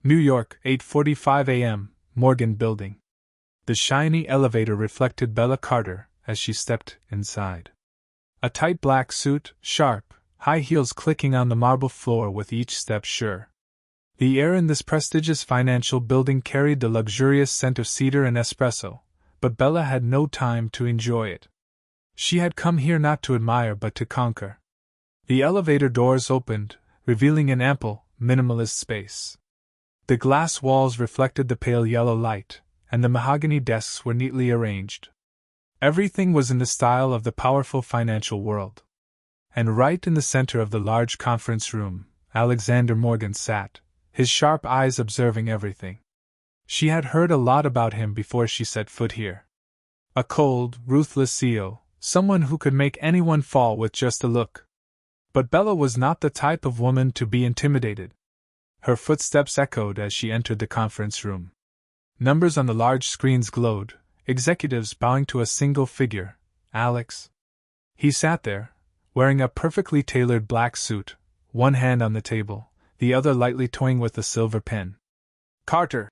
New York, 8:45 a.m., Morgan Building. The shiny elevator reflected Bella Carter as she stepped inside. A tight black suit, sharp, high heels clicking on the marble floor with each step sure. The air in this prestigious financial building carried the luxurious scent of cedar and espresso, but Bella had no time to enjoy it. She had come here not to admire but to conquer. The elevator doors opened, revealing an ample, minimalist space. The glass walls reflected the pale yellow light, and the mahogany desks were neatly arranged. Everything was in the style of the powerful financial world. And right in the center of the large conference room, Alexander Morgan sat, his sharp eyes observing everything. She had heard a lot about him before she set foot here. A cold, ruthless CEO, someone who could make anyone fall with just a look. But Bella was not the type of woman to be intimidated. Her footsteps echoed as she entered the conference room. Numbers on the large screens glowed, executives bowing to a single figure, Alex. He sat there, wearing a perfectly tailored black suit, one hand on the table, the other lightly toying with a silver pen. "Carter,"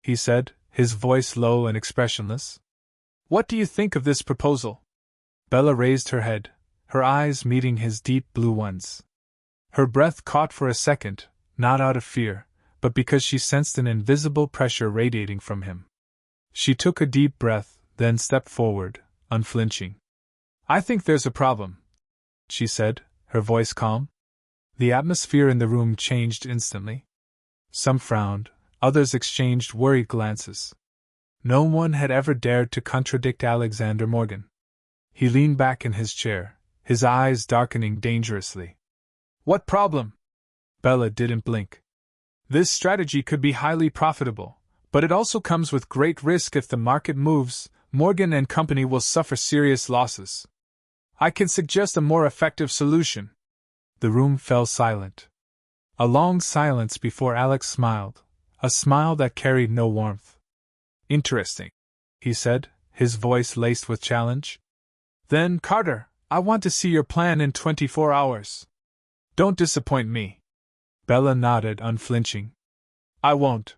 he said, his voice low and expressionless. "What do you think of this proposal?" Bella raised her head, her eyes meeting his deep blue ones. Her breath caught for a second, not out of fear, but because she sensed an invisible pressure radiating from him. She took a deep breath, then stepped forward, unflinching. "I think there's a problem," she said, her voice calm. The atmosphere in the room changed instantly. Some frowned, others exchanged worried glances. No one had ever dared to contradict Alexander Morgan. He leaned back in his chair, his eyes darkening dangerously. "What problem?" Bella didn't blink. "This strategy could be highly profitable, but it also comes with great risk. If the market moves, Morgan and Company will suffer serious losses. I can suggest a more effective solution." The room fell silent. A long silence before Alex smiled, a smile that carried no warmth. "Interesting," he said, his voice laced with challenge. "Then, Carter, I want to see your plan in 24 hours. Don't disappoint me." Bella nodded, unflinching. "I won't."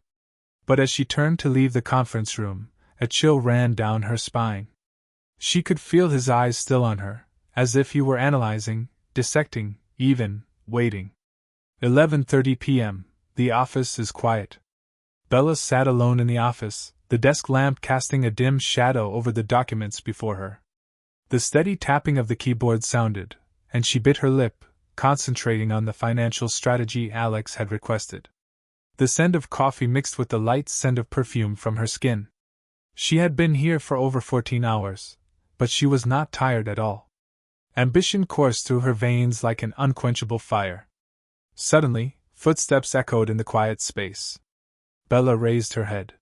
But as she turned to leave the conference room, a chill ran down her spine. She could feel his eyes still on her, as if he were analyzing, dissecting, even waiting. 11:30 p.m. The office is quiet. Bella sat alone in the office, the desk lamp casting a dim shadow over the documents before her. The steady tapping of the keyboard sounded, and she bit her lip, concentrating on the financial strategy Alex had requested. The scent of coffee mixed with the light scent of perfume from her skin. She had been here for over 14 hours, but she was not tired at all. Ambition coursed through her veins like an unquenchable fire. Suddenly, footsteps echoed in the quiet space. Bella raised her head.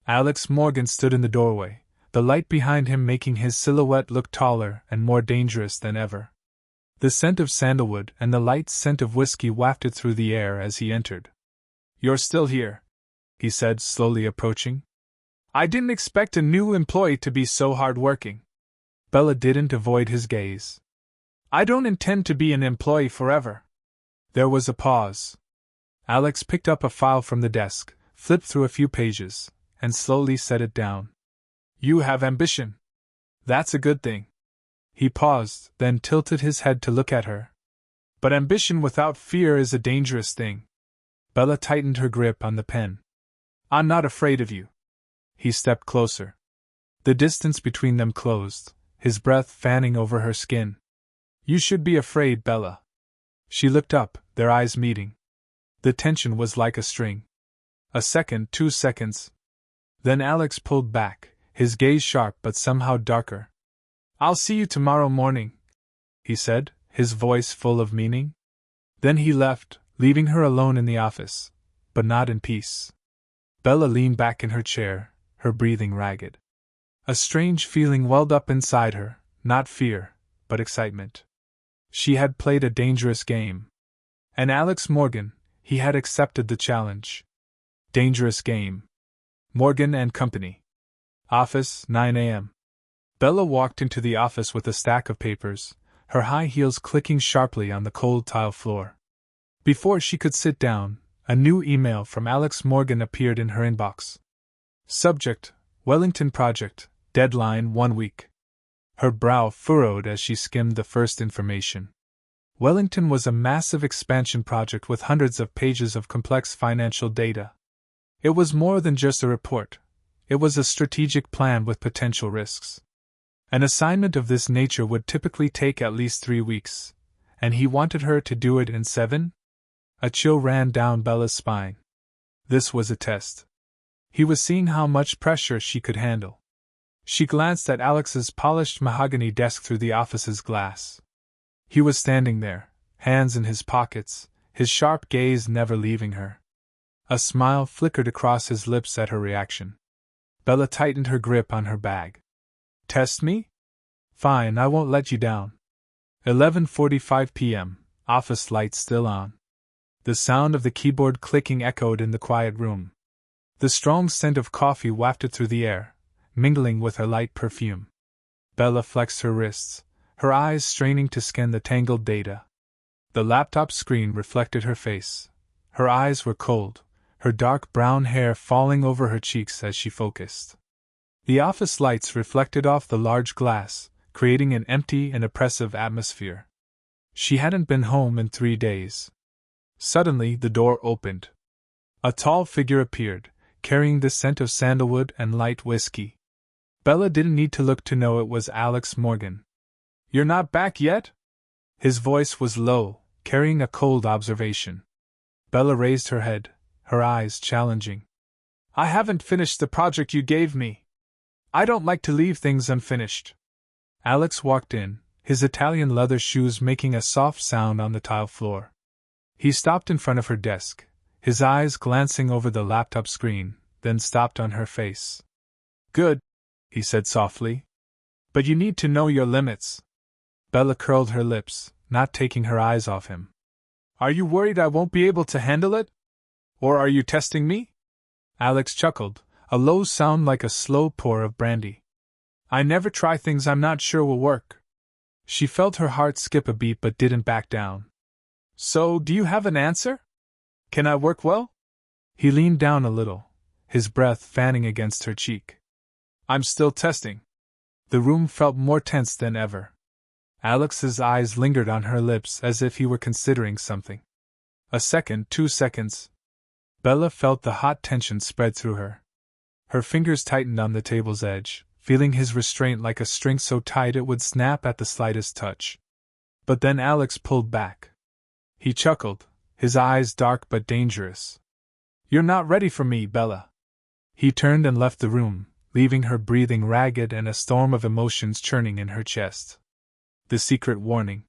Alex Morgan stood in the doorway, the light behind him making his silhouette look taller and more dangerous than ever. The scent of sandalwood and the light scent of whiskey wafted through the air as he entered. "You're still here," he said, slowly approaching. "I didn't expect a new employee to be so hard-working." Bella didn't avoid his gaze. "I don't intend to be an employee forever." There was a pause. Alex picked up a file from the desk, flipped through a few pages, and slowly set it down. "You have ambition. That's a good thing." He paused, then tilted his head to look at her. "But ambition without fear is a dangerous thing." Bella tightened her grip on the pen. "I'm not afraid of you." He stepped closer. The distance between them closed, his breath fanning over her skin. "You should be afraid, Bella." She looked up, their eyes meeting. The tension was like a string. A second, 2 seconds. Then Alex pulled back, his gaze sharp but somehow darker. "I'll see you tomorrow morning," he said, his voice full of meaning. Then he left, leaving her alone in the office, but not in peace. Bella leaned back in her chair, her breathing ragged. A strange feeling welled up inside her, not fear, but excitement. She had played a dangerous game. And Alex Morgan, he had accepted the challenge. Dangerous game. Morgan and Company. Office, 9 a.m. Bella walked into the office with a stack of papers, her high heels clicking sharply on the cold tile floor. Before she could sit down, A new email from Alex Morgan appeared in her inbox. Subject: Wellington Project, deadline 1 week. Her brow furrowed as she skimmed the first information. Wellington was a massive expansion project with hundreds of pages of complex financial data. It was more than just a report. It was a strategic plan with potential risks. An assignment of this nature would typically take at least 3 weeks, and he wanted her to do it in 7? A chill ran down Bella's spine. This was a test. He was seeing how much pressure she could handle. She glanced at Alex's polished mahogany desk through the office's glass. He was standing there, hands in his pockets, his sharp gaze never leaving her. A smile flickered across his lips at her reaction. Bella tightened her grip on her bag. Test me? Fine, I won't let you down. 11:45 p.m., office lights still on. The sound of the keyboard clicking echoed in the quiet room. The strong scent of coffee wafted through the air, mingling with her light perfume. Bella flexed her wrists, her eyes straining to scan the tangled data. The laptop screen reflected her face. Her eyes were cold, her dark brown hair falling over her cheeks as she focused. The office lights reflected off the large glass, creating an empty and oppressive atmosphere. She hadn't been home in 3 days. Suddenly, the door opened. A tall figure appeared, carrying the scent of sandalwood and light whiskey. Bella didn't need to look to know it was Alex Morgan. You're not back yet? His voice was low, carrying a cold observation. Bella raised her head, her eyes challenging. I haven't finished the project you gave me. I don't like to leave things unfinished. Alex walked in, his Italian leather shoes making a soft sound on the tile floor. He stopped in front of her desk, his eyes glancing over the laptop screen, then stopped on her face. Good, he said softly. But you need to know your limits. Bella curled her lips, not taking her eyes off him. Are you worried I won't be able to handle it? Or are you testing me? Alex chuckled, a low sound like a slow pour of brandy. I never try things I'm not sure will work. She felt her heart skip a beat but didn't back down. So, do you have an answer? Can I work well? He leaned down a little, his breath fanning against her cheek. I'm still testing. The room felt more tense than ever. Alex's eyes lingered on her lips as if he were considering something. A second, 2 seconds. Bella felt the hot tension spread through her. Her fingers tightened on the table's edge, feeling his restraint like a string so tight it would snap at the slightest touch. But then Alex pulled back. He chuckled, his eyes dark but dangerous. You're not ready for me, Bella. He turned and left the room, leaving her breathing ragged and a storm of emotions churning in her chest. The secret warning.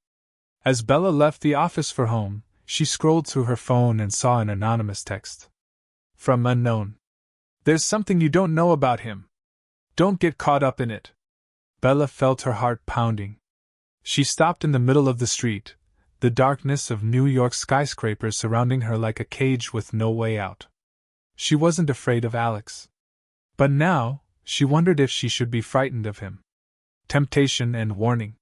As Bella left the office for home, she scrolled through her phone and saw an anonymous text. From unknown. There's something you don't know about him. Don't get caught up in it. Bella felt her heart pounding. She stopped in the middle of the street, the darkness of New York's skyscrapers surrounding her like a cage with no way out. She wasn't afraid of Alex. But now, she wondered if she should be frightened of him. Temptation and warning.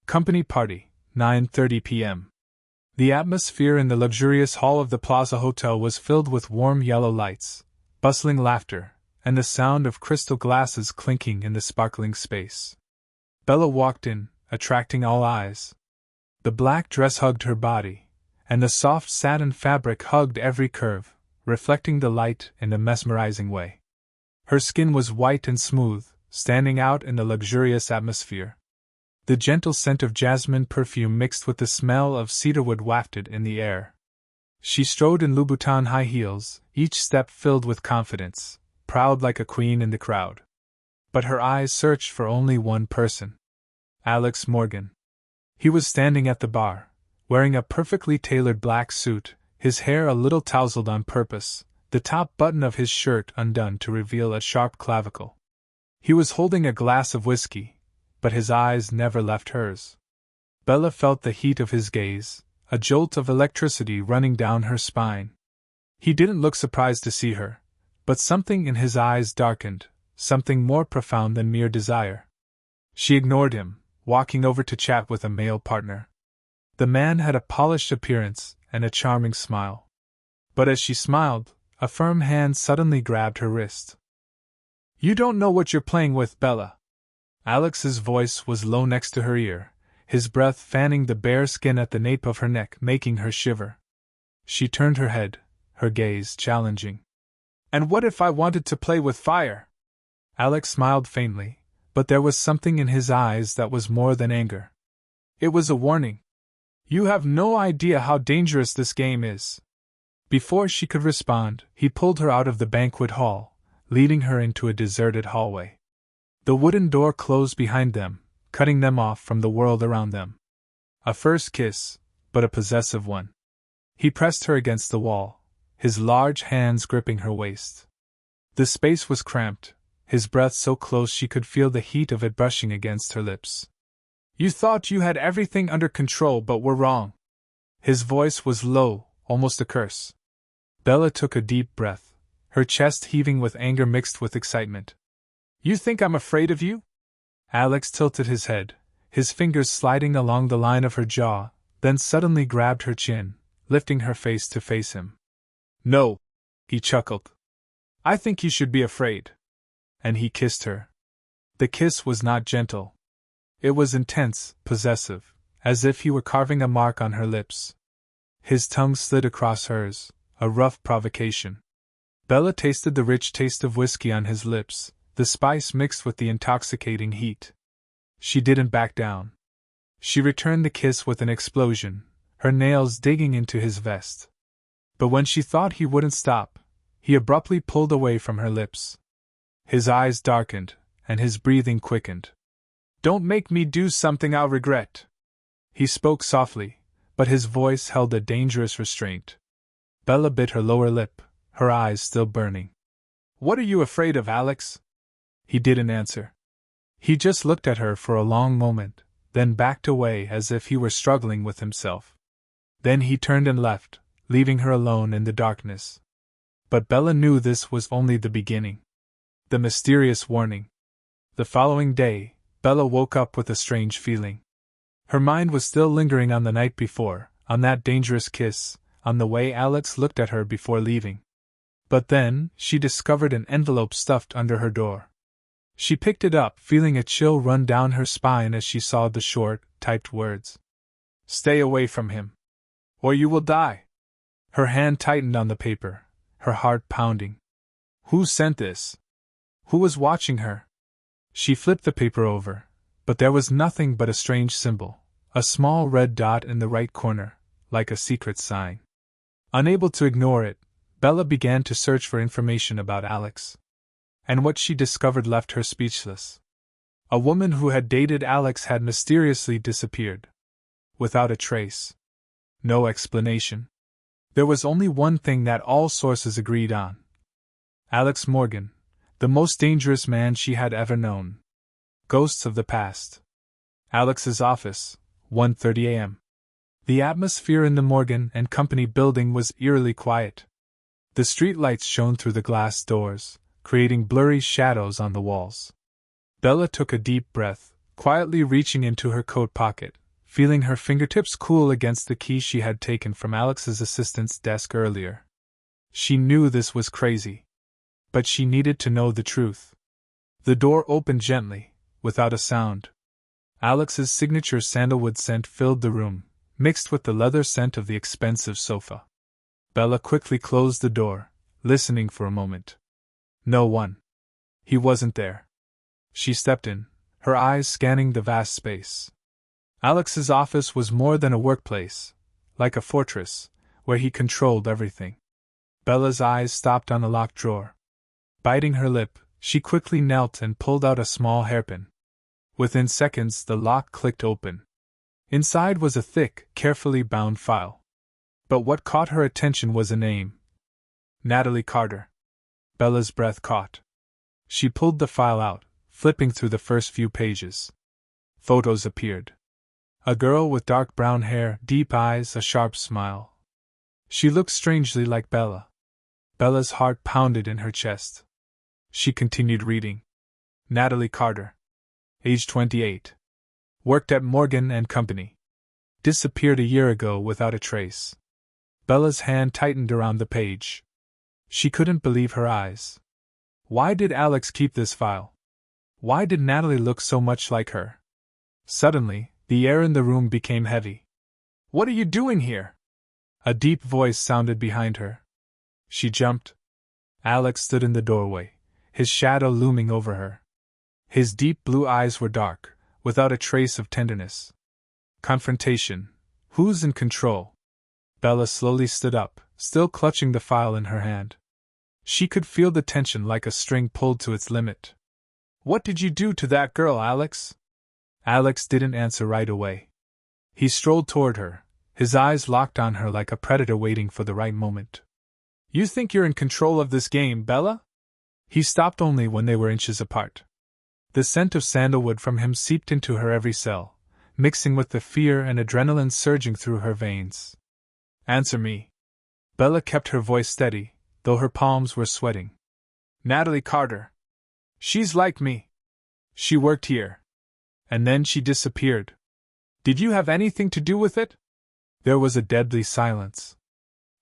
Company party, 9:30 p.m. The atmosphere in the luxurious hall of the Plaza Hotel was filled with warm yellow lights, bustling laughter, and the sound of crystal glasses clinking in the sparkling space. Bella walked in, attracting all eyes. The black dress hugged her body, and the soft satin fabric hugged every curve, reflecting the light in a mesmerizing way. Her skin was white and smooth, standing out in the luxurious atmosphere. The gentle scent of jasmine perfume mixed with the smell of cedarwood wafted in the air. She strode in Louboutin high heels, each step filled with confidence, proud like a queen in the crowd. But her eyes searched for only one person. Alex Morgan. He was standing at the bar, wearing a perfectly tailored black suit, his hair a little tousled on purpose, the top button of his shirt undone to reveal a sharp clavicle. He was holding a glass of whiskey, but his eyes never left hers. Bella felt the heat of his gaze, a jolt of electricity running down her spine. He didn't look surprised to see her, but something in his eyes darkened, something more profound than mere desire. She ignored him, walking over to chat with a male partner. The man had a polished appearance and a charming smile. But as she smiled, a firm hand suddenly grabbed her wrist. "You don't know what you're playing with, Bella." Alex's voice was low next to her ear, his breath fanning the bare skin at the nape of her neck, making her shiver. She turned her head, her gaze challenging. "And what if I wanted to play with fire?" Alex smiled faintly, but there was something in his eyes that was more than anger. It was a warning. "You have no idea how dangerous this game is." Before she could respond, he pulled her out of the banquet hall, leading her into a deserted hallway. The wooden door closed behind them, cutting them off from the world around them. A first kiss, but a possessive one. He pressed her against the wall, his large hands gripping her waist. The space was cramped, his breath so close she could feel the heat of it brushing against her lips. "You thought you had everything under control but were wrong." His voice was low, almost a curse. Bella took a deep breath, her chest heaving with anger mixed with excitement. "You think I'm afraid of you?" Alex tilted his head, his fingers sliding along the line of her jaw, then suddenly grabbed her chin, lifting her face to face him. "No," he chuckled. "I think you should be afraid." And he kissed her. The kiss was not gentle. It was intense, possessive, as if he were carving a mark on her lips. His tongue slid across hers, a rough provocation. Bella tasted the rich taste of whiskey on his lips, the spice mixed with the intoxicating heat. She didn't back down. She returned the kiss with an explosion, her nails digging into his vest. But when she thought he wouldn't stop, he abruptly pulled away from her lips. His eyes darkened, and his breathing quickened. "Don't make me do something I'll regret." He spoke softly, but his voice held a dangerous restraint. Bella bit her lower lip, her eyes still burning. "What are you afraid of, Alex?" He didn't answer. He just looked at her for a long moment, then backed away as if he were struggling with himself. Then he turned and left, leaving her alone in the darkness. But Bella knew this was only the beginning. The mysterious warning. The following day, Bella woke up with a strange feeling. Her mind was still lingering on the night before, on that dangerous kiss, on the way Alex looked at her before leaving. But then, she discovered an envelope stuffed under her door. She picked it up, feeling a chill run down her spine as she saw the short, typed words. "Stay away from him, or you will die." Her hand tightened on the paper, her heart pounding. Who sent this? Who was watching her? She flipped the paper over, but there was nothing but a strange symbol, a small red dot in the right corner, like a secret sign. Unable to ignore it, Bella began to search for information about Alex. And what she discovered left her speechless. A woman who had dated Alex had mysteriously disappeared. Without a trace. No explanation. There was only one thing that all sources agreed on. Alex Morgan, the most dangerous man she had ever known. Ghosts of the past. Alex's office, 1:30 a.m. The atmosphere in the Morgan and Company building was eerily quiet. The street lights shone through the glass doors, creating blurry shadows on the walls. Bella took a deep breath, quietly reaching into her coat pocket, feeling her fingertips cool against the key she had taken from Alex's assistant's desk earlier. She knew this was crazy. But she needed to know the truth. The door opened gently, without a sound. Alex's signature sandalwood scent filled the room, mixed with the leather scent of the expensive sofa. Bella quickly closed the door, listening for a moment. No one. He wasn't there. She stepped in, her eyes scanning the vast space. Alex's office was more than a workplace, like a fortress, where he controlled everything. Bella's eyes stopped on a locked drawer. Biting her lip, she quickly knelt and pulled out a small hairpin. Within seconds, the lock clicked open. Inside was a thick, carefully bound file. But what caught her attention was a name. Natalie Carter. Bella's breath caught. She pulled the file out, flipping through the first few pages. Photos appeared. A girl with dark brown hair, deep eyes, a sharp smile. She looked strangely like Bella. Bella's heart pounded in her chest. She continued reading. Natalie Carter. Age 28. Worked at Morgan and Company. Disappeared a year ago without a trace. Bella's hand tightened around the page. She couldn't believe her eyes. Why did Alex keep this file? Why did Natalie look so much like her? Suddenly, the air in the room became heavy. "What are you doing here?" A deep voice sounded behind her. She jumped. Alex stood in the doorway, his shadow looming over her. His deep blue eyes were dark, without a trace of tenderness. Confrontation. Who's in control? Bella slowly stood up, still clutching the file in her hand. She could feel the tension like a string pulled to its limit. "What did you do to that girl, Alex?" Alex didn't answer right away. He strolled toward her, his eyes locked on her like a predator waiting for the right moment. "You think you're in control of this game, Bella?" He stopped only when they were inches apart. The scent of sandalwood from him seeped into her every cell, mixing with the fear and adrenaline surging through her veins. "Answer me." Bella kept her voice steady, though her palms were sweating. "Natalie Carter. She's like me. She worked here. And then she disappeared. Did you have anything to do with it?" There was a deadly silence.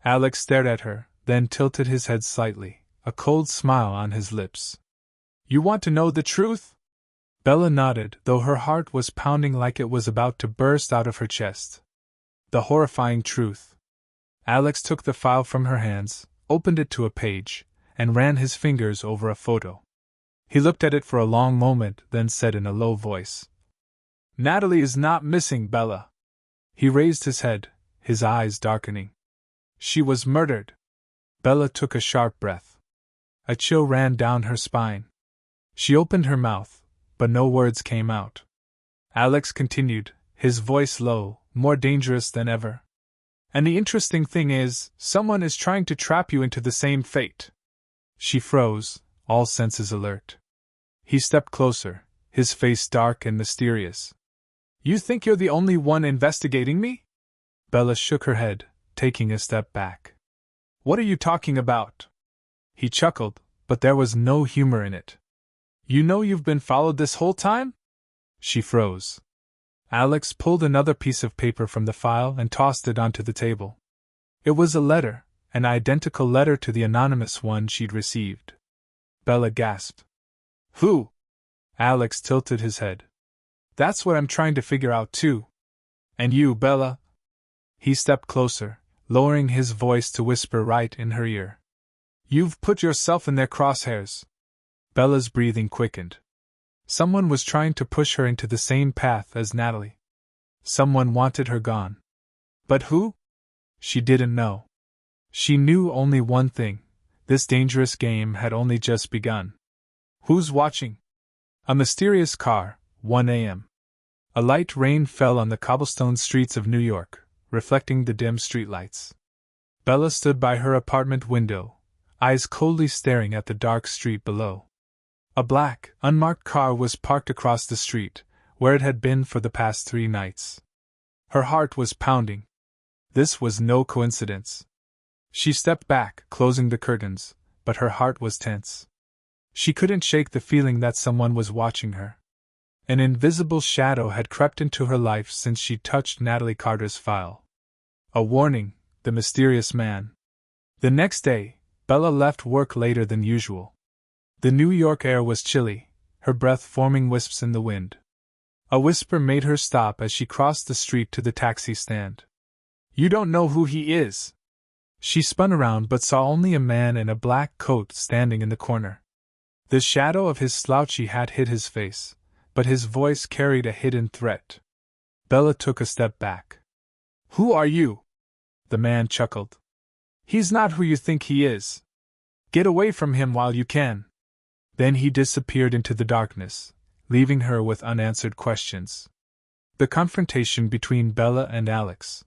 Alex stared at her, then tilted his head slightly, a cold smile on his lips. "You want to know the truth?" Bella nodded, though her heart was pounding like it was about to burst out of her chest. The horrifying truth. Alex took the file from her hands, opened it to a page, and ran his fingers over a photo. He looked at it for a long moment, then said in a low voice, "Natalie is not missing, Bella." He raised his head, his eyes darkening. "She was murdered." Bella took a sharp breath. A chill ran down her spine. She opened her mouth, but no words came out. Alex continued, his voice low, more dangerous than ever. "And the interesting thing is, someone is trying to trap you into the same fate." She froze, all senses alert. He stepped closer, his face dark and mysterious. "You think you're the only one investigating me?" Bella shook her head, taking a step back. "What are you talking about?" He chuckled, but there was no humor in it. "You know you've been followed this whole time?" She froze. Alex pulled another piece of paper from the file and tossed it onto the table. It was a letter, an identical letter to the anonymous one she'd received. Bella gasped. "Who?" Alex tilted his head. "That's what I'm trying to figure out too. And you, Bella?" He stepped closer, lowering his voice to whisper right in her ear. "You've put yourself in their crosshairs." Bella's breathing quickened. Someone was trying to push her into the same path as Natalie. Someone wanted her gone. But who? She didn't know. She knew only one thing: this dangerous game had only just begun. Who's watching? A mysterious car, 1 a.m. A light rain fell on the cobblestone streets of New York, reflecting the dim streetlights. Bella stood by her apartment window, eyes coldly staring at the dark street below. A black, unmarked car was parked across the street, where it had been for the past 3 nights. Her heart was pounding. This was no coincidence. She stepped back, closing the curtains, but her heart was tense. She couldn't shake the feeling that someone was watching her. An invisible shadow had crept into her life since she touched Natalie Carter's file. A warning, the mysterious man. The next day, Bella left work later than usual. The New York air was chilly, her breath forming wisps in the wind. A whisper made her stop as she crossed the street to the taxi stand. "You don't know who he is." She spun around but saw only a man in a black coat standing in the corner. The shadow of his slouchy hat hid his face, but his voice carried a hidden threat. Bella took a step back. "Who are you?" The man chuckled. "He's not who you think he is. Get away from him while you can." Then he disappeared into the darkness, leaving her with unanswered questions. The confrontation between Bella and Alex.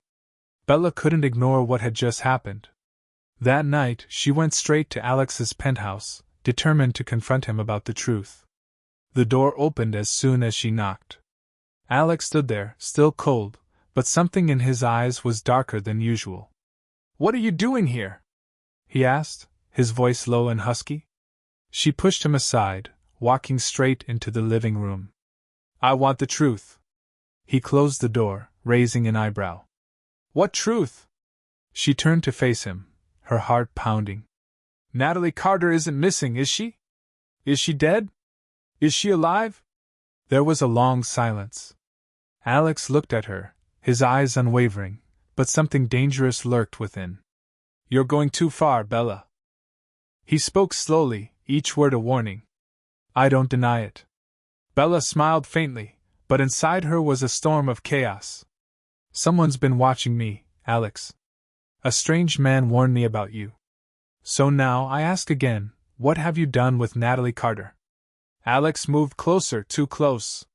Bella couldn't ignore what had just happened. That night, she went straight to Alex's penthouse, determined to confront him about the truth. The door opened as soon as she knocked. Alex stood there, still cold, but something in his eyes was darker than usual. "What are you doing here?" he asked, his voice low and husky. She pushed him aside, walking straight into the living room. "I want the truth." He closed the door, raising an eyebrow. "What truth?" She turned to face him, her heart pounding. Natalie Carter isn't missing, is she? Is she dead? Is she alive? There was a long silence. Alex looked at her, his eyes unwavering, but something dangerous lurked within. You're going too far, Bella. He spoke slowly, each word a warning. I don't deny it. Bella smiled faintly, but inside her was a storm of chaos. Someone's been watching me, Alex. A strange man warned me about you. So now I ask again, what have you done with Natalie Carter? Alex moved closer, too close.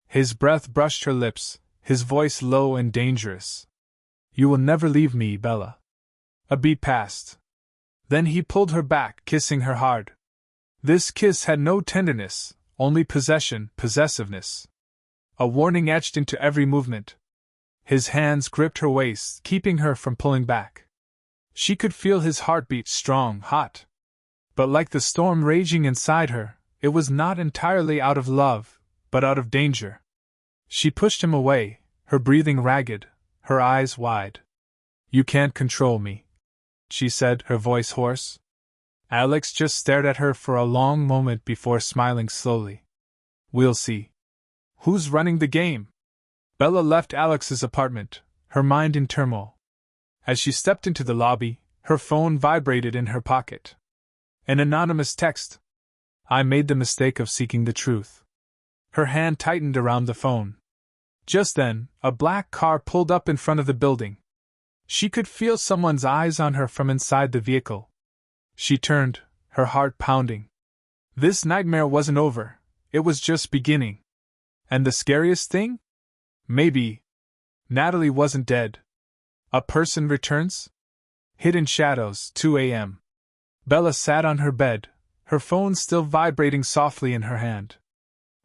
His breath brushed her lips, his voice low and dangerous. You will never leave me, Bella. A beat passed. Then he pulled her back, kissing her hard. This kiss had no tenderness, only possession, possessiveness. A warning etched into every movement. His hands gripped her waist, keeping her from pulling back. She could feel his heartbeat, strong, hot. But like the storm raging inside her, it was not entirely out of love, but out of danger. She pushed him away, her breathing ragged, her eyes wide. You can't control me, she said, her voice hoarse. Alex just stared at her for a long moment before smiling slowly. We'll see. Who's running the game? Bella left Alex's apartment, her mind in turmoil. As she stepped into the lobby, her phone vibrated in her pocket. An anonymous text. I made the mistake of seeking the truth. Her hand tightened around the phone. Just then, a black car pulled up in front of the building. She could feel someone's eyes on her from inside the vehicle. She turned, her heart pounding. This nightmare wasn't over, it was just beginning. And the scariest thing? Maybe Natalie wasn't dead. A person returns? Hidden shadows, 2 a.m. Bella sat on her bed, her phone still vibrating softly in her hand.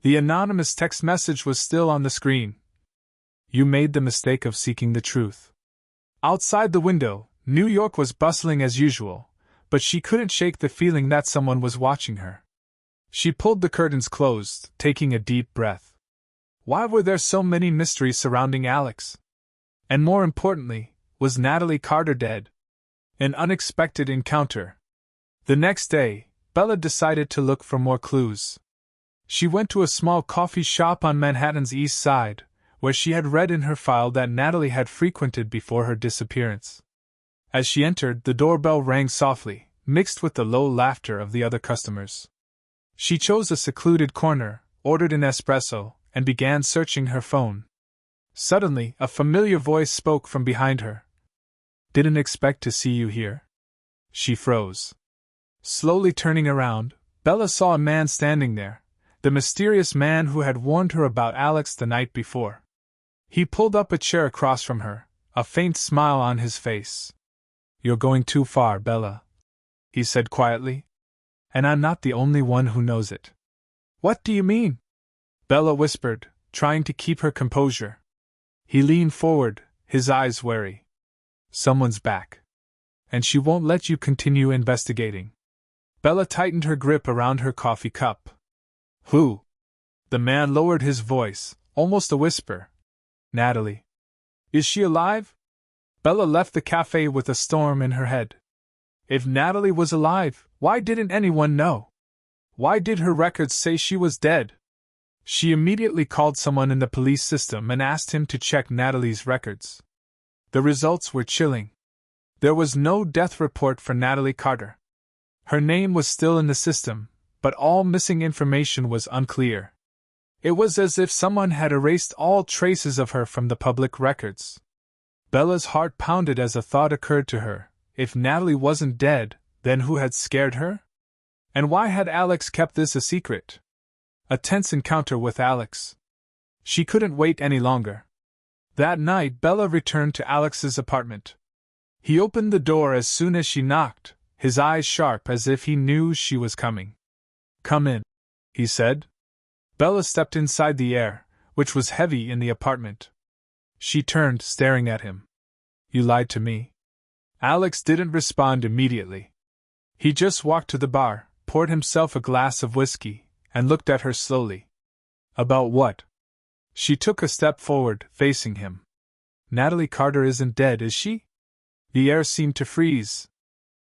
The anonymous text message was still on the screen. You made the mistake of seeking the truth. Outside the window, New York was bustling as usual, but she couldn't shake the feeling that someone was watching her. She pulled the curtains closed, taking a deep breath. Why were there so many mysteries surrounding Alex? And more importantly, was Natalie Carter dead? An unexpected encounter. The next day, Bella decided to look for more clues. She went to a small coffee shop on Manhattan's East Side, where she had read in her file that Natalie had frequented before her disappearance. As she entered, the doorbell rang softly, mixed with the low laughter of the other customers. She chose a secluded corner, ordered an espresso, and began searching her phone. Suddenly, a familiar voice spoke from behind her. Didn't expect to see you here. She froze. Slowly turning around, Bella saw a man standing there, the mysterious man who had warned her about Alex the night before. He pulled up a chair across from her, a faint smile on his face. You're going too far, Bella, he said quietly. And I'm not the only one who knows it. What do you mean? Bella whispered, trying to keep her composure. He leaned forward, his eyes wary. Someone's back. And she won't let you continue investigating. Bella tightened her grip around her coffee cup. Who? The man lowered his voice, almost a whisper. Natalie. Is she alive? Bella left the cafe with a storm in her head. If Natalie was alive, why didn't anyone know? Why did her records say she was dead? She immediately called someone in the police system and asked him to check Natalie's records. The results were chilling. There was no death report for Natalie Carter. Her name was still in the system, but all missing information was unclear. It was as if someone had erased all traces of her from the public records. Bella's heart pounded as a thought occurred to her. If Natalie wasn't dead, then who had scared her? And why had Alex kept this a secret? A tense encounter with Alex. She couldn't wait any longer. That night, Bella returned to Alex's apartment. He opened the door as soon as she knocked, his eyes sharp as if he knew she was coming. Come in, he said. Bella stepped inside the air, which was heavy in the apartment. She turned, staring at him. You lied to me. Alex didn't respond immediately. He just walked to the bar, poured himself a glass of whiskey, and looked at her slowly. About what? She took a step forward, facing him. Natalie Carter isn't dead, is she? The air seemed to freeze.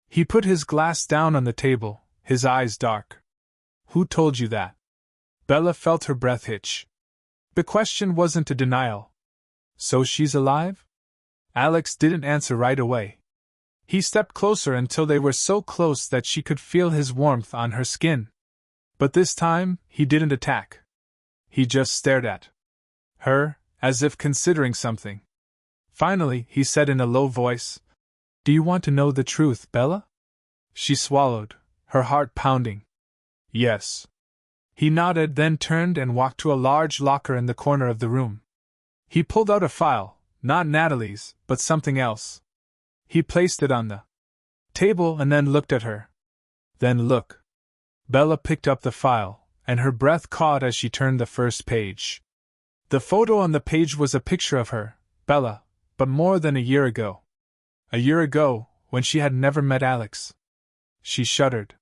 He put his glass down on the table, his eyes dark. Who told you that? Bella felt her breath hitch. The question wasn't a denial. So she's alive? Alex didn't answer right away. He stepped closer until they were so close that she could feel his warmth on her skin. But this time, he didn't attack. He just stared at her, as if considering something. Finally, he said in a low voice, "Do you want to know the truth, Bella?" She swallowed, her heart pounding. Yes. He nodded, then turned and walked to a large locker in the corner of the room. He pulled out a file, not Natalie's, but something else. He placed it on the table and then looked at her. Then look. Bella picked up the file, and her breath caught as she turned the first page. The photo on the page was a picture of her, Bella, but more than a year ago. A year ago, when she had never met Alex. She shuddered.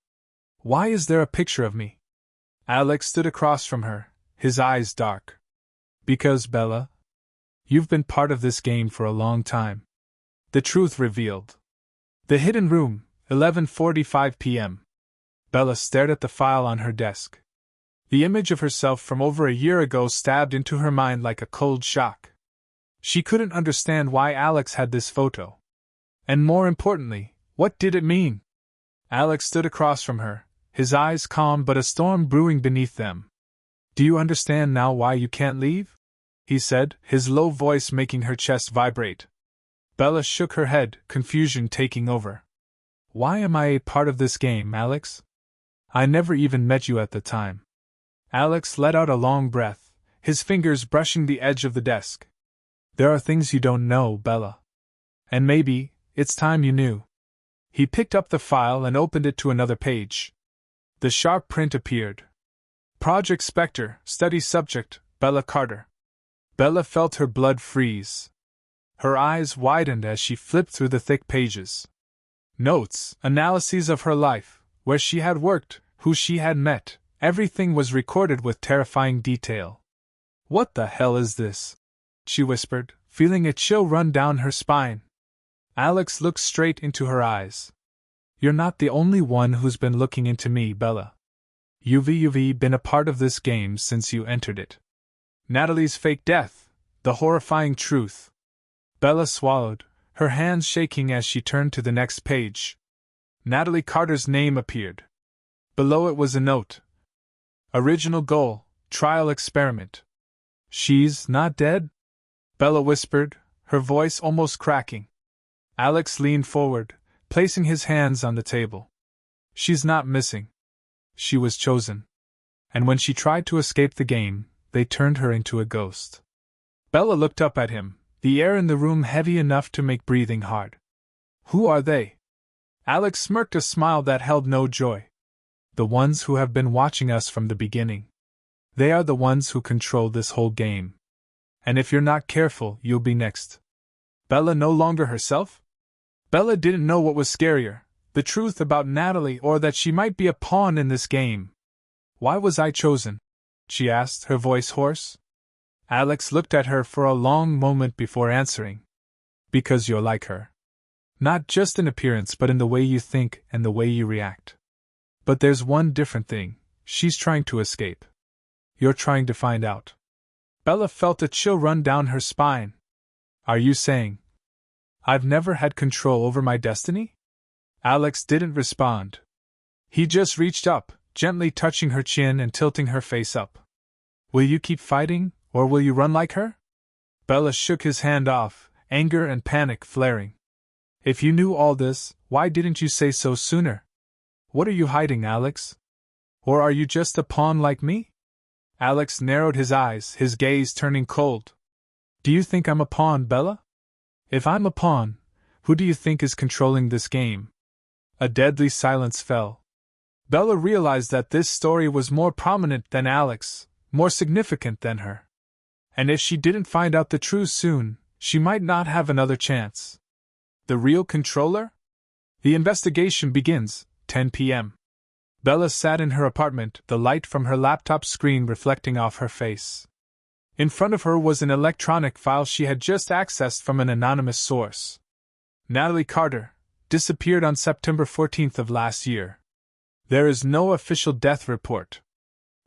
Why is there a picture of me? Alex stood across from her, his eyes dark. Because, Bella, you've been part of this game for a long time. The truth revealed. The hidden room, 11:45 p.m. Bella stared at the file on her desk. The image of herself from over a year ago stabbed into her mind like a cold shock. She couldn't understand why Alex had this photo. And more importantly, what did it mean? Alex stood across from her, his eyes calm but a storm brewing beneath them. Do you understand now why you can't leave? He said, his low voice making her chest vibrate. Bella shook her head, confusion taking over. Why am I a part of this game, Alex? I never even met you at the time. Alex let out a long breath, his fingers brushing the edge of the desk. There are things you don't know, Bella. And maybe, it's time you knew. He picked up the file and opened it to another page. The sharp print appeared. Project Spectre, study subject, Bella Carter. Bella felt her blood freeze. Her eyes widened as she flipped through the thick pages. Notes, analyses of her life, where she had worked, who she had met, everything was recorded with terrifying detail. What the hell is this? She whispered, feeling a chill run down her spine. Alex looked straight into her eyes. You're not the only one who's been looking into me, Bella. You've been a part of this game since you entered it. Natalie's fake death, the horrifying truth. Bella swallowed, her hands shaking as she turned to the next page. Natalie Carter's name appeared. Below it was a note. Original goal, trial experiment. She's not dead? Bella whispered, her voice almost cracking. Alex leaned forward, placing his hands on the table. She's not missing. She was chosen. And when she tried to escape the game, they turned her into a ghost. Bella looked up at him, the air in the room heavy enough to make breathing hard. Who are they? Alex smirked a smile that held no joy. The ones who have been watching us from the beginning. They are the ones who control this whole game. And if you're not careful, you'll be next. Bella no longer herself? Bella didn't know what was scarier, the truth about Natalie or that she might be a pawn in this game. Why was I chosen? She asked, her voice hoarse. Alex looked at her for a long moment before answering. Because you're like her. Not just in appearance but in the way you think and the way you react. But there's one different thing, she's trying to escape. You're trying to find out. Bella felt a chill run down her spine. Are you saying I've never had control over my destiny? Alex didn't respond. He just reached up, gently touching her chin and tilting her face up. Will you keep fighting, or will you run like her? Bella shook his hand off, anger and panic flaring. If you knew all this, why didn't you say so sooner? What are you hiding, Alex? Or are you just a pawn like me? Alex narrowed his eyes, his gaze turning cold. Do you think I'm a pawn, Bella? If I'm a pawn, who do you think is controlling this game? A deadly silence fell. Bella realized that this story was more prominent than Alex, more significant than her. And if she didn't find out the truth soon, she might not have another chance. The real controller? The investigation begins, 10 p.m. Bella sat in her apartment, the light from her laptop screen reflecting off her face. In front of her was an electronic file she had just accessed from an anonymous source. Natalie Carter, disappeared on September 14th of last year. There is no official death report.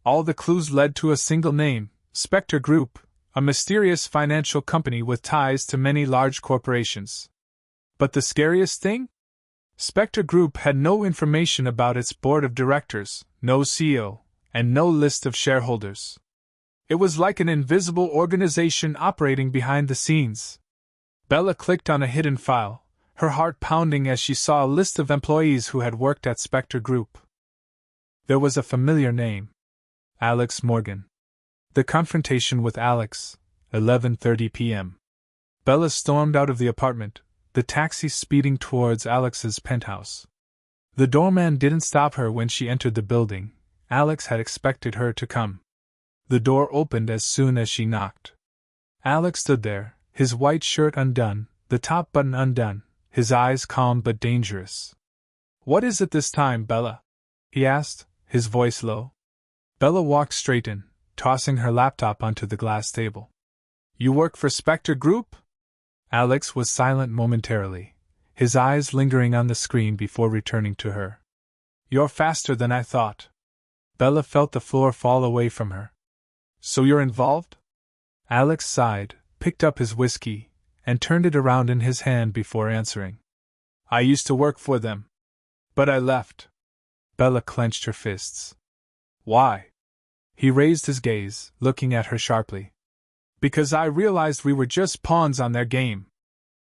All the clues led to a single name, Spectre Group, a mysterious financial company with ties to many large corporations. But the scariest thing? Spectre Group had no information about its board of directors, no CEO, and no list of shareholders. It was like an invisible organization operating behind the scenes. Bella clicked on a hidden file, her heart pounding as she saw a list of employees who had worked at Spectre Group. There was a familiar name. Alex Morgan. The confrontation with Alex, 11:30 p.m. Bella stormed out of the apartment, the taxi speeding towards Alex's penthouse. The doorman didn't stop her when she entered the building. Alex had expected her to come. The door opened as soon as she knocked. Alex stood there, his white shirt undone, the top button undone, his eyes calm but dangerous. "What is it this time, Bella?" he asked, his voice low. Bella walked straight in, tossing her laptop onto the glass table. "You work for Spectre Group?" Alex was silent momentarily, his eyes lingering on the screen before returning to her. "You're faster than I thought." Bella felt the floor fall away from her. "So you're involved?" Alex sighed, picked up his whiskey, and turned it around in his hand before answering. "I used to work for them. But I left." Bella clenched her fists. "Why?" He raised his gaze, looking at her sharply. "Because I realized we were just pawns on their game."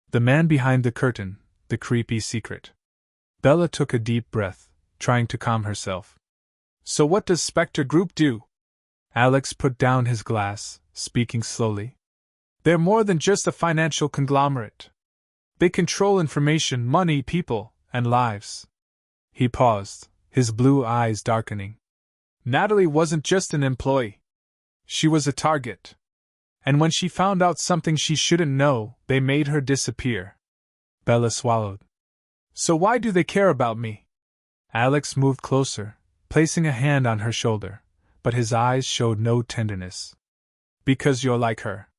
The man behind the curtain, the creepy secret. Bella took a deep breath, trying to calm herself. "So what does Spectre Group do?" Alex put down his glass, speaking slowly. "They're more than just a financial conglomerate. They control information, money, people, and lives." He paused, his blue eyes darkening. "Natalie wasn't just an employee. She was a target. And when she found out something she shouldn't know, they made her disappear." Bella swallowed. "So why do they care about me?" Alex moved closer, placing a hand on her shoulder, but his eyes showed no tenderness. "Because you're like her.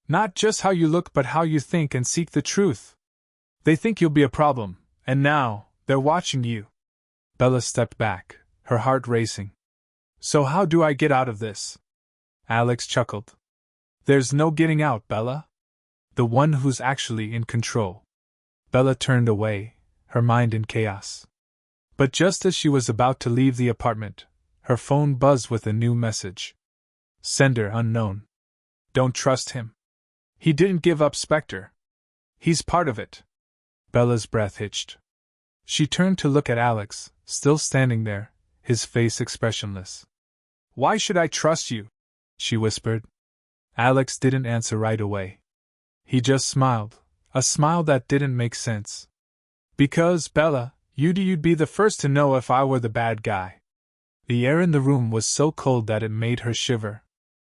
Not just how you look but how you think and seek the truth. They think you'll be a problem, and now, they're watching you." Bella stepped back, her heart racing. "So how do I get out of this?" Alex chuckled. "There's no getting out, Bella. The one who's actually in control." Bella turned away, her mind in chaos. But just as she was about to leave the apartment, her phone buzzed with a new message. Sender unknown. "Don't trust him. He didn't give up Spectre. He's part of it." Bella's breath hitched. She turned to look at Alex, still standing there, his face expressionless. "Why should I trust you?" she whispered. Alex didn't answer right away. He just smiled, a smile that didn't make sense. "Because, Bella, you'd be the first to know if I were the bad guy." The air in the room was so cold that it made her shiver.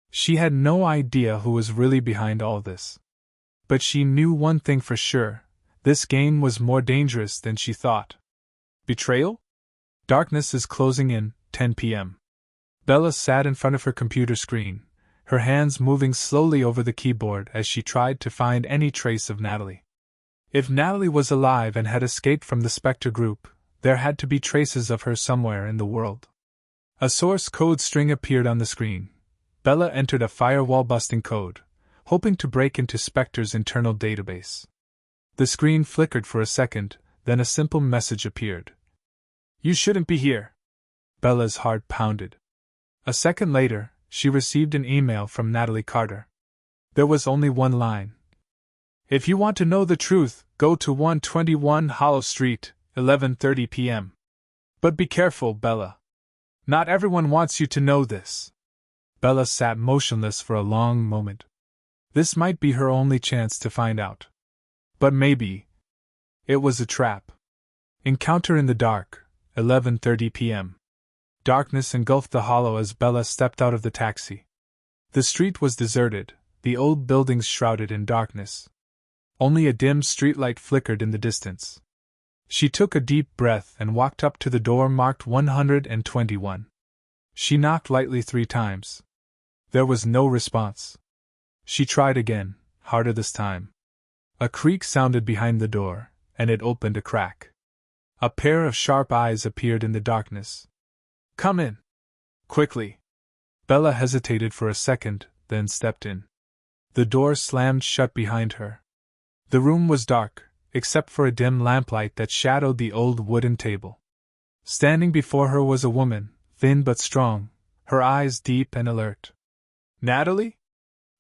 She had no idea who was really behind all this. But she knew one thing for sure: this game was more dangerous than she thought. Betrayal? Darkness is closing in, 10 p.m. Bella sat in front of her computer screen, her hands moving slowly over the keyboard as she tried to find any trace of Natalie. If Natalie was alive and had escaped from the Spectre Group, there had to be traces of her somewhere in the world. A source code string appeared on the screen. Bella entered a firewall-busting code, hoping to break into Spectre's internal database. The screen flickered for a second, then a simple message appeared. "You shouldn't be here." Bella's heart pounded. A second later, she received an email from Natalie Carter. There was only one line. "If you want to know the truth, go to 121 Hollow Street, 11:30 p.m. But be careful, Bella. Not everyone wants you to know this." Bella sat motionless for a long moment. This might be her only chance to find out. But maybe it was a trap. Encounter in the dark, 11:30 p.m. Darkness engulfed the hollow as Bella stepped out of the taxi. The street was deserted, the old buildings shrouded in darkness. Only a dim streetlight flickered in the distance. She took a deep breath and walked up to the door marked 121. She knocked lightly 3 times. There was no response. She tried again, harder this time. A creak sounded behind the door, and it opened a crack. A pair of sharp eyes appeared in the darkness. "Come in. Quickly." Bella hesitated for a second, then stepped in. The door slammed shut behind her. The room was dark, except for a dim lamplight that shadowed the old wooden table. Standing before her was a woman, thin but strong, her eyes deep and alert. "Natalie?"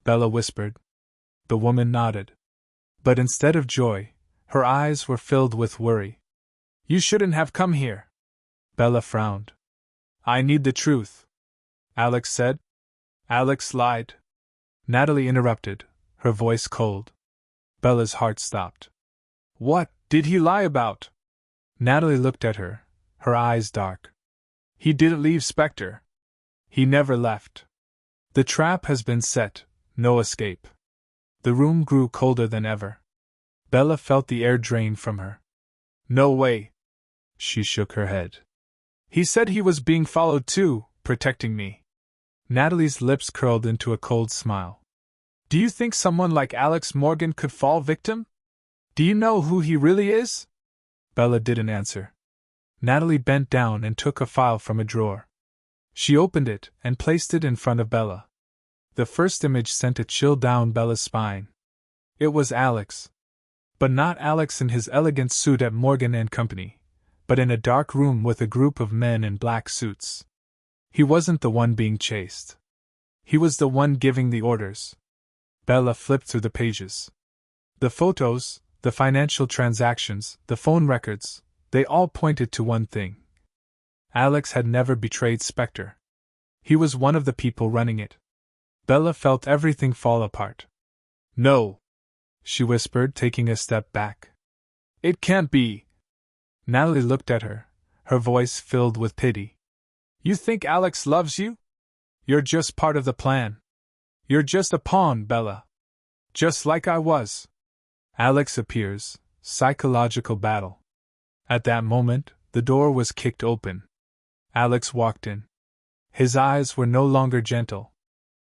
Bella whispered. The woman nodded. But instead of joy, her eyes were filled with worry. "You shouldn't have come here." Bella frowned. "I need the truth," Alex said. "Alex lied." Natalie interrupted, her voice cold. Bella's heart stopped. "What did he lie about?" Natalie looked at her, her eyes dark. "He didn't leave Spectre. He never left. The trap has been set, no escape." The room grew colder than ever. Bella felt the air drain from her. "No way." She shook her head. "He said he was being followed too, protecting me." Natalie's lips curled into a cold smile. "Do you think someone like Alex Morgan could fall victim? Do you know who he really is?" Bella didn't answer. Natalie bent down and took a file from a drawer. She opened it and placed it in front of Bella. The first image sent a chill down Bella's spine. It was Alex. But not Alex in his elegant suit at Morgan and Company, but in a dark room with a group of men in black suits. He wasn't the one being chased. He was the one giving the orders. Bella flipped through the pages. The photos, the financial transactions, the phone records, they all pointed to one thing. Alex had never betrayed Spectre. He was one of the people running it. Bella felt everything fall apart. "No," she whispered, taking a step back. "It can't be." Natalie looked at her, her voice filled with pity. "You think Alex loves you? You're just part of the plan. You're just a pawn, Bella. Just like I was." Alex appears, psychological battle. At that moment, the door was kicked open. Alex walked in. His eyes were no longer gentle.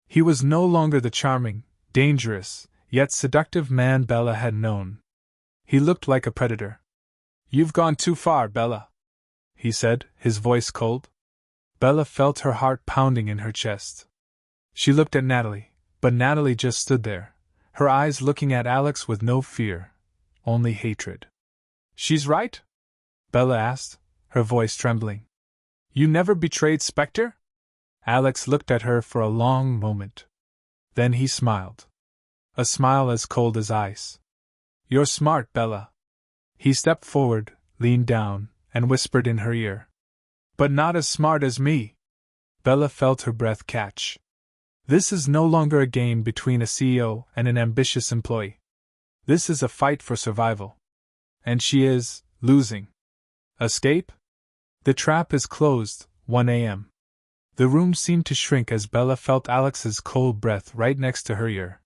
He was no longer the charming, dangerous, yet seductive man Bella had known. He looked like a predator. "You've gone too far, Bella," he said, his voice cold. Bella felt her heart pounding in her chest. She looked at Natalie, but Natalie just stood there, her eyes looking at Alex with no fear, only hatred. "She's right?" Bella asked, her voice trembling. "You never betrayed Spectre?" Alex looked at her for a long moment. Then he smiled. A smile as cold as ice. "You're smart, Bella." He stepped forward, leaned down, and whispered in her ear. "But not as smart as me." Bella felt her breath catch. This is no longer a game between a CEO and an ambitious employee. This is a fight for survival. And she is losing. Escape? The trap is closed, 1 a.m. The room seemed to shrink as Bella felt Alex's cold breath right next to her ear.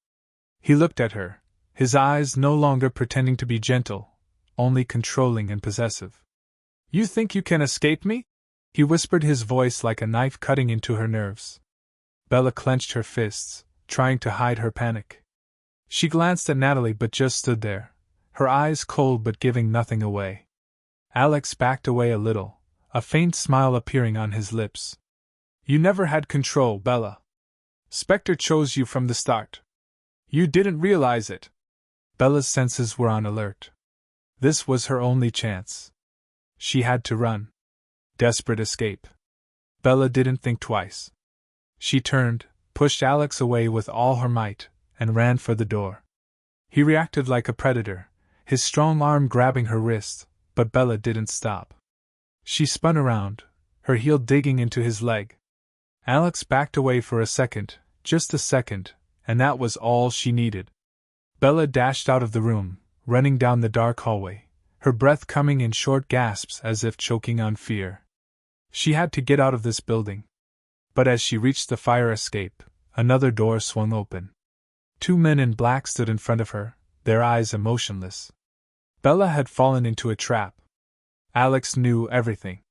He looked at her, his eyes no longer pretending to be gentle, only controlling and possessive. "You think you can escape me?" he whispered, his voice like a knife cutting into her nerves. Bella clenched her fists, trying to hide her panic. She glanced at Natalie but just stood there, her eyes cold but giving nothing away. Alex backed away a little, a faint smile appearing on his lips. "You never had control, Bella. Spectre chose you from the start. You didn't realize it." Bella's senses were on alert. This was her only chance. She had to run. Desperate escape. Bella didn't think twice. She turned, pushed Alex away with all her might, and ran for the door. He reacted like a predator, his strong arm grabbing her wrist, but Bella didn't stop. She spun around, her heel digging into his leg. Alex backed away for a second, just a second, and that was all she needed. Bella dashed out of the room, running down the dark hallway, her breath coming in short gasps as if choking on fear. She had to get out of this building. But as she reached the fire escape, another door swung open. 2 men in black stood in front of her, their eyes emotionless. Bella had fallen into a trap. Alex knew everything.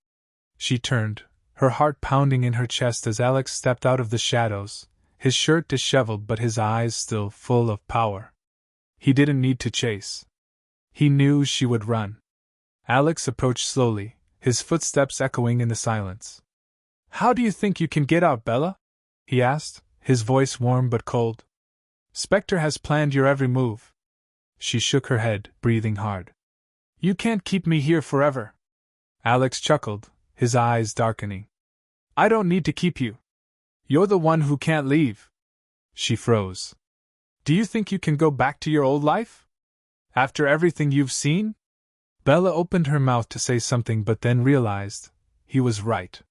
She turned, her heart pounding in her chest as Alex stepped out of the shadows, his shirt disheveled but his eyes still full of power. He didn't need to chase. He knew she would run. Alex approached slowly, his footsteps echoing in the silence. "How do you think you can get out, Bella?" he asked, his voice warm but cold. "Spectre has planned your every move." She shook her head, breathing hard. "You can't keep me here forever." Alex chuckled, his eyes darkening. "I don't need to keep you. You're the one who can't leave." She froze. "Do you think you can go back to your old life? After everything you've seen?" Bella opened her mouth to say something but then realized he was right.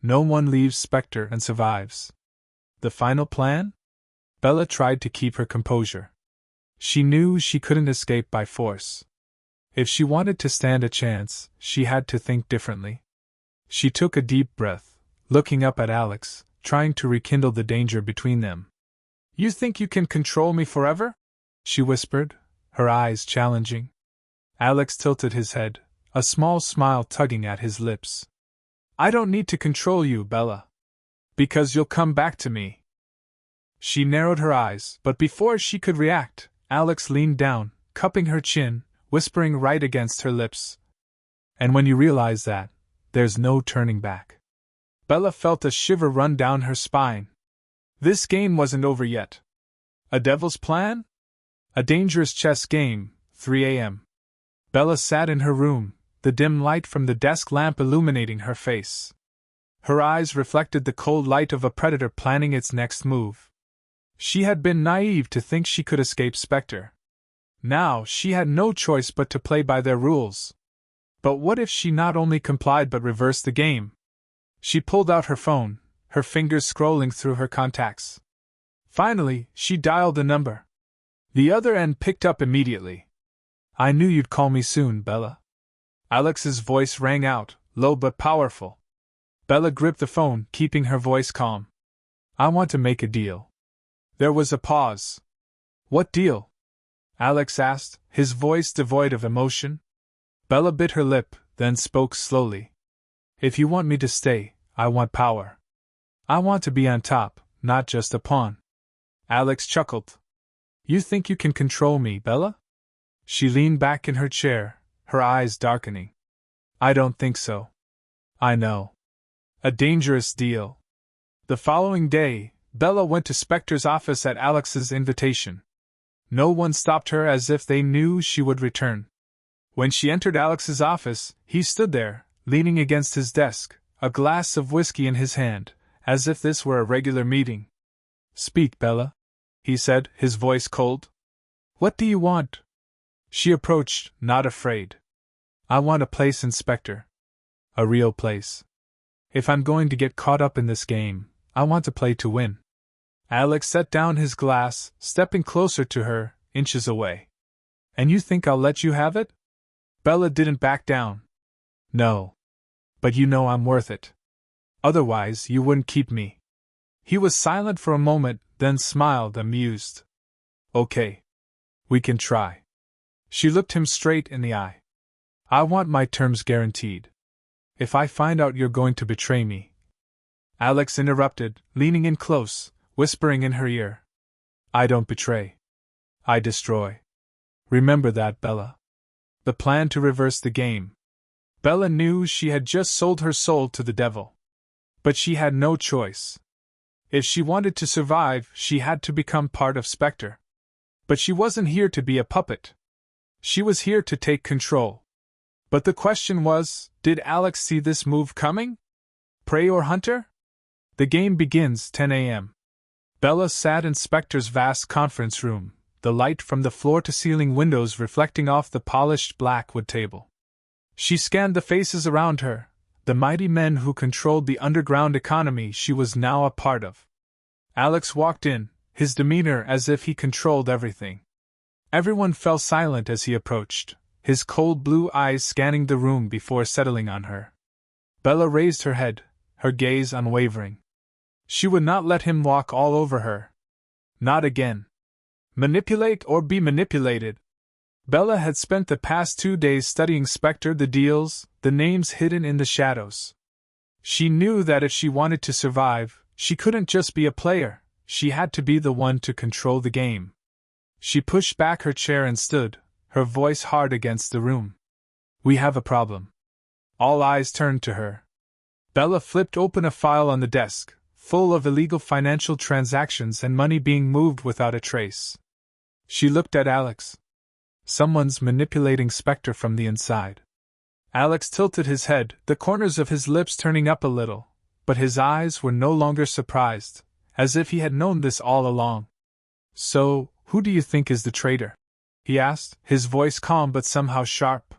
No one leaves Spectre and survives. The final plan? Bella tried to keep her composure. She knew she couldn't escape by force. If she wanted to stand a chance, she had to think differently. She took a deep breath, looking up at Alex, trying to rekindle the danger between them. "You think you can control me forever?" she whispered, her eyes challenging. Alex tilted his head, a small smile tugging at his lips. "I don't need to control you, Bella. Because you'll come back to me." She narrowed her eyes, but before she could react, Alex leaned down, cupping her chin, whispering right against her lips. "And when you realize that, there's no turning back." Bella felt a shiver run down her spine. This game wasn't over yet. A devil's plan? A dangerous chess game, 3 a.m. Bella sat in her room, the dim light from the desk lamp illuminating her face. Her eyes reflected the cold light of a predator planning its next move. She had been naive to think she could escape Spectre. Now she had no choice but to play by their rules. But what if she not only complied but reversed the game? She pulled out her phone, her fingers scrolling through her contacts. Finally, she dialed the number. The other end picked up immediately. "I knew you'd call me soon, Bella." Alex's voice rang out, low but powerful. Bella gripped the phone, keeping her voice calm. "I want to make a deal." There was a pause. "What deal?" Alex asked, his voice devoid of emotion. Bella bit her lip, then spoke slowly. "If you want me to stay, I want power. I want to be on top, not just a pawn." Alex chuckled. "You think you can control me, Bella?" She leaned back in her chair, her eyes darkening. "I don't think so." "I know. A dangerous deal." The following day, Bella went to Spectre's office at Alex's invitation. No one stopped her as if they knew she would return. When she entered Alex's office, he stood there, leaning against his desk, a glass of whiskey in his hand, as if this were a regular meeting. "Speak, Bella," he said, his voice cold. "What do you want?" She approached, not afraid. "I want a place in Spectre. A real place. If I'm going to get caught up in this game, I want to play to win." Alex set down his glass, stepping closer to her, inches away. "And you think I'll let you have it?" Bella didn't back down. "No. But you know I'm worth it. Otherwise, you wouldn't keep me." He was silent for a moment, then smiled, amused. "Okay. We can try." She looked him straight in the eye. "I want my terms guaranteed. If I find out you're going to betray me..." Alex interrupted, leaning in close, whispering in her ear. "I don't betray. I destroy. Remember that, Bella." The plan to reverse the game. Bella knew she had just sold her soul to the devil. But she had no choice. If she wanted to survive, she had to become part of Spectre. But she wasn't here to be a puppet. She was here to take control. But the question was, did Alex see this move coming? Prey or hunter? The game begins 10 a.m. Bella sat in Spectre's vast conference room, the light from the floor-to-ceiling windows reflecting off the polished black wood table. She scanned the faces around her, the mighty men who controlled the underground economy she was now a part of. Alex walked in, his demeanor as if he controlled everything. Everyone fell silent as he approached, his cold blue eyes scanning the room before settling on her. Bella raised her head, her gaze unwavering. She would not let him walk all over her. Not again. Manipulate or be manipulated. Bella had spent the past 2 days studying Spectre, the deals, the names hidden in the shadows. She knew that if she wanted to survive, she couldn't just be a player, she had to be the one to control the game. She pushed back her chair and stood, her voice hard against the room. "We have a problem." All eyes turned to her. Bella flipped open a file on the desk, full of illegal financial transactions and money being moved without a trace. She looked at Alex. "Someone's manipulating Spectre from the inside." Alex tilted his head, the corners of his lips turning up a little, but his eyes were no longer surprised, as if he had known this all along. "So, who do you think is the traitor?" he asked, his voice calm but somehow sharp.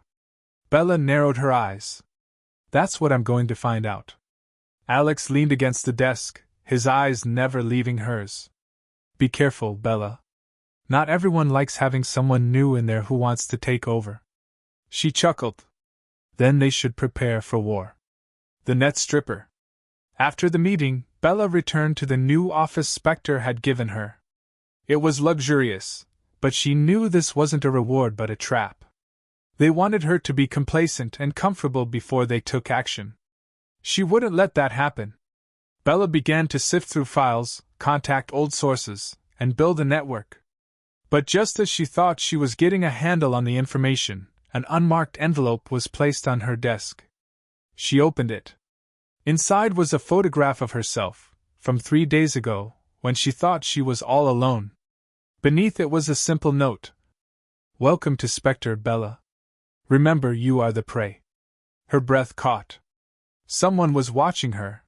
Bella narrowed her eyes. "That's what I'm going to find out." Alex leaned against the desk, his eyes never leaving hers. "Be careful, Bella. Not everyone likes having someone new in there who wants to take over." She chuckled. "Then they should prepare for war." The net stripper. After the meeting, Bella returned to the new office Spectre had given her. It was luxurious, but she knew this wasn't a reward but a trap. They wanted her to be complacent and comfortable before they took action. She wouldn't let that happen. Bella began to sift through files, contact old sources, and build a network. But just as she thought she was getting a handle on the information, an unmarked envelope was placed on her desk. She opened it. Inside was a photograph of herself, from 3 days ago, when she thought she was all alone. Beneath it was a simple note. "Welcome to Spectre, Bella. Remember, you are the prey." Her breath caught. Someone was watching her.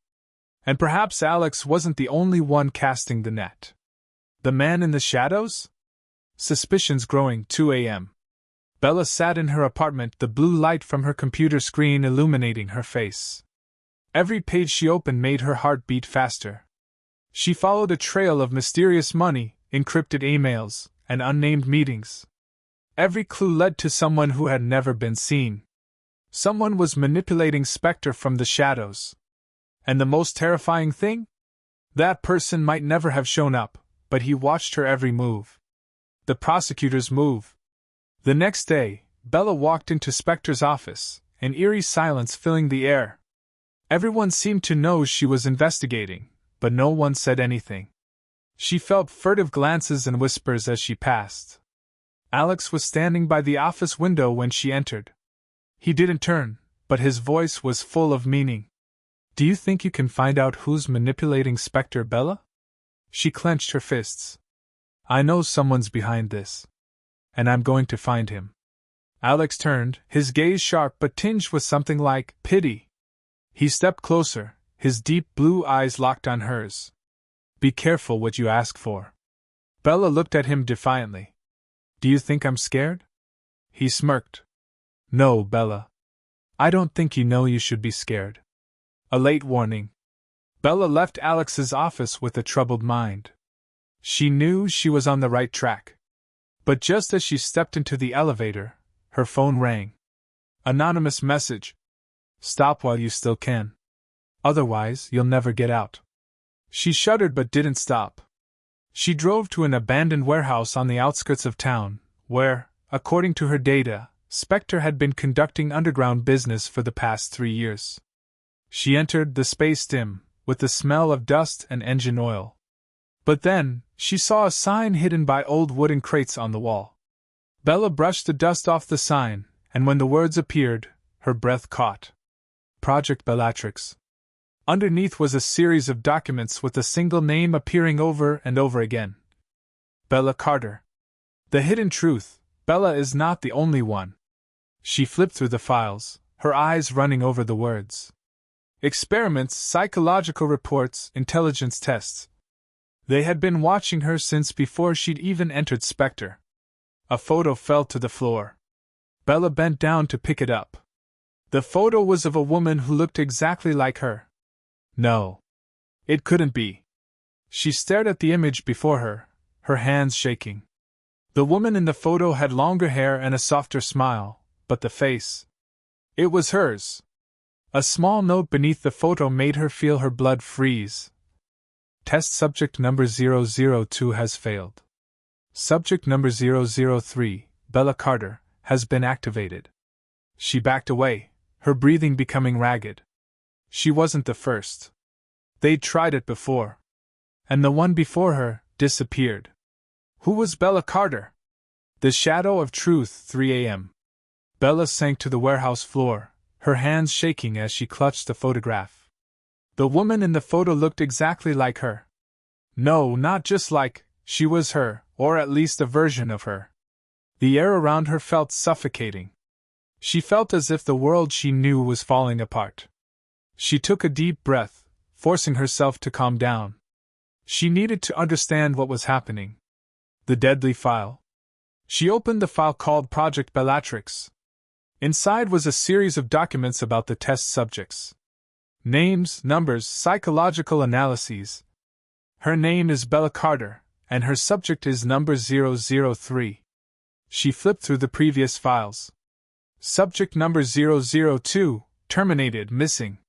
And perhaps Alex wasn't the only one casting the net. The man in the shadows? Suspicions growing. 2 a.m. Bella sat in her apartment, the blue light from her computer screen illuminating her face. Every page she opened made her heart beat faster. She followed a trail of mysterious money, encrypted emails, and unnamed meetings. Every clue led to someone who had never been seen. Someone was manipulating Spectre from the shadows. And the most terrifying thing? That person might never have shown up, but he watched her every move. The prosecutor's move. The next day, Bella walked into Spectre's office, an eerie silence filling the air. Everyone seemed to know she was investigating, but no one said anything. She felt furtive glances and whispers as she passed. Alex was standing by the office window when she entered. He didn't turn, but his voice was full of meaning. "Do you think you can find out who's manipulating Spectre, Bella?" She clenched her fists. "I know someone's behind this. And I'm going to find him." Alex turned, his gaze sharp but tinged with something like pity. He stepped closer, his deep blue eyes locked on hers. "Be careful what you ask for." Bella looked at him defiantly. "Do you think I'm scared?" He smirked. "No, Bella. I don't think you know you should be scared." A late warning. Bella left Alex's office with a troubled mind. She knew she was on the right track. But just as she stepped into the elevator, her phone rang. Anonymous message. "Stop while you still can. Otherwise, you'll never get out." She shuddered but didn't stop. She drove to an abandoned warehouse on the outskirts of town, where, according to her data, Spectre had been conducting underground business for the past 3 years. She entered the space dim, with the smell of dust and engine oil. But then, she saw a sign hidden by old wooden crates on the wall. Bella brushed the dust off the sign, and when the words appeared, her breath caught. Project Bellatrix. Underneath was a series of documents with a single name appearing over and over again. Bella Carter. The hidden truth, Bella is not the only one. She flipped through the files, her eyes running over the words. Experiments, psychological reports, intelligence tests. They had been watching her since before she'd even entered Spectre. A photo fell to the floor. Bella bent down to pick it up. The photo was of a woman who looked exactly like her. No. It couldn't be. She stared at the image before her, her hands shaking. The woman in the photo had longer hair and a softer smile, but the face. It was hers. A small note beneath the photo made her feel her blood freeze. Test subject number 002 has failed. Subject number 003, Bella Carter, has been activated. She backed away, her breathing becoming ragged. She wasn't the first. They'd tried it before. And the one before her disappeared. Who was Bella Carter? The shadow of truth, 3 a.m. Bella sank to the warehouse floor, her hands shaking as she clutched the photograph. The woman in the photo looked exactly like her. No, not just like, she was her, or at least a version of her. The air around her felt suffocating. She felt as if the world she knew was falling apart. She took a deep breath, forcing herself to calm down. She needed to understand what was happening. The deadly file. She opened the file called Project Bellatrix. Inside was a series of documents about the test subjects. Names, numbers, psychological analyses. Her name is Bella Carter, and her subject is number 003. She flipped through the previous files. Subject number 002, terminated, missing.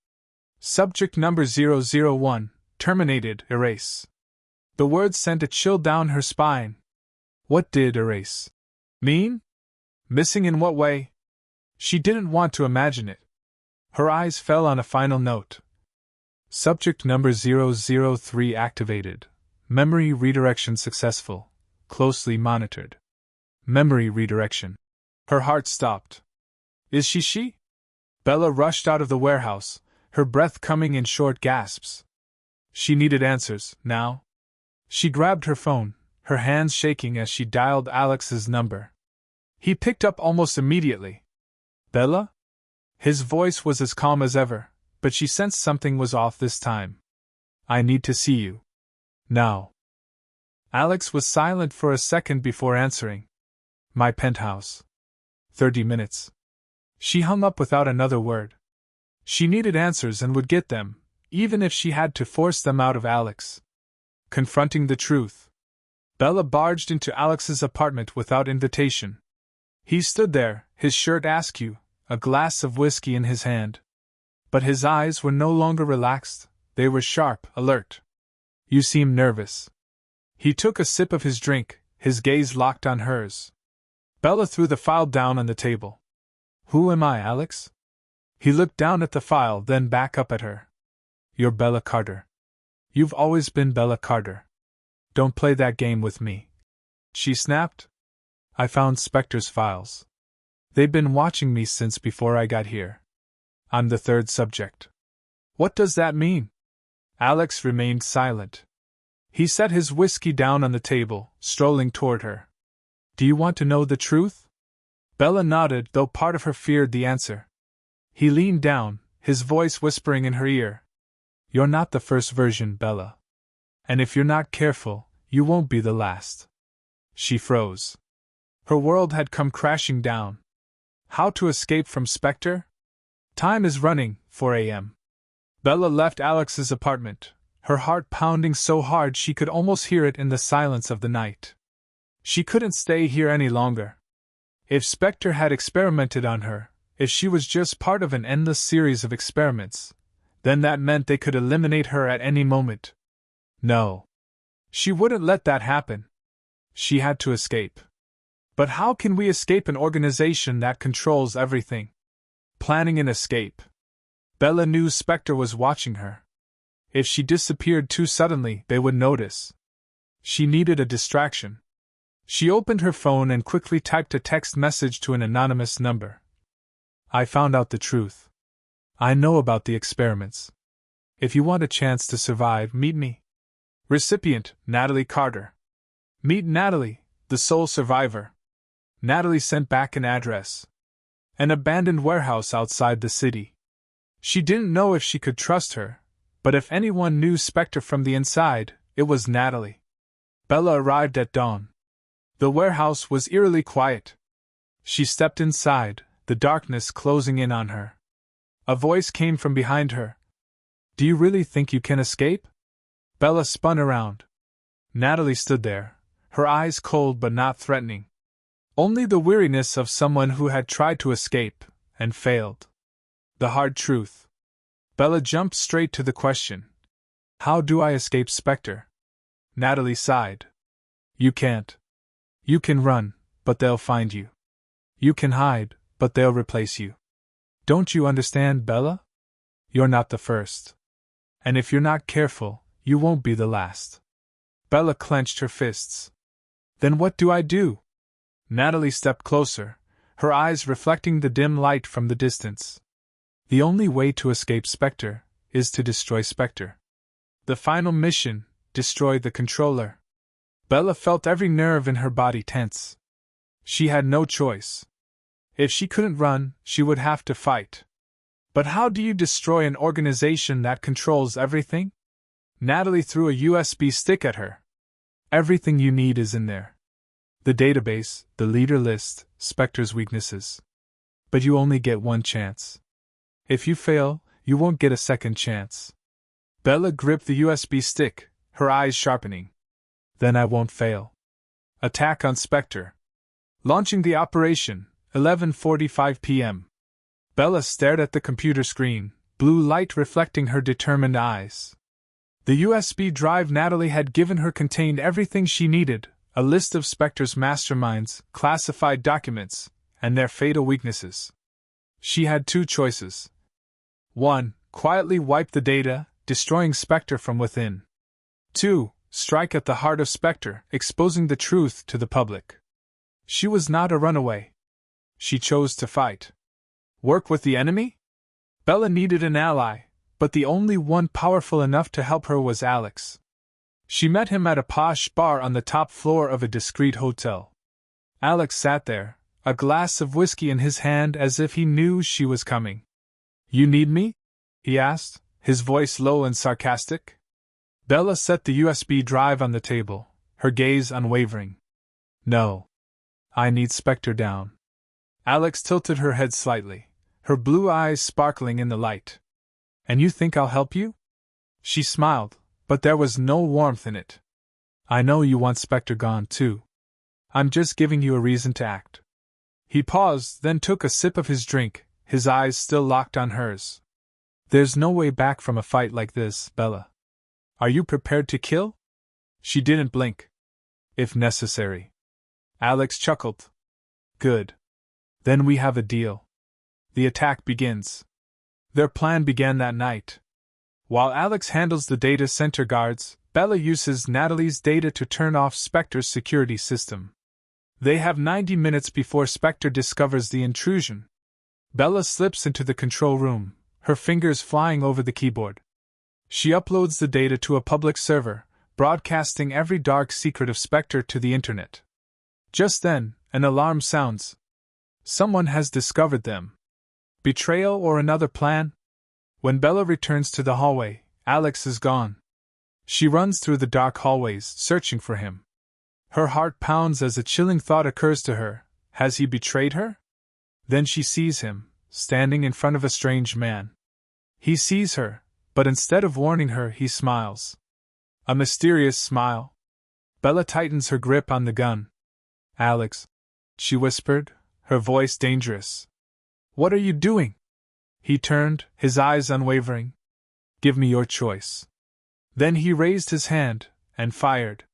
Subject number 001, terminated, erase. The words sent a chill down her spine. What did erase mean? Missing in what way? She didn't want to imagine it. Her eyes fell on a final note. Subject number 003 activated. Memory redirection successful. Closely monitored. Memory redirection. Her heart stopped. Is she? Bella rushed out of the warehouse, her breath coming in short gasps. She needed answers, now. She grabbed her phone, her hands shaking as she dialed Alex's number. He picked up almost immediately. Bella? His voice was as calm as ever, but she sensed something was off this time. I need to see you. Now. Alex was silent for a second before answering. My penthouse. 30 minutes. She hung up without another word. She needed answers and would get them, even if she had to force them out of Alex. Confronting the truth. Bella barged into Alex's apartment without invitation. He stood there, his shirt askew, a glass of whiskey in his hand. But his eyes were no longer relaxed, they were sharp, alert. You seem nervous. He took a sip of his drink, his gaze locked on hers. Bella threw the file down on the table. Who am I, Alex? He looked down at the file, then back up at her. You're Bella Carter. You've always been Bella Carter. Don't play that game with me. She snapped. I found Spectre's files. They've been watching me since before I got here. I'm the third subject. What does that mean? Alex remained silent. He set his whiskey down on the table, strolling toward her. Do you want to know the truth? Bella nodded, though part of her feared the answer. He leaned down, his voice whispering in her ear. You're not the first version, Bella. And if you're not careful, you won't be the last. She froze. Her world had come crashing down. How to escape from Spectre? Time is running, 4 a.m. Bella left Alex's apartment, her heart pounding so hard she could almost hear it in the silence of the night. She couldn't stay here any longer. If Spectre had experimented on her, if she was just part of an endless series of experiments, then that meant they could eliminate her at any moment. No. She wouldn't let that happen. She had to escape. But how can we escape an organization that controls everything? Planning an escape. Bella knew Spectre was watching her. If she disappeared too suddenly, they would notice. She needed a distraction. She opened her phone and quickly typed a text message to an anonymous number. I found out the truth. I know about the experiments. If you want a chance to survive, meet me. Recipient, Natalie Carter. Meet Natalie, the sole survivor. Natalie sent back an address. An abandoned warehouse outside the city. She didn't know if she could trust her, but if anyone knew Spectre from the inside, it was Natalie. Bella arrived at dawn. The warehouse was eerily quiet. She stepped inside, the darkness closing in on her. A voice came from behind her. Do you really think you can escape? Bella spun around. Natalie stood there, her eyes cold but not threatening. Only the weariness of someone who had tried to escape, and failed. The hard truth. Bella jumped straight to the question. How do I escape Spectre? Natalie sighed. You can't. You can run, but they'll find you. You can hide, but they'll replace you. Don't you understand, Bella? You're not the first. And if you're not careful, you won't be the last. Bella clenched her fists. Then what do I do? Natalie stepped closer, her eyes reflecting the dim light from the distance. The only way to escape Spectre is to destroy Spectre. The final mission, destroy the controller. Bella felt every nerve in her body tense. She had no choice. If she couldn't run, she would have to fight. But how do you destroy an organization that controls everything? Natalie threw a USB stick at her. Everything you need is in there. The database, the leader list, Spectre's weaknesses. But you only get one chance. If you fail, you won't get a second chance. Bella gripped the USB stick, her eyes sharpening. Then I won't fail. Attack on Spectre. Launching the operation, 11:45 p.m. Bella stared at the computer screen, blue light reflecting her determined eyes. The USB drive Natalie had given her contained everything she needed, a list of Spectre's masterminds, classified documents, and their fatal weaknesses. She had two choices. 1. Quietly wipe the data, destroying Spectre from within. 2. Strike at the heart of Spectre, exposing the truth to the public. She was not a runaway. She chose to fight. Work with the enemy? Bella needed an ally, but the only one powerful enough to help her was Alex. She met him at a posh bar on the top floor of a discreet hotel. Alex sat there, a glass of whiskey in his hand as if he knew she was coming. You need me? He asked, his voice low and sarcastic. Bella set the USB drive on the table, her gaze unwavering. No. I need Spectre down. Alex tilted her head slightly, her blue eyes sparkling in the light. And you think I'll help you? She smiled, but there was no warmth in it. I know you want Spectre gone too. I'm just giving you a reason to act. He paused, then took a sip of his drink, his eyes still locked on hers. There's no way back from a fight like this, Bella. Are you prepared to kill? She didn't blink. If necessary. Alex chuckled. Good. Then we have a deal. The attack begins. Their plan began that night. While Alex handles the data center guards, Bella uses Natalie's data to turn off Spectre's security system. They have 90 minutes before Spectre discovers the intrusion. Bella slips into the control room, her fingers flying over the keyboard. She uploads the data to a public server, broadcasting every dark secret of Spectre to the internet. Just then, an alarm sounds. Someone has discovered them. Betrayal or another plan? When Bella returns to the hallway, Alex is gone. She runs through the dark hallways, searching for him. Her heart pounds as a chilling thought occurs to her. Has he betrayed her? Then she sees him, standing in front of a strange man. He sees her, but instead of warning her, he smiles. A mysterious smile. Bella tightens her grip on the gun. Alex, she whispered, her voice dangerous. What are you doing? He turned, his eyes unwavering. Give me your choice. Then he raised his hand and fired.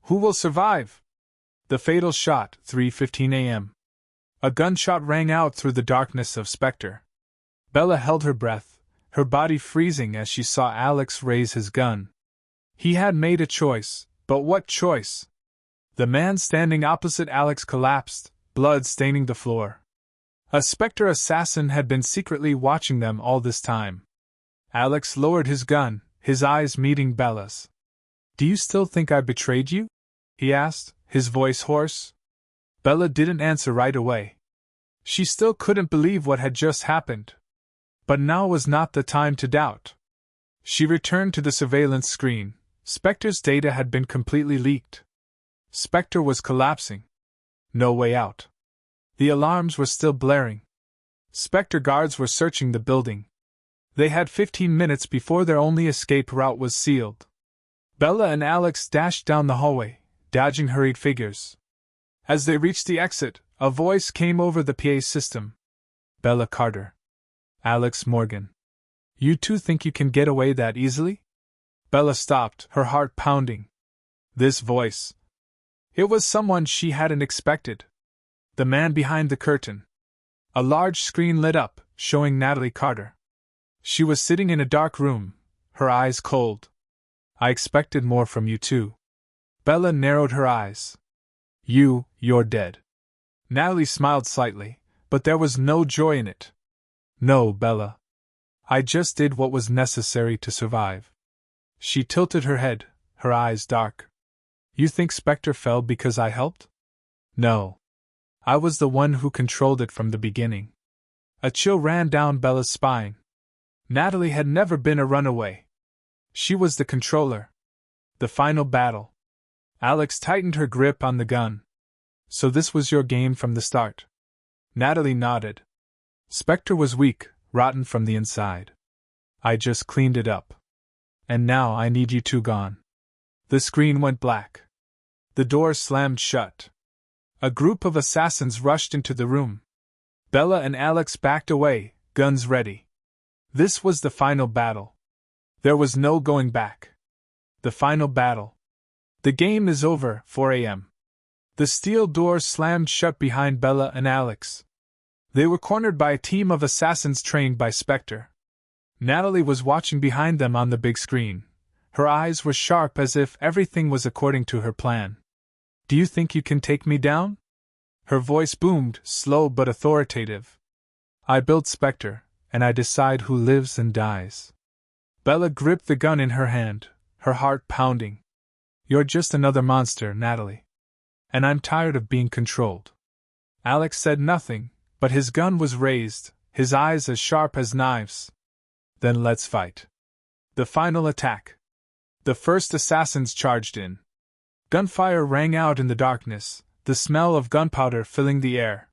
Who will survive? The fatal shot, 3:15 a.m. A gunshot rang out through the darkness of Spectre. Bella held her breath, her body freezing as she saw Alex raise his gun. He had made a choice, but what choice? The man standing opposite Alex collapsed, blood staining the floor. A Spectre assassin had been secretly watching them all this time. Alex lowered his gun, his eyes meeting Bella's. Do you still think I betrayed you? He asked, his voice hoarse. Bella didn't answer right away. She still couldn't believe what had just happened. But now was not the time to doubt. She returned to the surveillance screen. Spectre's data had been completely leaked. Spectre was collapsing. No way out. The alarms were still blaring. Spectre guards were searching the building. They had 15 minutes before their only escape route was sealed. Bella and Alex dashed down the hallway, dodging hurried figures. As they reached the exit, a voice came over the PA system. Bella Carter. Alex Morgan. You two think you can get away that easily? Bella stopped, her heart pounding. This voice. It was someone she hadn't expected. The man behind the curtain. A large screen lit up, showing Natalie Carter. She was sitting in a dark room, her eyes cold. I expected more from you too. Bella narrowed her eyes. You're dead. Natalie smiled slightly, but there was no joy in it. No, Bella. I just did what was necessary to survive. She tilted her head, her eyes dark. You think Spectre fell because I helped? No. I was the one who controlled it from the beginning. A chill ran down Bella's spine. Natalie had never been a runaway. She was the controller. The final battle. Alex tightened her grip on the gun. So this was your game from the start? Natalie nodded. Spectre was weak, rotten from the inside. I just cleaned it up. And now I need you two gone. The screen went black. The door slammed shut. A group of assassins rushed into the room. Bella and Alex backed away, guns ready. This was the final battle. There was no going back. The final battle. The game is over, 4 a.m. The steel doors slammed shut behind Bella and Alex. They were cornered by a team of assassins trained by Spectre. Natalie was watching behind them on the big screen. Her eyes were sharp as if everything was according to her plan. Do you think you can take me down? Her voice boomed, slow but authoritative. I built Spectre, and I decide who lives and dies. Bella gripped the gun in her hand, her heart pounding. You're just another monster, Natalie. And I'm tired of being controlled. Alex said nothing, but his gun was raised, his eyes as sharp as knives. Then let's fight. The final attack. The first assassins charged in. Gunfire rang out in the darkness, the smell of gunpowder filling the air.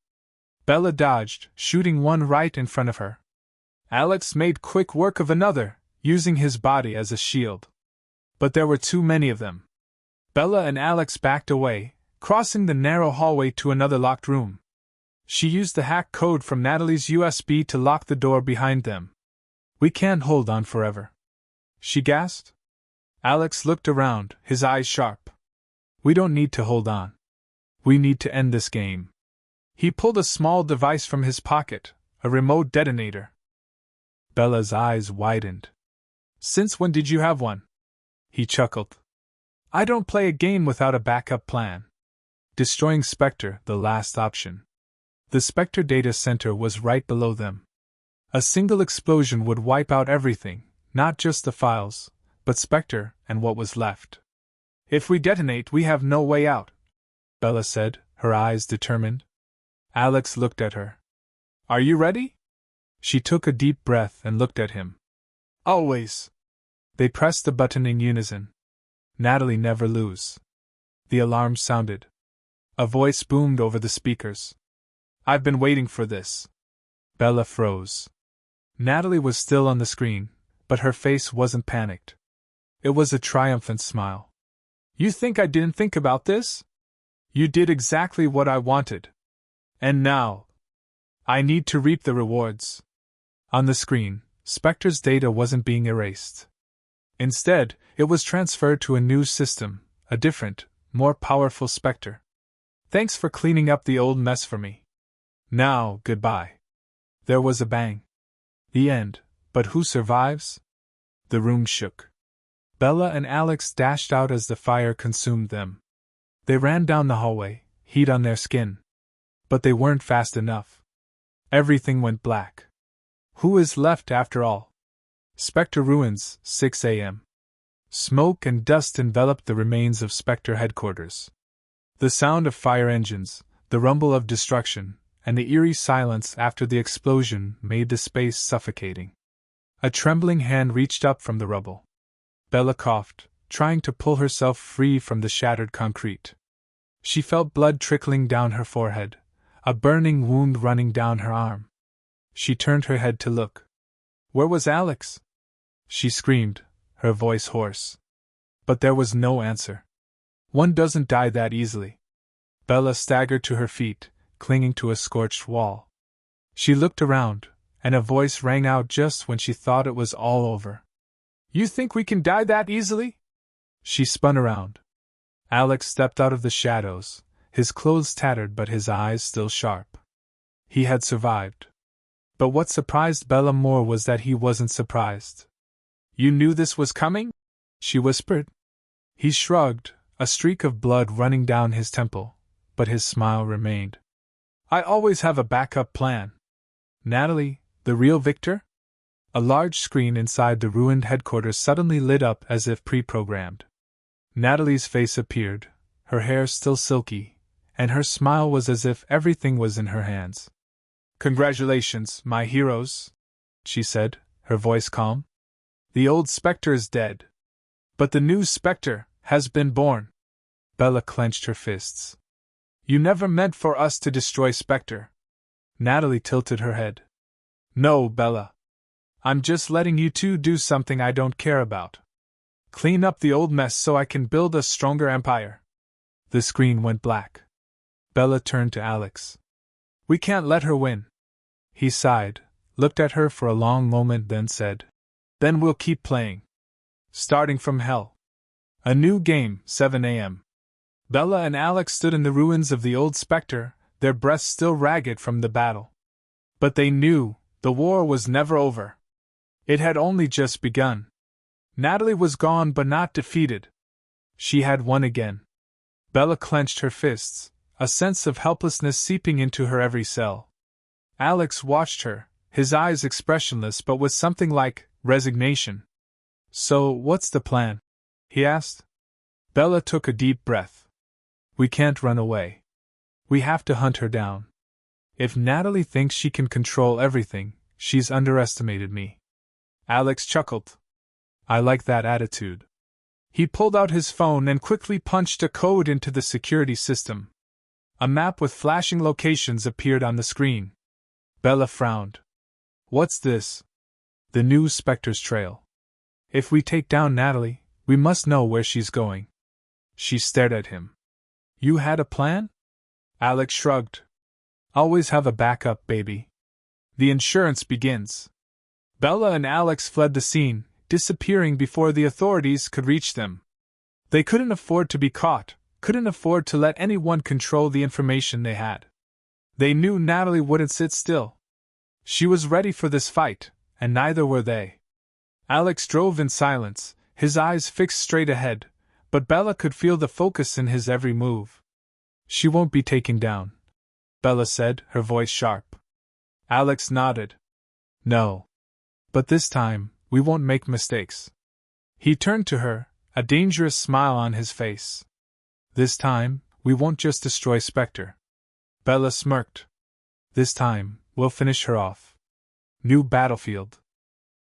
Bella dodged, shooting one right in front of her. Alex made quick work of another, using his body as a shield. But there were too many of them. Bella and Alex backed away, crossing the narrow hallway to another locked room. She used the hack code from Natalie's USB to lock the door behind them. We can't hold on forever, she gasped. Alex looked around, his eyes sharp. We don't need to hold on. We need to end this game. He pulled a small device from his pocket, a remote detonator. Bella's eyes widened. Since when did you have one? He chuckled. I don't play a game without a backup plan. Destroying Spectre, the last option. The Spectre data center was right below them. A single explosion would wipe out everything, not just the files, but Spectre and what was left. If we detonate, we have no way out, Bella said, her eyes determined. Alex looked at her. Are you ready? She took a deep breath and looked at him. Always. They pressed the button in unison. Natalie, never lose. The alarm sounded. A voice boomed over the speakers. I've been waiting for this. Bella froze. Natalie was still on the screen, but her face wasn't panicked. It was a triumphant smile. You think I didn't think about this? You did exactly what I wanted. And now, I need to reap the rewards. On the screen, Spectre's data wasn't being erased. Instead, it was transferred to a new system, a different, more powerful Spectre. Thanks for cleaning up the old mess for me. Now, goodbye. There was a bang. The end, but who survives? The room shook. Bella and Alex dashed out as the fire consumed them. They ran down the hallway, heat on their skin. But they weren't fast enough. Everything went black. Who is left after all? Spectre ruins, 6 a.m. Smoke and dust enveloped the remains of Spectre headquarters. The sound of fire engines, the rumble of destruction, and the eerie silence after the explosion made the space suffocating. A trembling hand reached up from the rubble. Bella coughed, trying to pull herself free from the shattered concrete. She felt blood trickling down her forehead, a burning wound running down her arm. She turned her head to look. Where was Alex? She screamed, her voice hoarse. But there was no answer. One doesn't die that easily. Bella staggered to her feet, clinging to a scorched wall. She looked around, and a voice rang out just when she thought it was all over. You think we can die that easily? She spun around. Alex stepped out of the shadows, his clothes tattered but his eyes still sharp. He had survived. But what surprised Bella more was that he wasn't surprised. You knew this was coming? She whispered. He shrugged, a streak of blood running down his temple, but his smile remained. I always have a backup plan. Natalie, the real victor? A large screen inside the ruined headquarters suddenly lit up as if pre-programmed. Natalie's face appeared, her hair still silky, and her smile was as if everything was in her hands. Congratulations, my heroes, she said, her voice calm. The old Spectre is dead. But the new Spectre has been born. Bella clenched her fists. You never meant for us to destroy Spectre. Natalie tilted her head. No, Bella. I'm just letting you two do something I don't care about. Clean up the old mess so I can build a stronger empire. The screen went black. Bella turned to Alex. We can't let her win. He sighed, looked at her for a long moment, then said, Then we'll keep playing. Starting from hell. A new game, 7 a.m. Bella and Alex stood in the ruins of the old Spectre, their breaths still ragged from the battle. But they knew the war was never over. It had only just begun. Natalie was gone but not defeated. She had won again. Bella clenched her fists, a sense of helplessness seeping into her every cell. Alex watched her, his eyes expressionless but with something like resignation. So, what's the plan? He asked. Bella took a deep breath. We can't run away. We have to hunt her down. If Natalie thinks she can control everything, she's underestimated me. Alex chuckled. I like that attitude. He pulled out his phone and quickly punched a code into the security system. A map with flashing locations appeared on the screen. Bella frowned. What's this? The new Spectre's trail. If we take down Natalie, we must know where she's going. She stared at him. You had a plan? Alex shrugged. Always have a backup, baby. The insurance begins. Bella and Alex fled the scene, disappearing before the authorities could reach them. They couldn't afford to be caught, couldn't afford to let anyone control the information they had. They knew Natalie wouldn't sit still. She was ready for this fight, and neither were they. Alex drove in silence, his eyes fixed straight ahead, but Bella could feel the focus in his every move. She won't be taken down, Bella said, her voice sharp. Alex nodded. No. But this time, we won't make mistakes. He turned to her, a dangerous smile on his face. This time, we won't just destroy Spectre. Bella smirked. This time, we'll finish her off. New battlefield.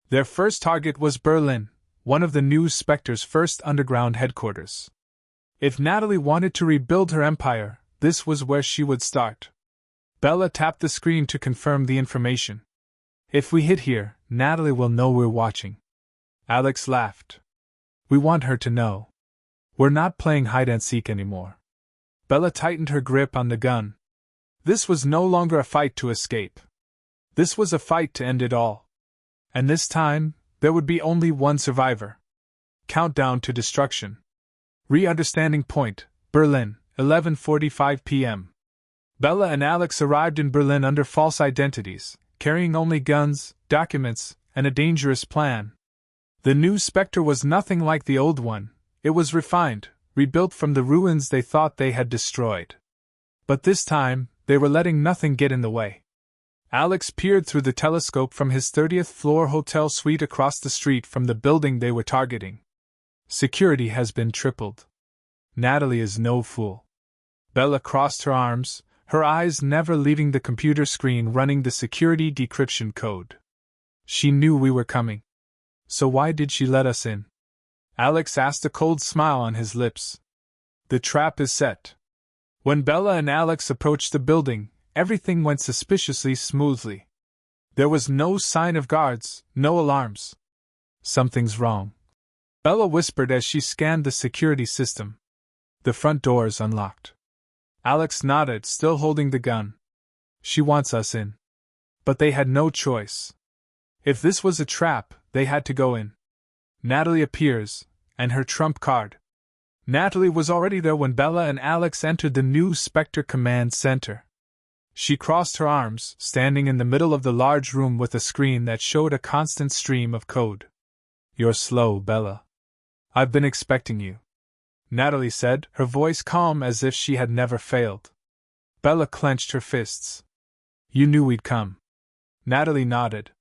Their first target was Berlin, one of the new Spectre's first underground headquarters. If Natalie wanted to rebuild her empire, this was where she would start. Bella tapped the screen to confirm the information. If we hit here, Natalie will know we're watching. Alex laughed. We want her to know. We're not playing hide-and-seek anymore. Bella tightened her grip on the gun. This was no longer a fight to escape. This was a fight to end it all. And this time, there would be only one survivor. Countdown to destruction. Re-understanding point, Berlin, 11:45 p.m. Bella and Alex arrived in Berlin under false identities, carrying only guns, documents, and a dangerous plan. The new Spectre was nothing like the old one. It was refined, rebuilt from the ruins they thought they had destroyed. But this time, they were letting nothing get in the way. Alex peered through the telescope from his 30th floor hotel suite across the street from the building they were targeting. Security has been tripled. Natalie is no fool. Bella crossed her arms, her eyes never leaving the computer screen running the security decryption code. She knew we were coming. So why did she let us in? Alex asked, a cold smile on his lips. The trap is set. When Bella and Alex approached the building, everything went suspiciously smoothly. There was no sign of guards, no alarms. Something's wrong, Bella whispered as she scanned the security system. The front door's unlocked. Alex nodded, still holding the gun. She wants us in. But they had no choice. If this was a trap, they had to go in. Natalie appears, and her trump card. Natalie was already there when Bella and Alex entered the new Spectre Command Center. She crossed her arms, standing in the middle of the large room with a screen that showed a constant stream of code. You're slow, Bella. I've been expecting you, Natalie said, her voice calm as if she had never failed. Bella clenched her fists. You knew we'd come. Natalie nodded.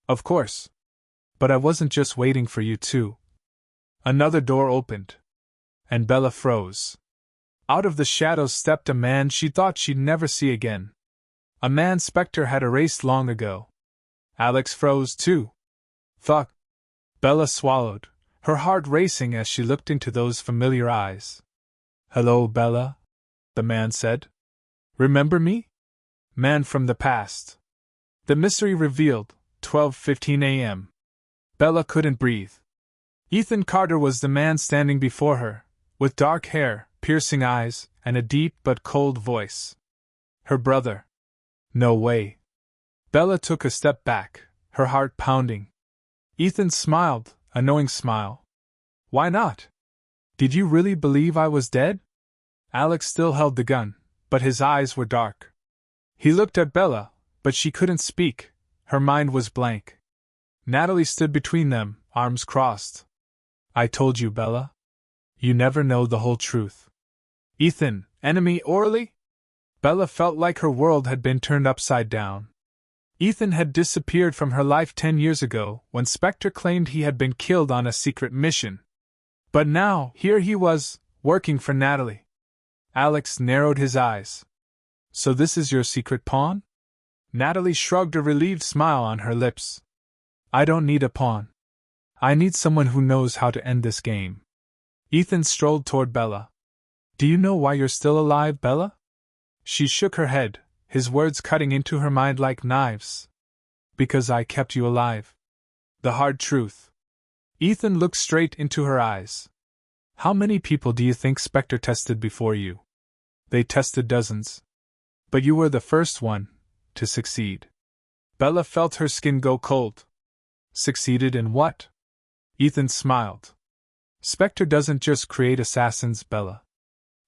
Of course. But I wasn't just waiting for you too. Another door opened. And Bella froze. Out of the shadows stepped a man she thought she'd never see again. A man Spectre had erased long ago. Alex froze too. Fuck. Bella swallowed, her heart racing as she looked into those familiar eyes. Hello, Bella, the man said. Remember me? Man from the past. The mystery revealed, 12:15 a.m. Bella couldn't breathe. Ethan Carter was the man standing before her, with dark hair, piercing eyes, and a deep but cold voice. Her brother. No way. Bella took a step back, her heart pounding. Ethan smiled, a knowing smile. Why not? Did you really believe I was dead? Alex still held the gun, but his eyes were dark. He looked at Bella, but she couldn't speak, her mind was blank. Natalie stood between them, arms crossed. I told you, Bella. You never know the whole truth. Ethan, enemy orally? Bella felt like her world had been turned upside down. Ethan had disappeared from her life 10 years ago when Spectre claimed he had been killed on a secret mission. But now, here he was, working for Natalie. Alex narrowed his eyes. So this is your secret pawn? Natalie shrugged, a relieved smile on her lips. I don't need a pawn. I need someone who knows how to end this game. Ethan strolled toward Bella. Do you know why you're still alive, Bella? She shook her head, his words cutting into her mind like knives. Because I kept you alive. The hard truth. Ethan looked straight into her eyes. How many people do you think Spectre tested before you? They tested dozens. But you were the first one to succeed. Bella felt her skin go cold. Succeeded in what? Ethan smiled. Spectre doesn't just create assassins, Bella.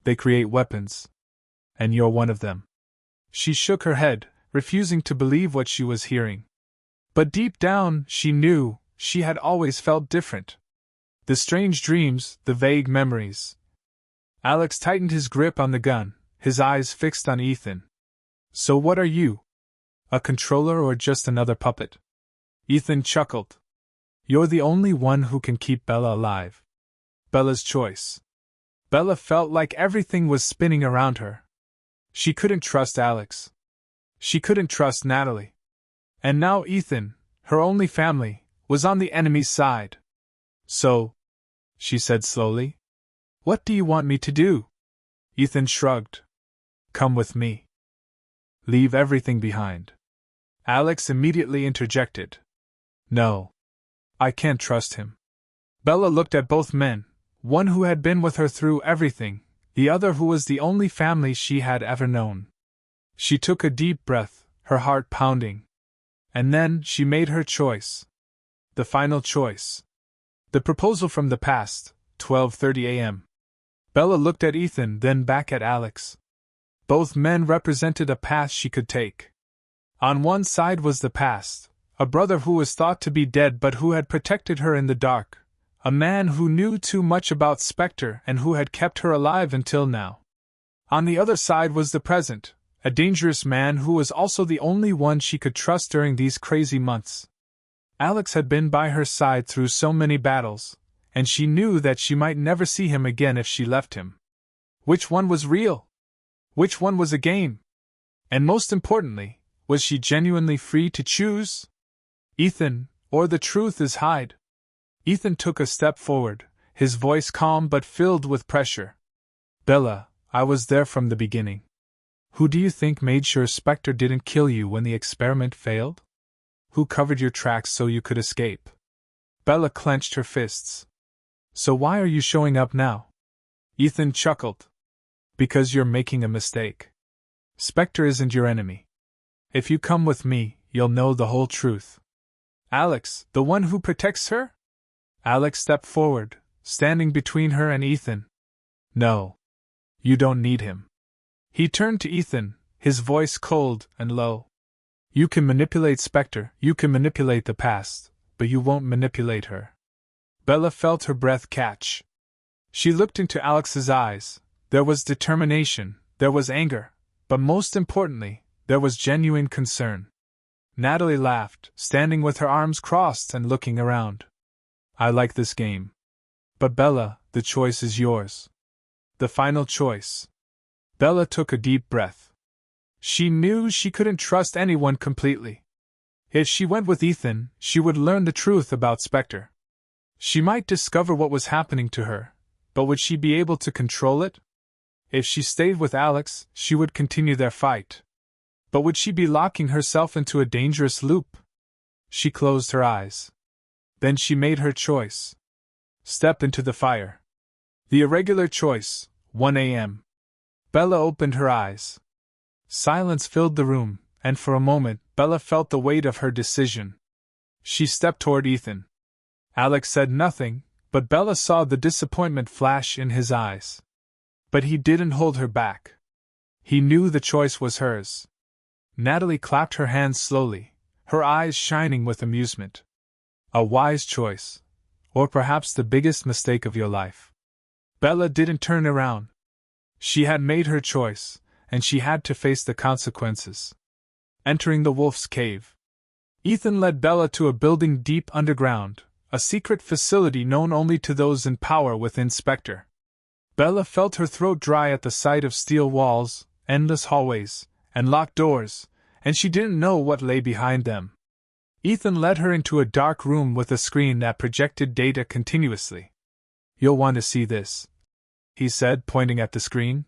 They create weapons. And you're one of them. She shook her head, refusing to believe what she was hearing. But deep down, she knew, she had always felt different. The strange dreams, the vague memories. Alex tightened his grip on the gun, his eyes fixed on Ethan. So what are you? A controller or just another puppet? Ethan chuckled. You're the only one who can keep Bella alive. Bella's choice. Bella felt like everything was spinning around her. She couldn't trust Alex. She couldn't trust Natalie. And now Ethan, her only family, was on the enemy's side. So, she said slowly, what do you want me to do? Ethan shrugged. Come with me. Leave everything behind. Alex immediately interjected. No. I can't trust him. Bella looked at both men, one who had been with her through everything, the other who was the only family she had ever known. She took a deep breath, her heart pounding. And then she made her choice. The final choice. The proposal from the past, 12:30 a.m. Bella looked at Ethan, then back at Alex. Both men represented a path she could take. On one side was the past, a brother who was thought to be dead but who had protected her in the dark. A man who knew too much about Spectre and who had kept her alive until now. On the other side was the present, a dangerous man who was also the only one she could trust during these crazy months. Alex had been by her side through so many battles, and she knew that she might never see him again if she left him. Which one was real? Which one was a game? And most importantly, was she genuinely free to choose? Ethan, or the truth is hide. Ethan took a step forward, his voice calm but filled with pressure. Bella, I was there from the beginning. Who do you think made sure Spectre didn't kill you when the experiment failed? Who covered your tracks so you could escape? Bella clenched her fists. So why are you showing up now? Ethan chuckled. Because you're making a mistake. Spectre isn't your enemy. If you come with me, you'll know the whole truth. Alex, the one who protects her? Alex stepped forward, standing between her and Ethan. No. You don't need him. He turned to Ethan, his voice cold and low. You can manipulate Spectre, you can manipulate the past, but you won't manipulate her. Bella felt her breath catch. She looked into Alex's eyes. There was determination, there was anger, but most importantly, There was genuine concern. Natalie laughed, standing with her arms crossed and looking around. I like this game. But Bella, the choice is yours. The final choice. Bella took a deep breath. She knew she couldn't trust anyone completely. If she went with Ethan, she would learn the truth about Spectre. She might discover what was happening to her, but would she be able to control it? If she stayed with Alex, she would continue their fight. But would she be locking herself into a dangerous loop? She closed her eyes. Then she made her choice. Step into the fire. The irregular choice, 1 a.m. Bella opened her eyes. Silence filled the room, and for a moment, Bella felt the weight of her decision. She stepped toward Ethan. Alex said nothing, but Bella saw the disappointment flash in his eyes. But he didn't hold her back. He knew the choice was hers. Natalie clapped her hands slowly, her eyes shining with amusement. A wise choice, or perhaps the biggest mistake of your life. Bella didn't turn around. She had made her choice, and she had to face the consequences. Entering the wolf's cave. Ethan led Bella to a building deep underground, a secret facility known only to those in power within Spectre. Bella felt her throat dry at the sight of steel walls, endless hallways, and locked doors, and she didn't know what lay behind them. Ethan led her into a dark room with a screen that projected data continuously. You'll want to see this, he said, pointing at the screen.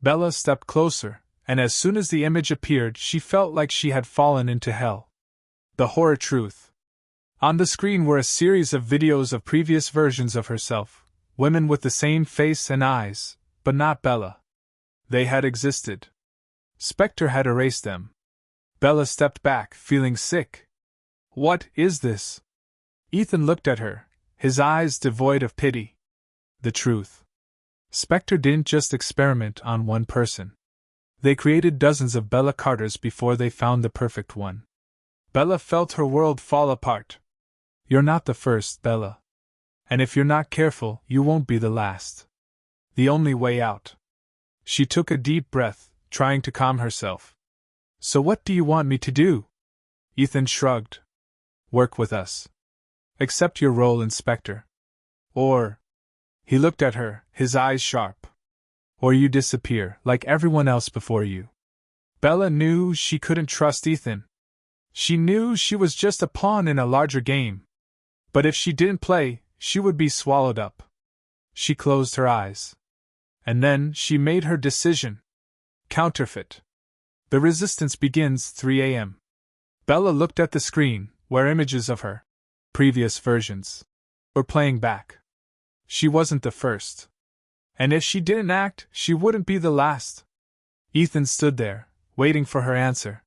Bella stepped closer, and as soon as the image appeared, she felt like she had fallen into hell. The horror truth. On the screen were a series of videos of previous versions of herself, women with the same face and eyes, but not Bella. They had existed. Spectre had erased them. Bella stepped back, feeling sick. What is this? Ethan looked at her, his eyes devoid of pity. The truth. Spectre didn't just experiment on one person. They created dozens of Bella Carters before they found the perfect one. Bella felt her world fall apart. You're not the first, Bella. And if you're not careful, you won't be the last. The only way out. She took a deep breath, trying to calm herself. So what do you want me to do? Ethan shrugged. Work with us. Accept your role in Spectre. Or... He looked at her, his eyes sharp. Or you disappear, like everyone else before you. Bella knew she couldn't trust Ethan. She knew she was just a pawn in a larger game. But if she didn't play, she would be swallowed up. She closed her eyes. And then she made her decision. Counterfeit. The resistance begins 3 a.m. Bella looked at the screen, where images of her previous versions were playing back. She wasn't the first. And if she didn't act, she wouldn't be the last. Ethan stood there, waiting for her answer.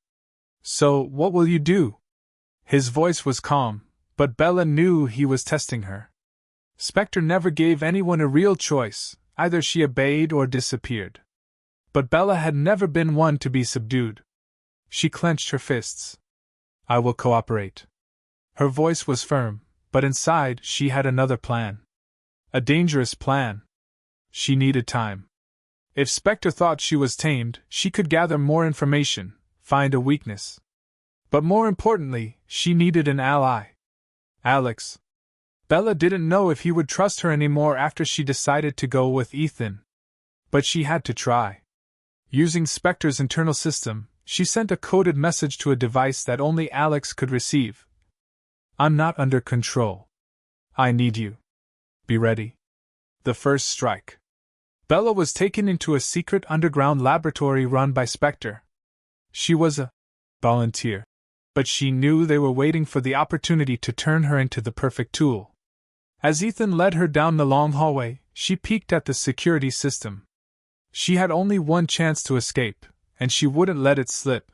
So, what will you do? His voice was calm, but Bella knew he was testing her. Spectre never gave anyone a real choice, either she obeyed or disappeared. But Bella had never been one to be subdued. She clenched her fists. I will cooperate. Her voice was firm, but inside she had another plan. A dangerous plan. She needed time. If Spectre thought she was tamed, she could gather more information, find a weakness. But more importantly, she needed an ally. Alex. Bella didn't know if he would trust her anymore after she decided to go with Ethan. But she had to try. Using Spectre's internal system, she sent a coded message to a device that only Alex could receive. I'm not under control. I need you. Be ready. The first strike. Bella was taken into a secret underground laboratory run by Spectre. She was a volunteer, but she knew they were waiting for the opportunity to turn her into the perfect tool. As Ethan led her down the long hallway, she peeked at the security system. She had only one chance to escape, and she wouldn't let it slip.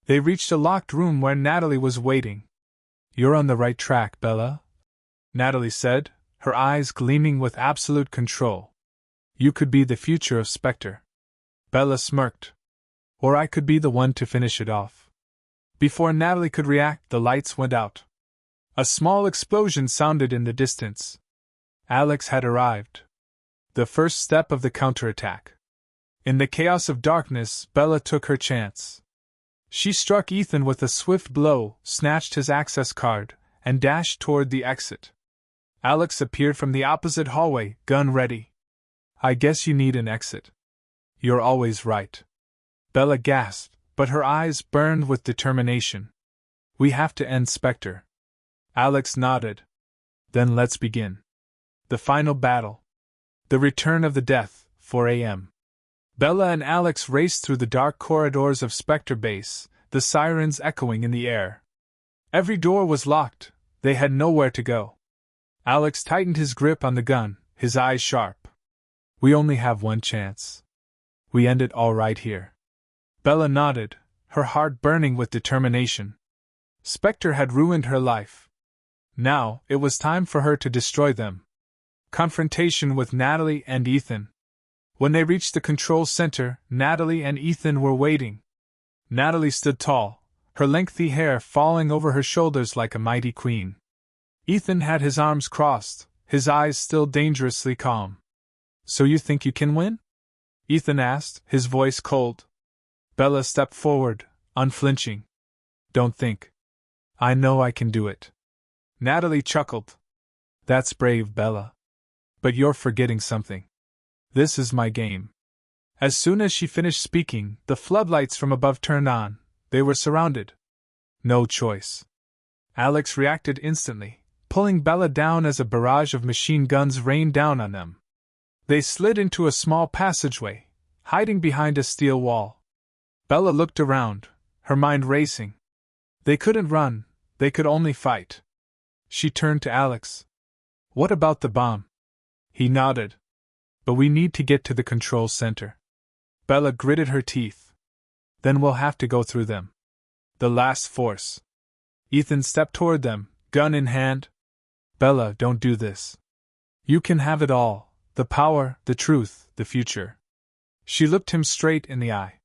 They reached a locked room where Natalie was waiting. You're on the right track, Bella, Natalie said, her eyes gleaming with absolute control. You could be the future of Spectre. Bella smirked. Or I could be the one to finish it off. Before Natalie could react, the lights went out. A small explosion sounded in the distance. Alex had arrived. The first step of the counterattack. In the chaos of darkness, Bella took her chance. She struck Ethan with a swift blow, snatched his access card, and dashed toward the exit. Alex appeared from the opposite hallway, gun ready. I guess you need an exit. You're always right. Bella gasped, but her eyes burned with determination. We have to end Spectre. Alex nodded. Then let's begin. The final battle. The return of the death, 4 a.m. Bella and Alex raced through the dark corridors of Spectre Base, the sirens echoing in the air. Every door was locked, they had nowhere to go. Alex tightened his grip on the gun, his eyes sharp. We only have one chance. We end it all right here. Bella nodded, her heart burning with determination. Spectre had ruined her life. Now, it was time for her to destroy them. Confrontation with Natalie and Ethan. When they reached the control center, Natalie and Ethan were waiting. Natalie stood tall, her lengthy hair falling over her shoulders like a mighty queen. Ethan had his arms crossed, his eyes still dangerously calm. So you think you can win? Ethan asked, his voice cold. Bella stepped forward, unflinching. Don't think. I know I can do it. Natalie chuckled. That's brave, Bella. But you're forgetting something. This is my game. As soon as she finished speaking, the floodlights from above turned on. They were surrounded. No choice. Alex reacted instantly, pulling Bella down as a barrage of machine guns rained down on them. They slid into a small passageway, hiding behind a steel wall. Bella looked around, her mind racing. They couldn't run, they could only fight. She turned to Alex. What about the bomb? He nodded. But we need to get to the control center. Bella gritted her teeth. Then we'll have to go through them. The last force. Ethan stepped toward them, gun in hand. Bella, don't do this. You can have it all, the power, the truth, the future. She looked him straight in the eye.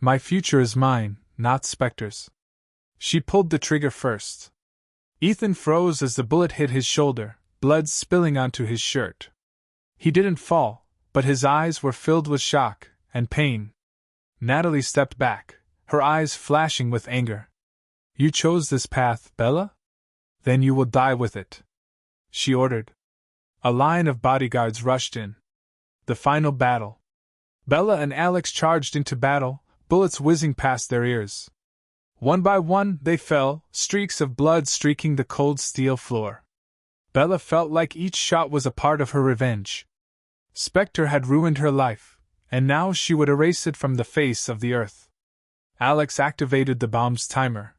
My future is mine, not Spectre's. She pulled the trigger first. Ethan froze as the bullet hit his shoulder, blood spilling onto his shirt. He didn't fall, but his eyes were filled with shock and pain. Natalie stepped back, her eyes flashing with anger. You chose this path, Bella? Then you will die with it. She ordered. A line of bodyguards rushed in. The final battle. Bella and Alex charged into battle, bullets whizzing past their ears. One by one, they fell, streaks of blood streaking the cold steel floor. Bella felt like each shot was a part of her revenge. Spectre had ruined her life, and now she would erase it from the face of the earth. Alex activated the bomb's timer.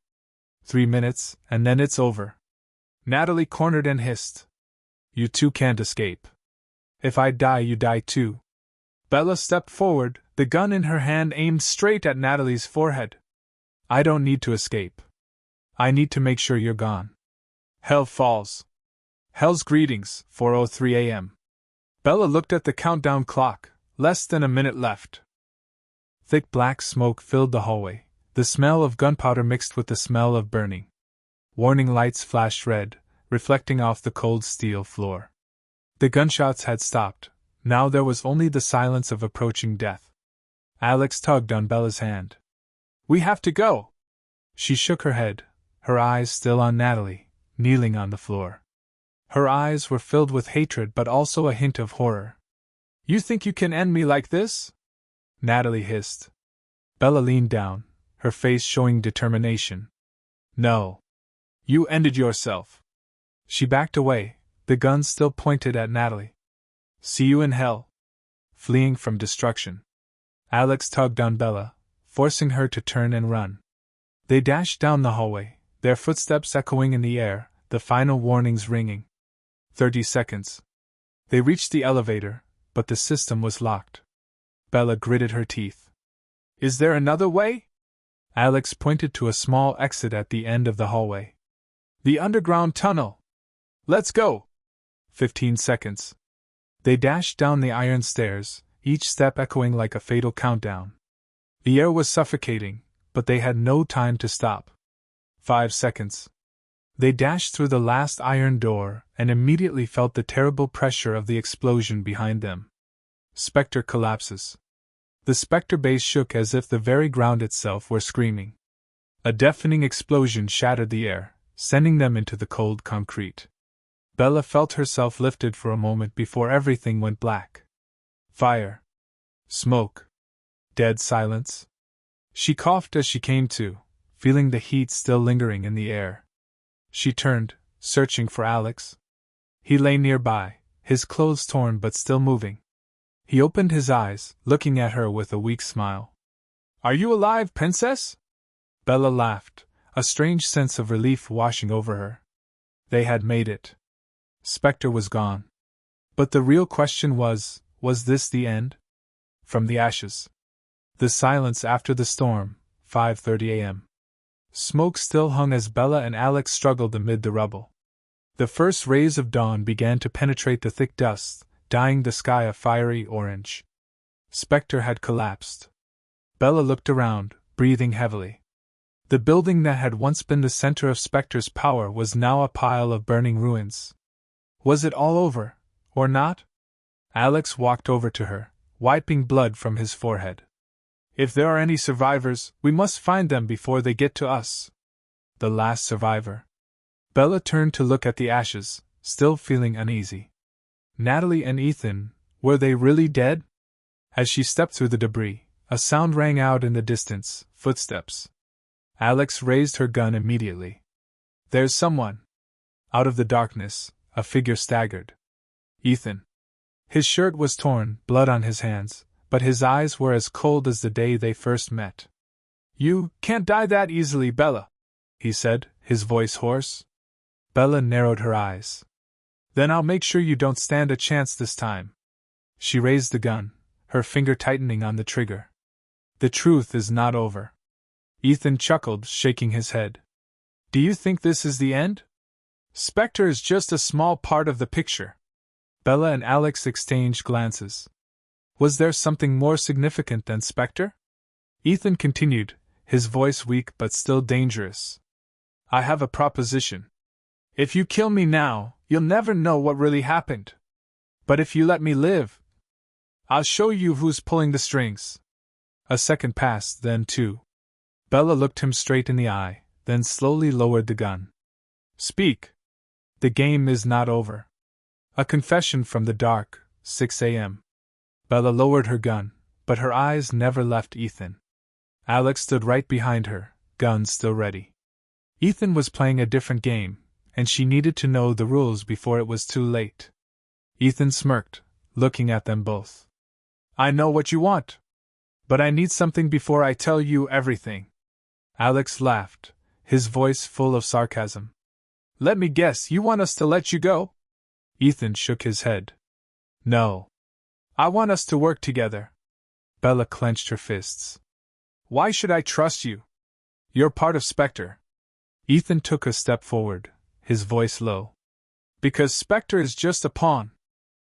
3 minutes, and then it's over. Natalie cornered and hissed. You two can't escape. If I die, you die too. Bella stepped forward, the gun in her hand aimed straight at Natalie's forehead. I don't need to escape. I need to make sure you're gone. Hell falls. Hell's greetings, 4:03 a.m. Bella looked at the countdown clock, less than a minute left. Thick black smoke filled the hallway, the smell of gunpowder mixed with the smell of burning. Warning lights flashed red, reflecting off the cold steel floor. The gunshots had stopped, now there was only the silence of approaching death. Alex tugged on Bella's hand. We have to go! She shook her head, her eyes still on Natalie, kneeling on the floor. Her eyes were filled with hatred but also a hint of horror. You think you can end me like this? Natalie hissed. Bella leaned down, her face showing determination. No. You ended yourself. She backed away, the gun still pointed at Natalie. See you in hell. Fleeing from destruction. Alex tugged on Bella, forcing her to turn and run. They dashed down the hallway, their footsteps echoing in the air, the final warnings ringing. 30 seconds. They reached the elevator, but the system was locked. Bella gritted her teeth. Is there another way? Alex pointed to a small exit at the end of the hallway. The underground tunnel. Let's go! 15 seconds. They dashed down the iron stairs, each step echoing like a fatal countdown. The air was suffocating, but they had no time to stop. 5 seconds. They dashed through the last iron door and immediately felt the terrible pressure of the explosion behind them. Spectre collapses. The Spectre base shook as if the very ground itself were screaming. A deafening explosion shattered the air, sending them into the cold concrete. Bella felt herself lifted for a moment before everything went black. Fire. Smoke. Dead silence. She coughed as she came to, feeling the heat still lingering in the air. She turned, searching for Alex. He lay nearby, his clothes torn but still moving. He opened his eyes, looking at her with a weak smile. "Are you alive, princess?" Bella laughed, a strange sense of relief washing over her. They had made it. Spectre was gone. But the real question was this the end? From the ashes. The silence after the storm, 5:30 a.m. Smoke still hung as Bella and Alex struggled amid the rubble. The first rays of dawn began to penetrate the thick dust, dyeing the sky a fiery orange. Spectre had collapsed. Bella looked around, breathing heavily. The building that had once been the center of Spectre's power was now a pile of burning ruins. Was it all over, or not? Alex walked over to her, wiping blood from his forehead. "If there are any survivors, we must find them before they get to us." The last survivor. Bella turned to look at the ashes, still feeling uneasy. Natalie and Ethan, were they really dead? As she stepped through the debris, a sound rang out in the distance, footsteps. Alex raised her gun immediately. "There's someone." Out of the darkness, a figure staggered. Ethan. His shirt was torn, blood on his hands, but his eyes were as cold as the day they first met. "You can't die that easily, Bella," he said, his voice hoarse. Bella narrowed her eyes. "Then I'll make sure you don't stand a chance this time." She raised the gun, her finger tightening on the trigger. "The truth is not over." Ethan chuckled, shaking his head. "Do you think this is the end? Spectre is just a small part of the picture." Bella and Alex exchanged glances. Was there something more significant than Spectre? Ethan continued, his voice weak but still dangerous. "I have a proposition. If you kill me now, you'll never know what really happened. But if you let me live, I'll show you who's pulling the strings." A second passed, then two. Bella looked him straight in the eye, then slowly lowered the gun. "Speak. The game is not over." A confession from the dark, 6 a.m. Bella lowered her gun, but her eyes never left Ethan. Alex stood right behind her, gun still ready. Ethan was playing a different game, and she needed to know the rules before it was too late. Ethan smirked, looking at them both. "I know what you want. But I need something before I tell you everything." Alex laughed, his voice full of sarcasm. "Let me guess, you want us to let you go?" Ethan shook his head. "No. I want us to work together." Bella clenched her fists. "Why should I trust you? You're part of Spectre." Ethan took a step forward, his voice low. "Because Spectre is just a pawn.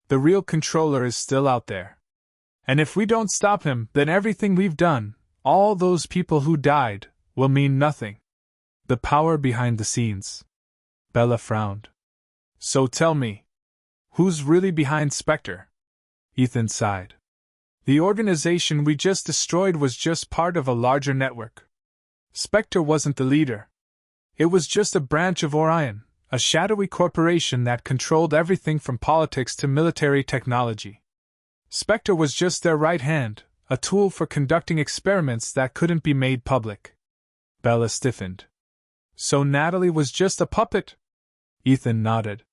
The real controller is still out there. And if we don't stop him, then everything we've done, all those people who died, will mean nothing." The power behind the scenes. Bella frowned. "So tell me, who's really behind Spectre?" Ethan sighed. "The organization we just destroyed was just part of a larger network. Spectre wasn't the leader. It was just a branch of Orion, a shadowy corporation that controlled everything from politics to military technology. Spectre was just their right hand, a tool for conducting experiments that couldn't be made public." Bella stiffened. "So Natalie was just a puppet?" Ethan nodded.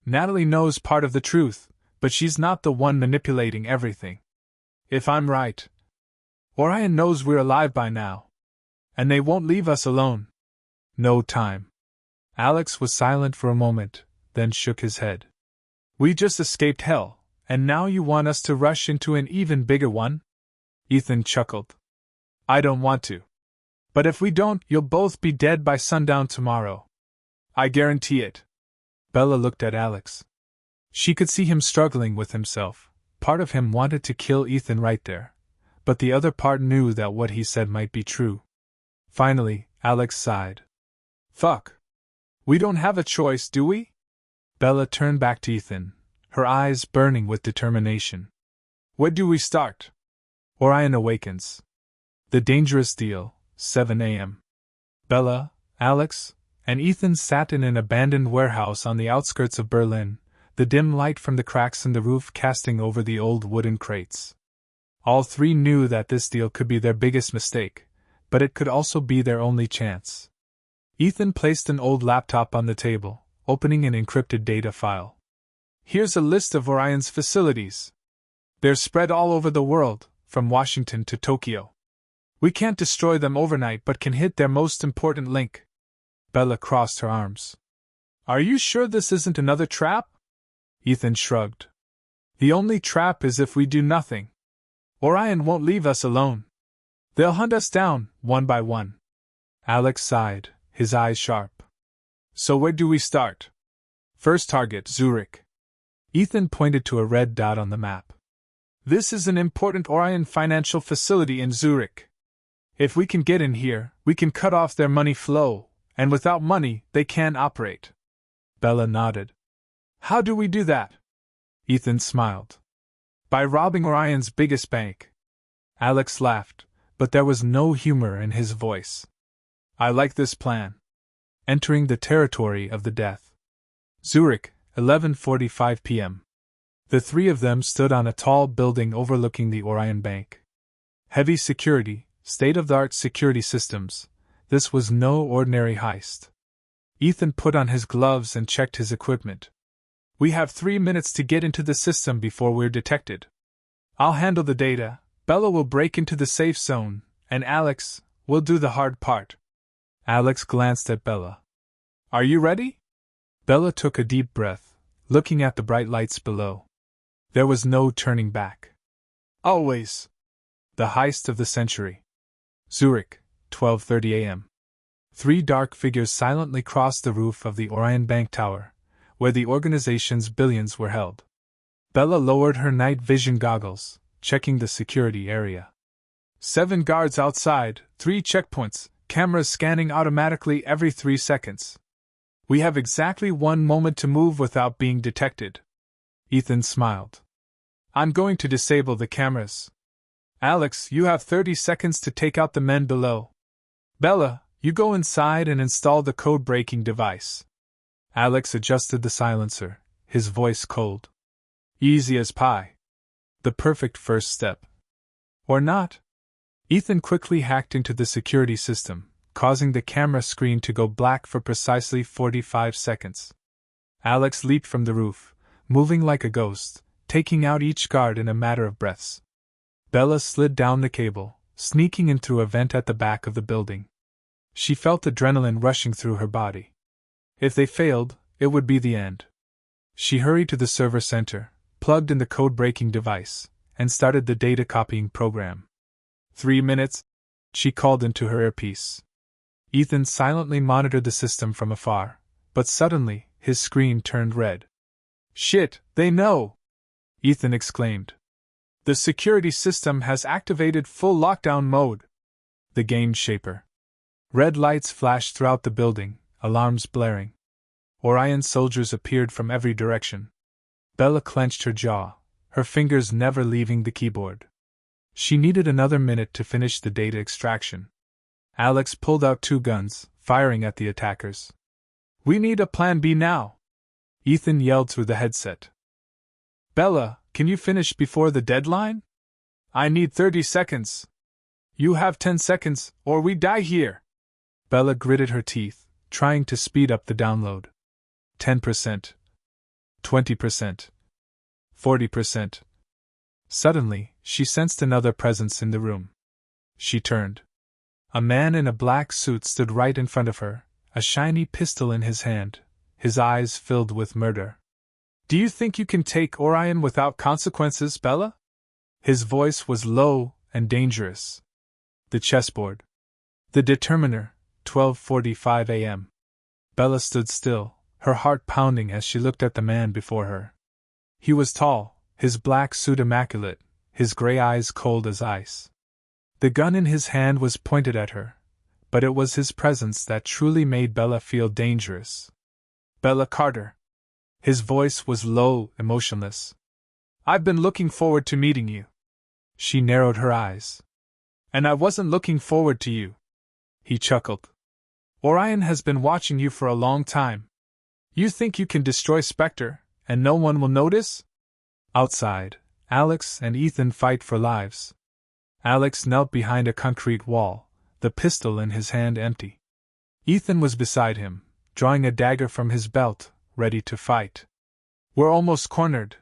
"Natalie knows part of the truth, but she's not the one manipulating everything. If I'm right, Orion knows we're alive by now. And they won't leave us alone. No time." Alex was silent for a moment, then shook his head. "We just escaped hell, and now you want us to rush into an even bigger one?" Ethan chuckled. "I don't want to. But if we don't, you'll both be dead by sundown tomorrow. I guarantee it." Bella looked at Alex. She could see him struggling with himself. Part of him wanted to kill Ethan right there, but the other part knew that what he said might be true. Finally, Alex sighed. "Fuck. We don't have a choice, do we?" Bella turned back to Ethan, her eyes burning with determination. "Where do we start?" "Orion awakens. The dangerous deal, 7 a.m. Bella, Alex, and Ethan sat in an abandoned warehouse on the outskirts of Berlin, the dim light from the cracks in the roof casting over the old wooden crates. All three knew that this deal could be their biggest mistake, but it could also be their only chance. Ethan placed an old laptop on the table, opening an encrypted data file. Here's a list of Orion's facilities. They're spread all over the world, from Washington to Tokyo. We can't destroy them overnight but can hit their most important link. Bella crossed her arms. Are you sure this isn't another trap? Ethan shrugged. The only trap is if we do nothing. Orion won't leave us alone. They'll hunt us down, one by one. Alex sighed, his eyes sharp. So where do we start? First target, Zurich. Ethan pointed to a red dot on the map. This is an important Orion financial facility in Zurich. If we can get in here, we can cut off their money flow, and without money, they can't operate. Bella nodded. How do we do that? Ethan smiled. By robbing Orion's biggest bank. Alex laughed, but there was no humor in his voice. I like this plan. Entering the territory of the death. Zurich, 11:45 p.m. The three of them stood on a tall building overlooking the Orion Bank. Heavy security, state-of-the-art security systems. This was no ordinary heist. Ethan put on his gloves and checked his equipment. We have 3 minutes to get into the system before we're detected. I'll handle the data, Bella will break into the safe zone, and Alex will do the hard part. Alex glanced at Bella. Are you ready? Bella took a deep breath, looking at the bright lights below. There was no turning back. Always. The heist of the century. Zurich, 12:30 a.m. Three dark figures silently crossed the roof of the Orion Bank Tower, where the organization's billions were held. Bella lowered her night vision goggles, checking the security area. 7 guards outside, 3 checkpoints, cameras scanning automatically every 3 seconds. We have exactly 1 moment to move without being detected. Ethan smiled. I'm going to disable the cameras. Alex, you have 30 seconds to take out the men below. Bella, you go inside and install the code-breaking device. Alex adjusted the silencer, his voice cold. Easy as pie. The perfect first step. Or not? Ethan quickly hacked into the security system, causing the camera screen to go black for precisely 45 seconds. Alex leaped from the roof, moving like a ghost, taking out each guard in a matter of breaths. Bella slid down the cable, sneaking in through a vent at the back of the building. She felt adrenaline rushing through her body. If they failed, it would be the end. She hurried to the server center, plugged in the code-breaking device, and started the data copying program. 3 minutes, she called into her earpiece. Ethan silently monitored the system from afar, but suddenly, his screen turned red. Shit, they know! Ethan exclaimed. The security system has activated full lockdown mode. The game shaper. Red lights flashed throughout the building, alarms blaring. Orion soldiers appeared from every direction. Bella clenched her jaw, her fingers never leaving the keyboard. She needed another minute to finish the data extraction. Alex pulled out 2 guns, firing at the attackers. We need a plan B now. Ethan yelled through the headset. Bella, can you finish before the deadline? I need 30 seconds. You have 10 seconds, or we die here. Bella gritted her teeth, trying to speed up the download. 10%. 20%. 40%. Suddenly, she sensed another presence in the room. She turned. A man in a black suit stood right in front of her, a shiny pistol in his hand, his eyes filled with murder. Do you think you can take Orion without consequences, Bella? His voice was low and dangerous. The chessboard. The determiner, 12:45 a.m. Bella stood still, her heart pounding as she looked at the man before her. He was tall, his black suit immaculate, his gray eyes cold as ice. The gun in his hand was pointed at her, but it was his presence that truly made Bella feel dangerous. Bella Carter. His voice was low, emotionless. I've been looking forward to meeting you. She narrowed her eyes. And I wasn't looking forward to you. He chuckled. Orion has been watching you for a long time. You think you can destroy Spectre, and no one will notice? Outside, Alex and Ethan fight for lives. Alex knelt behind a concrete wall, the pistol in his hand empty. Ethan was beside him, drawing a dagger from his belt, ready to fight. We're almost cornered,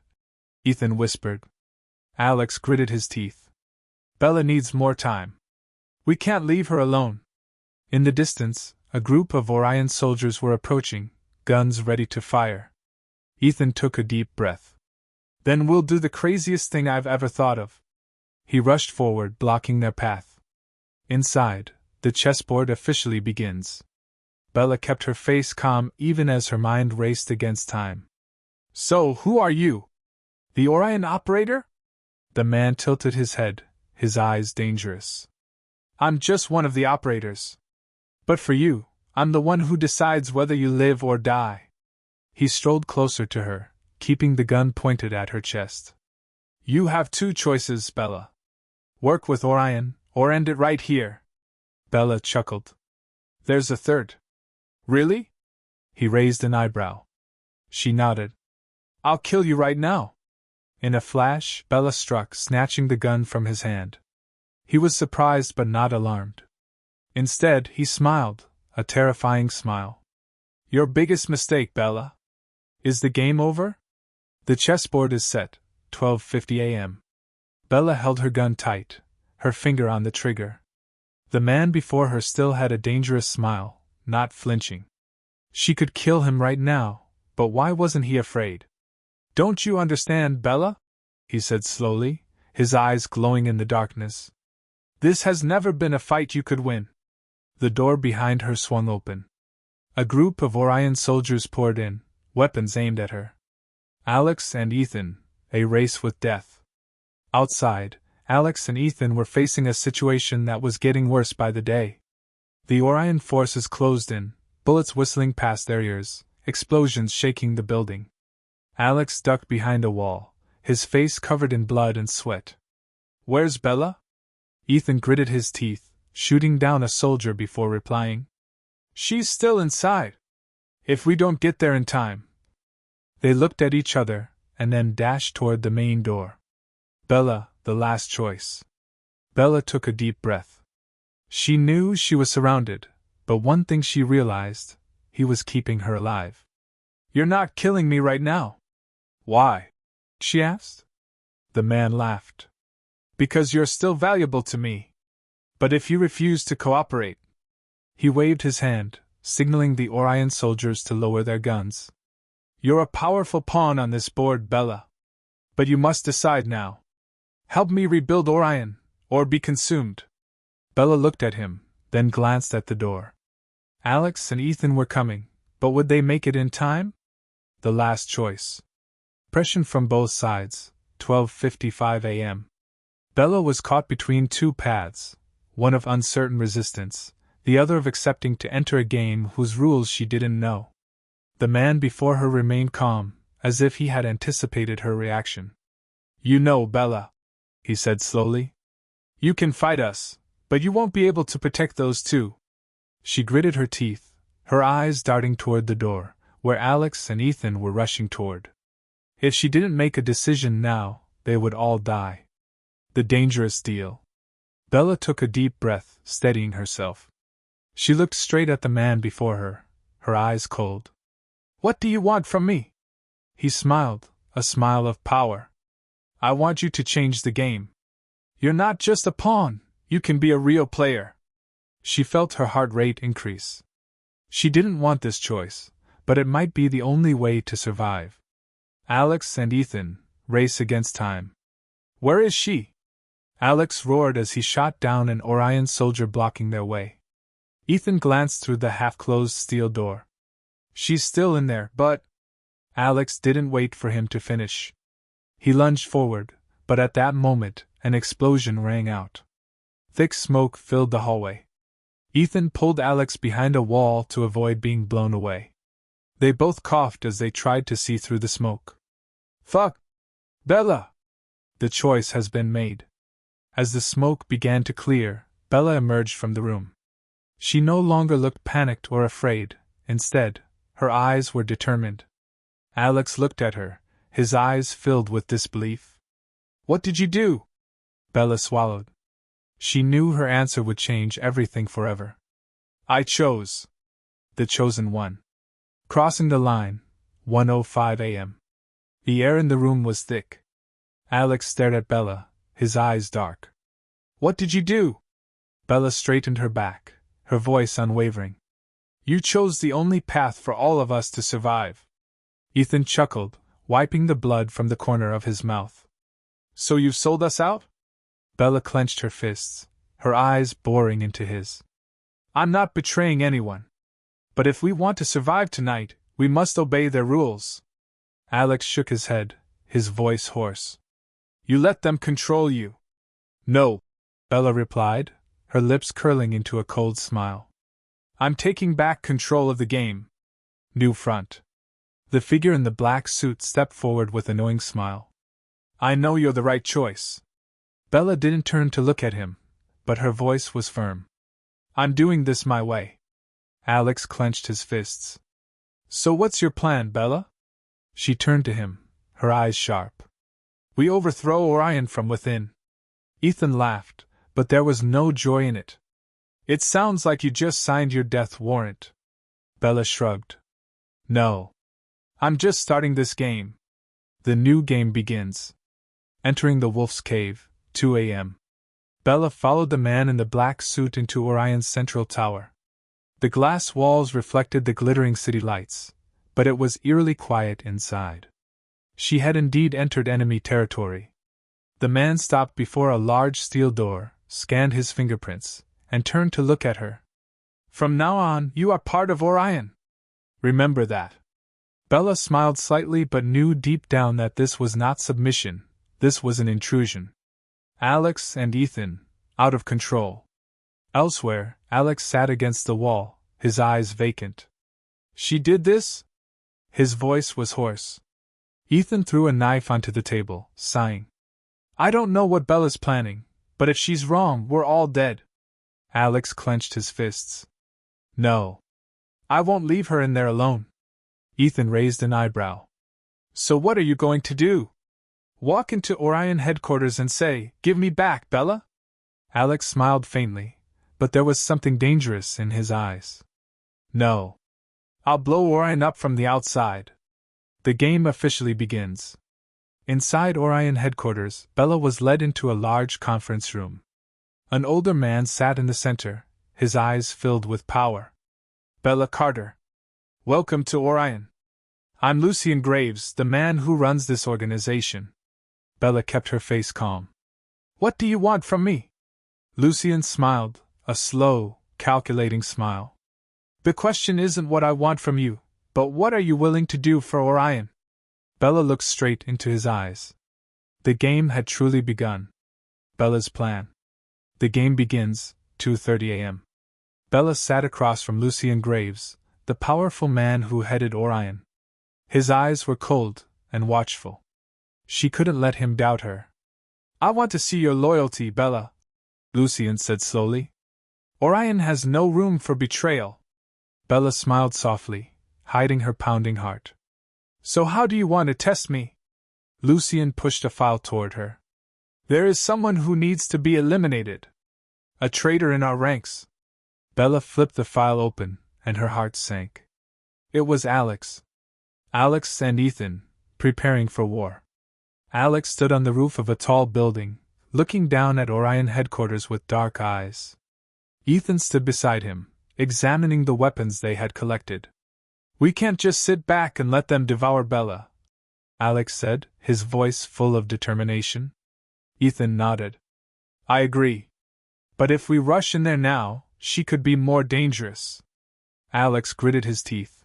Ethan whispered. Alex gritted his teeth. Bella needs more time. We can't leave her alone. In the distance, a group of Orion soldiers were approaching, guns ready to fire. Ethan took a deep breath. Then we'll do the craziest thing I've ever thought of. He rushed forward, blocking their path. Inside, the chessboard officially begins. Bella kept her face calm even as her mind raced against time. So, who are you? The Orion operator? The man tilted his head, his eyes dangerous. I'm just one of the operators. But for you, I'm the one who decides whether you live or die. He strolled closer to her, keeping the gun pointed at her chest. You have two choices, Bella. Work with Orion, or end it right here. Bella chuckled. There's a third. Really? He raised an eyebrow. She nodded. I'll kill you right now. In a flash, Bella struck, snatching the gun from his hand. He was surprised but not alarmed. Instead, he smiled, a terrifying smile. Your biggest mistake, Bella. Is the game over? The chessboard is set, 12:50 a.m. Bella held her gun tight, her finger on the trigger. The man before her still had a dangerous smile, not flinching. She could kill him right now, but why wasn't he afraid? Don't you understand, Bella? He said slowly, his eyes glowing in the darkness. This has never been a fight you could win. The door behind her swung open. A group of Orion soldiers poured in, weapons aimed at her. Alex and Ethan, a race with death. Outside, Alex and Ethan were facing a situation that was getting worse by the day. The Orion forces closed in, bullets whistling past their ears, explosions shaking the building. Alex ducked behind a wall, his face covered in blood and sweat. Where's Bella? Ethan gritted his teeth, shooting down a soldier before replying. She's still inside. If we don't get there in time. They looked at each other, and then dashed toward the main door. Bella, the last choice. Bella took a deep breath. She knew she was surrounded, but one thing she realized, he was keeping her alive. You're not killing me right now. Why? She asked. The man laughed. Because you're still valuable to me. But if you refuse to cooperate. He waved his hand, signaling the Orion soldiers to lower their guns. You're a powerful pawn on this board, Bella. But you must decide now. Help me rebuild Orion, or be consumed. Bella looked at him, then glanced at the door. Alex and Ethan were coming, but would they make it in time? The last choice. Pressure from both sides, 12:55 a.m. Bella was caught between two paths, one of uncertain resistance, the other of accepting to enter a game whose rules she didn't know. The man before her remained calm, as if he had anticipated her reaction. You know, Bella, he said slowly. You can fight us, but you won't be able to protect those two. She gritted her teeth, her eyes darting toward the door, where Alex and Ethan were rushing toward. If she didn't make a decision now, they would all die. The dangerous deal. Bella took a deep breath, steadying herself. She looked straight at the man before her, her eyes cold. What do you want from me? He smiled, a smile of power. I want you to change the game. You're not just a pawn, you can be a real player. She felt her heart rate increase. She didn't want this choice, but it might be the only way to survive. Alex and Ethan, race against time. Where is she? Alex roared as he shot down an Orion soldier blocking their way. Ethan glanced through the half-closed steel door. She's still in there, but… Alex didn't wait for him to finish. He lunged forward, but at that moment, an explosion rang out. Thick smoke filled the hallway. Ethan pulled Alex behind a wall to avoid being blown away. They both coughed as they tried to see through the smoke. Fuck! Bella! The choice has been made. As the smoke began to clear, Bella emerged from the room. She no longer looked panicked or afraid. Instead, her eyes were determined. Alex looked at her, his eyes filled with disbelief. What did you do? Bella swallowed. She knew her answer would change everything forever. I chose. The chosen one. Crossing the line, 1:05 a.m. The air in the room was thick. Alex stared at Bella, his eyes dark. What did you do? Bella straightened her back, her voice unwavering. You chose the only path for all of us to survive. Ethan chuckled, wiping the blood from the corner of his mouth. So you've sold us out? Bella clenched her fists, her eyes boring into his. I'm not betraying anyone. But if we want to survive tonight, we must obey their rules. Alex shook his head, his voice hoarse. You let them control you. No, Bella replied, her lips curling into a cold smile. I'm taking back control of the game. New front. The figure in the black suit stepped forward with a knowing smile. I know you're the right choice. Bella didn't turn to look at him, but her voice was firm. I'm doing this my way. Alex clenched his fists. So what's your plan, Bella? She turned to him, her eyes sharp. We overthrow Orion from within. Ethan laughed, but there was no joy in it. It sounds like you just signed your death warrant. Bella shrugged. No. I'm just starting this game. The new game begins. Entering the wolf's cave, 2 a.m. Bella followed the man in the black suit into Orion's central tower. The glass walls reflected the glittering city lights, but it was eerily quiet inside. She had indeed entered enemy territory. The man stopped before a large steel door, scanned his fingerprints, and turned to look at her. From now on, you are part of Orion. Remember that. Bella smiled slightly but knew deep down that this was not submission, this was an intrusion. Alex and Ethan, out of control. Elsewhere, Alex sat against the wall, his eyes vacant. She did this? His voice was hoarse. Ethan threw a knife onto the table, sighing. I don't know what Bella's planning, but if she's wrong, we're all dead. Alex clenched his fists. No. I won't leave her in there alone. Ethan raised an eyebrow. So what are you going to do? Walk into Orion headquarters and say, Give me back, Bella? Alex smiled faintly, but there was something dangerous in his eyes. No. I'll blow Orion up from the outside. The game officially begins. Inside Orion headquarters, Bella was led into a large conference room. An older man sat in the center, his eyes filled with power. Bella Carter. Welcome to Orion. I'm Lucian Graves, the man who runs this organization. Bella kept her face calm. What do you want from me? Lucian smiled, a slow, calculating smile. The question isn't what I want from you, but what are you willing to do for Orion? Bella looked straight into his eyes. The game had truly begun. Bella's plan. The game begins, 2:30 a.m. Bella sat across from Lucian Graves, the powerful man who headed Orion. His eyes were cold and watchful. She couldn't let him doubt her. I want to see your loyalty, Bella, Lucian said slowly. Orion has no room for betrayal. Bella smiled softly, hiding her pounding heart. So how do you want to test me? Lucian pushed a file toward her. There is someone who needs to be eliminated. A traitor in our ranks. Bella flipped the file open, and her heart sank. It was Alex. Alex and Ethan, preparing for war. Alex stood on the roof of a tall building, looking down at Orion headquarters with dark eyes. Ethan stood beside him, examining the weapons they had collected. We can't just sit back and let them devour Bella, Alex said, his voice full of determination. Ethan nodded. I agree. But if we rush in there now, she could be more dangerous. Alex gritted his teeth.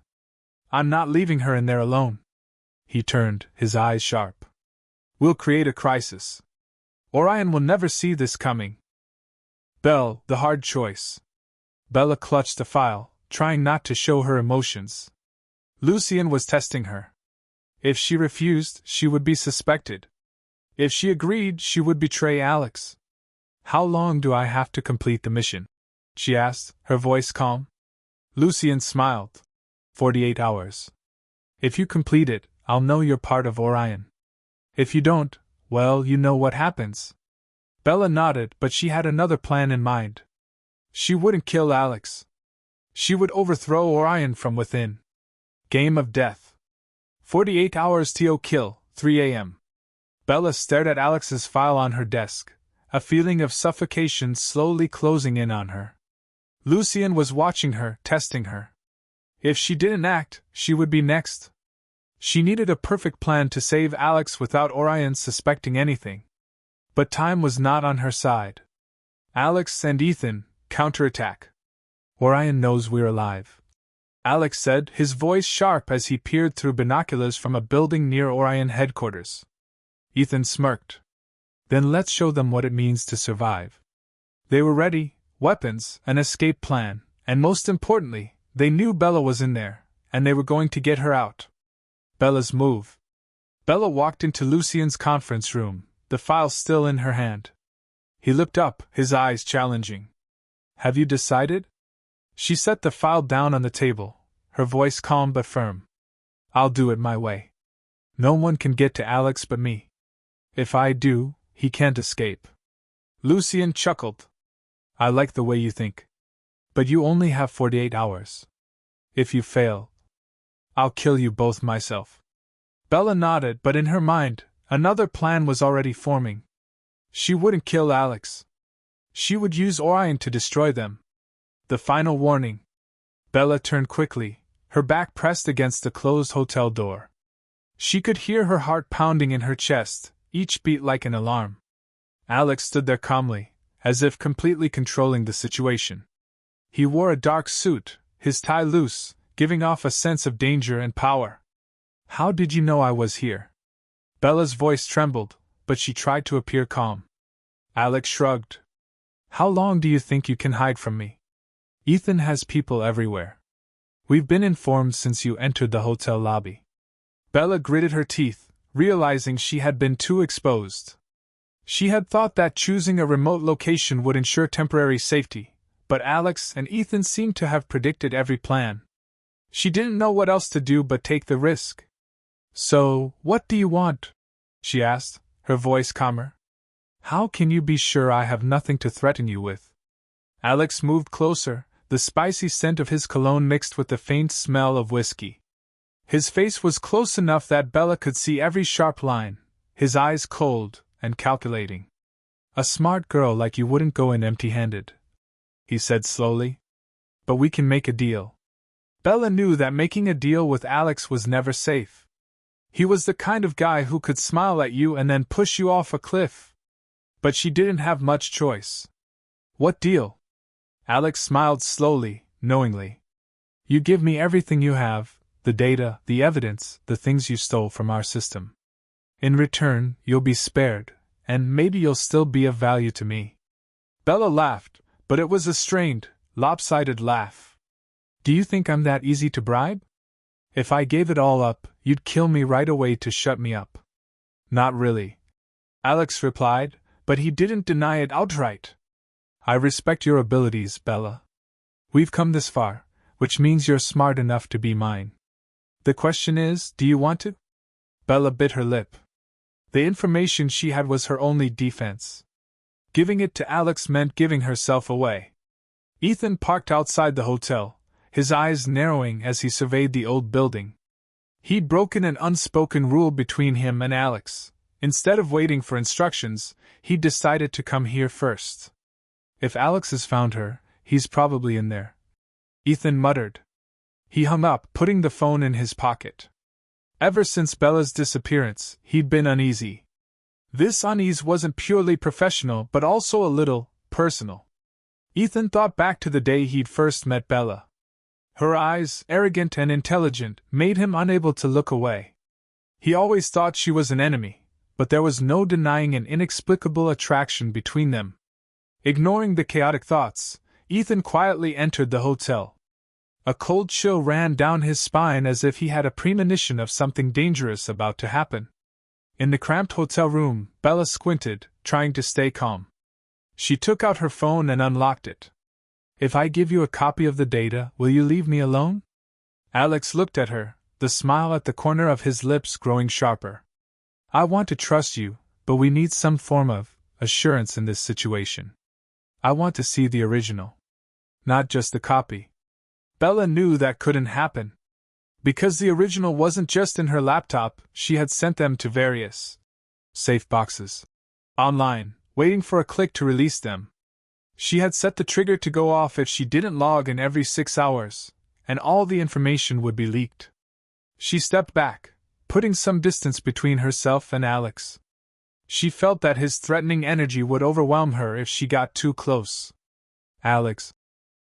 I'm not leaving her in there alone. He turned, his eyes sharp. We'll create a crisis. Orion will never see this coming. Belle, the hard choice. Bella clutched the file, trying not to show her emotions. Lucian was testing her. If she refused, she would be suspected. If she agreed, she would betray Alex. How long do I have to complete the mission? she asked, her voice calm. Lucian smiled. 48 hours. If you complete it, I'll know you're part of Orion. If you don't, well, you know what happens. Bella nodded, but she had another plan in mind. She wouldn't kill Alex. She would overthrow Orion from within. Game of death. 48 hours to kill, 3 a.m. Bella stared at Alex's file on her desk, a feeling of suffocation slowly closing in on her. Lucian was watching her, testing her. If she didn't act, she would be next. She needed a perfect plan to save Alex without Orion suspecting anything. But time was not on her side. Alex and Ethan, counterattack. Orion knows we're alive, Alex said, his voice sharp as he peered through binoculars from a building near Orion headquarters. Ethan smirked. Then let's show them what it means to survive. They were ready, weapons, an escape plan, and most importantly, they knew Bella was in there, and they were going to get her out. Bella's move. Bella walked into Lucian's conference room, the file still in her hand. He looked up, his eyes challenging. Have you decided? She set the file down on the table, her voice calm but firm. I'll do it my way. No one can get to Alex but me. If I do, he can't escape. Lucian chuckled. I like the way you think. But you only have 48 hours. If you fail, I'll kill you both myself. Bella nodded, but in her mind, another plan was already forming. She wouldn't kill Alex. She would use Orion to destroy them. The final warning. Bella turned quickly, her back pressed against the closed hotel door. She could hear her heart pounding in her chest, each beat like an alarm. Alex stood there calmly, as if completely controlling the situation. He wore a dark suit, his tie loose, giving off a sense of danger and power. How did you know I was here? Bella's voice trembled, but she tried to appear calm. Alex shrugged. How long do you think you can hide from me? Ethan has people everywhere. We've been informed since you entered the hotel lobby. Bella gritted her teeth, realizing she had been too exposed. She had thought that choosing a remote location would ensure temporary safety, but Alex and Ethan seemed to have predicted every plan. She didn't know what else to do but take the risk. So, what do you want? She asked, her voice calmer. How can you be sure I have nothing to threaten you with? Alex moved closer, the spicy scent of his cologne mixed with the faint smell of whiskey. His face was close enough that Bella could see every sharp line, his eyes cold and calculating. A smart girl like you wouldn't go in empty-handed, he said slowly. But we can make a deal. Bella knew that making a deal with Alex was never safe. He was the kind of guy who could smile at you and then push you off a cliff. But she didn't have much choice. What deal? Alex smiled slowly, knowingly. You give me everything you have, the data, the evidence, the things you stole from our system. In return, you'll be spared, and maybe you'll still be of value to me. Bella laughed, but it was a strained, lopsided laugh. Do you think I'm that easy to bribe? If I gave it all up, you'd kill me right away to shut me up. Not really, Alex replied, but he didn't deny it outright. I respect your abilities, Bella. We've come this far, which means you're smart enough to be mine. The question is, do you want to? Bella bit her lip. The information she had was her only defense. Giving it to Alex meant giving herself away. Ethan parked outside the hotel, his eyes narrowing as he surveyed the old building. He'd broken an unspoken rule between him and Alex. Instead of waiting for instructions, he decided to come here first. If Alex has found her, he's probably in there, Ethan muttered. He hung up, putting the phone in his pocket. Ever since Bella's disappearance, he'd been uneasy. This unease wasn't purely professional but also a little personal. Ethan thought back to the day he'd first met Bella. Her eyes, arrogant and intelligent, made him unable to look away. He always thought she was an enemy, but there was no denying an inexplicable attraction between them. Ignoring the chaotic thoughts, Ethan quietly entered the hotel. A cold chill ran down his spine as if he had a premonition of something dangerous about to happen. In the cramped hotel room, Bella squinted, trying to stay calm. She took out her phone and unlocked it. If I give you a copy of the data, will you leave me alone? Alex looked at her, the smile at the corner of his lips growing sharper. I want to trust you, but we need some form of assurance in this situation. I want to see the original. Not just the copy. Bella knew that couldn't happen. Because the original wasn't just in her laptop, she had sent them to various safe boxes online, waiting for a click to release them. She had set the trigger to go off if she didn't log in every 6 hours, and all the information would be leaked. She stepped back, putting some distance between herself and Alex. She felt that his threatening energy would overwhelm her if she got too close. Alex.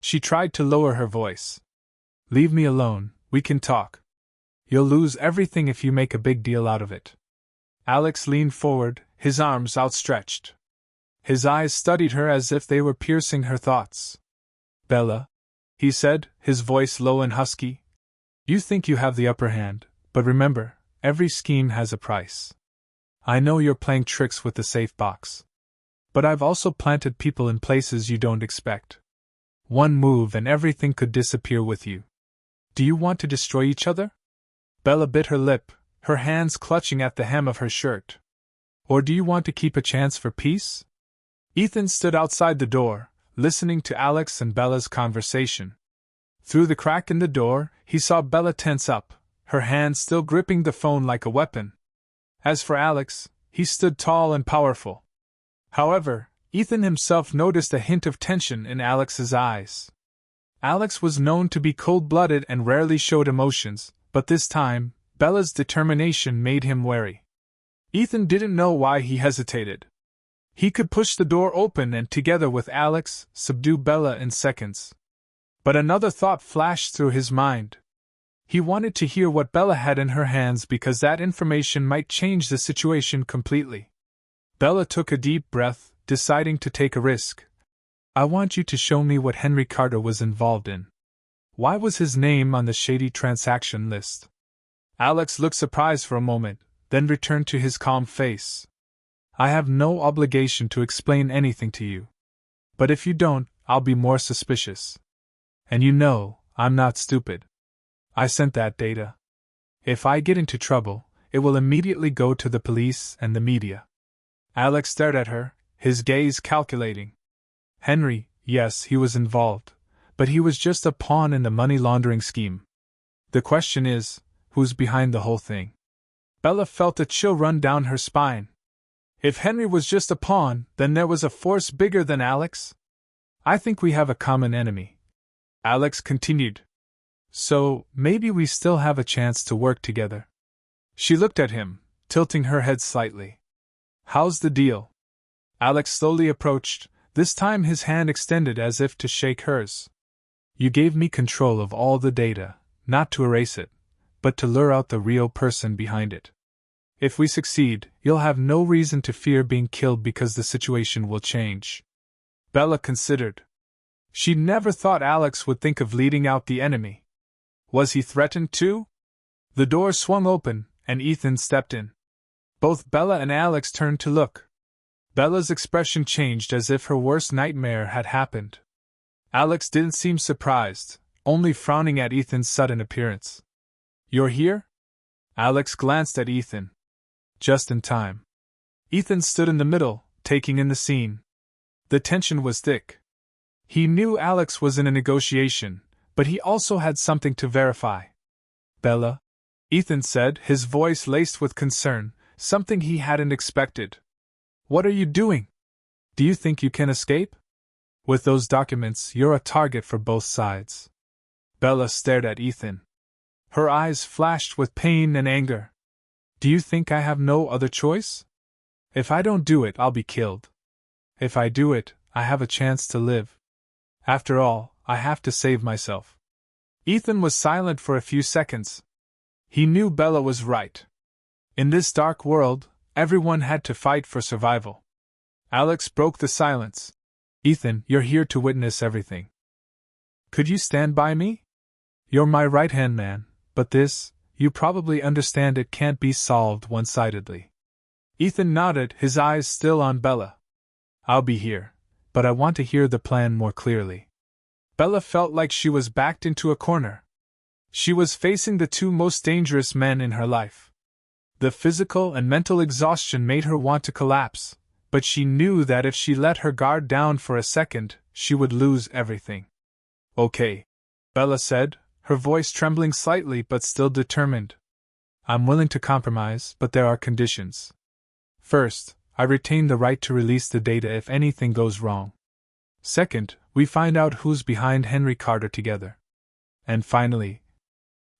She tried to lower her voice. Leave me alone, we can talk. You'll lose everything if you make a big deal out of it. Alex leaned forward, his arms outstretched. His eyes studied her as if they were piercing her thoughts. Bella, he said, his voice low and husky. You think you have the upper hand, but remember, every scheme has a price. I know you're playing tricks with the safe box. But I've also planted people in places you don't expect. One move and everything could disappear with you. Do you want to destroy each other? Bella bit her lip, her hands clutching at the hem of her shirt. Or do you want to keep a chance for peace? Ethan stood outside the door, listening to Alex and Bella's conversation. Through the crack in the door, he saw Bella tense up, her hand still gripping the phone like a weapon. As for Alex, he stood tall and powerful. However, Ethan himself noticed a hint of tension in Alex's eyes. Alex was known to be cold-blooded and rarely showed emotions, but this time, Bella's determination made him wary. Ethan didn't know why he hesitated. He could push the door open and, together with Alex, subdue Bella in seconds. But another thought flashed through his mind. He wanted to hear what Bella had in her hands because that information might change the situation completely. Bella took a deep breath, deciding to take a risk. I want you to show me what Henry Carter was involved in. Why was his name on the shady transaction list? Alex looked surprised for a moment, then returned to his calm face. I have no obligation to explain anything to you. But if you don't, I'll be more suspicious. And you know, I'm not stupid. I sent that data. If I get into trouble, it will immediately go to the police and the media. Alex stared at her, his gaze calculating. Henry, yes, he was involved, but he was just a pawn in the money laundering scheme. The question is, who's behind the whole thing? Bella felt a chill run down her spine. If Henry was just a pawn, then there was a force bigger than Alex. I think we have a common enemy. Alex continued. So, maybe we still have a chance to work together. She looked at him, tilting her head slightly. How's the deal? Alex slowly approached, this time his hand extended as if to shake hers. You gave me control of all the data, not to erase it, but to lure out the real person behind it. If we succeed, you'll have no reason to fear being killed because the situation will change. Bella considered. She'd never thought Alex would think of leading out the enemy. Was he threatened too? The door swung open, and Ethan stepped in. Both Bella and Alex turned to look. Bella's expression changed as if her worst nightmare had happened. Alex didn't seem surprised, only frowning at Ethan's sudden appearance. You're here? Alex glanced at Ethan. Just in time. Ethan stood in the middle, taking in the scene. The tension was thick. He knew Alex was in a negotiation, but he also had something to verify. Bella? Ethan said, his voice laced with concern, something he hadn't expected. What are you doing? Do you think you can escape? With those documents, you're a target for both sides. Bella stared at Ethan. Her eyes flashed with pain and anger. Do you think I have no other choice? If I don't do it, I'll be killed. If I do it, I have a chance to live. After all, I have to save myself. Ethan was silent for a few seconds. He knew Bella was right. In this dark world, everyone had to fight for survival. Alex broke the silence. Ethan, you're here to witness everything. Could you stand by me? You're my right-hand man, but this, you probably understand it can't be solved one-sidedly. Ethan nodded, his eyes still on Bella. I'll be here, but I want to hear the plan more clearly. Bella felt like she was backed into a corner. She was facing the two most dangerous men in her life. The physical and mental exhaustion made her want to collapse, but she knew that if she let her guard down for a second, she would lose everything. "Okay," Bella said, her voice trembling slightly but still determined. "I'm willing to compromise, but there are conditions. First, I retain the right to release the data if anything goes wrong. Second, we find out who's behind Henry Carter together. And finally,"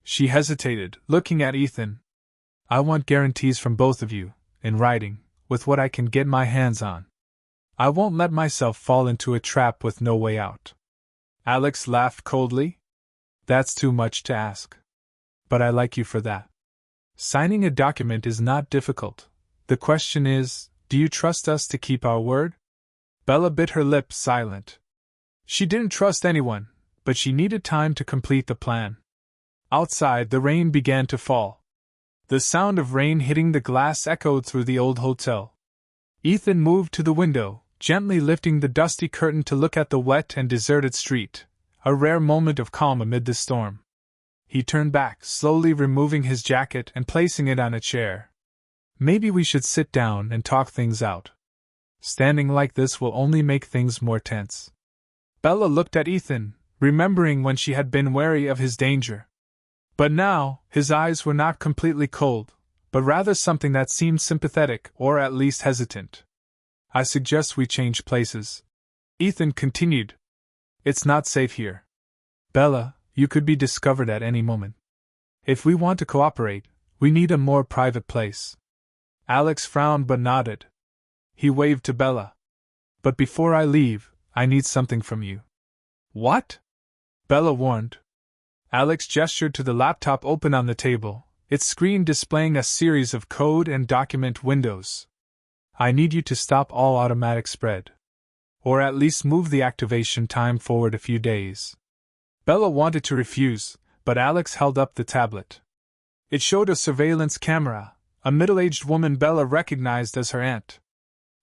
she hesitated, looking at Ethan, "I want guarantees from both of you, in writing, with what I can get my hands on. I won't let myself fall into a trap with no way out." Alex laughed coldly. "That's too much to ask. But I like you for that. Signing a document is not difficult. The question is, do you trust us to keep our word?" Bella bit her lip, silent. She didn't trust anyone, but she needed time to complete the plan. Outside, the rain began to fall. The sound of rain hitting the glass echoed through the old hotel. Ethan moved to the window, gently lifting the dusty curtain to look at the wet and deserted street, a rare moment of calm amid the storm. He turned back, slowly removing his jacket and placing it on a chair. "Maybe we should sit down and talk things out. Standing like this will only make things more tense." Bella looked at Ethan, remembering when she had been wary of his danger. But now, his eyes were not completely cold, but rather something that seemed sympathetic or at least hesitant. "I suggest we change places," Ethan continued. "It's not safe here. Bella, you could be discovered at any moment. If we want to cooperate, we need a more private place." Alex frowned but nodded. He waved to Bella. "But before I leave, I need something from you." "What?" Bella warned. Alex gestured to the laptop open on the table, its screen displaying a series of code and document windows. "I need you to stop all automatic spread. Or at least move the activation time forward a few days." Bella wanted to refuse, but Alex held up the tablet. It showed a surveillance camera, a middle-aged woman Bella recognized as her aunt.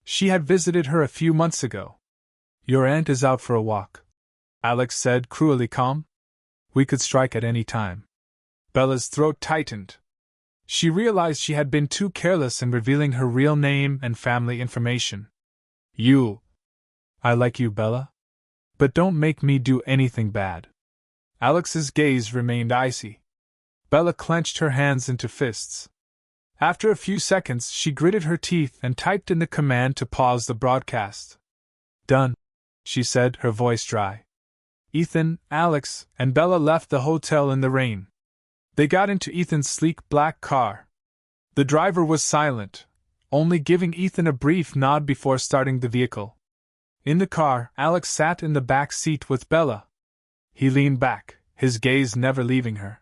She had visited her a few months ago. "Your aunt is out for a walk," Alex said, cruelly calm. "We could strike at any time." Bella's throat tightened. She realized she had been too careless in revealing her real name and family information. "I like you, Bella. But don't make me do anything bad." Alex's gaze remained icy. Bella clenched her hands into fists. After a few seconds, she gritted her teeth and typed in the command to pause the broadcast. "Done," she said, her voice dry. Ethan, Alex, and Bella left the hotel in the rain. They got into Ethan's sleek black car. The driver was silent, only giving Ethan a brief nod before starting the vehicle. In the car, Alex sat in the back seat with Bella. He leaned back, his gaze never leaving her.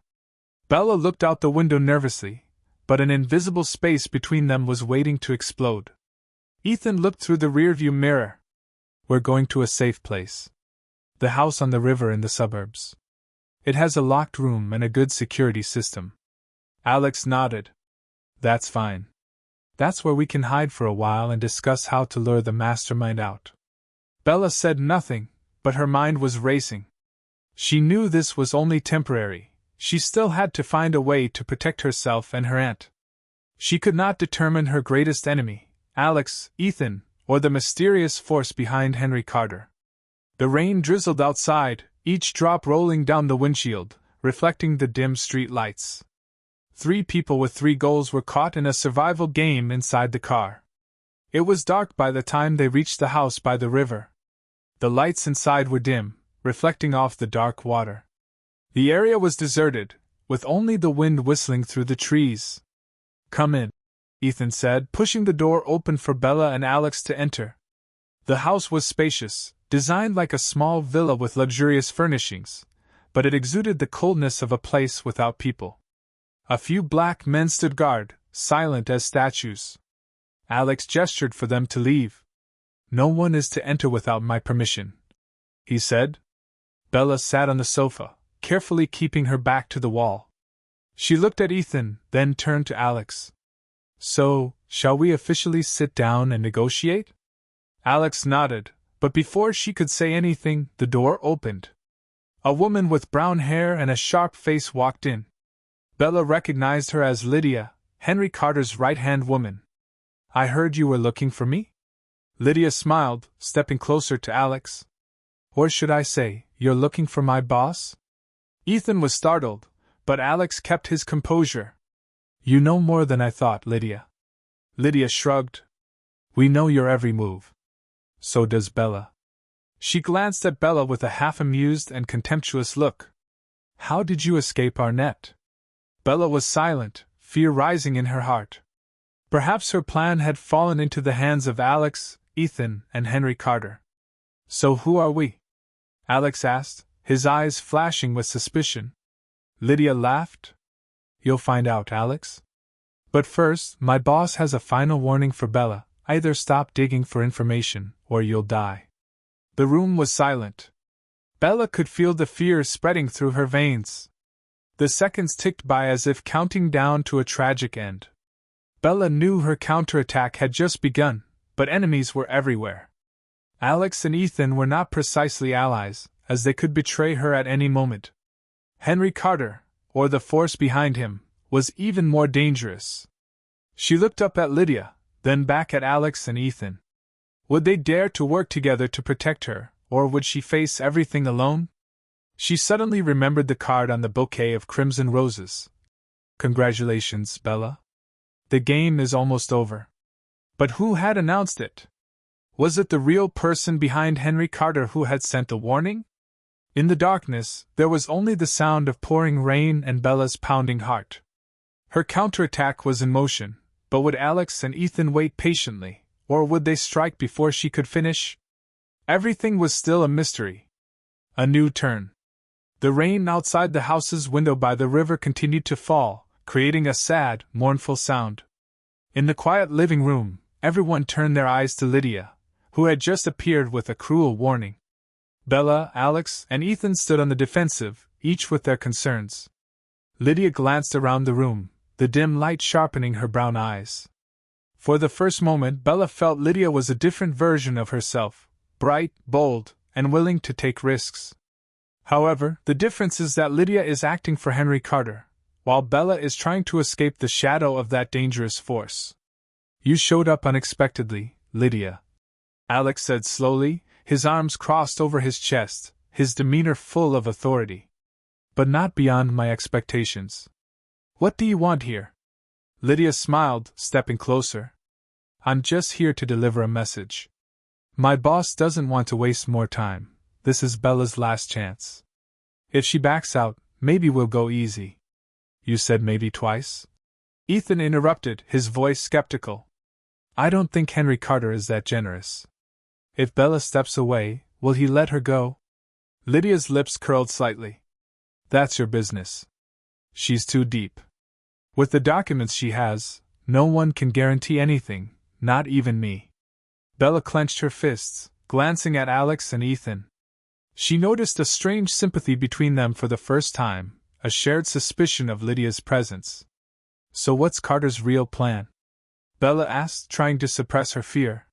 Bella looked out the window nervously, but an invisible space between them was waiting to explode. Ethan looked through the rearview mirror. "We're going to a safe place. The house on the river in the suburbs. It has a locked room and a good security system." Alex nodded. "That's fine. That's where we can hide for a while and discuss how to lure the mastermind out." Bella said nothing, but her mind was racing. She knew this was only temporary. She still had to find a way to protect herself and her aunt. She could not determine her greatest enemy, Alex, Ethan, or the mysterious force behind Henry Carter. The rain drizzled outside, each drop rolling down the windshield, reflecting the dim street lights. 3 people with 3 goals were caught in a survival game inside the car. It was dark by the time they reached the house by the river. The lights inside were dim, reflecting off the dark water. The area was deserted, with only the wind whistling through the trees. "Come in," Ethan said, pushing the door open for Bella and Alex to enter. The house was spacious, designed like a small villa with luxurious furnishings, but it exuded the coldness of a place without people. A few black men stood guard, silent as statues. Alex gestured for them to leave. "No one is to enter without my permission," he said. Bella sat on the sofa, carefully keeping her back to the wall. She looked at Ethan, then turned to Alex. "So, shall we officially sit down and negotiate?" Alex nodded, but before she could say anything, the door opened. A woman with brown hair and a sharp face walked in. Bella recognized her as Lydia, Henry Carter's right-hand woman. "I heard you were looking for me?" Lydia smiled, stepping closer to Alex. "Or should I say, you're looking for my boss?" Ethan was startled, but Alex kept his composure. "You know more than I thought, Lydia." Lydia shrugged. "We know your every move." "So does Bella." She glanced at Bella with a half-amused and contemptuous look. "How did you escape our net?" Bella was silent, fear rising in her heart. Perhaps her plan had fallen into the hands of Alex, Ethan, and Henry Carter. "So who are we?" Alex asked, his eyes flashing with suspicion. Lydia laughed. "You'll find out, Alex. But first, my boss has a final warning for Bella. Either stop digging for information, or you'll die." The room was silent. Bella could feel the fear spreading through her veins. The seconds ticked by as if counting down to a tragic end. Bella knew her counterattack had just begun, but enemies were everywhere. Alex and Ethan were not precisely allies, as they could betray her at any moment. Henry Carter, or the force behind him, was even more dangerous. She looked up at Lydia, then back at Alex and Ethan. Would they dare to work together to protect her, or would she face everything alone? She suddenly remembered the card on the bouquet of crimson roses. "Congratulations, Bella. The game is almost over." But who had announced it? Was it the real person behind Henry Carter who had sent the warning? In the darkness, there was only the sound of pouring rain and Bella's pounding heart. Her counterattack was in motion, but would Alex and Ethan wait patiently, or would they strike before she could finish? Everything was still a mystery. A new turn. The rain outside the house's window by the river continued to fall, creating a sad, mournful sound. In the quiet living room, everyone turned their eyes to Lydia, who had just appeared with a cruel warning. Bella, Alex, and Ethan stood on the defensive, each with their concerns. Lydia glanced around the room, the dim light sharpening her brown eyes. For the first moment, Bella felt Lydia was a different version of herself, bright, bold, and willing to take risks. However, the difference is that Lydia is acting for Henry Carter, while Bella is trying to escape the shadow of that dangerous force. "You showed up unexpectedly, Lydia," Alex said slowly, his arms crossed over his chest, his demeanor full of authority. "But not beyond my expectations. What do you want here?" Lydia smiled, stepping closer. "I'm just here to deliver a message. My boss doesn't want to waste more time. This is Bella's last chance. If she backs out, maybe we'll go easy." "You said maybe twice?" Ethan interrupted, his voice skeptical. "I don't think Henry Carter is that generous. If Bella steps away, will he let her go?" Lydia's lips curled slightly. "That's your business. She's too deep. With the documents she has, no one can guarantee anything, not even me." Bella clenched her fists, glancing at Alex and Ethan. She noticed a strange sympathy between them for the first time, a shared suspicion of Lydia's presence. "So what's Carter's real plan?" Bella asked, trying to suppress her fear.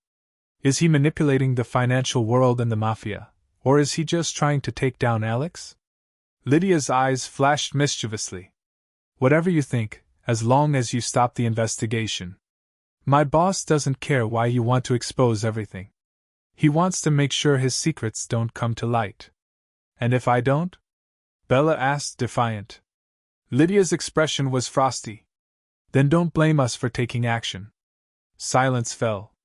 "Is he manipulating the financial world and the Mafia, or is he just trying to take down Alex?" Lydia's eyes flashed mischievously. "Whatever you think, as long as you stop the investigation. My boss doesn't care why you want to expose everything. He wants to make sure his secrets don't come to light." "And if I don't?" Bella asked, defiant. Lydia's expression was frosty. "Then don't blame us for taking action." Silence fell.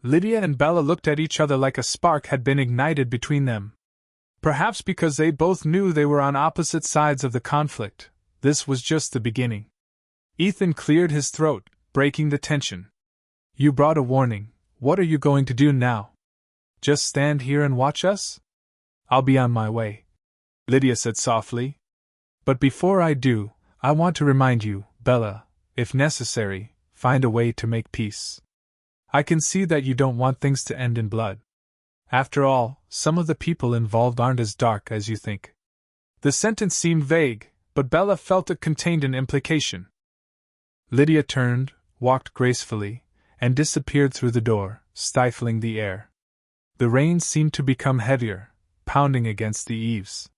Lydia and Bella looked at each other like a spark had been ignited between them. Perhaps because they both knew they were on opposite sides of the conflict, this was just the beginning. Ethan cleared his throat, breaking the tension. "You brought a warning. What are you going to do now? Just stand here and watch us?" "I'll be on my way," Lydia said softly. "But before I do, I want to remind you, Bella, if necessary, find a way to make peace. I can see that you don't want things to end in blood. After all, some of the people involved aren't as dark as you think." The sentence seemed vague, but Bella felt it contained an implication. Lydia turned, walked gracefully, and disappeared through the door, stifling the air. The rain seemed to become heavier, pounding against the eaves.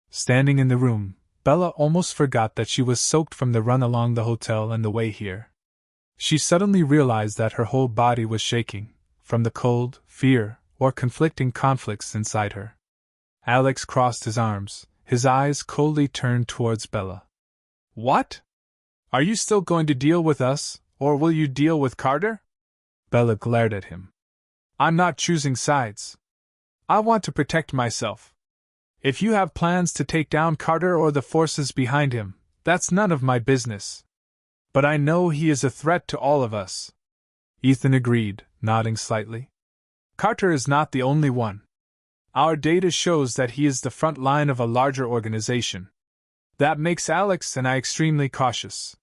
Standing in the room, Bella almost forgot that she was soaked from the run along the hotel and the way here. She suddenly realized that her whole body was shaking, from the cold, fear, or conflicting conflicts inside her. Alex crossed his arms, his eyes coldly turned towards Bella. What? Are you still going to deal with us, or will you deal with Carter? Bella glared at him. I'm not choosing sides. I want to protect myself. If you have plans to take down Carter or the forces behind him, that's none of my business. But I know he is a threat to all of us. Ethan agreed, nodding slightly. Carter is not the only one. Our data shows that he is the front line of a larger organization. That makes Alex and I extremely cautious.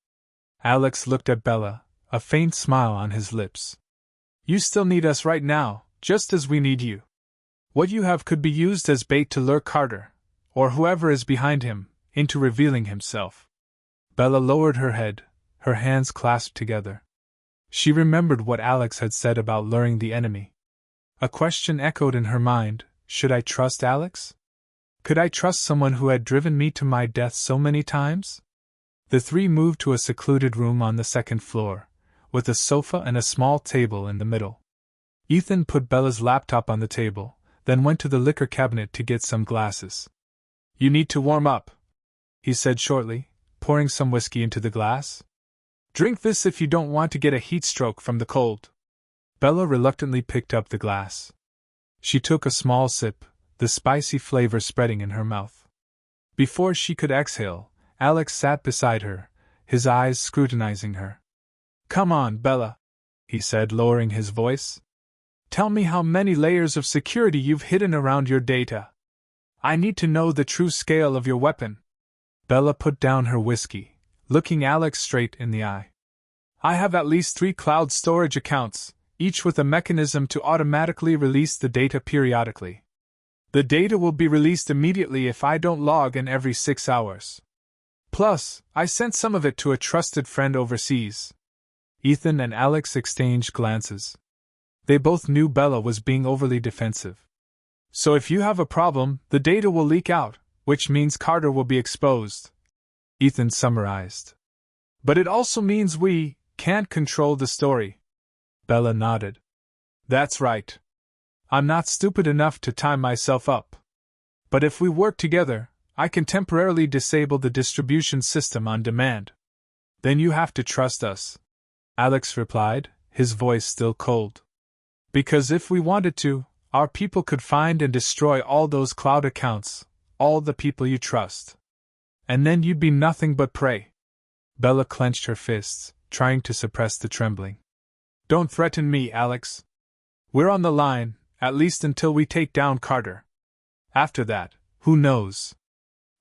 Alex looked at Bella, a faint smile on his lips. You still need us right now, just as we need you. What you have could be used as bait to lure Carter, or whoever is behind him, into revealing himself. Bella lowered her head, her hands clasped together. She remembered what Alex had said about luring the enemy. A question echoed in her mind: should I trust Alex? Could I trust someone who had driven me to my death so many times? The three moved to a secluded room on the second floor, with a sofa and a small table in the middle. Ethan put Bella's laptop on the table, then went to the liquor cabinet to get some glasses. You need to warm up, he said shortly, pouring some whiskey into the glass. Drink this if you don't want to get a heat stroke from the cold. Bella reluctantly picked up the glass. She took a small sip, the spicy flavor spreading in her mouth. Before she could exhale, Alex sat beside her, his eyes scrutinizing her. Come on, Bella, he said, lowering his voice. Tell me how many layers of security you've hidden around your data. I need to know the true scale of your weapon. Bella put down her whiskey, looking Alex straight in the eye. I have at least 3 cloud storage accounts, each with a mechanism to automatically release the data periodically. The data will be released immediately if I don't log in every 6 hours. Plus, I sent some of it to a trusted friend overseas. Ethan and Alex exchanged glances. They both knew Bella was being overly defensive. So if you have a problem, the data will leak out, which means Carter will be exposed, Ethan summarized. But it also means we can't control the story. Bella nodded. That's right. I'm not stupid enough to tie myself up. But if we work together, I can temporarily disable the distribution system on demand. Then you have to trust us, Alex replied, his voice still cold. Because if we wanted to, our people could find and destroy all those cloud accounts, all the people you trust. And then you'd be nothing but prey. Bella clenched her fists, trying to suppress the trembling. Don't threaten me, Alex. We're on the line, at least until we take down Carter. After that, who knows?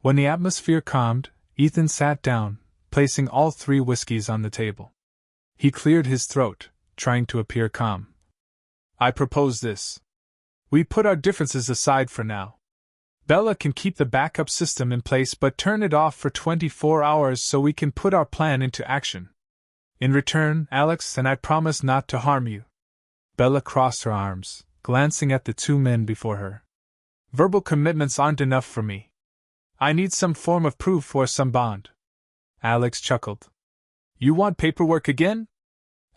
When the atmosphere calmed, Ethan sat down, placing all 3 whiskeys on the table. He cleared his throat, trying to appear calm. I propose this. We put our differences aside for now. Bella can keep the backup system in place but turn it off for 24 hours so we can put our plan into action. In return, Alex and I promise not to harm you. Bella crossed her arms, glancing at the 2 men before her. Verbal commitments aren't enough for me. I need some form of proof or some bond. Alex chuckled. You want paperwork again?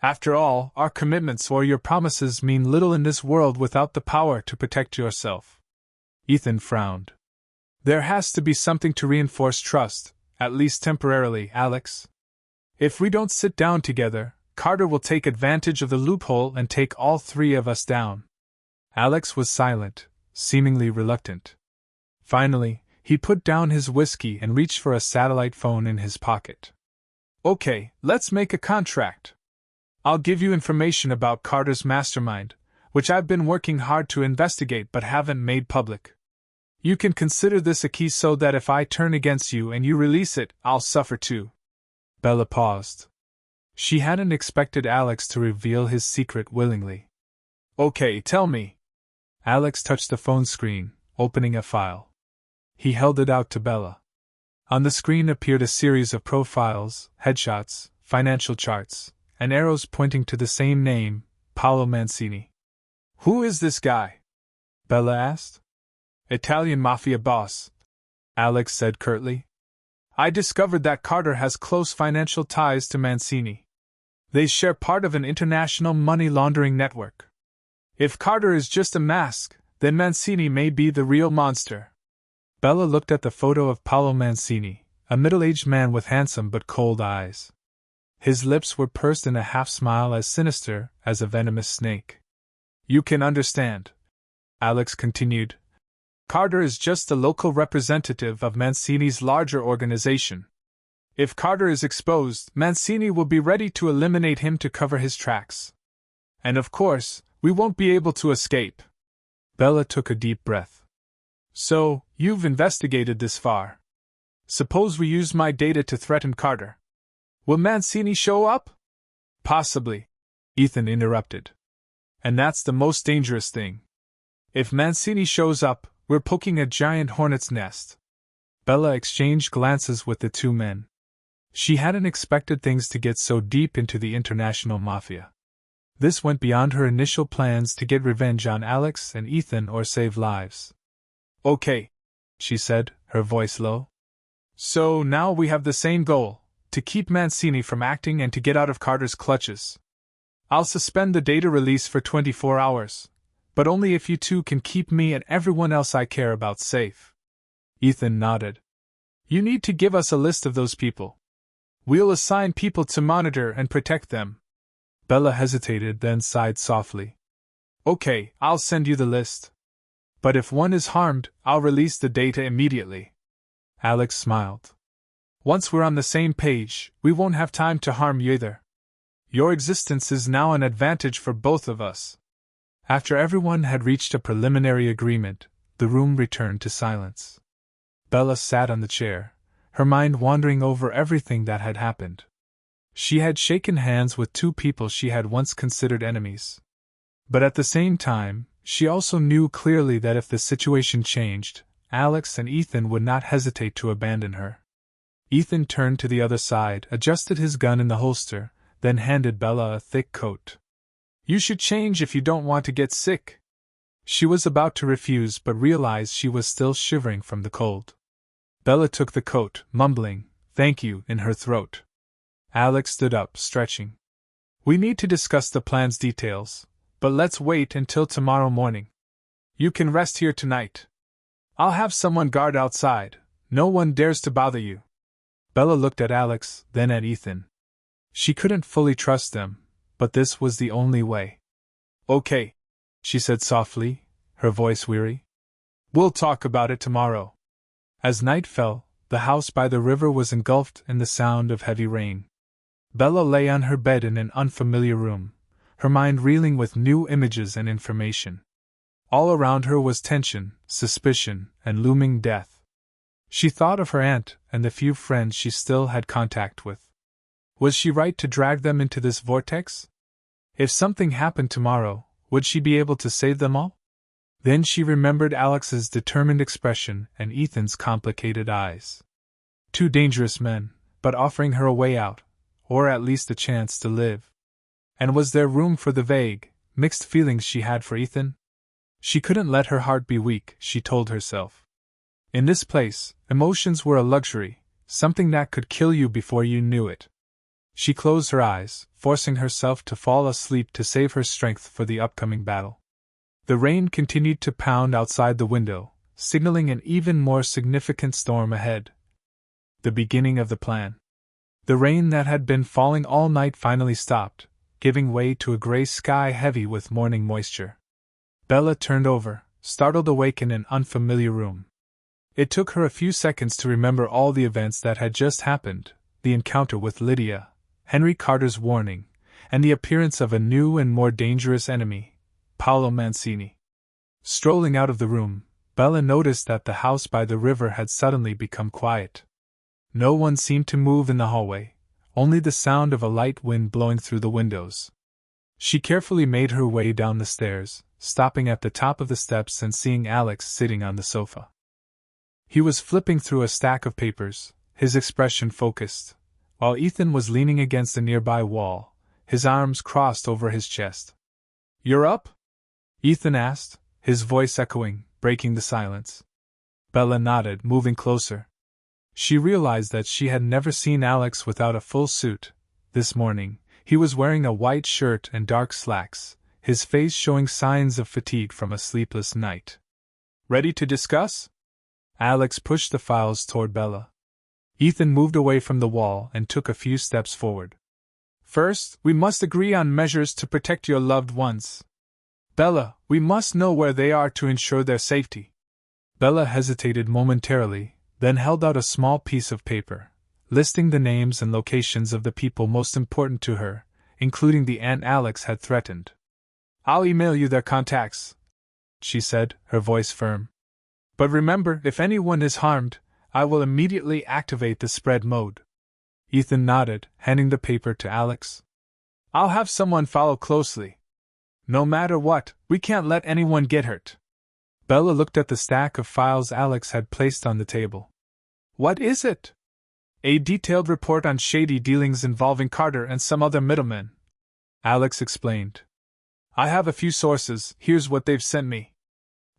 After all, our commitments or your promises mean little in this world without the power to protect yourself. Ethan frowned. There has to be something to reinforce trust, at least temporarily, Alex. If we don't sit down together, Carter will take advantage of the loophole and take all 3 of us down. Alex was silent, seemingly reluctant. Finally, he put down his whiskey and reached for a satellite phone in his pocket. Okay, let's make a contract. I'll give you information about Carter's mastermind, which I've been working hard to investigate but haven't made public. You can consider this a key so that if I turn against you and you release it, I'll suffer too. Bella paused. She hadn't expected Alex to reveal his secret willingly. Okay, tell me. Alex touched the phone screen, opening a file. He held it out to Bella. On the screen appeared a series of profiles, headshots, financial charts, and arrows pointing to the same name, Paolo Mancini. Who is this guy? Bella asked. Italian Mafia boss, Alex said curtly. I discovered that Carter has close financial ties to Mancini. They share part of an international money laundering network. If Carter is just a mask, then Mancini may be the real monster. Bella looked at the photo of Paolo Mancini, a middle-aged man with handsome but cold eyes. His lips were pursed in a half-smile as sinister as a venomous snake. You can understand, Alex continued. Carter is just a local representative of Mancini's larger organization. If Carter is exposed, Mancini will be ready to eliminate him to cover his tracks. And of course, we won't be able to escape. Bella took a deep breath. So, you've investigated this far. Suppose we use my data to threaten Carter. Will Mancini show up? Possibly, Ethan interrupted. And that's the most dangerous thing. If Mancini shows up, we're poking a giant hornet's nest. Bella exchanged glances with the two men. She hadn't expected things to get so deep into the international mafia. This went beyond her initial plans to get revenge on Alex and Ethan or save lives. Okay, she said, her voice low. So now we have the same goal, to keep Mancini from acting and to get out of Carter's clutches. I'll suspend the data release for 24 hours, but only if you two can keep me and everyone else I care about safe. Ethan nodded. You need to give us a list of those people. We'll assign people to monitor and protect them. Bella hesitated, then sighed softly. Okay, I'll send you the list. But if one is harmed, I'll release the data immediately. Alex smiled. Once we're on the same page, we won't have time to harm you either. Your existence is now an advantage for both of us. After everyone had reached a preliminary agreement, the room returned to silence. Bella sat on the chair, her mind wandering over everything that had happened. She had shaken hands with two people she had once considered enemies. But at the same time, she also knew clearly that if the situation changed, Alex and Ethan would not hesitate to abandon her. Ethan turned to the other side, adjusted his gun in the holster, then handed Bella a thick coat. You should change if you don't want to get sick. She was about to refuse but realized she was still shivering from the cold. Bella took the coat, mumbling, "Thank you," in her throat. Alex stood up, stretching. We need to discuss the plan's details, but let's wait until tomorrow morning. You can rest here tonight. I'll have someone guard outside. No one dares to bother you. Bella looked at Alex, then at Ethan. She couldn't fully trust them, but this was the only way. Okay, she said softly, her voice weary. We'll talk about it tomorrow. As night fell, the house by the river was engulfed in the sound of heavy rain. Bella lay on her bed in an unfamiliar room, her mind reeling with new images and information. All around her was tension, suspicion, and looming death. She thought of her aunt and the few friends she still had contact with. Was she right to drag them into this vortex? If something happened tomorrow, would she be able to save them all? Then she remembered Alex's determined expression and Ethan's complicated eyes. Two dangerous men, but offering her a way out, or at least a chance to live. And was there room for the vague, mixed feelings she had for Ethan? She couldn't let her heart be weak, she told herself. In this place, emotions were a luxury, something that could kill you before you knew it. She closed her eyes, forcing herself to fall asleep to save her strength for the upcoming battle. The rain continued to pound outside the window, signaling an even more significant storm ahead. The beginning of the plan. The rain that had been falling all night finally stopped, giving way to a gray sky heavy with morning moisture. Bella turned over, startled awake in an unfamiliar room. It took her a few seconds to remember all the events that had just happened, the encounter with Lydia, Henry Carter's warning, and the appearance of a new and more dangerous enemy, Paolo Mancini. Strolling out of the room, Bella noticed that the house by the river had suddenly become quiet. No one seemed to move in the hallway, only the sound of a light wind blowing through the windows. She carefully made her way down the stairs, stopping at the top of the steps and seeing Alex sitting on the sofa. He was flipping through a stack of papers, his expression focused, while Ethan was leaning against a nearby wall, his arms crossed over his chest. "You're up?" Ethan asked, his voice echoing, breaking the silence. Bella nodded, moving closer. She realized that she had never seen Alex without a full suit. This morning, he was wearing a white shirt and dark slacks, his face showing signs of fatigue from a sleepless night. Ready to discuss? Alex pushed the files toward Bella. Ethan moved away from the wall and took a few steps forward. First, we must agree on measures to protect your loved ones. Bella, we must know where they are to ensure their safety. Bella hesitated momentarily, then held out a small piece of paper, listing the names and locations of the people most important to her, including the aunt Alex had threatened. I'll email you their contacts, she said, her voice firm. But remember, if anyone is harmed, I will immediately activate the spread mode. Ethan nodded, handing the paper to Alex. I'll have someone follow closely. No matter what, we can't let anyone get hurt. Bella looked at the stack of files Alex had placed on the table. What is it? A detailed report on shady dealings involving Carter and some other middlemen. Alex explained. I have a few sources, here's what they've sent me.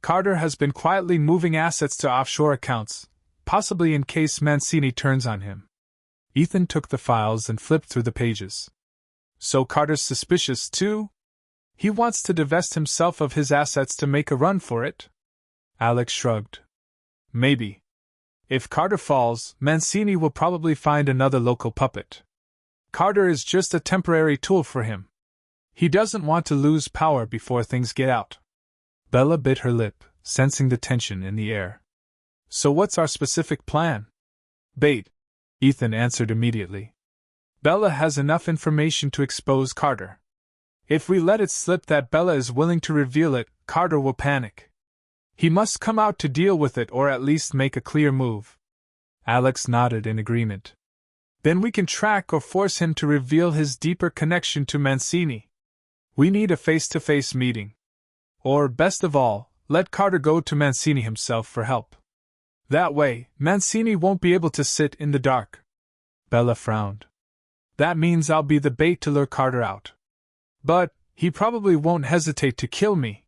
Carter has been quietly moving assets to offshore accounts, possibly in case Mancini turns on him. Ethan took the files and flipped through the pages. So Carter's suspicious too? He wants to divest himself of his assets to make a run for it? Alex shrugged. Maybe. If Carter falls, Mancini will probably find another local puppet. Carter is just a temporary tool for him. He doesn't want to lose power before things get out. Bella bit her lip, sensing the tension in the air. So what's our specific plan? Bait, Ethan answered immediately. Bella has enough information to expose Carter. If we let it slip that Bella is willing to reveal it, Carter will panic. He must come out to deal with it or at least make a clear move. Alex nodded in agreement. Then we can track or force him to reveal his deeper connection to Mancini. We need a face-to-face meeting. Or, best of all, let Carter go to Mancini himself for help. That way, Mancini won't be able to sit in the dark. Bella frowned. That means I'll be the bait to lure Carter out. But he probably won't hesitate to kill me.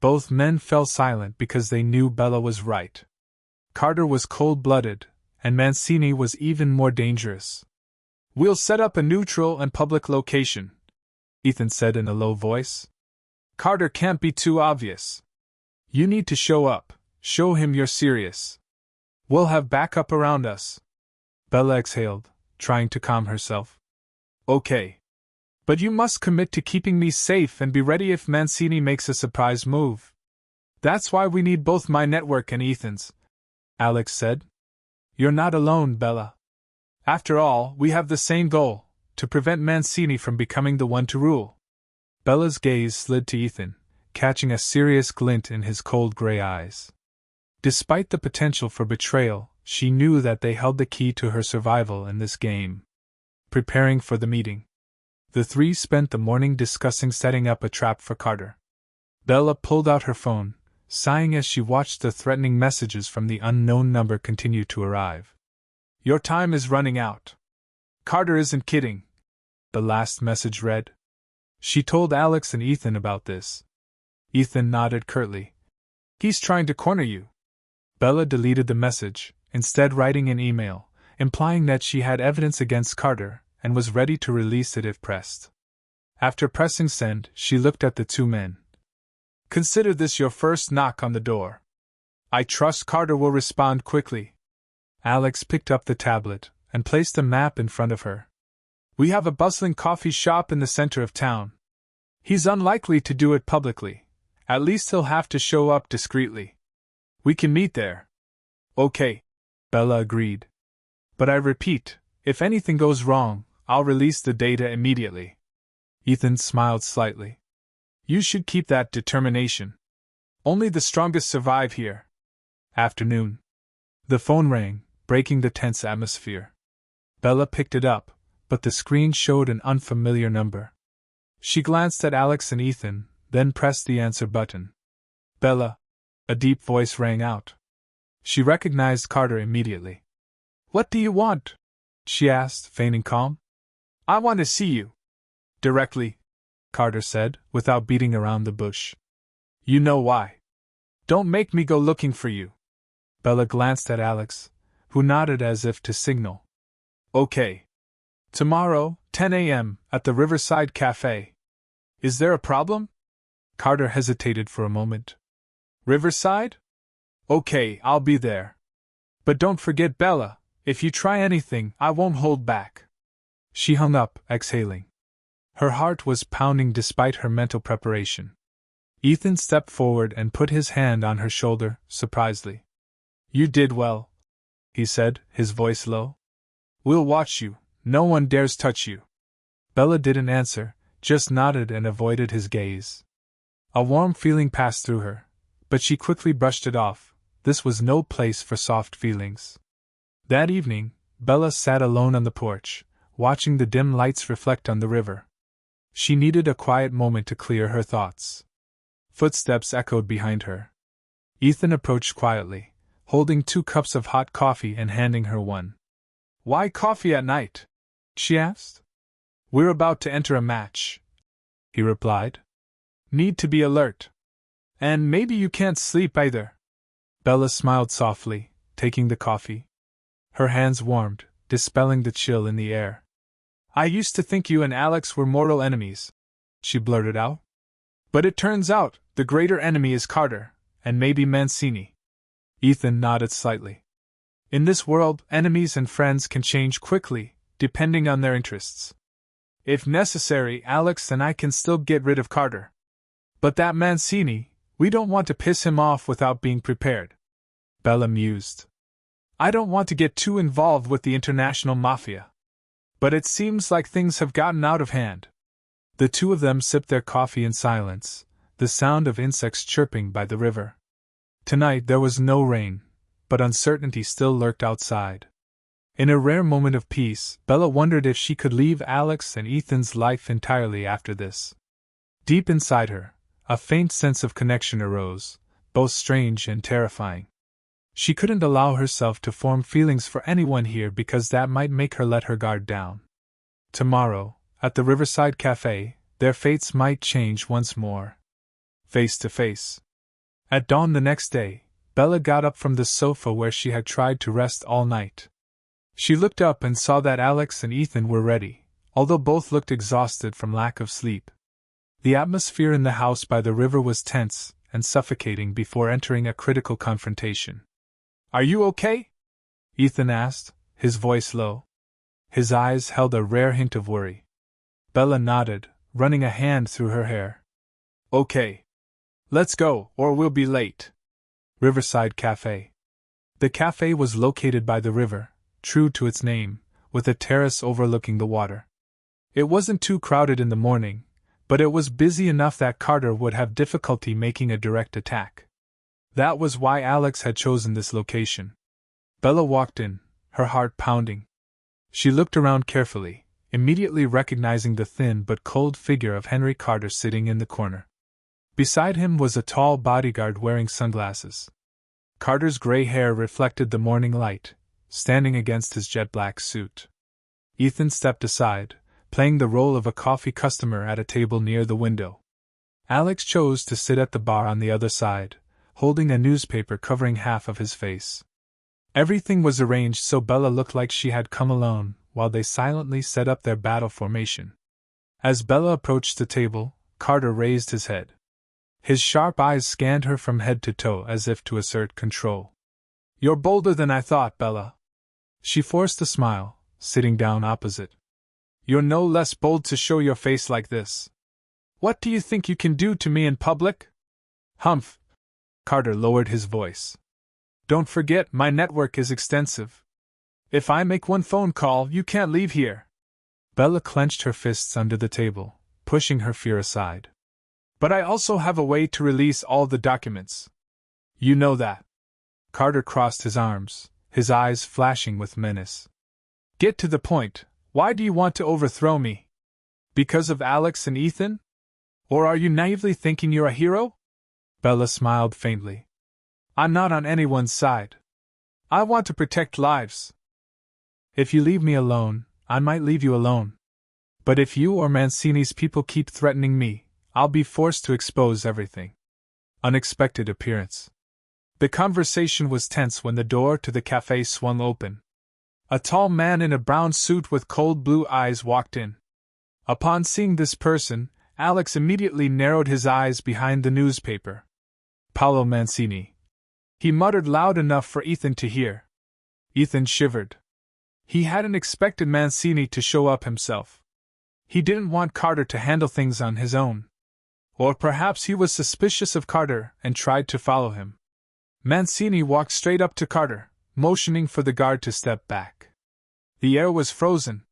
Both men fell silent because they knew Bella was right. Carter was cold-blooded, and Mancini was even more dangerous. We'll set up a neutral and public location, Ethan said in a low voice. Carter can't be too obvious. You need to show up, show him you're serious. We'll have backup around us. Bella exhaled, trying to calm herself. Okay. But you must commit to keeping me safe and be ready if Mancini makes a surprise move. That's why we need both my network and Ethan's, Alex said. You're not alone, Bella. After all, we have the same goal, to prevent Mancini from becoming the one to rule. Bella's gaze slid to Ethan, catching a serious glint in his cold gray eyes. Despite the potential for betrayal, she knew that they held the key to her survival in this game. Preparing for the meeting, the three spent the morning discussing setting up a trap for Carter. Bella pulled out her phone, sighing as she watched the threatening messages from the unknown number continue to arrive. Your time is running out. Carter isn't kidding, the last message read. She told Alex and Ethan about this. Ethan nodded curtly. He's trying to corner you. Bella deleted the message, instead writing an email, implying that she had evidence against Carter and was ready to release it if pressed. After pressing send, she looked at the two men. Consider this your first knock on the door. I trust Carter will respond quickly. Alex picked up the tablet and placed a map in front of her. We have a bustling coffee shop in the center of town. He's unlikely to do it publicly. At least he'll have to show up discreetly. We can meet there. Okay, Bella agreed. But I repeat, if anything goes wrong, I'll release the data immediately. Ethan smiled slightly. You should keep that determination. Only the strongest survive here. Afternoon. The phone rang, breaking the tense atmosphere. Bella picked it up, but the screen showed an unfamiliar number. She glanced at Alex and Ethan, then pressed the answer button. Bella, a deep voice rang out. She recognized Carter immediately. What do you want? She asked, feigning calm. I want to see you. Directly, Carter said, without beating around the bush. You know why. Don't make me go looking for you. Bella glanced at Alex, who nodded as if to signal. Okay. Tomorrow, 10 a.m., at the Riverside Cafe. Is there a problem? Carter hesitated for a moment. Riverside? Okay, I'll be there. But don't forget, Bella, if you try anything, I won't hold back. She hung up, exhaling. Her heart was pounding despite her mental preparation. Ethan stepped forward and put his hand on her shoulder, surprisedly. You did well, he said, his voice low. We'll watch you. No one dares touch you. Bella didn't answer, just nodded and avoided his gaze. A warm feeling passed through her, but she quickly brushed it off. This was no place for soft feelings. That evening, Bella sat alone on the porch, watching the dim lights reflect on the river. She needed a quiet moment to clear her thoughts. Footsteps echoed behind her. Ethan approached quietly, holding 2 cups of hot coffee and handing her one. Why coffee at night? She asked. We're about to enter a match, he replied. Need to be alert. And maybe you can't sleep either. Bella smiled softly, taking the coffee. Her hands warmed, dispelling the chill in the air. I used to think you and Alex were mortal enemies, she blurted out. But it turns out, the greater enemy is Carter, and maybe Mancini. Ethan nodded slightly. In this world, enemies and friends can change quickly, depending on their interests. If necessary, Alex and I can still get rid of Carter. But that Mancini, we don't want to piss him off without being prepared. Bella mused. I don't want to get too involved with the international mafia. But it seems like things have gotten out of hand. The two of them sipped their coffee in silence, the sound of insects chirping by the river. Tonight there was no rain, but uncertainty still lurked outside. In a rare moment of peace, Bella wondered if she could leave Alex and Ethan's life entirely after this. Deep inside her, a faint sense of connection arose, both strange and terrifying. She couldn't allow herself to form feelings for anyone here because that might make her let her guard down. Tomorrow, at the Riverside Cafe, their fates might change once more. Face to face. At dawn the next day, Bella got up from the sofa where she had tried to rest all night. She looked up and saw that Alex and Ethan were ready, although both looked exhausted from lack of sleep. The atmosphere in the house by the river was tense and suffocating before entering a critical confrontation. Are you okay? Ethan asked, his voice low. His eyes held a rare hint of worry. Bella nodded, running a hand through her hair. Okay. Let's go, or we'll be late. Riverside Cafe. The cafe was located by the river, true to its name, with a terrace overlooking the water. It wasn't too crowded in the morning, but it was busy enough that Carter would have difficulty making a direct attack. That was why Alex had chosen this location. Bella walked in, her heart pounding. She looked around carefully, immediately recognizing the thin but cold figure of Henry Carter sitting in the corner. Beside him was a tall bodyguard wearing sunglasses. Carter's gray hair reflected the morning light, standing against his jet-black suit. Ethan stepped aside, playing the role of a coffee customer at a table near the window. Alex chose to sit at the bar on the other side, holding a newspaper covering half of his face. Everything was arranged so Bella looked like she had come alone, while they silently set up their battle formation. As Bella approached the table, Carter raised his head. His sharp eyes scanned her from head to toe as if to assert control. You're bolder than I thought, Bella. She forced a smile, sitting down opposite. You're no less bold to show your face like this. What do you think you can do to me in public? Humph. Carter lowered his voice. Don't forget, my network is extensive. If I make one phone call, you can't leave here. Bella clenched her fists under the table, pushing her fear aside. But I also have a way to release all the documents. You know that. Carter crossed his arms, his eyes flashing with menace. Get to the point. Why do you want to overthrow me? Because of Alex and Ethan? Or are you naively thinking you're a hero? Bella smiled faintly. I'm not on anyone's side. I want to protect lives. If you leave me alone, I might leave you alone. But if you or Mancini's people keep threatening me, I'll be forced to expose everything. Unexpected appearance. The conversation was tense when the door to the cafe swung open. A tall man in a brown suit with cold blue eyes walked in. Upon seeing this person, Alex immediately narrowed his eyes behind the newspaper. Paolo Mancini. He muttered loud enough for Ethan to hear. Ethan shivered. He hadn't expected Mancini to show up himself. He didn't want Carter to handle things on his own. Or perhaps he was suspicious of Carter and tried to follow him. Mancini walked straight up to Carter, motioning for the guard to step back. The air was frozen.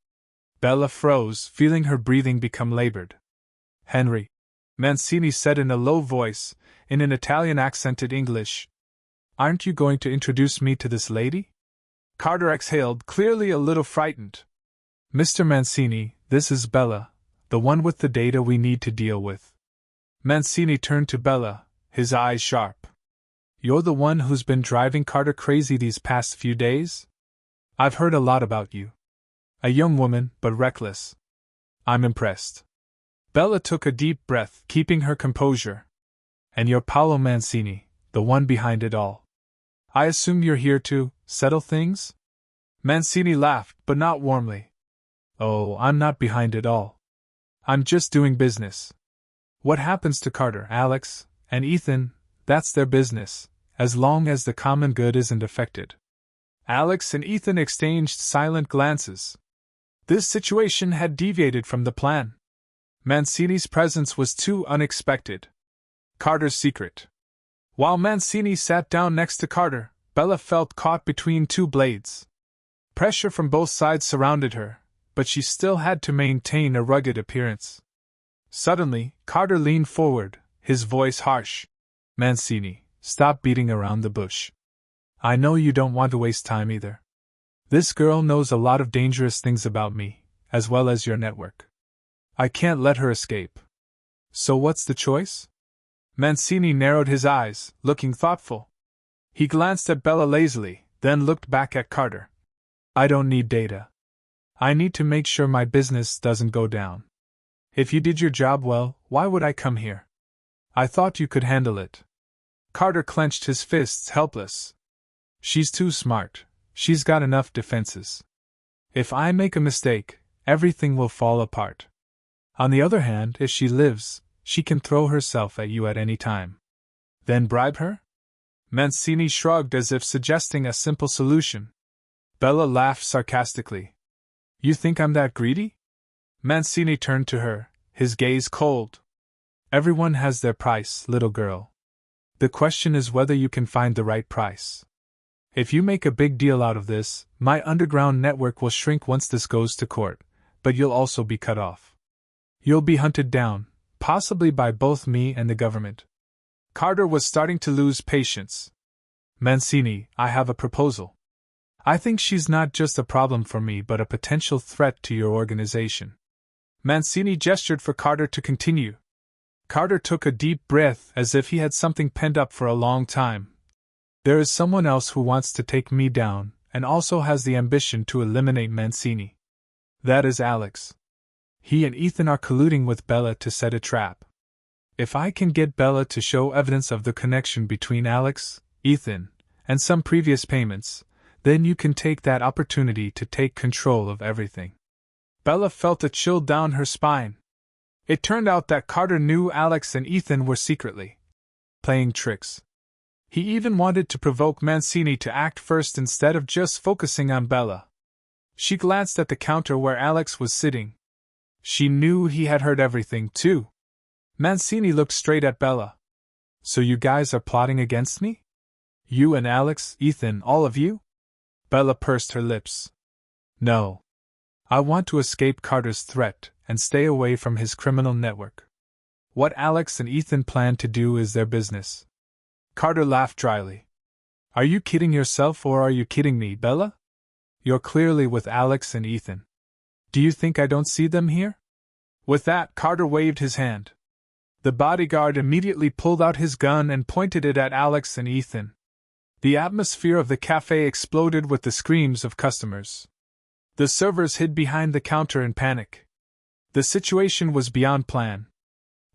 Bella froze, feeling her breathing become labored. Henry, Mancini said in a low voice, in an Italian-accented English. Aren't you going to introduce me to this lady? Carter exhaled, clearly a little frightened. Mr. Mancini, this is Bella, the one with the data we need to deal with. Mancini turned to Bella, his eyes sharp. You're the one who's been driving Carter crazy these past few days? I've heard a lot about you. A young woman, but reckless. I'm impressed. Bella took a deep breath, keeping her composure. And you're Paolo Mancini, the one behind it all. I assume you're here to settle things? Mancini laughed, but not warmly. Oh, I'm not behind it all. I'm just doing business. What happens to Carter, Alex, and Ethan, that's their business, as long as the common good isn't affected. Alex and Ethan exchanged silent glances. This situation had deviated from the plan. Mancini's presence was too unexpected. Carter's secret. While Mancini sat down next to Carter, Bella felt caught between two blades. Pressure from both sides surrounded her, but she still had to maintain a rugged appearance. Suddenly, Carter leaned forward, his voice harsh. Mancini, stop beating around the bush. I know you don't want to waste time either. This girl knows a lot of dangerous things about me, as well as your network. I can't let her escape. So what's the choice? Mancini narrowed his eyes, looking thoughtful. He glanced at Bella lazily, then looked back at Carter. I don't need data. I need to make sure my business doesn't go down. If you did your job well, why would I come here? I thought you could handle it. Carter clenched his fists, helpless. She's too smart. She's got enough defenses. If I make a mistake, everything will fall apart. On the other hand, if she lives, she can throw herself at you at any time. Then bribe her? Mancini shrugged as if suggesting a simple solution. Bella laughed sarcastically. You think I'm that greedy? Mancini turned to her, his gaze cold. Everyone has their price, little girl. The question is whether you can find the right price. If you make a big deal out of this, my underground network will shrink once this goes to court, but you'll also be cut off. You'll be hunted down, possibly by both me and the government. Carter was starting to lose patience. Mancini, I have a proposal. I think she's not just a problem for me but a potential threat to your organization. Mancini gestured for Carter to continue. Carter took a deep breath as if he had something pent up for a long time. There is someone else who wants to take me down, and also has the ambition to eliminate Mancini. That is Alex. He and Ethan are colluding with Bella to set a trap. If I can get Bella to show evidence of the connection between Alex, Ethan, and some previous payments, then you can take that opportunity to take control of everything. Bella felt a chill down her spine. It turned out that Carter knew Alex and Ethan were secretly playing tricks. He even wanted to provoke Mancini to act first instead of just focusing on Bella. She glanced at the counter where Alex was sitting. She knew he had heard everything, too. Mancini looked straight at Bella. So you guys are plotting against me? You and Alex, Ethan, all of you? Bella pursed her lips. No. I want to escape Carter's threat and stay away from his criminal network. What Alex and Ethan plan to do is their business. Carter laughed dryly. Are you kidding yourself or are you kidding me, Bella? You're clearly with Alex and Ethan. Do you think I don't see them here? With that, Carter waved his hand. The bodyguard immediately pulled out his gun and pointed it at Alex and Ethan. The atmosphere of the cafe exploded with the screams of customers. The servers hid behind the counter in panic. The situation was beyond plan.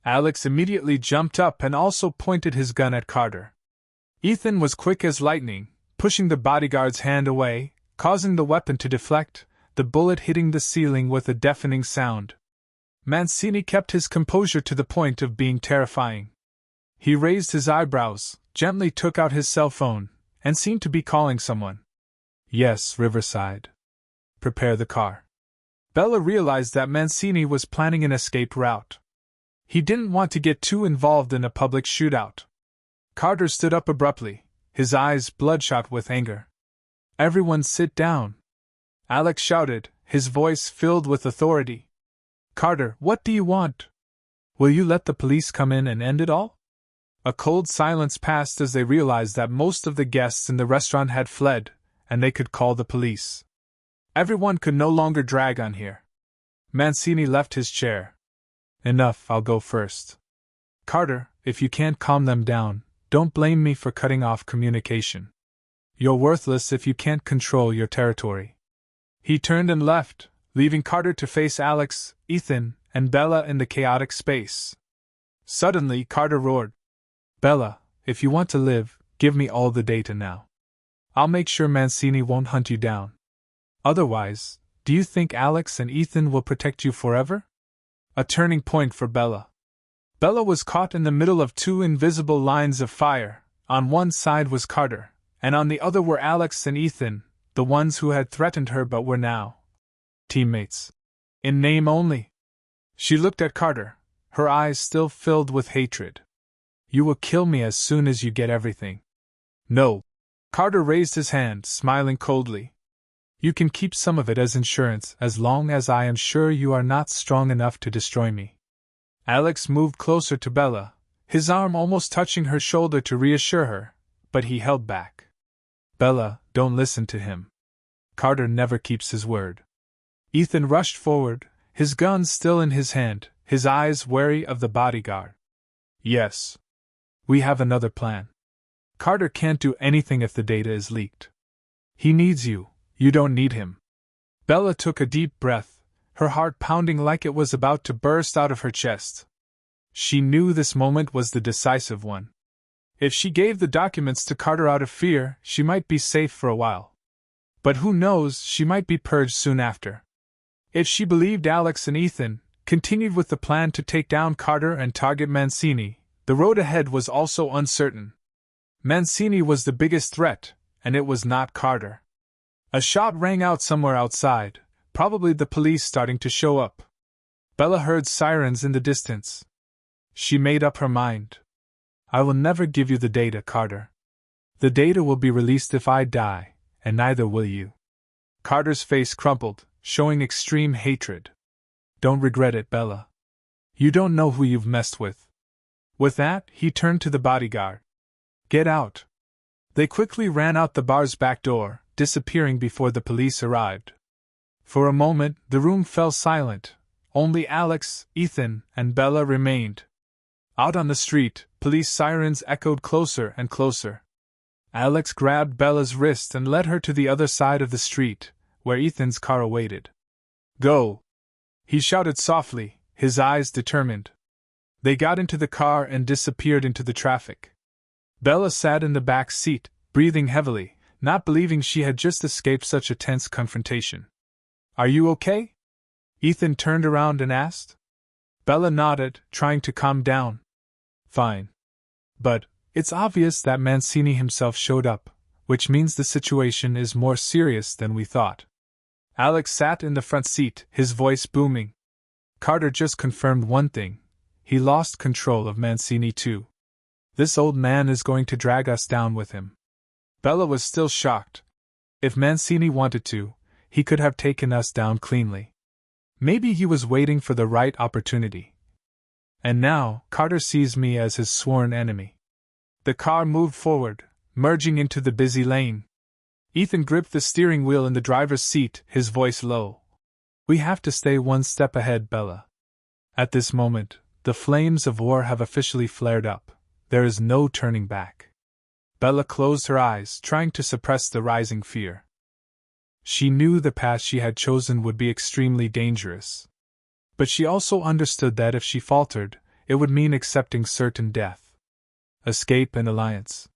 Alex immediately jumped up and also pointed his gun at Carter. Ethan was quick as lightning, pushing the bodyguard's hand away, causing the weapon to deflect, the bullet hitting the ceiling with a deafening sound. Mancini kept his composure to the point of being terrifying. He raised his eyebrows, gently took out his cell phone, and seemed to be calling someone. Yes, Riverside. Prepare the car. Bella realized that Mancini was planning an escape route. He didn't want to get too involved in a public shootout. Carter stood up abruptly, his eyes bloodshot with anger. Everyone sit down. Alex shouted, his voice filled with authority. Carter, what do you want? Will you let the police come in and end it all? A cold silence passed as they realized that most of the guests in the restaurant had fled, and they could call the police. Everyone could no longer drag on here. Mancini left his chair. Enough, I'll go first. Carter, if you can't calm them down, don't blame me for cutting off communication. You're worthless if you can't control your territory. He turned and left, leaving Carter to face Alex, Ethan, and Bella in the chaotic space. Suddenly, Carter roared. Bella, if you want to live, give me all the data now. I'll make sure Mancini won't hunt you down. Otherwise, do you think Alex and Ethan will protect you forever? A turning point for Bella. Bella was caught in the middle of two invisible lines of fire. On one side was Carter, and on the other were Alex and Ethan, the ones who had threatened her but were now teammates. In name only. She looked at Carter, her eyes still filled with hatred. You will kill me as soon as you get everything. No. Carter raised his hand, smiling coldly. You can keep some of it as insurance as long as I am sure you are not strong enough to destroy me. Alex moved closer to Bella, his arm almost touching her shoulder to reassure her, but he held back. Bella, don't listen to him. Carter never keeps his word. Ethan rushed forward, his gun still in his hand, his eyes wary of the bodyguard. Yes. We have another plan. Carter can't do anything if the data is leaked. He needs you, you don't need him. Bella took a deep breath, her heart pounding like it was about to burst out of her chest. She knew this moment was the decisive one. If she gave the documents to Carter out of fear, she might be safe for a while. But who knows, she might be purged soon after. If she believed Alex and Ethan, continued with the plan to take down Carter and target Mancini, the road ahead was also uncertain. Mancini was the biggest threat, and it was not Carter. A shot rang out somewhere outside, probably the police starting to show up. Bella heard sirens in the distance. She made up her mind. I will never give you the data, Carter. The data will be released if I die, and neither will you. Carter's face crumpled, showing extreme hatred. Don't regret it, Bella. You don't know who you've messed with. With that, he turned to the bodyguard. Get out. They quickly ran out the bar's back door, disappearing before the police arrived. For a moment, the room fell silent. Only Alex, Ethan, and Bella remained. Out on the street, police sirens echoed closer and closer. Alex grabbed Bella's wrist and led her to the other side of the street, where Ethan's car awaited. Go! He shouted softly, his eyes determined. They got into the car and disappeared into the traffic. Bella sat in the back seat, breathing heavily, not believing she had just escaped such a tense confrontation. Are you okay? Ethan turned around and asked. Bella nodded, trying to calm down. Fine. But it's obvious that Mancini himself showed up, which means the situation is more serious than we thought. Alex sat in the front seat, his voice booming. Carter just confirmed one thing. He lost control of Mancini too. This old man is going to drag us down with him. Bella was still shocked. If Mancini wanted to, he could have taken us down cleanly. Maybe he was waiting for the right opportunity. And now, Carter sees me as his sworn enemy. The car moved forward, merging into the busy lane. Ethan gripped the steering wheel in the driver's seat, his voice low. We have to stay one step ahead, Bella. At this moment, the flames of war have officially flared up. There is no turning back. Bella closed her eyes, trying to suppress the rising fear. She knew the path she had chosen would be extremely dangerous. But she also understood that if she faltered, it would mean accepting certain death. Escape and alliance.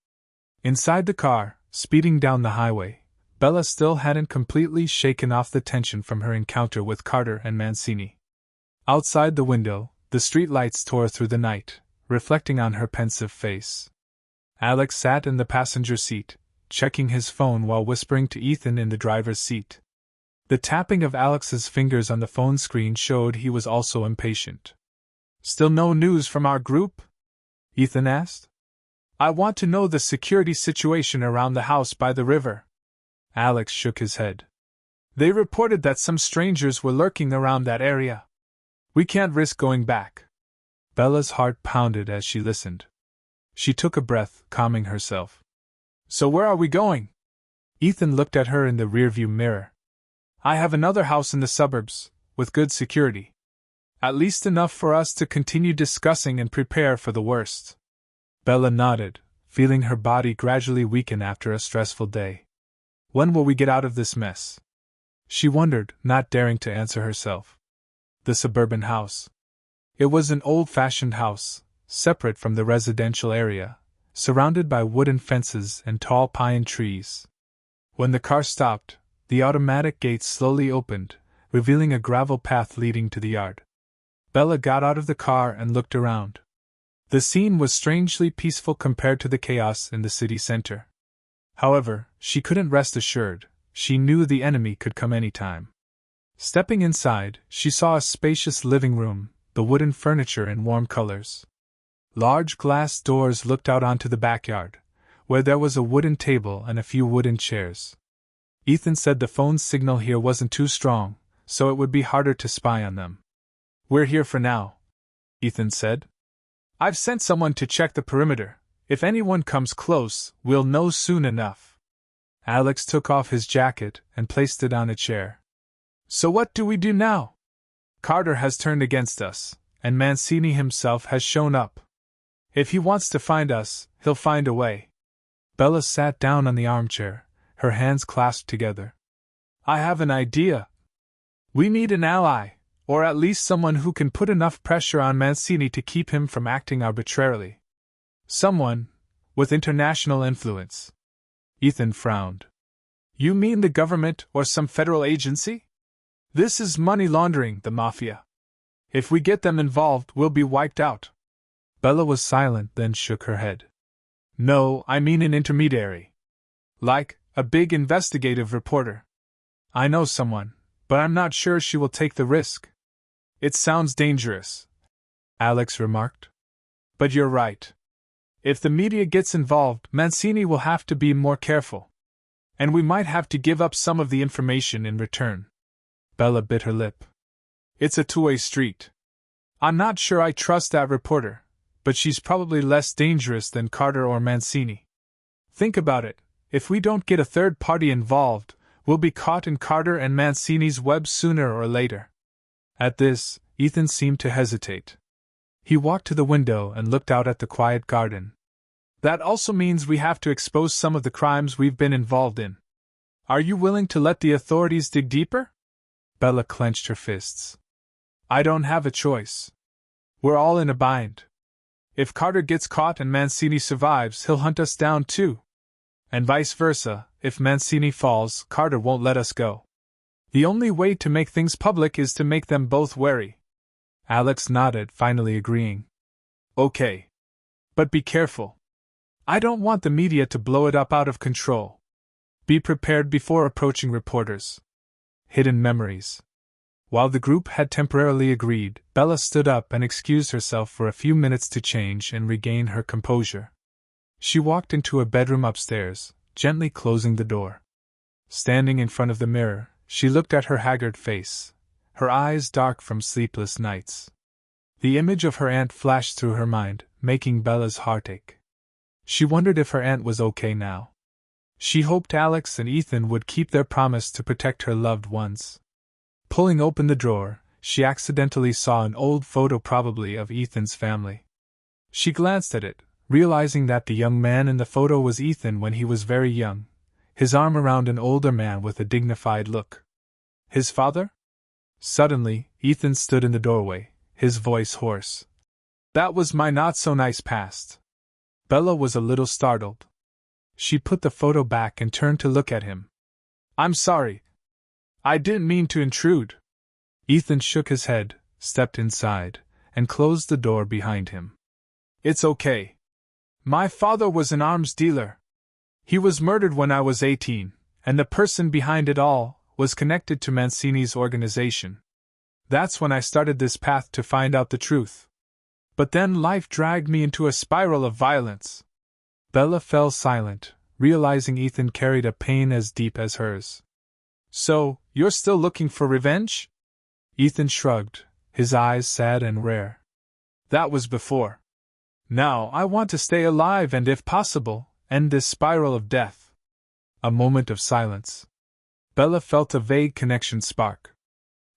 Inside the car, speeding down the highway, Bella still hadn't completely shaken off the tension from her encounter with Carter and Mancini. Outside the window, the street lights tore through the night, reflecting on her pensive face. Alex sat in the passenger seat, checking his phone while whispering to Ethan in the driver's seat. The tapping of Alex's fingers on the phone screen showed he was also impatient. "Still no news from our group?" Ethan asked. "I want to know the security situation around the house by the river." Alex shook his head. "They reported that some strangers were lurking around that area. We can't risk going back." Bella's heart pounded as she listened. She took a breath, calming herself. "So where are we going?" Ethan looked at her in the rearview mirror. "I have another house in the suburbs, with good security. At least enough for us to continue discussing and prepare for the worst." Bella nodded, feeling her body gradually weaken after a stressful day. "When will we get out of this mess?" she wondered, not daring to answer herself. The suburban house. It was an old-fashioned house, separate from the residential area, surrounded by wooden fences and tall pine trees. When the car stopped, the automatic gates slowly opened, revealing a gravel path leading to the yard. Bella got out of the car and looked around. The scene was strangely peaceful compared to the chaos in the city center. However, she couldn't rest assured. She knew the enemy could come any time. Stepping inside, she saw a spacious living room, the wooden furniture in warm colors. Large glass doors looked out onto the backyard, where there was a wooden table and a few wooden chairs. Ethan said the phone signal here wasn't too strong, so it would be harder to spy on them. "We're here for now," Ethan said. "I've sent someone to check the perimeter. If anyone comes close, we'll know soon enough." Alex took off his jacket and placed it on a chair. "So what do we do now? Carter has turned against us, and Mancini himself has shown up. If he wants to find us, he'll find a way." Bella sat down on the armchair, her hands clasped together. "I have an idea. We need an ally, or at least someone who can put enough pressure on Mancini to keep him from acting arbitrarily. Someone with international influence." Ethan frowned. "You mean the government or some federal agency? This is money laundering, the Mafia. If we get them involved, we'll be wiped out." Bella was silent, then shook her head. "No, I mean an intermediary. Like a big investigative reporter. I know someone, but I'm not sure she will take the risk." "It sounds dangerous," Alex remarked. "But you're right. If the media gets involved, Mancini will have to be more careful. And we might have to give up some of the information in return." Bella bit her lip. "It's a two-way street. I'm not sure I trust that reporter, but she's probably less dangerous than Carter or Mancini. Think about it, if we don't get a third party involved, we'll be caught in Carter and Mancini's web sooner or later." At this, Ethan seemed to hesitate. He walked to the window and looked out at the quiet garden. "That also means we have to expose some of the crimes we've been involved in. Are you willing to let the authorities dig deeper?" Bella clenched her fists. "I don't have a choice. We're all in a bind. If Carter gets caught and Mancini survives, he'll hunt us down too. And vice versa, if Mancini falls, Carter won't let us go. The only way to make things public is to make them both wary." Alex nodded, finally agreeing. "Okay. But be careful. I don't want the media to blow it up out of control. Be prepared before approaching reporters." Hidden memories. While the group had temporarily agreed, Bella stood up and excused herself for a few minutes to change and regain her composure. She walked into a bedroom upstairs, gently closing the door. Standing in front of the mirror, she looked at her haggard face, her eyes dark from sleepless nights. The image of her aunt flashed through her mind, making Bella's heart ache. She wondered if her aunt was okay now. She hoped Alex and Ethan would keep their promise to protect her loved ones. Pulling open the drawer, she accidentally saw an old photo, probably of Ethan's family. She glanced at it, realizing that the young man in the photo was Ethan when he was very young, his arm around an older man with a dignified look. His father? Suddenly, Ethan stood in the doorway, his voice hoarse. "That was my not-so-nice past." Bella was a little startled. She put the photo back and turned to look at him. I'm sorry. I didn't mean to intrude. Ethan shook his head, stepped inside, and closed the door behind him. It's okay. My father was an arms dealer. He was murdered when I was 18, and the person behind it all was connected to Mancini's organization. That's when I started this path to find out the truth. But then life dragged me into a spiral of violence. Bella fell silent, realizing Ethan carried a pain as deep as hers. So, you're still looking for revenge? Ethan shrugged, his eyes sad and rare. That was before. Now I want to stay alive and, if possible, end this spiral of death. A moment of silence. Bella felt a vague connection spark.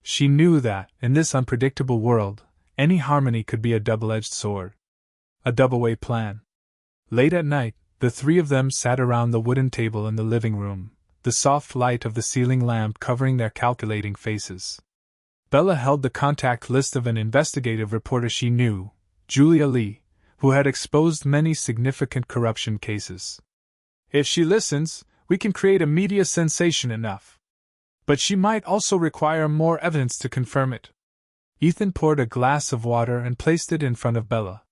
She knew that, in this unpredictable world, any harmony could be a double-edged sword. A double-way plan. Late at night, the three of them sat around the wooden table in the living room, the soft light of the ceiling lamp covering their calculating faces. Bella held the contact list of an investigative reporter she knew, Julia Lee, who had exposed many significant corruption cases. If she listens, we can create a media sensation enough. But she might also require more evidence to confirm it. Ethan poured a glass of water and placed it in front of Bella.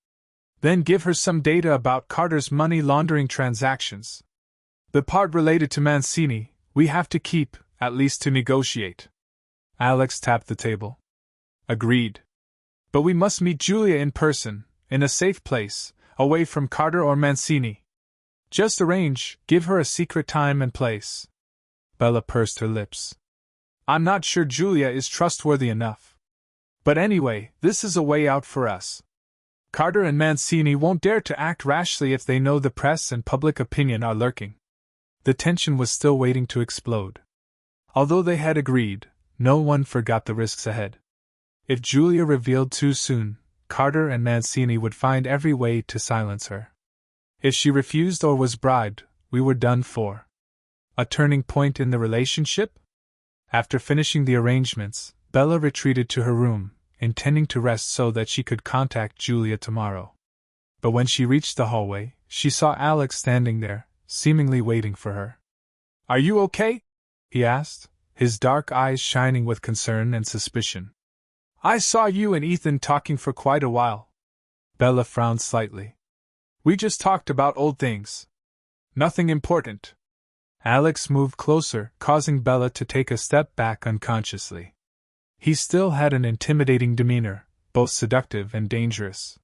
Then give her some data about Carter's money laundering transactions. The part related to Mancini, we have to keep, at least to negotiate. Alex tapped the table. Agreed. But we must meet Julia in person, in a safe place, away from Carter or Mancini. Just give her a secret time and place. Bella pursed her lips. I'm not sure Julia is trustworthy enough. But anyway, this is a way out for us. Carter and Mancini won't dare to act rashly if they know the press and public opinion are lurking. The tension was still waiting to explode. Although they had agreed, no one forgot the risks ahead. If Julia revealed too soon, Carter and Mancini would find every way to silence her. If she refused or was bribed, we were done for. A turning point in the relationship? After finishing the arrangements, Bella retreated to her room, intending to rest so that she could contact Julia tomorrow. But when she reached the hallway, she saw Alex standing there, seemingly waiting for her. Are you okay? He asked, his dark eyes shining with concern and suspicion. I saw you and Ethan talking for quite a while. Bella frowned slightly. We just talked about old things. Nothing important. Alex moved closer, causing Bella to take a step back unconsciously. He still had an intimidating demeanor, both seductive and dangerous.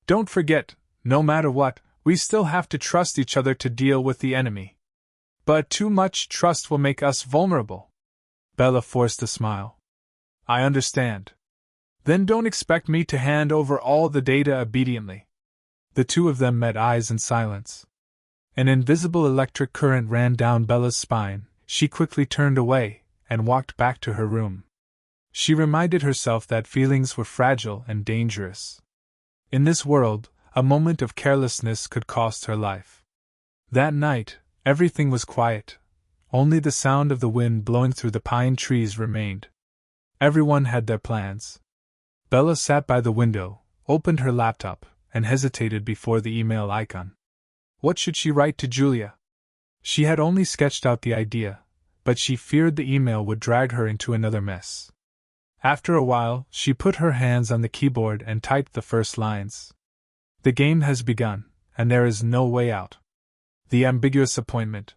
Don't forget, no matter what, we still have to trust each other to deal with the enemy. But too much trust will make us vulnerable. Bella forced a smile. I understand. Then don't expect me to hand over all the data obediently. The two of them met eyes in silence. An invisible electric current ran down Bella's spine. She quickly turned away and walked back to her room. She reminded herself that feelings were fragile and dangerous. In this world, a moment of carelessness could cost her life. That night, everything was quiet. Only the sound of the wind blowing through the pine trees remained. Everyone had their plans. Bella sat by the window, opened her laptop, and hesitated before the email icon. What should she write to Julia? She had only sketched out the idea, but she feared the email would drag her into another mess. After a while, she put her hands on the keyboard and typed the first lines. The game has begun, and there is no way out. The ambiguous appointment.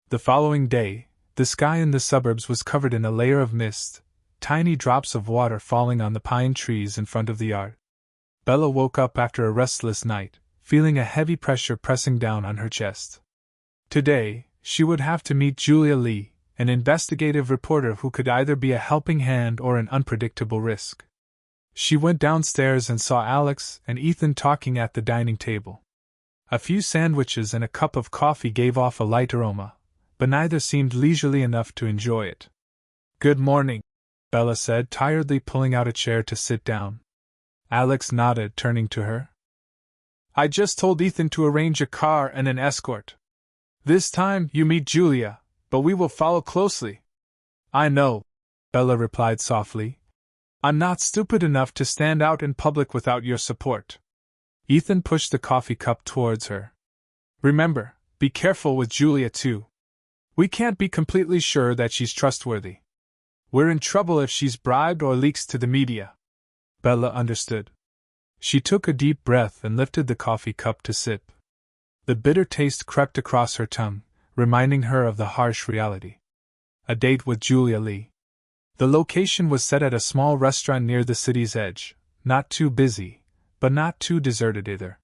The following day, the sky in the suburbs was covered in a layer of mist, tiny drops of water falling on the pine trees in front of the yard. Bella woke up after a restless night, feeling a heavy pressure pressing down on her chest. Today, she would have to meet Julia Lee, an investigative reporter who could either be a helping hand or an unpredictable risk. She went downstairs and saw Alex and Ethan talking at the dining table. A few sandwiches and a cup of coffee gave off a light aroma, but neither seemed leisurely enough to enjoy it. Good morning, Bella said, tiredly pulling out a chair to sit down. Alex nodded, turning to her. I just told Ethan to arrange a car and an escort. This time you meet Julia, but we will follow closely. I know, Bella replied softly. I'm not stupid enough to stand out in public without your support. Ethan pushed the coffee cup towards her. Remember, Be careful with Julia, too. We can't be completely sure that she's trustworthy. We're in trouble if she's bribed or leaks to the media. Bella understood. She took a deep breath and lifted the coffee cup to sip. The bitter taste crept across her tongue, reminding her of the harsh reality. A date with Julia Lee. The location was set at a small restaurant near the city's edge, not too busy, but not too deserted either.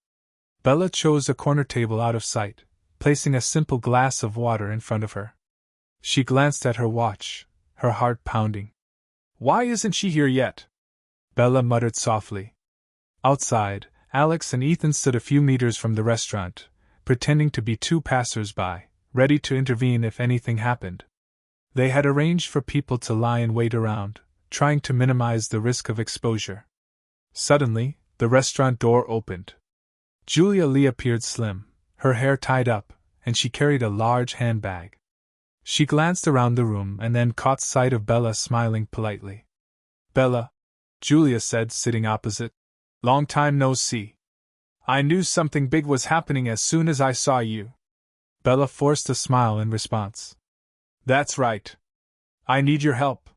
Bella chose a corner table out of sight, placing a simple glass of water in front of her. She glanced at her watch, her heart pounding. Why isn't she here yet? Bella muttered softly. Outside, Alex and Ethan stood a few meters from the restaurant, pretending to be two passers-by, ready to intervene if anything happened. They had arranged for people to lie in wait around, trying to minimize the risk of exposure. Suddenly, the restaurant door opened. Julia Lee appeared slim, her hair tied up, and she carried a large handbag. She glanced around the room and then caught sight of Bella smiling politely. Bella, Julia said, sitting opposite. Long time no see. I knew something big was happening as soon as I saw you. Bella forced a smile in response. That's right. I need your help.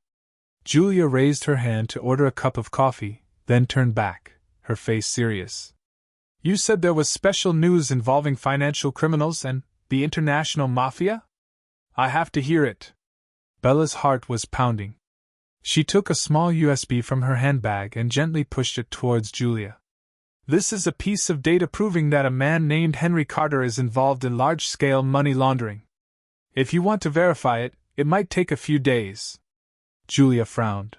Julia raised her hand to order a cup of coffee, then turned back, her face serious. You said there was special news involving financial criminals and the international mafia? I have to hear it. Bella's heart was pounding. She took a small USB from her handbag and gently pushed it towards Julia. This is a piece of data proving that a man named Henry Carter is involved in large-scale money laundering. If you want to verify it, it might take a few days. Julia frowned.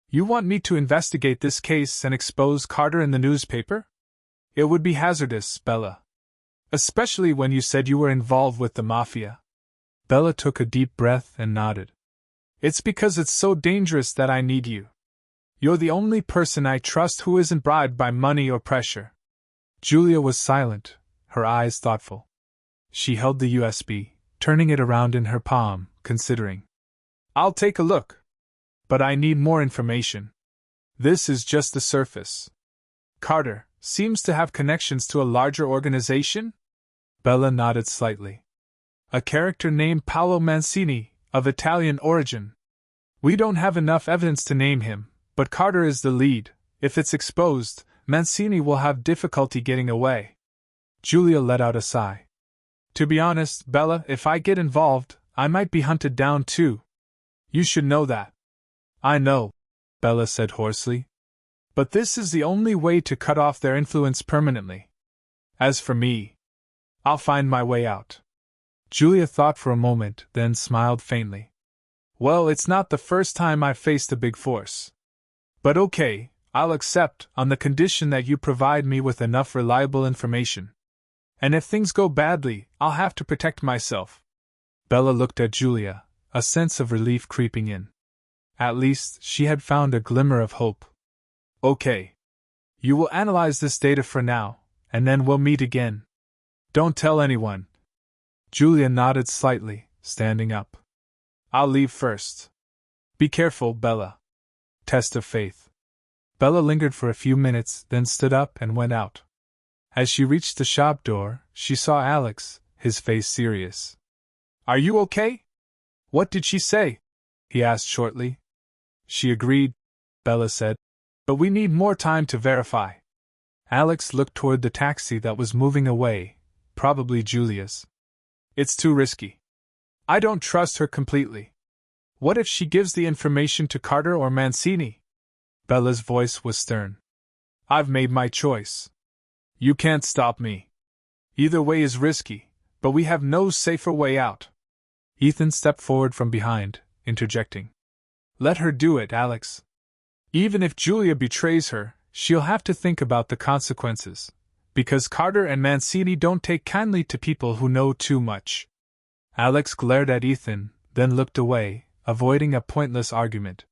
You want me to investigate this case and expose Carter in the newspaper? It would be hazardous, Bella. Especially when you said you were involved with the Mafia. Bella took a deep breath and nodded. It's because it's so dangerous that I need you. You're the only person I trust who isn't bribed by money or pressure. Julia was silent, her eyes thoughtful. She held the USB, turning it around in her palm, considering. I'll take a look. But I need more information. This is just the surface. Carter seems to have connections to a larger organization? Bella nodded slightly. A character named Paolo Mancini, of Italian origin. We don't have enough evidence to name him, but Carter is the lead. If it's exposed, Mancini will have difficulty getting away. Julia let out a sigh. To be honest, Bella, if I get involved, I might be hunted down too. You should know that. I know, Bella said hoarsely. But this is the only way to cut off their influence permanently. As for me, I'll find my way out. Julia thought for a moment, then smiled faintly. Well, it's not the first time I've faced a big force. But okay, I'll accept on the condition that you provide me with enough reliable information. And if things go badly, I'll have to protect myself. Bella looked at Julia, a sense of relief creeping in. At least, she had found a glimmer of hope. Okay. You will analyze this data for now, and then we'll meet again. Don't tell anyone. Julia nodded slightly, standing up. I'll leave first. Be careful, Bella. Test of faith. Bella lingered for a few minutes, then stood up and went out. As she reached the shop door, she saw Alex, his face serious. Are you okay? What did she say? He asked shortly. She agreed, Bella said. But we need more time to verify. Alex looked toward the taxi that was moving away, probably Julia's. It's too risky. I don't trust her completely. What if she gives the information to Carter or Mancini? Bella's voice was stern. I've made my choice. You can't stop me. Either way is risky, but we have no safer way out. Ethan stepped forward from behind, interjecting. Let her do it, Alex. Even if Julia betrays her, she'll have to think about the consequences, because Carter and Mancini don't take kindly to people who know too much. Alex glared at Ethan, then looked away, avoiding a pointless argument.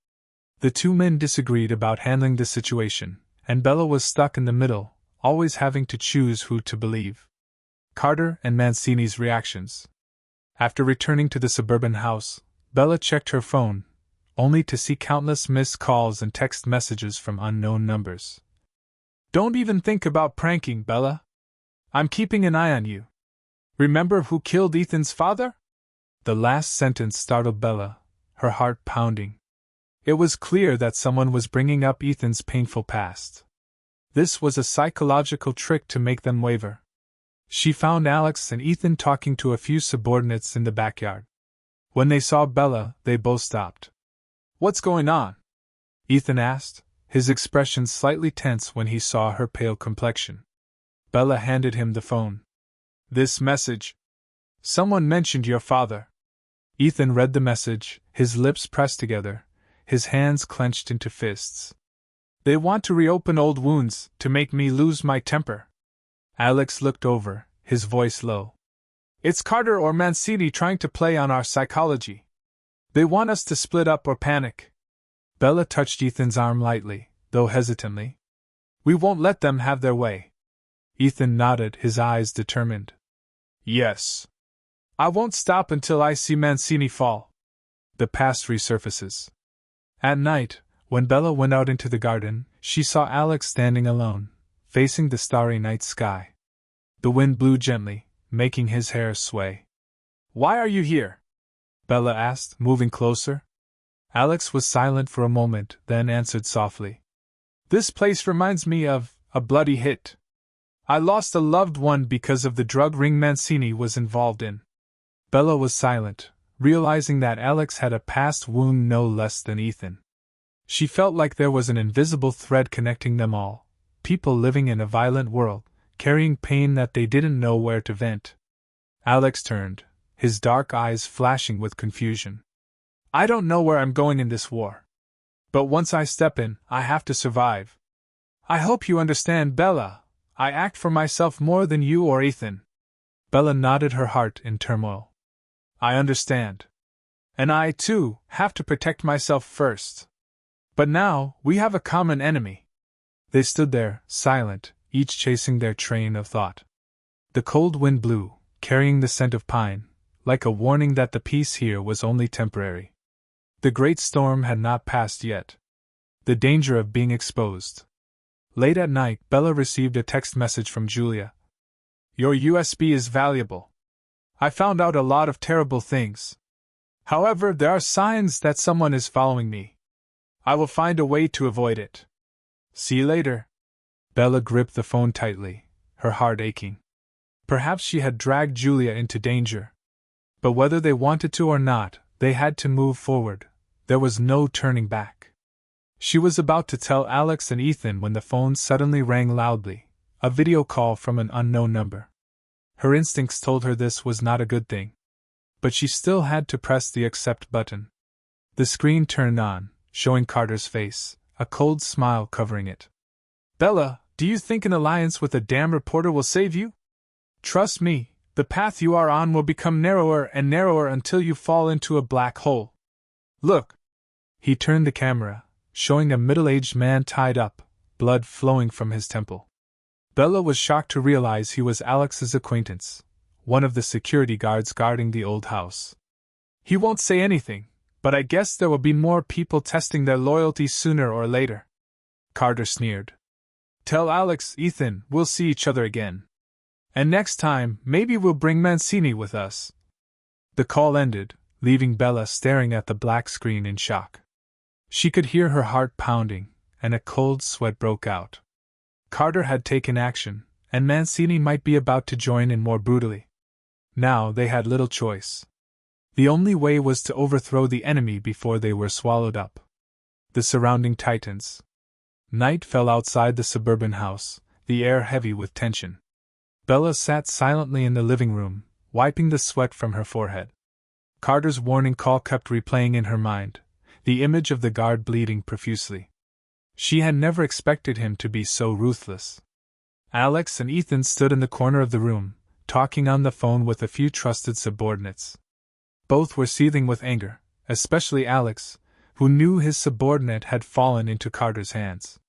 The two men disagreed about handling the situation, and Bella was stuck in the middle, always having to choose who to believe. Carter and Mancini's reactions. After returning to the suburban house, Bella checked her phone, only to see countless missed calls and text messages from unknown numbers. Don't even think about pranking, Bella. I'm keeping an eye on you. Remember who killed Ethan's father? The last sentence startled Bella, her heart pounding. It was clear that someone was bringing up Ethan's painful past. This was a psychological trick to make them waver. She found Alex and Ethan talking to a few subordinates in the backyard. When they saw Bella, they both stopped. "What's going on?" Ethan asked, his expression slightly tense when he saw her pale complexion. Bella handed him the phone. "This message. Someone mentioned your father." Ethan read the message, his lips pressed together, his hands clenched into fists. "They want to reopen old wounds, to make me lose my temper." Alex looked over, his voice low. "It's Carter or Mancini trying to play on our psychology. They want us to split up or panic." Bella touched Ethan's arm lightly, though hesitantly. "We won't let them have their way." Ethan nodded, his eyes determined. "Yes. I won't stop until I see Mancini fall." The past resurfaces. At night, when Bella went out into the garden, she saw Alex standing alone, facing the starry night sky. The wind blew gently, making his hair sway. "Why are you here?" Bella asked, moving closer. Alex was silent for a moment, then answered softly. "This place reminds me of a bloody hit. I lost a loved one because of the drug ring Mancini was involved in." Bella was silent, realizing that Alex had a past wound no less than Ethan. She felt like there was an invisible thread connecting them all, people living in a violent world, carrying pain that they didn't know where to vent. Alex turned, his dark eyes flashing with confusion. "I don't know where I'm going in this war. But once I step in, I have to survive. I hope you understand, Bella. I act for myself more than you or Ethan." Bella nodded, her heart in turmoil. "I understand. And I, too, have to protect myself first. But now, we have a common enemy." They stood there, silent, each chasing their train of thought. The cold wind blew, carrying the scent of pine, like a warning that the peace here was only temporary. The great storm had not passed yet. The danger of being exposed. Late at night, Bella received a text message from Julia. "Your USB is valuable. I found out a lot of terrible things. However, there are signs that someone is following me. I will find a way to avoid it. See you later." Bella gripped the phone tightly, her heart aching. Perhaps she had dragged Julia into danger. But whether they wanted to or not, they had to move forward. There was no turning back. She was about to tell Alex and Ethan when the phone suddenly rang loudly, a video call from an unknown number. Her instincts told her this was not a good thing. But she still had to press the accept button. The screen turned on, showing Carter's face, a cold smile covering it. "Bella, do you think an alliance with a damn reporter will save you? Trust me, the path you are on will become narrower and narrower until you fall into a black hole. Look." He turned the camera, showing a middle-aged man tied up, blood flowing from his temple. Bella was shocked to realize he was Alex's acquaintance, one of the security guards guarding the old house. "He won't say anything, but I guess there will be more people testing their loyalty sooner or later." Carter sneered. "Tell Alex, Ethan, we'll see each other again. And next time, maybe we'll bring Mancini with us." The call ended, leaving Bella staring at the black screen in shock. She could hear her heart pounding, and a cold sweat broke out. Carter had taken action, and Mancini might be about to join in more brutally. Now they had little choice. The only way was to overthrow the enemy before they were swallowed up. The surrounding titans. Night fell outside the suburban house, the air heavy with tension. Bella sat silently in the living room, wiping the sweat from her forehead. Carter's warning call kept replaying in her mind, the image of the guard bleeding profusely. She had never expected him to be so ruthless. Alex and Ethan stood in the corner of the room, talking on the phone with a few trusted subordinates. Both were seething with anger, especially Alex, who knew his subordinate had fallen into Carter's hands.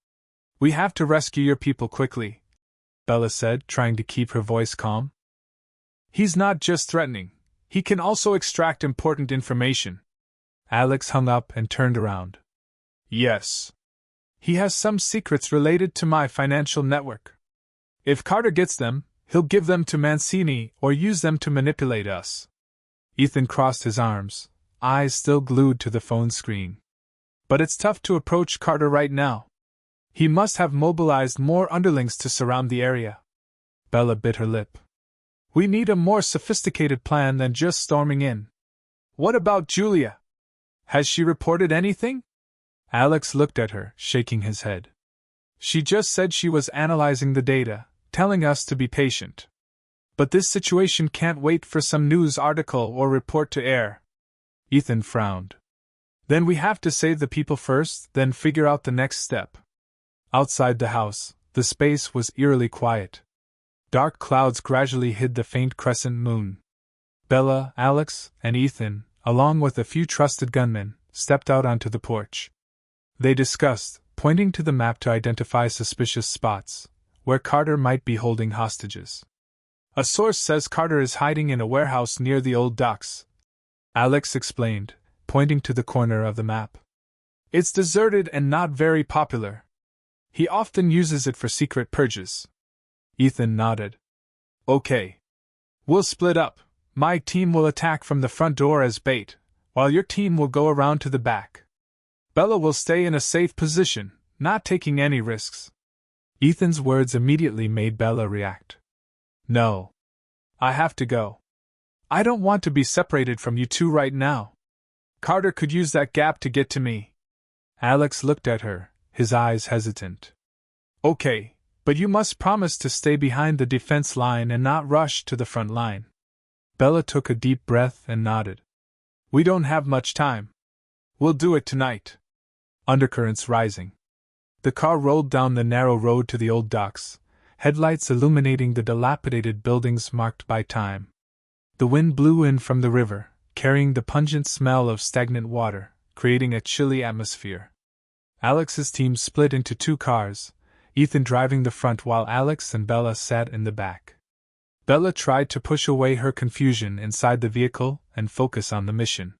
"We have to rescue your people quickly," Bella said, trying to keep her voice calm. "He's not just threatening, he can also extract important information." Alex hung up and turned around. "Yes. He has some secrets related to my financial network. If Carter gets them, He'll give them to Mancini or use them to manipulate us. Ethan crossed his arms, eyes still glued to the phone screen. But it's tough to approach Carter right now. He must have mobilized more underlings to surround the area. Bella bit her lip. We need a more sophisticated plan than just storming in. What about Julia? Has she reported anything? Alex looked at her, shaking his head. She just said she was analyzing the data, telling us to be patient. But this situation can't wait for some news article or report to air. Ethan frowned. Then we have to save the people first, then figure out the next step. Outside the house, the space was eerily quiet. Dark clouds gradually hid the faint crescent moon. Bella, Alex, and Ethan, along with a few trusted gunmen, stepped out onto the porch. They discussed, pointing to the map to identify suspicious spots, where Carter might be holding hostages. A source says Carter is hiding in a warehouse near the old docks, Alex explained, pointing to the corner of the map. It's deserted and not very popular. He often uses it for secret purges. Ethan nodded. Okay. We'll split up. My team will attack from the front door as bait, while your team will go around to the back. Bella will stay in a safe position, not taking any risks. Ethan's words immediately made Bella react. No. I have to go. I don't want to be separated from you two right now. Carter could use that gap to get to me. Alex looked at her, his eyes hesitant. Okay, but you must promise to stay behind the defense line and not rush to the front line. Bella took a deep breath and nodded. We don't have much time. We'll do it tonight. Undercurrents rising. The car rolled down the narrow road to the old docks, headlights illuminating the dilapidated buildings marked by time. The wind blew in from the river, carrying the pungent smell of stagnant water, creating a chilly atmosphere. Alex's team split into two cars, Ethan driving the front while Alex and Bella sat in the back. Bella tried to push away her confusion inside the vehicle and focus on the mission.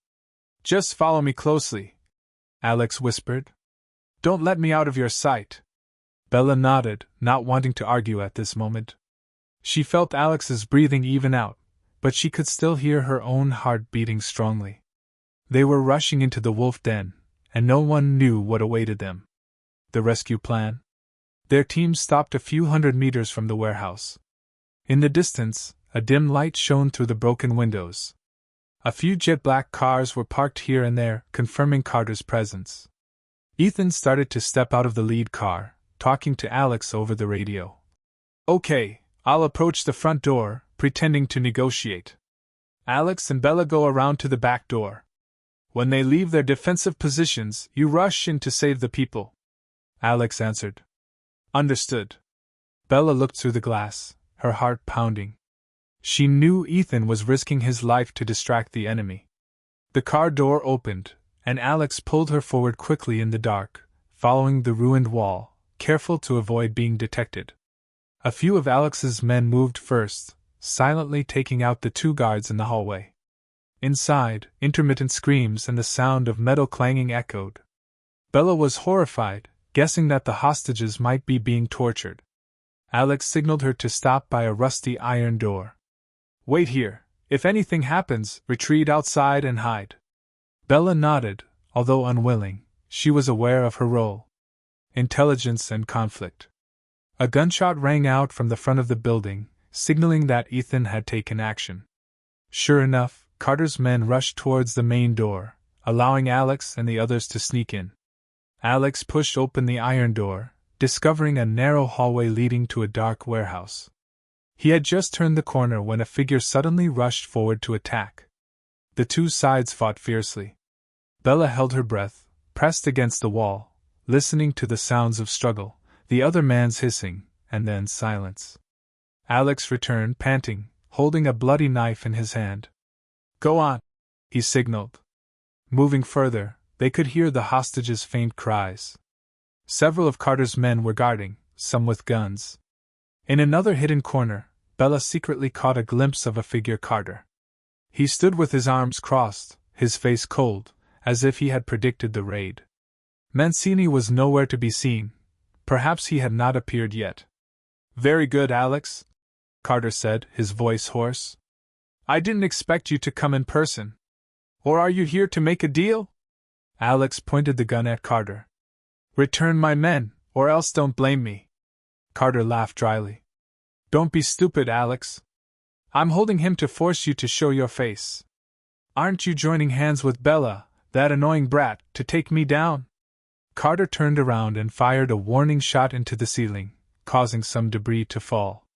Just follow me closely, Alex whispered. Don't let me out of your sight. Bella nodded, not wanting to argue at this moment. She felt Alex's breathing even out, but she could still hear her own heart beating strongly. They were rushing into the wolf den, and no one knew what awaited them. The rescue plan? Their team stopped a few hundred meters from the warehouse. In the distance, a dim light shone through the broken windows. A few jet-black cars were parked here and there, confirming Carter's presence. Ethan started to step out of the lead car, talking to Alex over the radio. Okay, I'll approach the front door, pretending to negotiate. Alex and Bella go around to the back door. When they leave their defensive positions, you rush in to save the people. Alex answered. Understood. Bella looked through the glass, her heart pounding. She knew Ethan was risking his life to distract the enemy. The car door opened, and Alex pulled her forward quickly in the dark, following the ruined wall, careful to avoid being detected. A few of Alex's men moved first, silently taking out the two guards in the hallway. Inside, intermittent screams and the sound of metal clanging echoed. Bella was horrified, guessing that the hostages might be being tortured. Alex signaled her to stop by a rusty iron door. Wait here. If anything happens, retreat outside and hide. Bella nodded, although unwilling. She was aware of her role. Intelligence and conflict. A gunshot rang out from the front of the building, signaling that Ethan had taken action. Sure enough, Carter's men rushed towards the main door, allowing Alex and the others to sneak in. Alex pushed open the iron door, discovering a narrow hallway leading to a dark warehouse. He had just turned the corner when a figure suddenly rushed forward to attack. The two sides fought fiercely. Bella held her breath, pressed against the wall, listening to the sounds of struggle, the other man's hissing, and then silence. Alex returned, panting, holding a bloody knife in his hand. Go on, he signaled. Moving further, they could hear the hostages' faint cries. Several of Carter's men were guarding, some with guns. In another hidden corner, Bella secretly caught a glimpse of a figure Carter. He stood with his arms crossed, his face cold, as if he had predicted the raid. Mancini was nowhere to be seen. Perhaps he had not appeared yet. Very good, Alex. Carter said, his voice hoarse. I didn't expect you to come in person. Or are you here to make a deal? Alex pointed the gun at Carter. Return my men, or else don't blame me. Carter laughed dryly. Don't be stupid, Alex. I'm holding him to force you to show your face. Aren't you joining hands with Bella, that annoying brat, to take me down? Carter turned around and fired a warning shot into the ceiling, causing some debris to fall.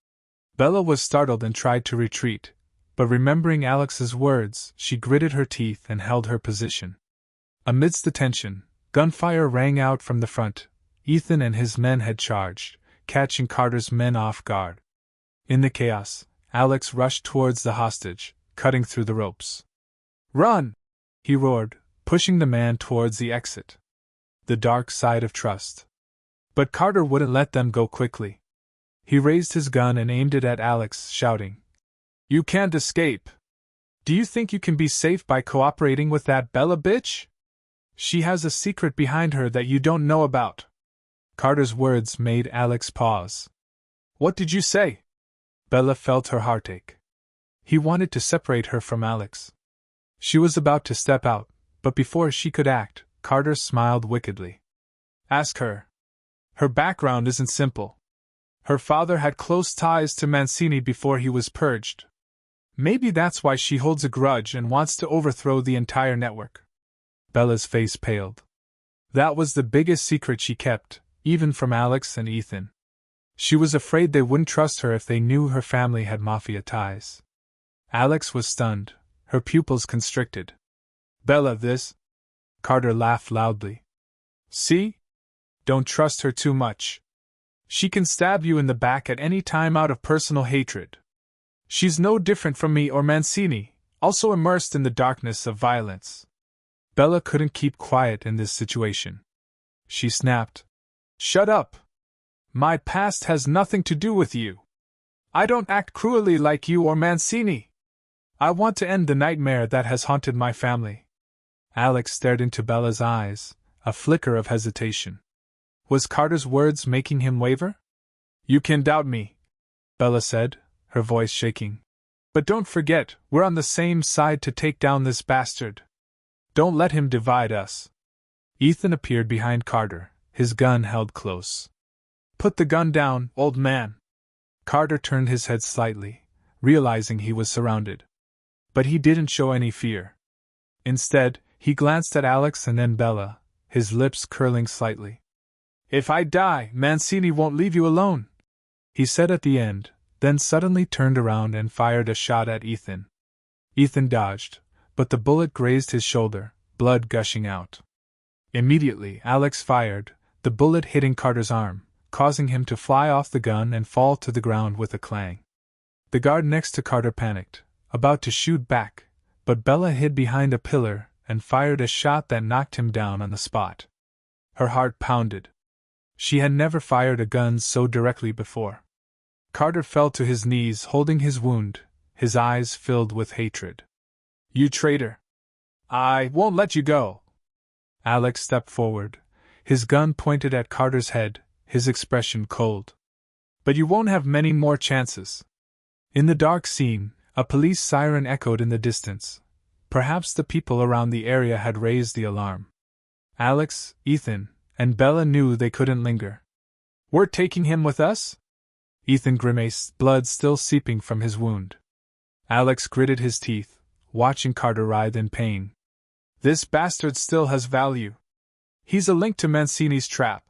Bella was startled and tried to retreat, but remembering Alex's words, she gritted her teeth and held her position. Amidst the tension, gunfire rang out from the front. Ethan and his men had charged, catching Carter's men off guard. In the chaos, Alex rushed towards the hostage, cutting through the ropes. Run! He roared, pushing the man towards the exit. The dark side of trust. But Carter wouldn't let them go quickly. He raised his gun and aimed it at Alex, shouting, You can't escape! Do you think you can be safe by cooperating with that Bella bitch? She has a secret behind her that you don't know about. Carter's words made Alex pause. What did you say? Bella felt her heart ache. He wanted to separate her from Alex. She was about to step out, but before she could act, Carter smiled wickedly. Ask her. Her background isn't simple. Her father had close ties to Mancini before he was purged. Maybe that's why she holds a grudge and wants to overthrow the entire network. Bella's face paled. That was the biggest secret she kept, even from Alex and Ethan. She was afraid they wouldn't trust her if they knew her family had Mafia ties. Alex was stunned, her pupils constricted. Bella, this? Carter laughed loudly. See? Don't trust her too much. She can stab you in the back at any time out of personal hatred. She's no different from me or Mancini, also immersed in the darkness of violence. Bella couldn't keep quiet in this situation. She snapped. Shut up! My past has nothing to do with you. I don't act cruelly like you or Mancini. I want to end the nightmare that has haunted my family. Alex stared into Bella's eyes, a flicker of hesitation. Was Carter's words making him waver? You can doubt me, Bella said, her voice shaking. But don't forget, we're on the same side to take down this bastard. Don't let him divide us. Ethan appeared behind Carter, his gun held close. Put the gun down, old man. Carter turned his head slightly, realizing he was surrounded. But he didn't show any fear. Instead, he glanced at Alex and then Bella, his lips curling slightly. If I die, Mancini won't leave you alone, he said at the end, then suddenly turned around and fired a shot at Ethan. Ethan dodged, but the bullet grazed his shoulder, blood gushing out. Immediately, Alex fired, the bullet hitting Carter's arm, causing him to fly off the gun and fall to the ground with a clang. The guard next to Carter panicked, about to shoot back, but Bella hid behind a pillar and fired a shot that knocked him down on the spot. Her heart pounded. She had never fired a gun so directly before. Carter fell to his knees holding his wound, his eyes filled with hatred. You traitor! I won't let you go! Alex stepped forward, his gun pointed at Carter's head, his expression cold. But you won't have many more chances. In the dark scene, a police siren echoed in the distance. Perhaps the people around the area had raised the alarm. Alex, Ethan, and Bella knew they couldn't linger. We're taking him with us? Ethan grimaced, blood still seeping from his wound. Alex gritted his teeth, watching Carter writhe in pain. This bastard still has value. He's a link to Mancini's trap.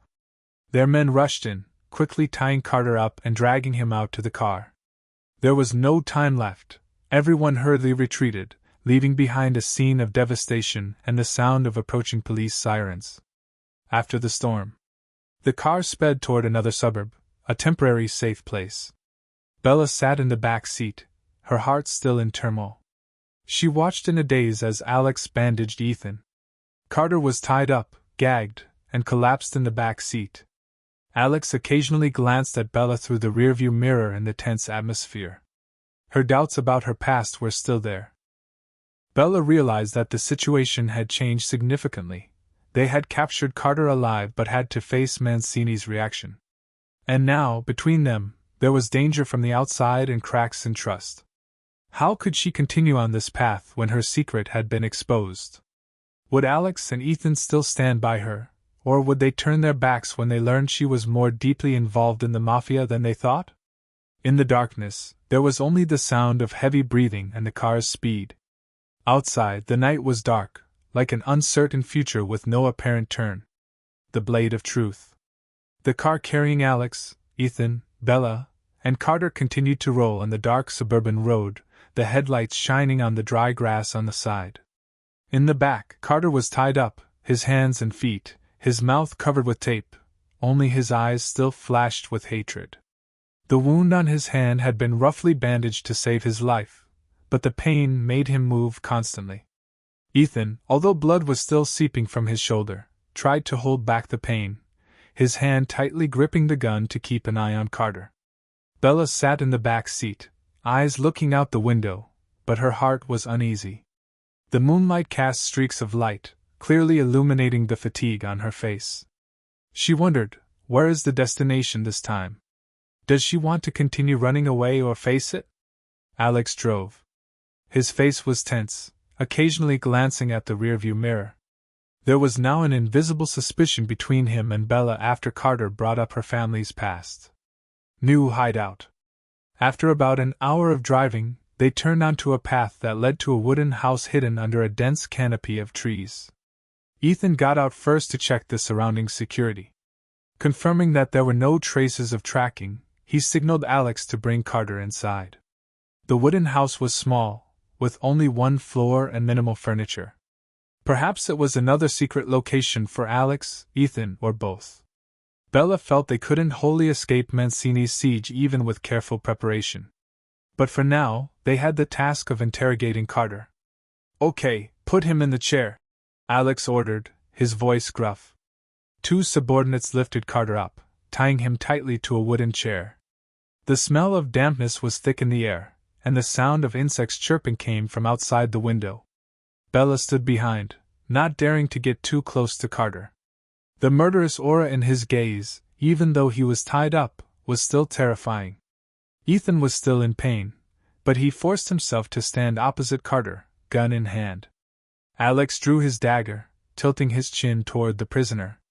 Their men rushed in, quickly tying Carter up and dragging him out to the car. There was no time left. Everyone hurriedly retreated, leaving behind a scene of devastation and the sound of approaching police sirens. After the storm, the car sped toward another suburb, a temporary safe place. Bella sat in the back seat, her heart still in turmoil. She watched in a daze as Alex bandaged Ethan. Carter was tied up, gagged, and collapsed in the back seat. Alex occasionally glanced at Bella through the rearview mirror in the tense atmosphere. Her doubts about her past were still there. Bella realized that the situation had changed significantly. They had captured Carter alive but had to face Mancini's reaction. And now, between them, There was danger from the outside and cracks in trust. How could she continue on this path when her secret had been exposed? Would Alex and Ethan still stand by her, or would they turn their backs when they learned she was more deeply involved in the Mafia than they thought? In the darkness, there was only the sound of heavy breathing and the car's speed. Outside, the night was dark, like an uncertain future with no apparent turn. The blade of truth. The car carrying Alex, Ethan, Bella, and Carter continued to roll on the dark suburban road, the headlights shining on the dry grass on the side. In the back, Carter was tied up, his hands and feet, his mouth covered with tape, only his eyes still flashed with hatred. The wound on his hand had been roughly bandaged to save his life, but the pain made him move constantly. Ethan, although blood was still seeping from his shoulder, tried to hold back the pain, his hand tightly gripping the gun to keep an eye on Carter. Bella sat in the back seat, eyes looking out the window, but her heart was uneasy. The moonlight cast streaks of light, clearly illuminating the fatigue on her face. She wondered, where is the destination this time? Does she want to continue running away or face it? Alex drove. His face was tense, occasionally glancing at the rearview mirror. There was now an invisible suspicion between him and Bella after Carter brought up her family's past. New hideout. After about an hour of driving, they turned onto a path that led to a wooden house hidden under a dense canopy of trees. Ethan got out first to check the surrounding security. Confirming that there were no traces of tracking, he signaled Alex to bring Carter inside. The wooden house was small, with only one floor and minimal furniture. Perhaps it was another secret location for Alex, Ethan, or both. Bella felt they couldn't wholly escape Mancini's siege even with careful preparation. But for now, they had the task of interrogating Carter. "Okay, put him in the chair," Alex ordered, his voice gruff. Two subordinates lifted Carter up, tying him tightly to a wooden chair. The smell of dampness was thick in the air, and the sound of insects chirping came from outside the window. Bella stood behind, not daring to get too close to Carter. The murderous aura in his gaze, even though he was tied up, was still terrifying. Ethan was still in pain, but he forced himself to stand opposite Carter, gun in hand. Alex drew his dagger, tilting his chin toward the prisoner.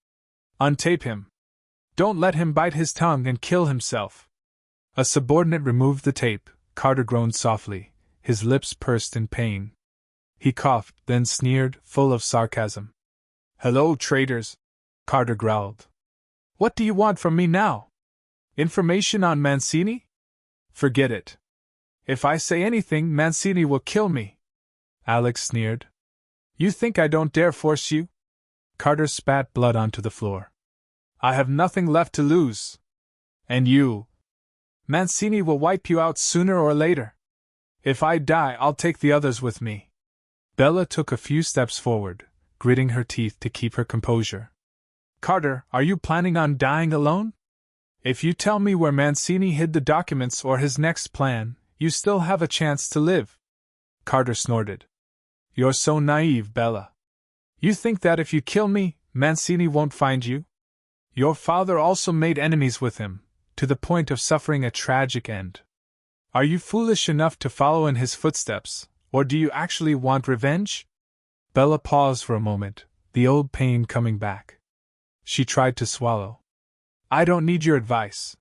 "Untape him. Don't let him bite his tongue and kill himself." A subordinate removed the tape. Carter groaned softly, his lips pursed in pain. He coughed, then sneered, full of sarcasm. "Hello, traitors," Carter growled. "What do you want from me now? Information on Mancini? Forget it. If I say anything, Mancini will kill me." Alex sneered. "You think I don't dare force you?" Carter spat blood onto the floor. "I have nothing left to lose. And you? Mancini will wipe you out sooner or later. If I die, I'll take the others with me." Bella took a few steps forward, gritting her teeth to keep her composure. "Carter, are you planning on dying alone? If you tell me where Mancini hid the documents or his next plan, you still have a chance to live." Carter snorted. "You're so naive, Bella. You think that if you kill me, Mancini won't find you? Your father also made enemies with him, to the point of suffering a tragic end. Are you foolish enough to follow in his footsteps, or do you actually want revenge?" Bella paused for a moment, the old pain coming back. She tried to swallow. "I don't need your advice.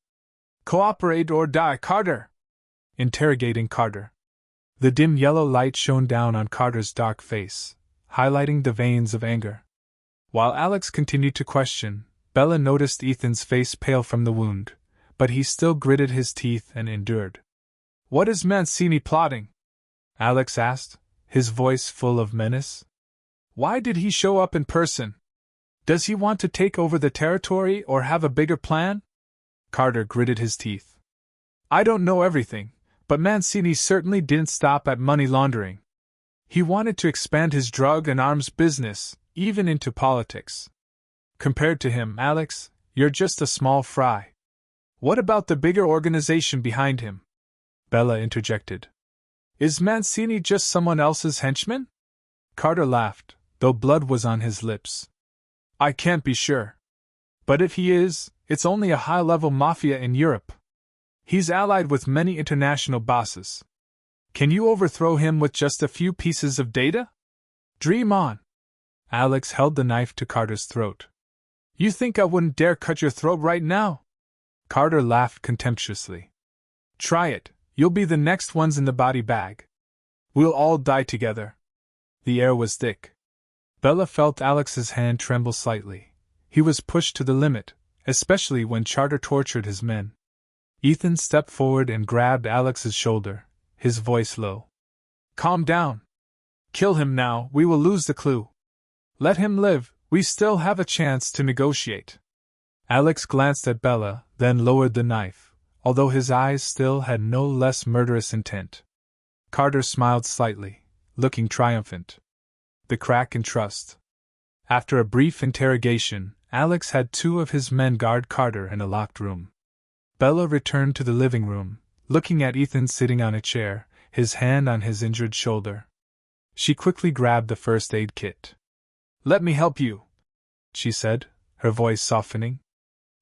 Cooperate or die, Carter!" Interrogating Carter. The dim yellow light shone down on Carter's dark face, highlighting the veins of anger. While Alex continued to question, Bella noticed Ethan's face pale from the wound, but he still gritted his teeth and endured. "What is Mancini plotting?" Alex asked, his voice full of menace. "Why did he show up in person? Does he want to take over the territory or have a bigger plan?" Carter gritted his teeth. "I don't know everything, but Mancini certainly didn't stop at money laundering. He wanted to expand his drug and arms business, even into politics. Compared to him, Alex, you're just a small fry." "What about the bigger organization behind him?" Bella interjected. "Is Mancini just someone else's henchman?" Carter laughed, though blood was on his lips. "I can't be sure. But if he is, it's only a high-level mafia in Europe. He's allied with many international bosses. Can you overthrow him with just a few pieces of data? Dream on. Alex held the knife to Carter's throat. You think I wouldn't dare cut your throat right now? Carter laughed contemptuously. Try it, you'll be the next ones in the body bag. We'll all die together. The air was thick. Bella felt Alex's hand tremble slightly. He was pushed to the limit, especially when Carter tortured his men. Ethan stepped forward and grabbed Alex's shoulder, his voice low. Calm down. Kill him now, we will lose the clue. Let him live, we still have a chance to negotiate. Alex glanced at Bella, then lowered the knife, although his eyes still had no less murderous intent. Carter smiled slightly, looking triumphant. The crack in trust. After a brief interrogation, Alex had 2 of his men guard Carter in a locked room. Bella returned to the living room, looking at Ethan sitting on a chair, his hand on his injured shoulder. She quickly grabbed the first aid kit. Let me help you, she said, her voice softening.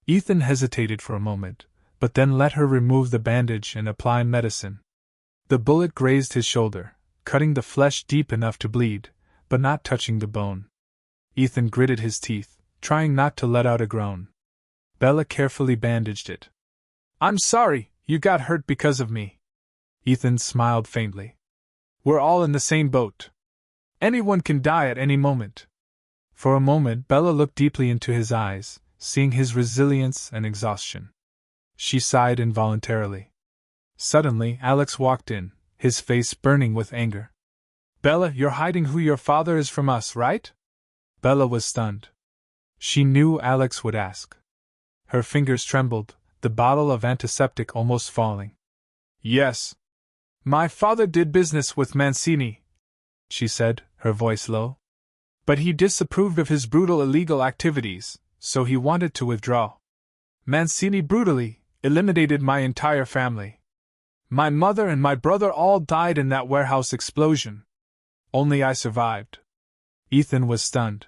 Ethan hesitated for a moment, but then let her remove the bandage and apply medicine. The bullet grazed his shoulder, cutting the flesh deep enough to bleed, but not touching the bone. Ethan gritted his teeth, trying not to let out a groan. Bella carefully bandaged it. I'm sorry, you got hurt because of me. Ethan smiled faintly. We're all in the same boat. Anyone can die at any moment. For a moment, Bella looked deeply into his eyes, seeing his resilience and exhaustion. She sighed involuntarily. Suddenly, Alex walked in, his face burning with anger. Bella, you're hiding who your father is from us, right? Bella was stunned. She knew Alex would ask. Her fingers trembled, the bottle of antiseptic almost falling. Yes. My father did business with Mancini, she said, her voice low. But he disapproved of his brutal illegal activities, so he wanted to withdraw. Mancini brutally eliminated my entire family. My mother and my brother all died in that warehouse explosion. Only I survived. Ethan was stunned.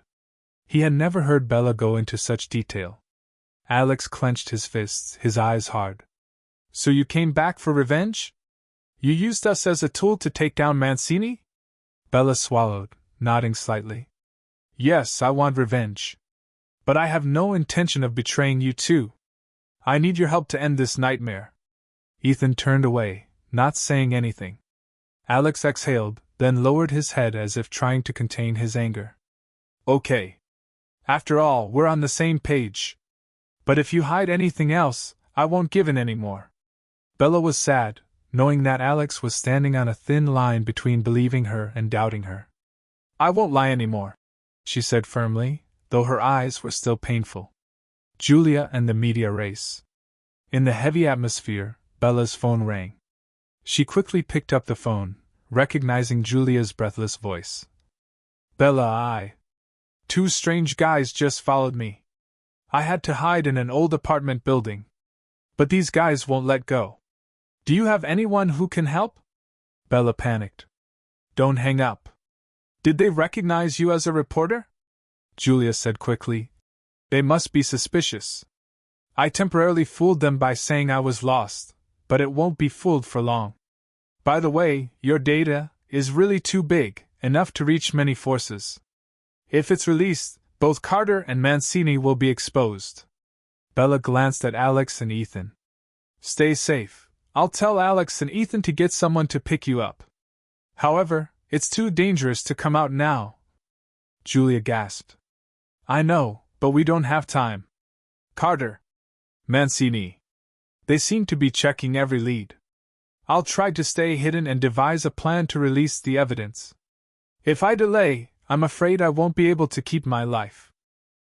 He had never heard Bella go into such detail. Alex clenched his fists, his eyes hard. So you came back for revenge? You used us as a tool to take down Mancini? Bella swallowed, nodding slightly. Yes, I want revenge. But I have no intention of betraying you too. I need your help to end this nightmare. Ethan turned away, not saying anything. Alex exhaled, then lowered his head as if trying to contain his anger. Okay. After all, we're on the same page. But if you hide anything else, I won't give in anymore. Bella was sad, knowing that Alex was standing on a thin line between believing her and doubting her. I won't lie anymore, she said firmly, though her eyes were still painful. Julia and the media race. In the heavy atmosphere, Bella's phone rang. She quickly picked up the phone, recognizing Julia's breathless voice. Bella, 2 strange guys just followed me. I had to hide in an old apartment building. But these guys won't let go. Do you have anyone who can help? Bella panicked. Don't hang up. Did they recognize you as a reporter? Julia said quickly. They must be suspicious. I temporarily fooled them by saying I was lost, but it won't be fooled for long. By the way, your data is really too big, enough to reach many forces. If it's released, both Carter and Mancini will be exposed. Bella glanced at Alex and Ethan. Stay safe. I'll tell Alex and Ethan to get someone to pick you up. However, it's too dangerous to come out now. Julia gasped. I know, but we don't have time. Carter. Mancini. They seem to be checking every lead. I'll try to stay hidden and devise a plan to release the evidence. If I delay, I'm afraid I won't be able to keep my life.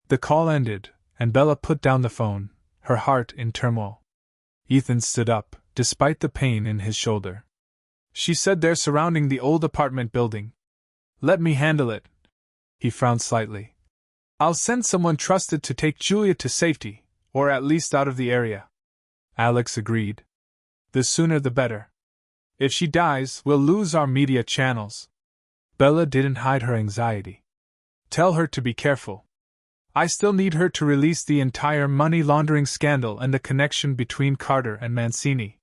The call ended, and Bella put down the phone, her heart in turmoil. Ethan stood up, despite the pain in his shoulder. She said they're surrounding the old apartment building. Let me handle it. He frowned slightly. I'll send someone trusted to take Julia to safety, or at least out of the area. Alex agreed. The sooner the better. If she dies, we'll lose our media channels. Bella didn't hide her anxiety. Tell her to be careful. I still need her to release the entire money laundering scandal and the connection between Carter and Mancini.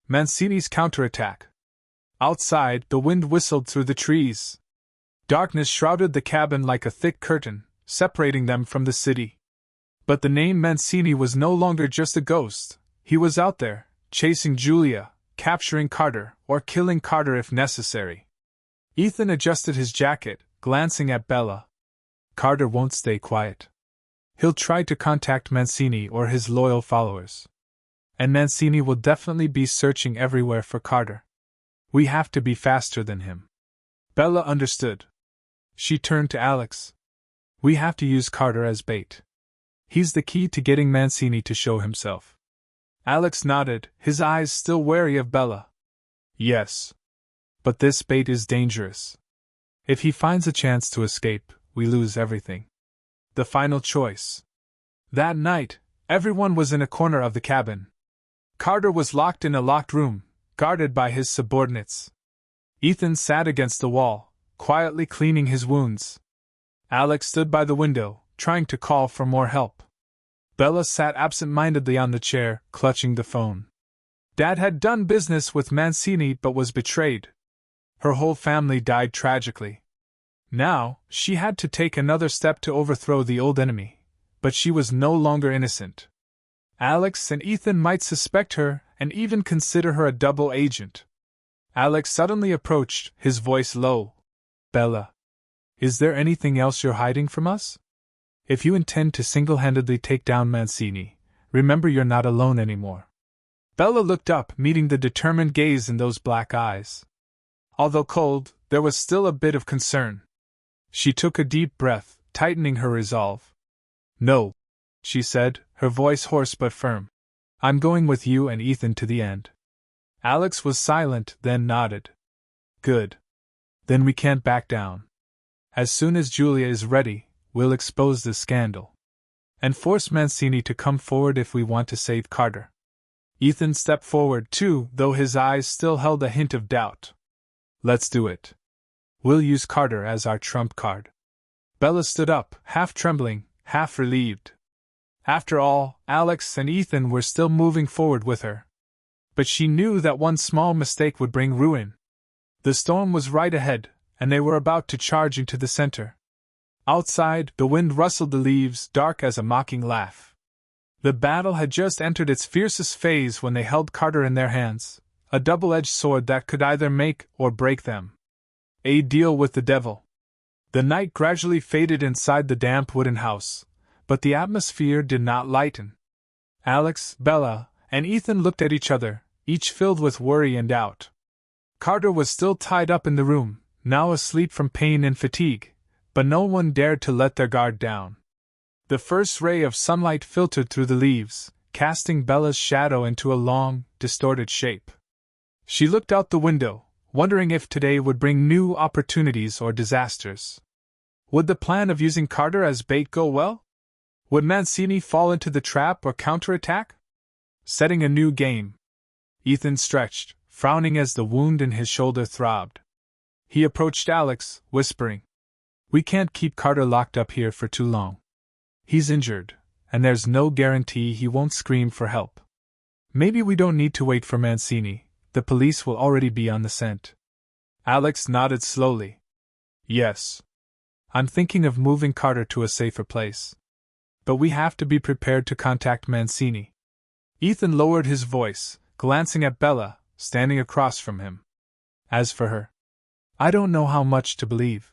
Mancini's counterattack. Outside, the wind whistled through the trees. Darkness shrouded the cabin like a thick curtain, separating them from the city. But the name Mancini was no longer just a ghost. He was out there, chasing Julia, capturing Carter, or killing Carter if necessary. Ethan adjusted his jacket, glancing at Bella. Carter won't stay quiet. He'll try to contact Mancini or his loyal followers. And Mancini will definitely be searching everywhere for Carter. We have to be faster than him. Bella understood. She turned to Alex. We have to use Carter as bait. He's the key to getting Mancini to show himself. Alex nodded, his eyes still wary of Bella. Yes. But this bait is dangerous. If he finds a chance to escape, we lose everything. The final choice. That night, everyone was in a corner of the cabin. Carter was locked in a locked room, guarded by his subordinates. Ethan sat against the wall, quietly cleaning his wounds. Alex stood by the window, trying to call for more help. Bella sat absent-mindedly on the chair, clutching the phone. Dad had done business with Mancini but was betrayed. Her whole family died tragically. Now, she had to take another step to overthrow the old enemy, but she was no longer innocent. Alex and Ethan might suspect her and even consider her a double agent. Alex suddenly approached, his voice low. Bella, is there anything else you're hiding from us? If you intend to single-handedly take down Mancini, remember you're not alone anymore. Bella looked up, meeting the determined gaze in those black eyes. Although cold, there was still a bit of concern. She took a deep breath, tightening her resolve. No, she said, her voice hoarse but firm. I'm going with you and Ethan to the end. Alex was silent, then nodded. Good. Then we can't back down. As soon as Julia is ready, we'll expose this scandal. And force Mancini to come forward if we want to save Carter. Ethan stepped forward too, though his eyes still held a hint of doubt. Let's do it. We'll use Carter as our trump card. Bella stood up, half trembling, half relieved. After all, Alex and Ethan were still moving forward with her. But she knew that one small mistake would bring ruin. The storm was right ahead, and they were about to charge into the center. Outside, the wind rustled the leaves, dark as a mocking laugh. The battle had just entered its fiercest phase when they held Carter in their hands, a double-edged sword that could either make or break them. A deal with the devil. The night gradually faded inside the damp wooden house, but the atmosphere did not lighten. Alex, Bella, and Ethan looked at each other, each filled with worry and doubt. Carter was still tied up in the room, now asleep from pain and fatigue, but no one dared to let their guard down. The first ray of sunlight filtered through the leaves, casting Bella's shadow into a long, distorted shape. She looked out the window, wondering if today would bring new opportunities or disasters. Would the plan of using Carter as bait go well? Would Mancini fall into the trap or counterattack? Setting a new game. Ethan stretched, frowning as the wound in his shoulder throbbed. He approached Alex, whispering, We can't keep Carter locked up here for too long. He's injured, and there's no guarantee he won't scream for help. Maybe we don't need to wait for Mancini. The police will already be on the scent. Alex nodded slowly. Yes. I'm thinking of moving Carter to a safer place. But we have to be prepared to contact Mancini. Ethan lowered his voice, glancing at Bella, standing across from him. As for her, I don't know how much to believe.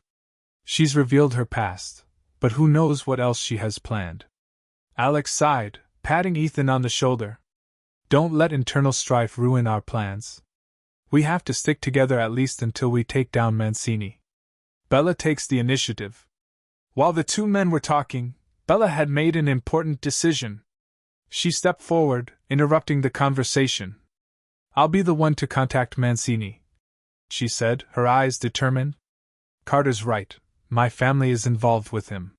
She's revealed her past, but who knows what else she has planned. Alex sighed, patting Ethan on the shoulder. Don't let internal strife ruin our plans. We have to stick together at least until we take down Mancini. Bella takes the initiative. While the two men were talking, Bella had made an important decision. She stepped forward, interrupting the conversation. I'll be the one to contact Mancini, she said, her eyes determined. Carter's right, my family is involved with him.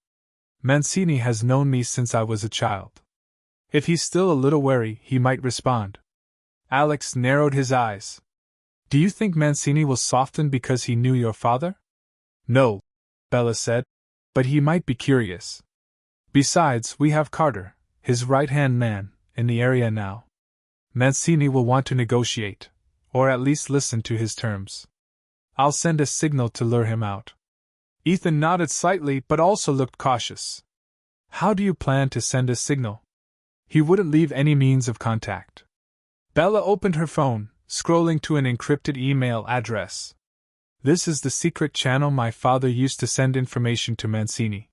Mancini has known me since I was a child. If he's still a little wary, he might respond. Alex narrowed his eyes. Do you think Mancini will soften because he knew your father? No, Bella said, but he might be curious. Besides, we have Carter, his right-hand man, in the area now. Mancini will want to negotiate, or at least listen to his terms. I'll send a signal to lure him out." Ethan nodded slightly but also looked cautious. "How do you plan to send a signal?" "He wouldn't leave any means of contact." Bella opened her phone, scrolling to an encrypted email address. "This is the secret channel my father used to send information to Mancini.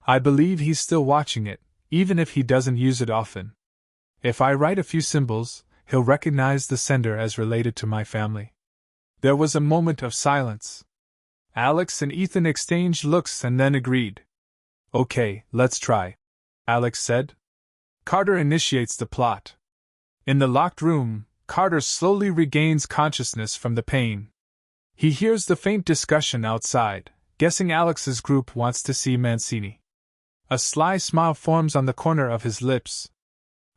I believe he's still watching it, even if he doesn't use it often. If I write a few symbols, he'll recognize the sender as related to my family." There was a moment of silence. Alex and Ethan exchanged looks and then agreed. "Okay, let's try," Alex said. Carter initiates the plot. In the locked room, Carter slowly regains consciousness from the pain. He hears the faint discussion outside, guessing Alex's group wants to see Mancini. A sly smile forms on the corner of his lips.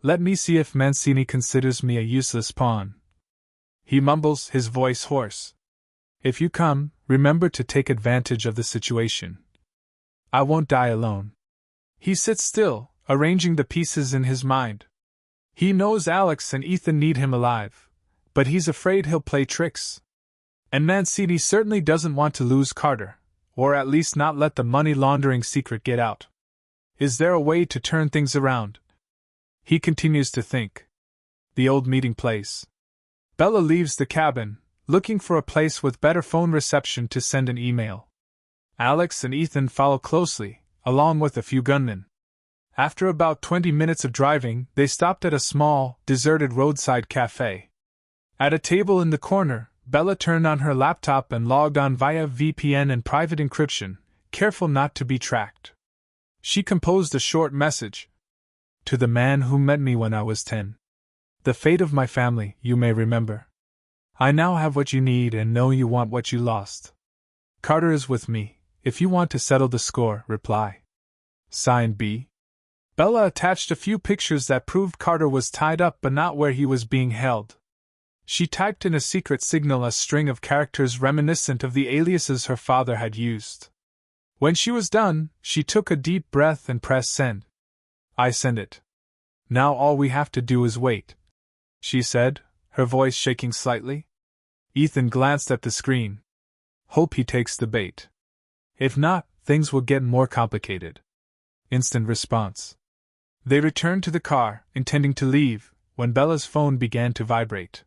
"Let me see if Mancini considers me a useless pawn." He mumbles, his voice hoarse. "If you come, remember to take advantage of the situation. I won't die alone." He sits still, arranging the pieces in his mind. He knows Alex and Ethan need him alive, but he's afraid he'll play tricks. And Mancini certainly doesn't want to lose Carter, or at least not let the money laundering secret get out. Is there a way to turn things around? He continues to think. The old meeting place. Bella leaves the cabin, looking for a place with better phone reception to send an email. Alex and Ethan follow closely, along with a few gunmen. After about 20 minutes of driving, they stopped at a small, deserted roadside cafe. At a table in the corner, Bella turned on her laptop and logged on via VPN and private encryption, careful not to be tracked. She composed a short message. "To the man who met me when I was 10. The fate of my family, you may remember. I now have what you need and know you want what you lost. Carter is with me. If you want to settle the score, reply. Signed B." Bella attached a few pictures that proved Carter was tied up but not where he was being held. She typed in a secret signal a string of characters reminiscent of the aliases her father had used. When she was done, she took a deep breath and pressed send. "I send it. Now all we have to do is wait," she said, her voice shaking slightly. Ethan glanced at the screen. "Hope he takes the bait. If not, things will get more complicated." Instant response. They returned to the car, intending to leave, when Bella's phone began to vibrate.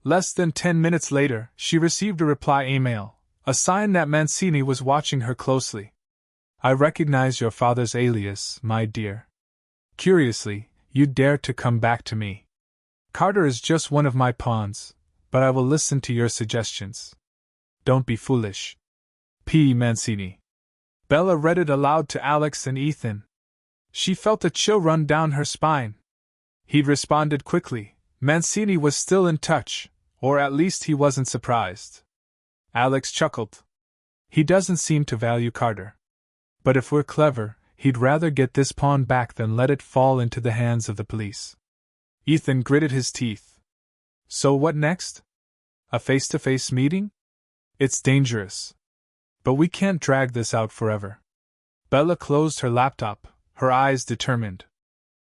Less than 10 minutes later, she received a reply email, a sign that Mancini was watching her closely. "I recognize your father's alias, my dear. Curiously, you dare to come back to me. Carter is just one of my pawns, but I will listen to your suggestions. Don't be foolish. P. Mancini." Bella read it aloud to Alex and Ethan. She felt a chill run down her spine. He'd responded quickly. Mancini was still in touch, or at least he wasn't surprised. Alex chuckled. "He doesn't seem to value Carter. But if we're clever, he'd rather get this pawn back than let it fall into the hands of the police." Ethan gritted his teeth. "So what next? A face-to-face meeting? It's dangerous. But we can't drag this out forever." Bella closed her laptop, her eyes determined.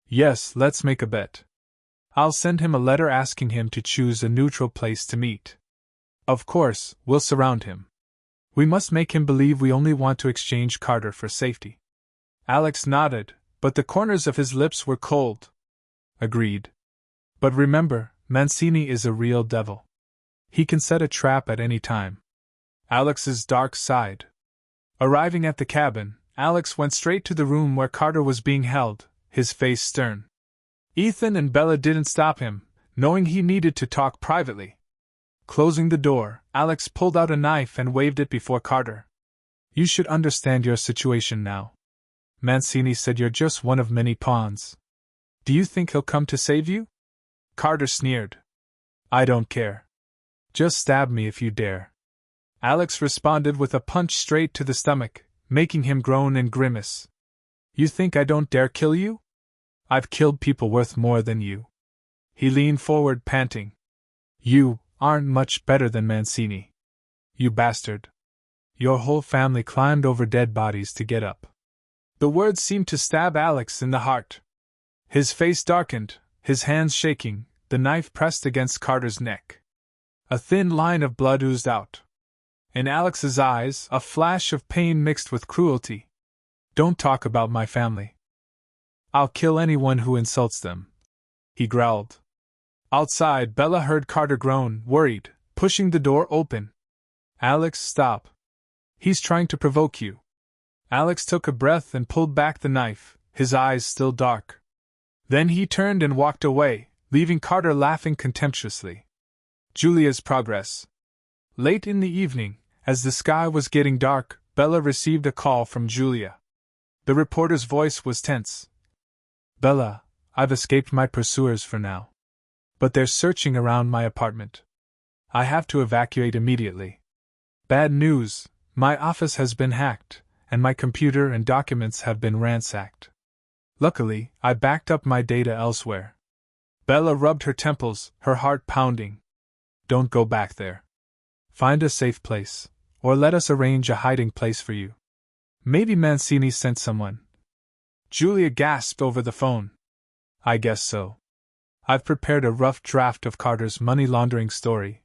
"Yes, let's make a bet. I'll send him a letter asking him to choose a neutral place to meet. Of course, we'll surround him. We must make him believe we only want to exchange Carter for safety." Alex nodded, but the corners of his lips were cold. "Agreed. But remember, Mancini is a real devil. He can set a trap at any time." Alex's dark sighed. Arriving at the cabin, Alex went straight to the room where Carter was being held, his face stern. Ethan and Bella didn't stop him, knowing he needed to talk privately. Closing the door, Alex pulled out a knife and waved it before Carter. "You should understand your situation now. Mancini said you're just one of many pawns. Do you think he'll come to save you?" Carter sneered. "I don't care. Just stab me if you dare." Alex responded with a punch straight to the stomach, making him groan and grimace. "You think I don't dare kill you? I've killed people worth more than you." He leaned forward, panting. "You aren't much better than Mancini. You bastard. Your whole family climbed over dead bodies to get up. The words seemed to stab Alex in the heart. His face darkened, his hands shaking, the knife pressed against Carter's neck. A thin line of blood oozed out. In Alex's eyes, a flash of pain mixed with cruelty. "Don't talk about my family. I'll kill anyone who insults them," he growled. Outside, Bella heard Carter groan, worried, pushing the door open. "Alex, stop. He's trying to provoke you." Alex took a breath and pulled back the knife, his eyes still dark. Then he turned and walked away, leaving Carter laughing contemptuously. Julia's progress. Late in the evening, as the sky was getting dark, Bella received a call from Julia. The reporter's voice was tense. "Bella, I've escaped my pursuers for now. But they're searching around my apartment. I have to evacuate immediately. Bad news, my office has been hacked, and my computer and documents have been ransacked. Luckily, I backed up my data elsewhere." Bella rubbed her temples, her heart pounding. "Don't go back there. Find a safe place, or let us arrange a hiding place for you. Maybe Mancini sent someone." Julia gasped over the phone. "I guess so. I've prepared a rough draft of Carter's money laundering story.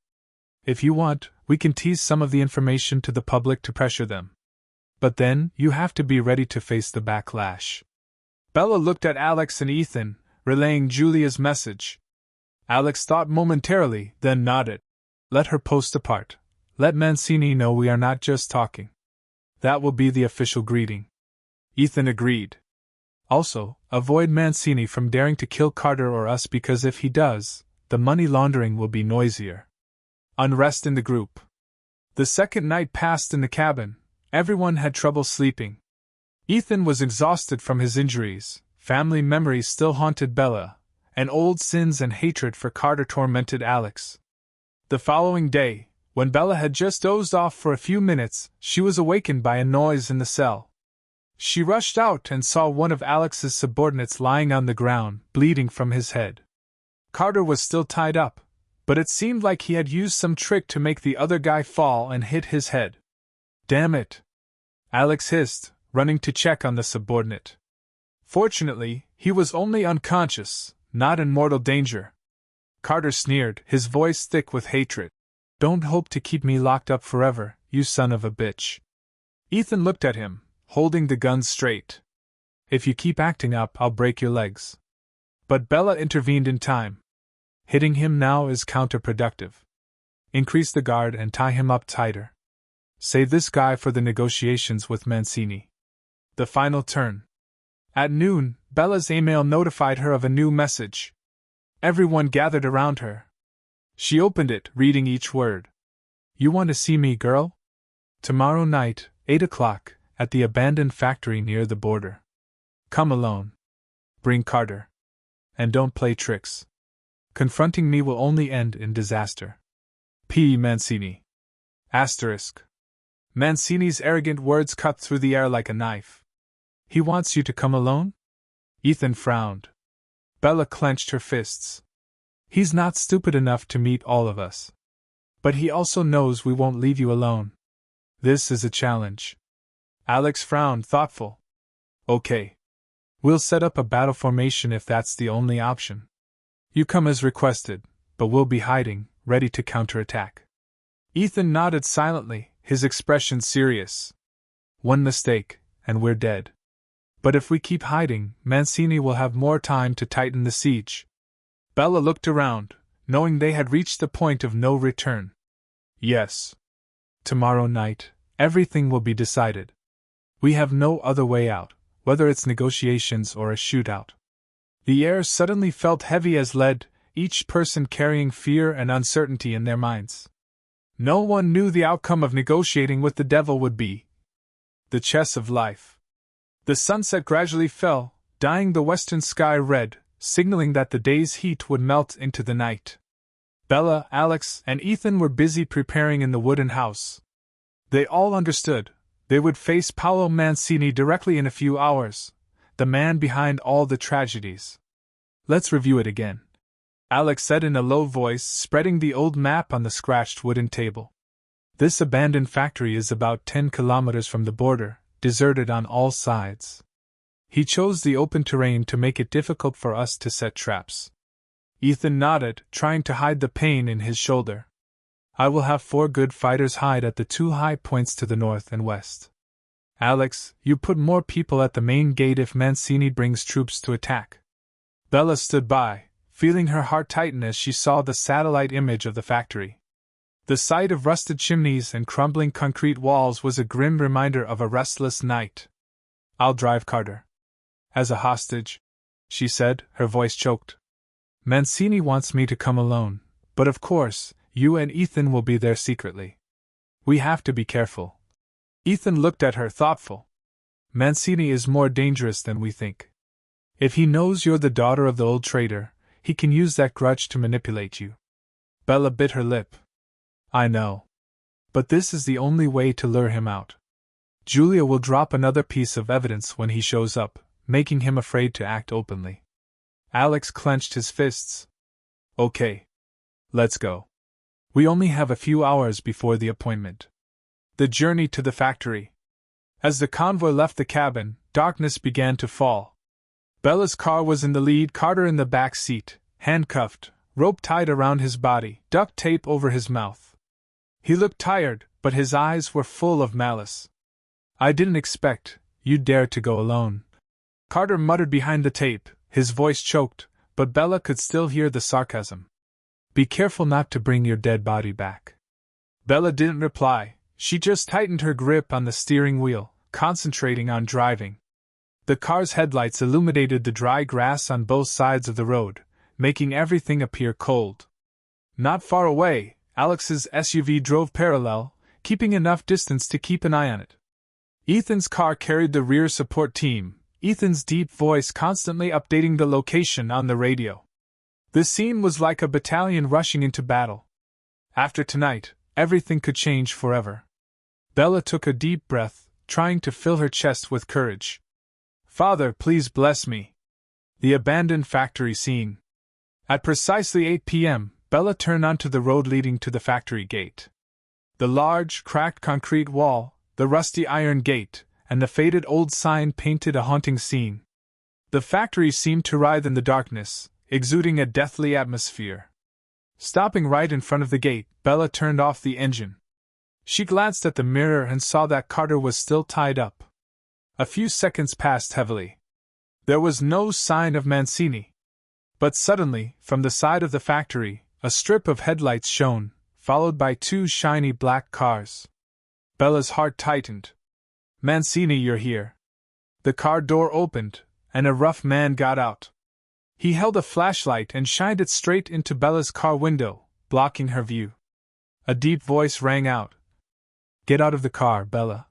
If you want, we can tease some of the information to the public to pressure them. But then, you have to be ready to face the backlash." Bella looked at Alex and Ethan, relaying Julia's message. Alex thought momentarily, then nodded. "Let her post apart. Let Mancini know we are not just talking. That will be the official greeting." Ethan agreed. "Also, avoid Mancini from daring to kill Carter or us, because if he does, the money laundering will be noisier." Unrest in the group. The second night passed in the cabin. Everyone had trouble sleeping. Ethan was exhausted from his injuries, family memories still haunted Bella, and old sins and hatred for Carter tormented Alex. The following day, when Bella had just dozed off for a few minutes, she was awakened by a noise in the cell. She rushed out and saw one of Alex's subordinates lying on the ground, bleeding from his head. Carter was still tied up, but it seemed like he had used some trick to make the other guy fall and hit his head. "Damn it!" Alex hissed, running to check on the subordinate. Fortunately, he was only unconscious, not in mortal danger. Carter sneered, his voice thick with hatred. "Don't hope to keep me locked up forever, you son of a bitch." Ethan looked at him, holding the gun straight. "If you keep acting up, I'll break your legs." But Bella intervened in time. "Hitting him now is counterproductive. Increase the guard and tie him up tighter. Save this guy for the negotiations with Mancini." The final turn. At noon, Bella's email notified her of a new message. Everyone gathered around her. She opened it, reading each word. "You want to see me, girl? Tomorrow night, 8 o'clock, at the abandoned factory near the border. Come alone. Bring Carter. And don't play tricks. Confronting me will only end in disaster. P. Mancini." Asterisk. Mancini's arrogant words cut through the air like a knife. "He wants you to come alone?" Ethan frowned. Bella clenched her fists. "He's not stupid enough to meet all of us. But he also knows we won't leave you alone. This is a challenge." Alex frowned, thoughtful. "Okay. We'll set up a battle formation if that's the only option. You come as requested, but we'll be hiding, ready to counterattack." Ethan nodded silently, his expression serious. "One mistake, and we're dead. But if we keep hiding, Mancini will have more time to tighten the siege." Bella looked around, knowing they had reached the point of no return. "Yes. Tomorrow night, everything will be decided. We have no other way out, whether it's negotiations or a shootout." The air suddenly felt heavy as lead, each person carrying fear and uncertainty in their minds. No one knew the outcome of negotiating with the devil would be. The chess of life. The sunset gradually fell, dyeing the western sky red, signaling that the day's heat would melt into the night. Bella, Alex, and Ethan were busy preparing in the wooden house. They all understood. They would face Paolo Mancini directly in a few hours, the man behind all the tragedies. "Let's review it again," Alex said in a low voice, spreading the old map on the scratched wooden table. "This abandoned factory is about 10 kilometers from the border, deserted on all sides. He chose the open terrain to make it difficult for us to set traps. Ethan nodded, trying to hide the pain in his shoulder. I will have 4 good fighters hide at the 2 high points to the north and west. Alex, you put more people at the main gate if Mancini brings troops to attack. Bella stood by, feeling her heart tighten as she saw the satellite image of the factory. The sight of rusted chimneys and crumbling concrete walls was a grim reminder of a restless night. I'll drive Carter. As a hostage, she said, her voice choked. Mancini wants me to come alone, but of course, you and Ethan will be there secretly. We have to be careful. Ethan looked at her, thoughtful. Mancini is more dangerous than we think. If he knows you're the daughter of the old trader, he can use that grudge to manipulate you. Bella bit her lip. I know. But this is the only way to lure him out. Julia will drop another piece of evidence when he shows up, making him afraid to act openly. Alex clenched his fists. Okay. Let's go. We only have a few hours before the appointment. The journey to the factory. As the convoy left the cabin, darkness began to fall. Bella's car was in the lead, Carter in the back seat, handcuffed, rope tied around his body, duct tape over his mouth. He looked tired, but his eyes were full of malice. I didn't expect you'd dare to go alone. Carter muttered behind the tape, his voice choked, but Bella could still hear the sarcasm. Be careful not to bring your dead body back. Bella didn't reply, she just tightened her grip on the steering wheel, concentrating on driving. The car's headlights illuminated the dry grass on both sides of the road, making everything appear cold. Not far away, Alex's SUV drove parallel, keeping enough distance to keep an eye on it. Ethan's car carried the rear support team, Ethan's deep voice constantly updating the location on the radio. The scene was like a battalion rushing into battle. After tonight, everything could change forever. Bella took a deep breath, trying to fill her chest with courage. Father, please bless me. The abandoned factory scene. At precisely 8 p.m., Bella turned onto the road leading to the factory gate. The large, cracked concrete wall, the rusty iron gate, and the faded old sign painted a haunting scene. The factory seemed to writhe in the darkness, exuding a deathly atmosphere. Stopping right in front of the gate, Bella turned off the engine. She glanced at the mirror and saw that Carter was still tied up. A few seconds passed heavily. There was no sign of Mancini. But suddenly, from the side of the factory, a strip of headlights shone, followed by 2 shiny black cars. Bella's heart tightened. Mancini, you're here. The car door opened, and a rough man got out. He held a flashlight and shined it straight into Bella's car window, blocking her view. A deep voice rang out. Get out of the car, Bella.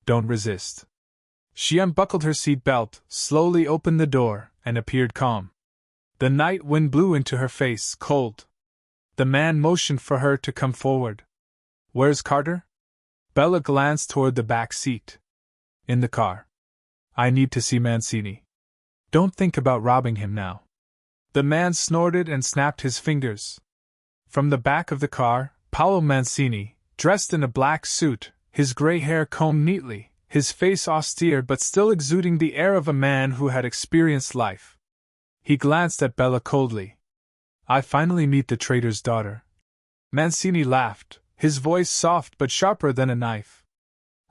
Don't resist. She unbuckled her seat belt, slowly opened the door, and appeared calm. The night wind blew into her face, cold. The man motioned for her to come forward. Where's Carter? Bella glanced toward the back seat. In the car. I need to see Mancini. Don't think about robbing him now. The man snorted and snapped his fingers. From the back of the car, Paolo Mancini, dressed in a black suit, his gray hair combed neatly, his face austere but still exuding the air of a man who had experienced life. He glanced at Bella coldly. I finally meet the trader's daughter. Mancini laughed, his voice soft but sharper than a knife.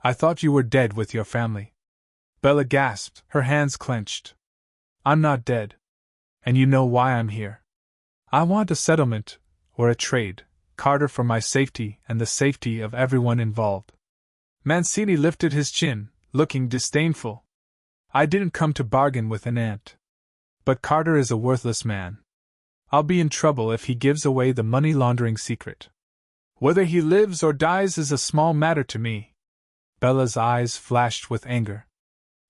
I thought you were dead with your family. Bella gasped, her hands clenched. I'm not dead. And you know why I'm here. I want a settlement, or a trade, Carter, for my safety and the safety of everyone involved. Mancini lifted his chin, looking disdainful. I didn't come to bargain with an ant. But Carter is a worthless man. I'll be in trouble if he gives away the money laundering secret. Whether he lives or dies is a small matter to me. Bella's eyes flashed with anger.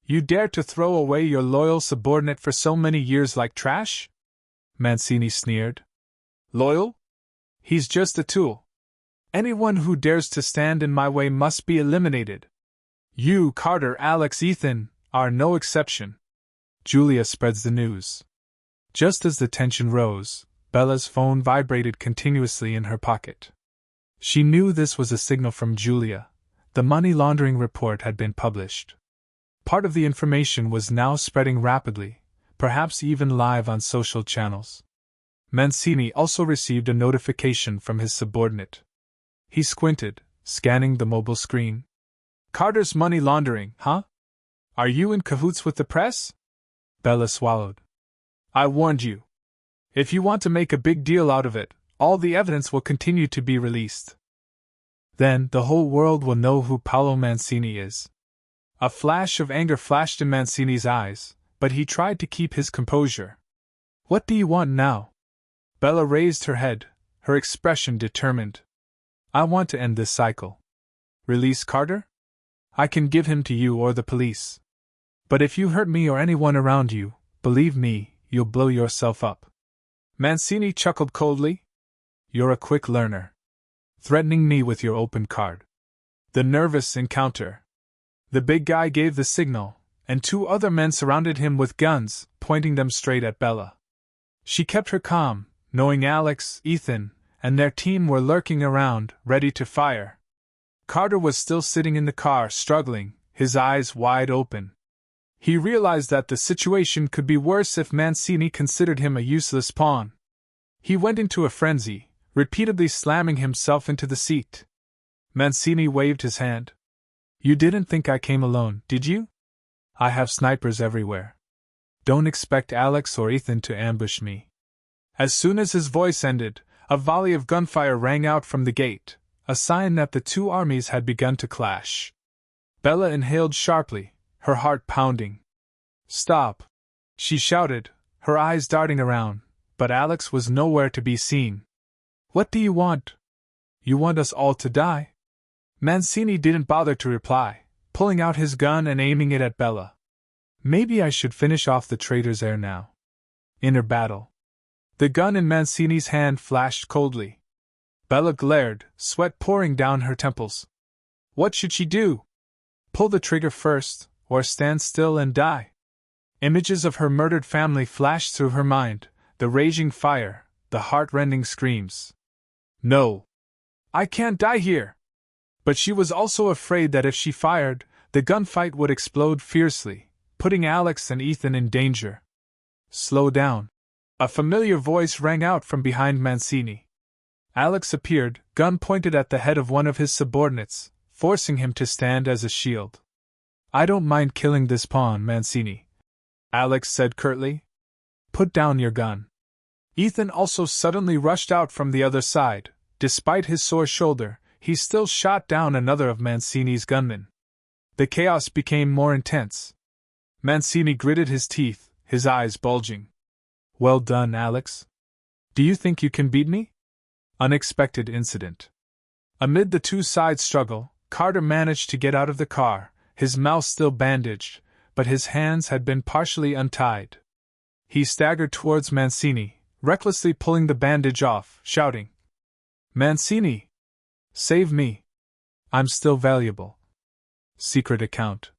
You dare to throw away your loyal subordinate for so many years like trash? Mancini sneered. Loyal? He's just a tool. Anyone who dares to stand in my way must be eliminated. You, Carter, Alex, Ethan, are no exception. Julia spreads the news. Just as the tension rose, Bella's phone vibrated continuously in her pocket. She knew this was a signal from Julia. The money laundering report had been published. Part of the information was now spreading rapidly, perhaps even live on social channels. Mancini also received a notification from his subordinate. He squinted, scanning the mobile screen. Carter's money laundering, huh? Are you in cahoots with the press? Bella swallowed. I warned you. If you want to make a big deal out of it, all the evidence will continue to be released. Then the whole world will know who Paolo Mancini is. A flash of anger flashed in Mancini's eyes, but he tried to keep his composure. What do you want now? Bella raised her head, her expression determined. I want to end this cycle. Release Carter? I can give him to you or the police. But if you hurt me or anyone around you, believe me, you'll blow yourself up. Mancini chuckled coldly. You're a quick learner. Threatening me with your open card. The nervous encounter. The big guy gave the signal, and two other men surrounded him with guns, pointing them straight at Bella. She kept her calm, knowing Alex, Ethan, and their team were lurking around, ready to fire. Carter was still sitting in the car, struggling, his eyes wide open. He realized that the situation could be worse if Mancini considered him a useless pawn. He went into a frenzy, repeatedly slamming himself into the seat. Mancini waved his hand. You didn't think I came alone, did you? I have snipers everywhere. Don't expect Alex or Ethan to ambush me. As soon as his voice ended, a volley of gunfire rang out from the gate, a sign that the two armies had begun to clash. Bella inhaled sharply, her heart pounding. Stop! She shouted, her eyes darting around, but Alex was nowhere to be seen. What do you want? You want us all to die? Mancini didn't bother to reply, pulling out his gun and aiming it at Bella. Maybe I should finish off the traitor's heir now. Inner battle. The gun in Mancini's hand flashed coldly. Bella glared, sweat pouring down her temples. What should she do? Pull the trigger first, or stand still and die? Images of her murdered family flashed through her mind, the raging fire, the heart-rending screams. No! I can't die here! But she was also afraid that if she fired, the gunfight would explode fiercely, putting Alex and Ethan in danger. Slow down. A familiar voice rang out from behind Mancini. Alex appeared, gun pointed at the head of one of his subordinates, forcing him to stand as a shield. I don't mind killing this pawn, Mancini, Alex said curtly. Put down your gun. Ethan also suddenly rushed out from the other side. Despite his sore shoulder, he still shot down another of Mancini's gunmen. The chaos became more intense. Mancini gritted his teeth, his eyes bulging. Well done, Alex. Do you think you can beat me? Unexpected incident. Amid the two sides' struggle, Carter managed to get out of the car, his mouth still bandaged, but his hands had been partially untied. He staggered towards Mancini, recklessly pulling the bandage off, shouting, Mancini! Save me! I'm still valuable. Secret account.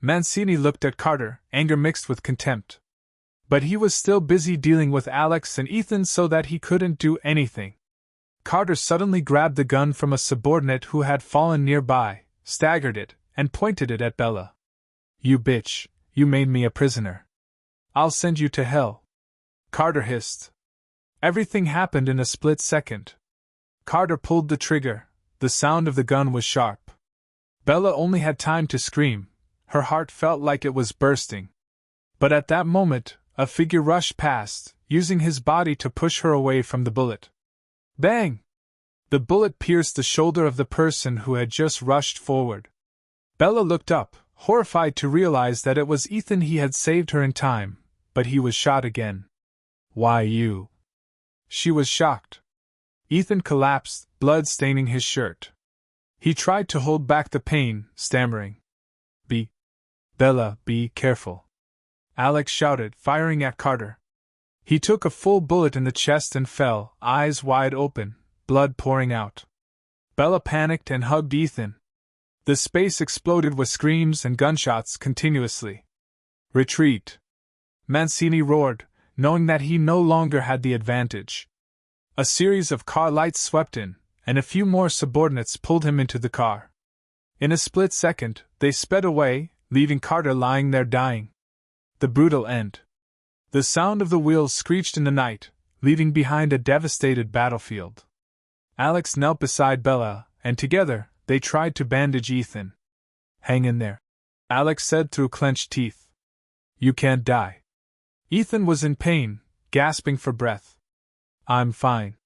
Mancini looked at Carter, anger mixed with contempt. But he was still busy dealing with Alex and Ethan so that he couldn't do anything. Carter suddenly grabbed the gun from a subordinate who had fallen nearby, staggered it, and pointed it at Bella. You bitch, you made me a prisoner. I'll send you to hell. Carter hissed. Everything happened in a split second. Carter pulled the trigger. The sound of the gun was sharp. Bella only had time to scream. Her heart felt like it was bursting. But at that moment, a figure rushed past, using his body to push her away from the bullet. Bang! The bullet pierced the shoulder of the person who had just rushed forward. Bella looked up, horrified to realize that it was Ethan. He had saved her in time, but he was shot again. Why you? She was shocked. Ethan collapsed, blood staining his shirt. He tried to hold back the pain, stammering. Bella, be careful. Alex shouted, firing at Carter. He took a full bullet in the chest and fell, eyes wide open, blood pouring out. Bella panicked and hugged Ethan. The space exploded with screams and gunshots continuously. Retreat! Mancini roared, knowing that he no longer had the advantage. A series of car lights swept in, and a few more subordinates pulled him into the car. In a split second, they sped away, leaving Carter lying there dying. The brutal end. The sound of the wheels screeched in the night, leaving behind a devastated battlefield. Alex knelt beside Bella, and together, they tried to bandage Ethan. "Hang in there," Alex said through clenched teeth. "You can't die." Ethan was in pain, gasping for breath. "I'm fine."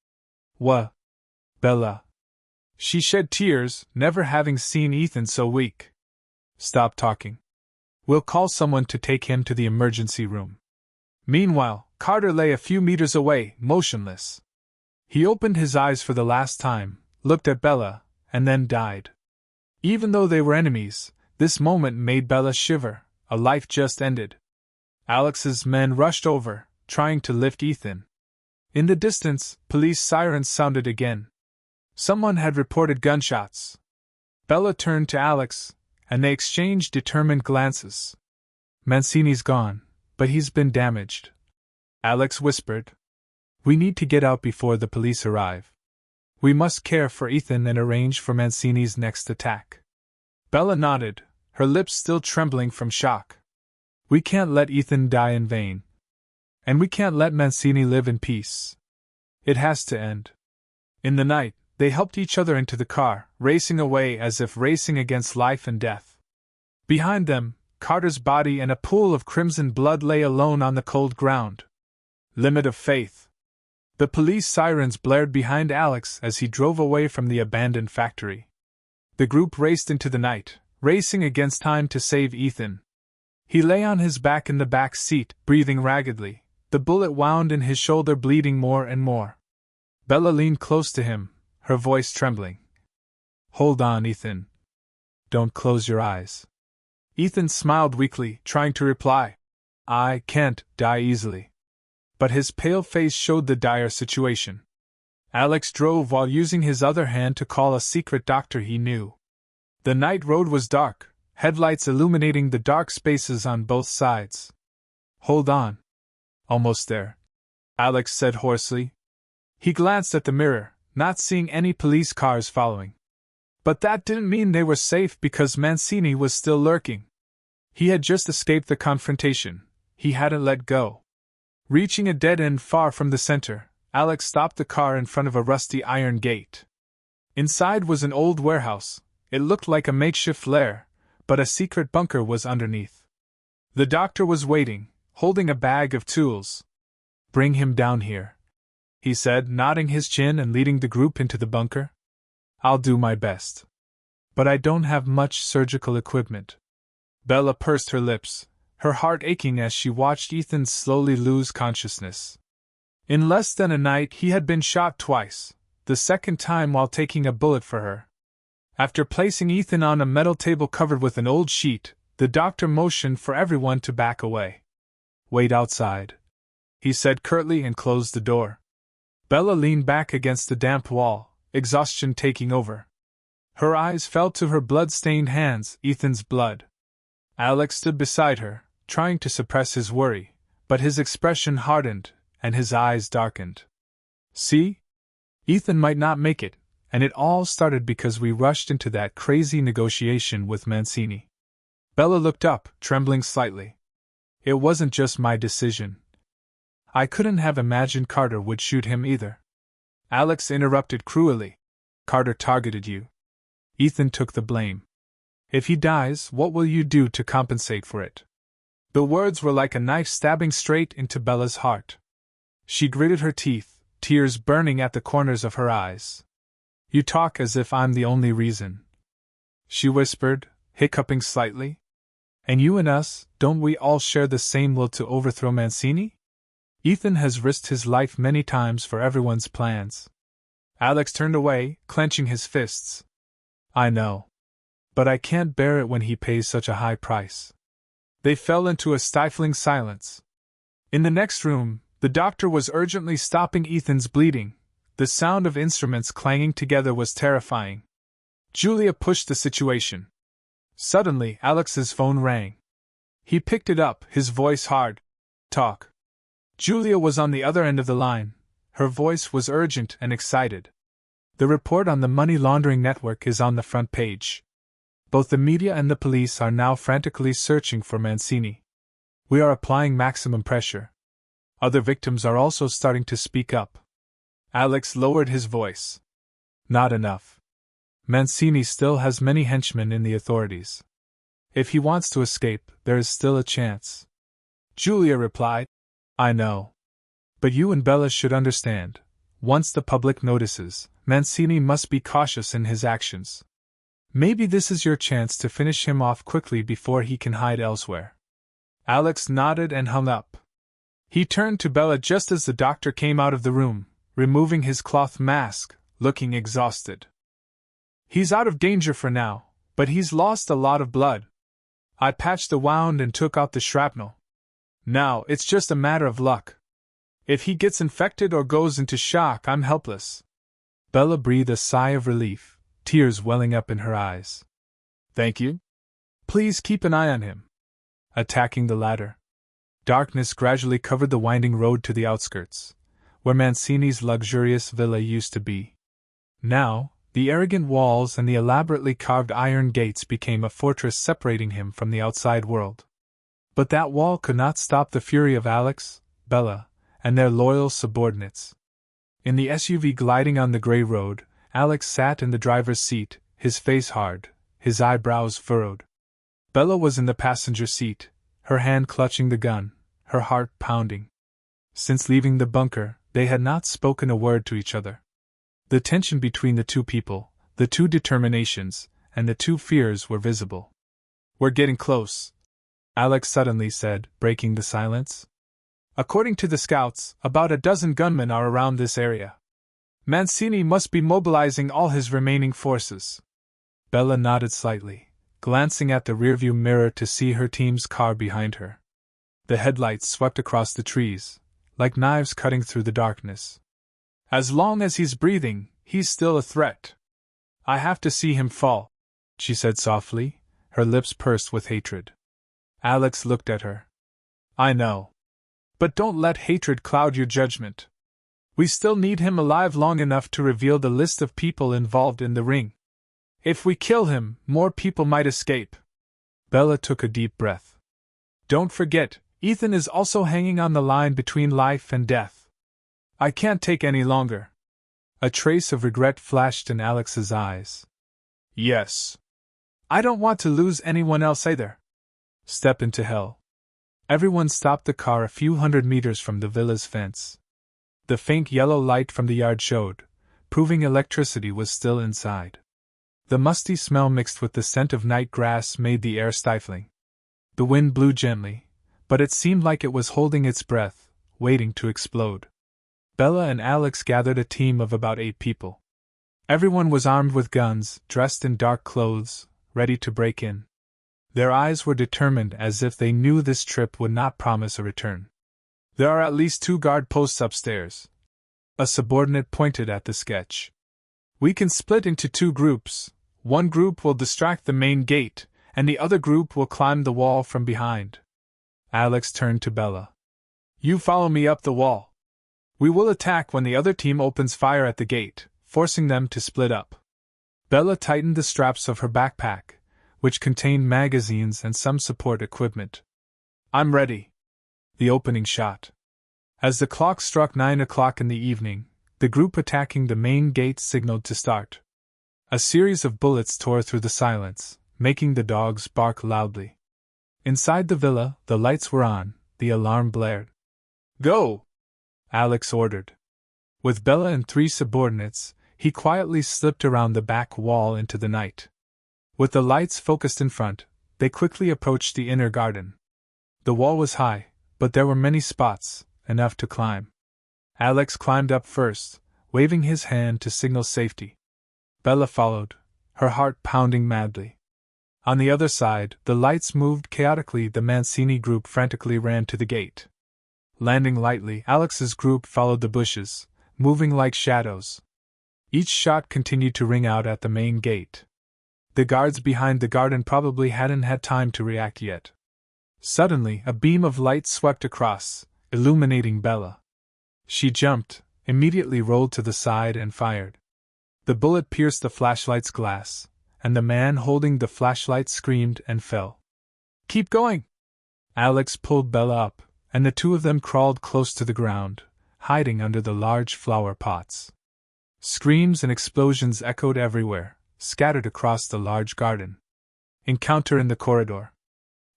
"What?" "Bella." She shed tears, never having seen Ethan so weak. "Stop talking. We'll call someone to take him to the emergency room." Meanwhile, Carter lay a few meters away, motionless. He opened his eyes for the last time, looked at Bella, and then died. Even though they were enemies, this moment made Bella shiver. A life just ended. Alex's men rushed over, trying to lift Ethan. In the distance, police sirens sounded again. Someone had reported gunshots. Bella turned to Alex, and they exchanged determined glances. "Mancini's gone, but he's been damaged," Alex whispered. "We need to get out before the police arrive. We must care for Ethan and arrange for Mancini's next attack." Bella nodded, her lips still trembling from shock. "We can't let Ethan die in vain. And we can't let Mancini live in peace. It has to end." In the night, they helped each other into the car, racing away as if racing against life and death. Behind them, Carter's body and a pool of crimson blood lay alone on the cold ground. Limit of faith. The police sirens blared behind Alex as he drove away from the abandoned factory. The group raced into the night, racing against time to save Ethan. He lay on his back in the back seat, breathing raggedly, the bullet wound in his shoulder bleeding more and more. Bella leaned close to him, her voice trembling. "Hold on, Ethan. Don't close your eyes." Ethan smiled weakly, trying to reply, "I can't die easily." But his pale face showed the dire situation. Alex drove while using his other hand to call a secret doctor he knew. The night road was dark, headlights illuminating the dark spaces on both sides. "Hold on. Almost there," Alex said hoarsely. He glanced at the mirror, not seeing any police cars following. But that didn't mean they were safe because Mancini was still lurking. He had just escaped the confrontation. He hadn't let go. Reaching a dead end far from the center, Alex stopped the car in front of a rusty iron gate. Inside was an old warehouse. It looked like a makeshift lair, but a secret bunker was underneath. The doctor was waiting, holding a bag of tools. "Bring him down here," he said, nodding his chin and leading the group into the bunker. "I'll do my best. But I don't have much surgical equipment." Bella pursed her lips, her heart aching as she watched Ethan slowly lose consciousness. In less than a night he had been shot twice, the second time while taking a bullet for her. After placing Ethan on a metal table covered with an old sheet, the doctor motioned for everyone to back away. "Wait outside," he said curtly and closed the door. Bella leaned back against the damp wall, exhaustion taking over. Her eyes fell to her blood-stained hands, Ethan's blood. Alex stood beside her, trying to suppress his worry, but his expression hardened, and his eyes darkened. "See? Ethan might not make it, and it all started because we rushed into that crazy negotiation with Mancini." Bella looked up, trembling slightly. "It wasn't just my decision. I couldn't have imagined Carter would shoot him either." Alex interrupted cruelly. "Carter targeted you. Ethan took the blame. If he dies, what will you do to compensate for it?" The words were like a knife stabbing straight into Bella's heart. She gritted her teeth, tears burning at the corners of her eyes. "You talk as if I'm the only reason," she whispered, hiccuping slightly. "And you and us, don't we all share the same will to overthrow Mancini? Ethan has risked his life many times for everyone's plans." Alex turned away, clenching his fists. "I know. But I can't bear it when he pays such a high price." They fell into a stifling silence. In the next room, the doctor was urgently stopping Ethan's bleeding. The sound of instruments clanging together was terrifying. Julia pushed the situation. Suddenly, Alex's phone rang. He picked it up, his voice hard. "Talk." Julia was on the other end of the line. Her voice was urgent and excited. "The report on the money laundering network is on the front page. Both the media and the police are now frantically searching for Mancini. We are applying maximum pressure. Other victims are also starting to speak up. Alex lowered his voice. Not enough. Mancini still has many henchmen in the authorities. If he wants to escape, there is still a chance. Julia replied, I know. But you and Bella should understand. Once the public notices, Mancini must be cautious in his actions. Maybe this is your chance to finish him off quickly before he can hide elsewhere. Alex nodded and hung up. He turned to Bella just as the doctor came out of the room, removing his cloth mask, looking exhausted. He's out of danger for now, but he's lost a lot of blood. I patched the wound and took out the shrapnel. Now, it's just a matter of luck. If he gets infected or goes into shock, I'm helpless. Bella breathed a sigh of relief, tears welling up in her eyes. Thank you. Please keep an eye on him. Attacking the ladder. Darkness gradually covered the winding road to the outskirts, where Mancini's luxurious villa used to be. Now, the arrogant walls and the elaborately carved iron gates became a fortress separating him from the outside world. But that wall could not stop the fury of Alex, Bella, and their loyal subordinates. In the SUV gliding on the gray road, Alex sat in the driver's seat, his face hard, his eyebrows furrowed. Bella was in the passenger seat, her hand clutching the gun, her heart pounding. Since leaving the bunker, they had not spoken a word to each other. The tension between the two people, the two determinations, and the two fears were visible. We're getting close, Alex suddenly said, breaking the silence. According to the scouts, about a dozen gunmen are around this area. Mancini must be mobilizing all his remaining forces. Bella nodded slightly, glancing at the rearview mirror to see her team's car behind her. The headlights swept across the trees, like knives cutting through the darkness. As long as he's breathing, he's still a threat. I have to see him fall, she said softly, her lips pursed with hatred. Alex looked at her. I know. But don't let hatred cloud your judgment. We still need him alive long enough to reveal the list of people involved in the ring. If we kill him, more people might escape. Bella took a deep breath. Don't forget, Ethan is also hanging on the line between life and death. I can't take any longer. A trace of regret flashed in Alex's eyes. Yes. I don't want to lose anyone else either. Step into hell. Everyone stopped the car a few hundred meters from the villa's fence. The faint yellow light from the yard showed, proving electricity was still inside. The musty smell mixed with the scent of night grass made the air stifling. The wind blew gently, but it seemed like it was holding its breath, waiting to explode. Bella and Alex gathered a team of about 8 people. Everyone was armed with guns, dressed in dark clothes, ready to break in. Their eyes were determined as if they knew this trip would not promise a return. There are at least 2 guard posts upstairs. A subordinate pointed at the sketch. We can split into 2 groups. One group will distract the main gate, and the other group will climb the wall from behind. Alex turned to Bella. You follow me up the wall. We will attack when the other team opens fire at the gate, forcing them to split up. Bella tightened the straps of her backpack, which contained magazines and some support equipment. I'm ready. The opening shot. As the clock struck 9 o'clock in the evening, the group attacking the main gate signaled to start. A series of bullets tore through the silence, making the dogs bark loudly. Inside the villa, the lights were on, the alarm blared. Go! Alex ordered. With Bella and 3 subordinates, he quietly slipped around the back wall into the night. With the lights focused in front, they quickly approached the inner garden. The wall was high, but there were many spots, enough to climb. Alex climbed up first, waving his hand to signal safety. Bella followed, her heart pounding madly. On the other side, the lights moved chaotically. The Mancini group frantically ran to the gate. Landing lightly, Alex's group followed the bushes, moving like shadows. Each shot continued to ring out at the main gate. The guards behind the garden probably hadn't had time to react yet. Suddenly, a beam of light swept across, illuminating Bella. She jumped, immediately rolled to the side and fired. The bullet pierced the flashlight's glass, and the man holding the flashlight screamed and fell. "Keep going!" Alex pulled Bella up, and the two of them crawled close to the ground, hiding under the large flower pots. Screams and explosions echoed everywhere, scattered across the large garden. Encounter in the corridor.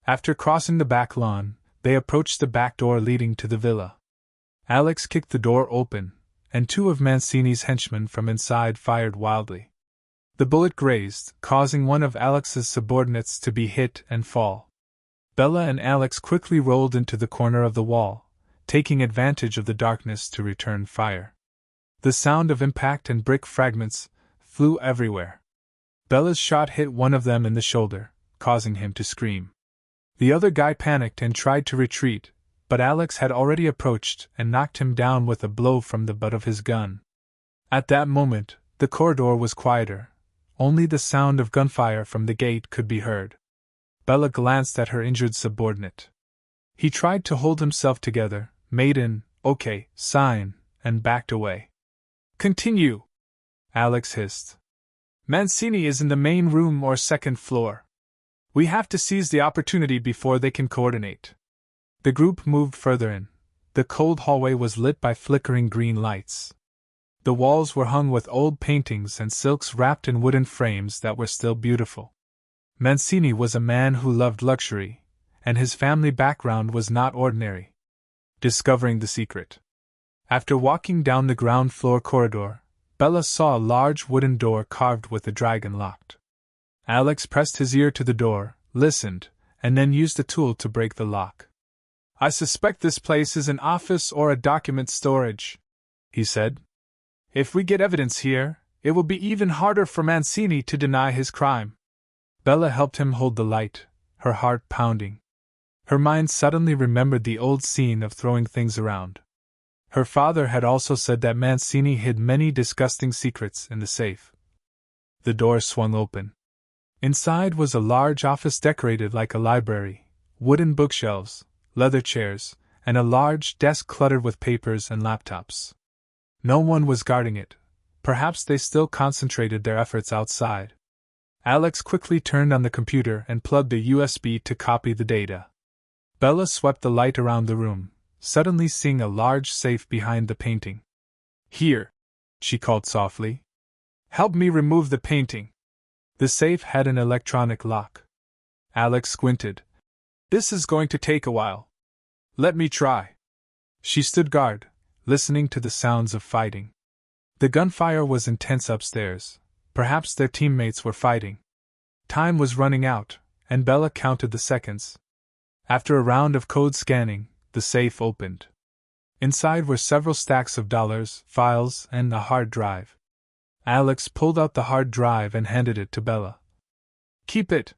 After crossing the back lawn, they approached the back door leading to the villa. Alex kicked the door open, and two of Mancini's henchmen from inside fired wildly. The bullet grazed, causing one of Alex's subordinates to be hit and fall. Bella and Alex quickly rolled into the corner of the wall, taking advantage of the darkness to return fire. The sound of impact and brick fragments flew everywhere. Bella's shot hit one of them in the shoulder, causing him to scream. The other guy panicked and tried to retreat, but Alex had already approached and knocked him down with a blow from the butt of his gun. At that moment, the corridor was quieter. Only the sound of gunfire from the gate could be heard. Bella glanced at her injured subordinate. He tried to hold himself together, made an "okay" sign, and backed away. "Continue," Alex hissed. "Mancini is in the main room or second floor. We have to seize the opportunity before they can coordinate." The group moved further in. The cold hallway was lit by flickering green lights. The walls were hung with old paintings and silks wrapped in wooden frames that were still beautiful. Mancini was a man who loved luxury, and his family background was not ordinary. Discovering the secret. After walking down the ground floor corridor, Bella saw a large wooden door carved with a dragon locked. Alex pressed his ear to the door, listened, and then used a tool to break the lock. "I suspect this place is an office or a document storage," he said. "If we get evidence here, it will be even harder for Mancini to deny his crime." Bella helped him hold the light, her heart pounding. Her mind suddenly remembered the old scene of throwing things around. Her father had also said that Mancini hid many disgusting secrets in the safe. The door swung open. Inside was a large office decorated like a library, wooden bookshelves, leather chairs, and a large desk cluttered with papers and laptops. No one was guarding it. Perhaps they still concentrated their efforts outside. Alex quickly turned on the computer and plugged a USB to copy the data. Bella swept the light around the room, suddenly seeing a large safe behind the painting. "Here," she called softly. "Help me remove the painting." The safe had an electronic lock. Alex squinted. "This is going to take a while. Let me try." She stood guard, listening to the sounds of fighting. The gunfire was intense upstairs. Perhaps their teammates were fighting. Time was running out, and Bella counted the seconds. After a round of code scanning, the safe opened. Inside were several stacks of dollars, files, and a hard drive. Alex pulled out the hard drive and handed it to Bella. "Keep it.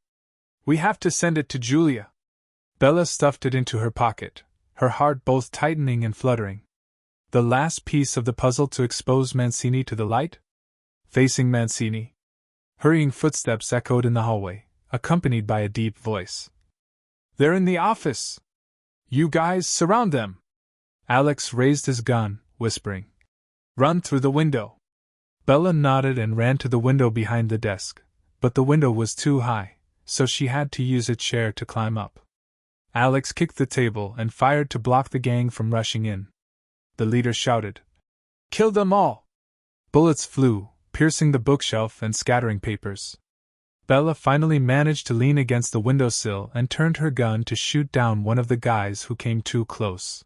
We have to send it to Julia." Bella stuffed it into her pocket, her heart both tightening and fluttering. The last piece of the puzzle to expose Mancini to the light? Facing Mancini. Hurrying footsteps echoed in the hallway, accompanied by a deep voice. "They're in the office! You guys, surround them!" Alex raised his gun, whispering, "Run through the window." Bella nodded and ran to the window behind the desk, but the window was too high, so she had to use a chair to climb up. Alex kicked the table and fired to block the gang from rushing in. The leader shouted, "Kill them all!" Bullets flew, piercing the bookshelf and scattering papers. Bella finally managed to lean against the windowsill and turned her gun to shoot down one of the guys who came too close.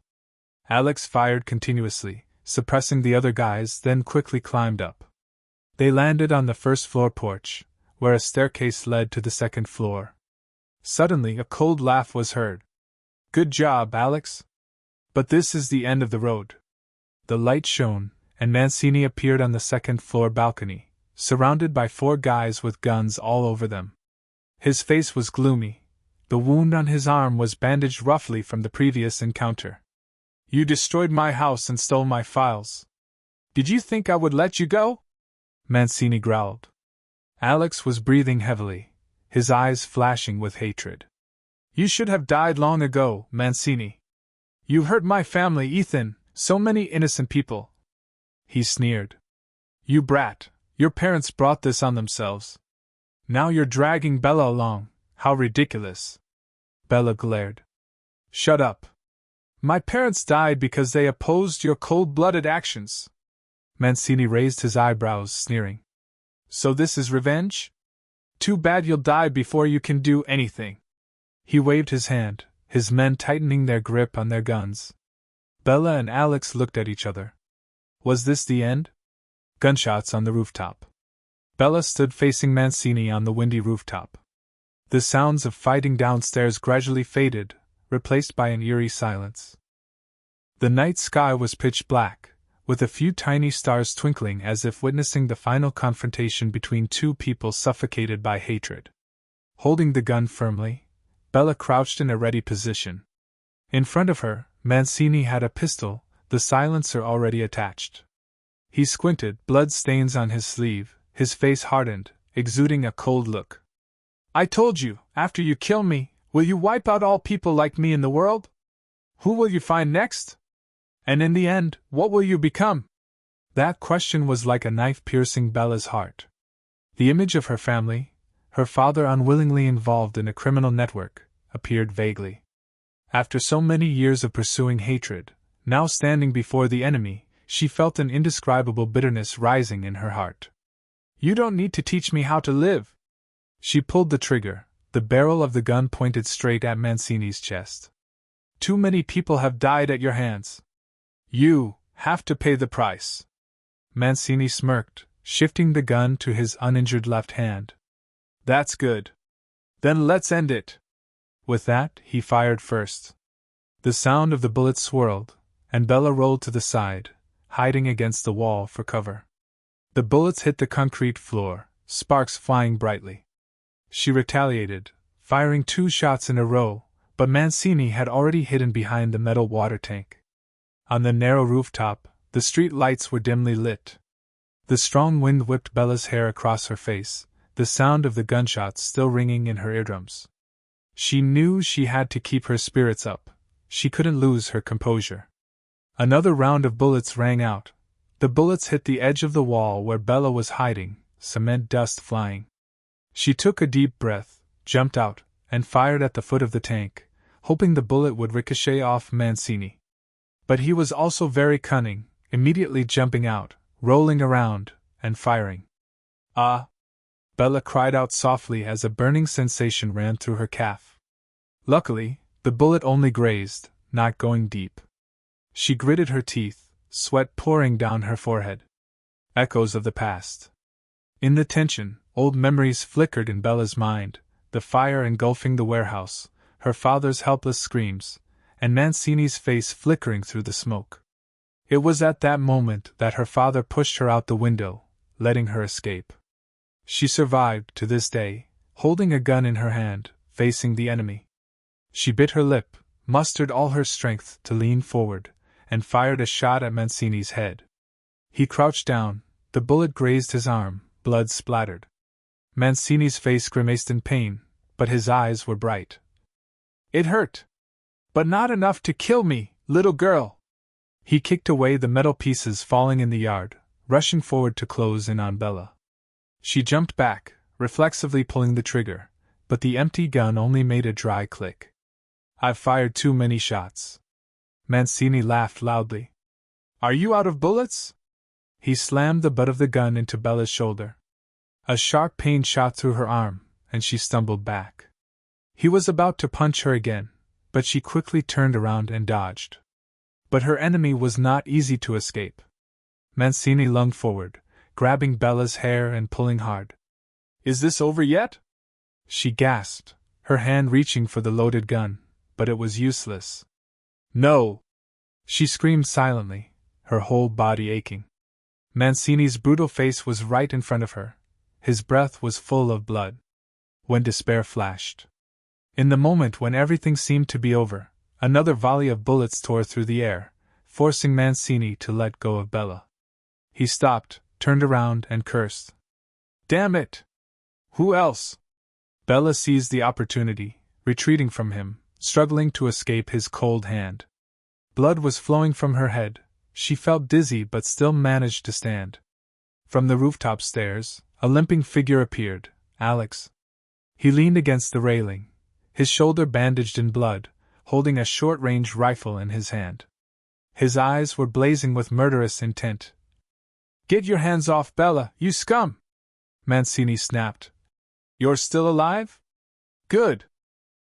Alex fired continuously, suppressing the other guys, then quickly climbed up. They landed on the first floor porch, where a staircase led to the second floor. Suddenly a cold laugh was heard. "Good job, Alex. But this is the end of the road." The light shone, and Mancini appeared on the second-floor balcony, surrounded by 4 guys with guns all over them. His face was gloomy. The wound on his arm was bandaged roughly from the previous encounter. "You destroyed my house and stole my files. Did you think I would let you go?" Mancini growled. Alex was breathing heavily, his eyes flashing with hatred. "You should have died long ago, Mancini. You hurt my family, Ethan, so many innocent people." He sneered. "You brat, your parents brought this on themselves." Now you're dragging Bella along. How ridiculous. Bella glared. Shut up. My parents died because they opposed your cold-blooded actions. Mancini raised his eyebrows, sneering. So this is revenge? Too bad you'll die before you can do anything. He waved his hand, his men tightening their grip on their guns. Bella and Alex looked at each other. Was this the end? Gunshots on the rooftop. Bella stood facing Mancini on the windy rooftop. The sounds of fighting downstairs gradually faded, replaced by an eerie silence. The night sky was pitch black, with a few tiny stars twinkling as if witnessing the final confrontation between two people suffocated by hatred. Holding the gun firmly, Bella crouched in a ready position. In front of her, Mancini had a pistol, the silencer already attached. He squinted, blood stains on his sleeve, his face hardened, exuding a cold look. I told you, after you kill me, will you wipe out all people like me in the world? Who will you find next? And in the end, what will you become? That question was like a knife piercing Bella's heart. The image of her family, her father unwillingly involved in a criminal network, appeared vaguely. After so many years of pursuing hatred, now standing before the enemy, she felt an indescribable bitterness rising in her heart. You don't need to teach me how to live. She pulled the trigger, the barrel of the gun pointed straight at Mancini's chest. Too many people have died at your hands. You have to pay the price. Mancini smirked, shifting the gun to his uninjured left hand. That's good. Then let's end it. With that, he fired first. The sound of the bullet swirled, and Bella rolled to the side, hiding against the wall for cover. The bullets hit the concrete floor, sparks flying brightly. She retaliated, firing 2 shots in a row, but Mancini had already hidden behind the metal water tank. On the narrow rooftop, the street lights were dimly lit. The strong wind whipped Bella's hair across her face, the sound of the gunshots still ringing in her eardrums. She knew she had to keep her spirits up. She couldn't lose her composure. Another round of bullets rang out. The bullets hit the edge of the wall where Bella was hiding, cement dust flying. She took a deep breath, jumped out, and fired at the foot of the tank, hoping the bullet would ricochet off Mancini. But he was also very cunning, immediately jumping out, rolling around, and firing. Ah! Bella cried out softly as a burning sensation ran through her calf. Luckily, the bullet only grazed, not going deep. She gritted her teeth, sweat pouring down her forehead. Echoes of the past. In the tension, old memories flickered in Bella's mind, the fire engulfing the warehouse, her father's helpless screams, and Mancini's face flickering through the smoke. It was at that moment that her father pushed her out the window, letting her escape. She survived to this day, holding a gun in her hand, facing the enemy. She bit her lip, mustered all her strength to lean forward, and fired a shot at Mancini's head. He crouched down, the bullet grazed his arm, blood splattered. Mancini's face grimaced in pain, but his eyes were bright. It hurt. But not enough to kill me, little girl. He kicked away the metal pieces falling in the yard, rushing forward to close in on Bella. She jumped back, reflexively pulling the trigger, but the empty gun only made a dry click. I've fired too many shots. Mancini laughed loudly. Are you out of bullets? He slammed the butt of the gun into Bella's shoulder. A sharp pain shot through her arm, and she stumbled back. He was about to punch her again, but she quickly turned around and dodged. But her enemy was not easy to escape. Mancini lunged forward, grabbing Bella's hair and pulling hard. Is this over yet? She gasped, her hand reaching for the loaded gun, but it was useless. No! She screamed silently, her whole body aching. Mancini's brutal face was right in front of her. His breath was full of blood. When despair flashed. In the moment when everything seemed to be over, another volley of bullets tore through the air, forcing Mancini to let go of Bella. He stopped, turned around, and cursed. Damn it! Who else? Bella seized the opportunity, retreating from him, struggling to escape his cold hand. Blood was flowing from her head. She felt dizzy but still managed to stand. From the rooftop stairs, a limping figure appeared, Alex. He leaned against the railing, his shoulder bandaged in blood, holding a short-range rifle in his hand. His eyes were blazing with murderous intent. "Get your hands off Bella, you scum!" Mancini snapped. "You're still alive? Good!"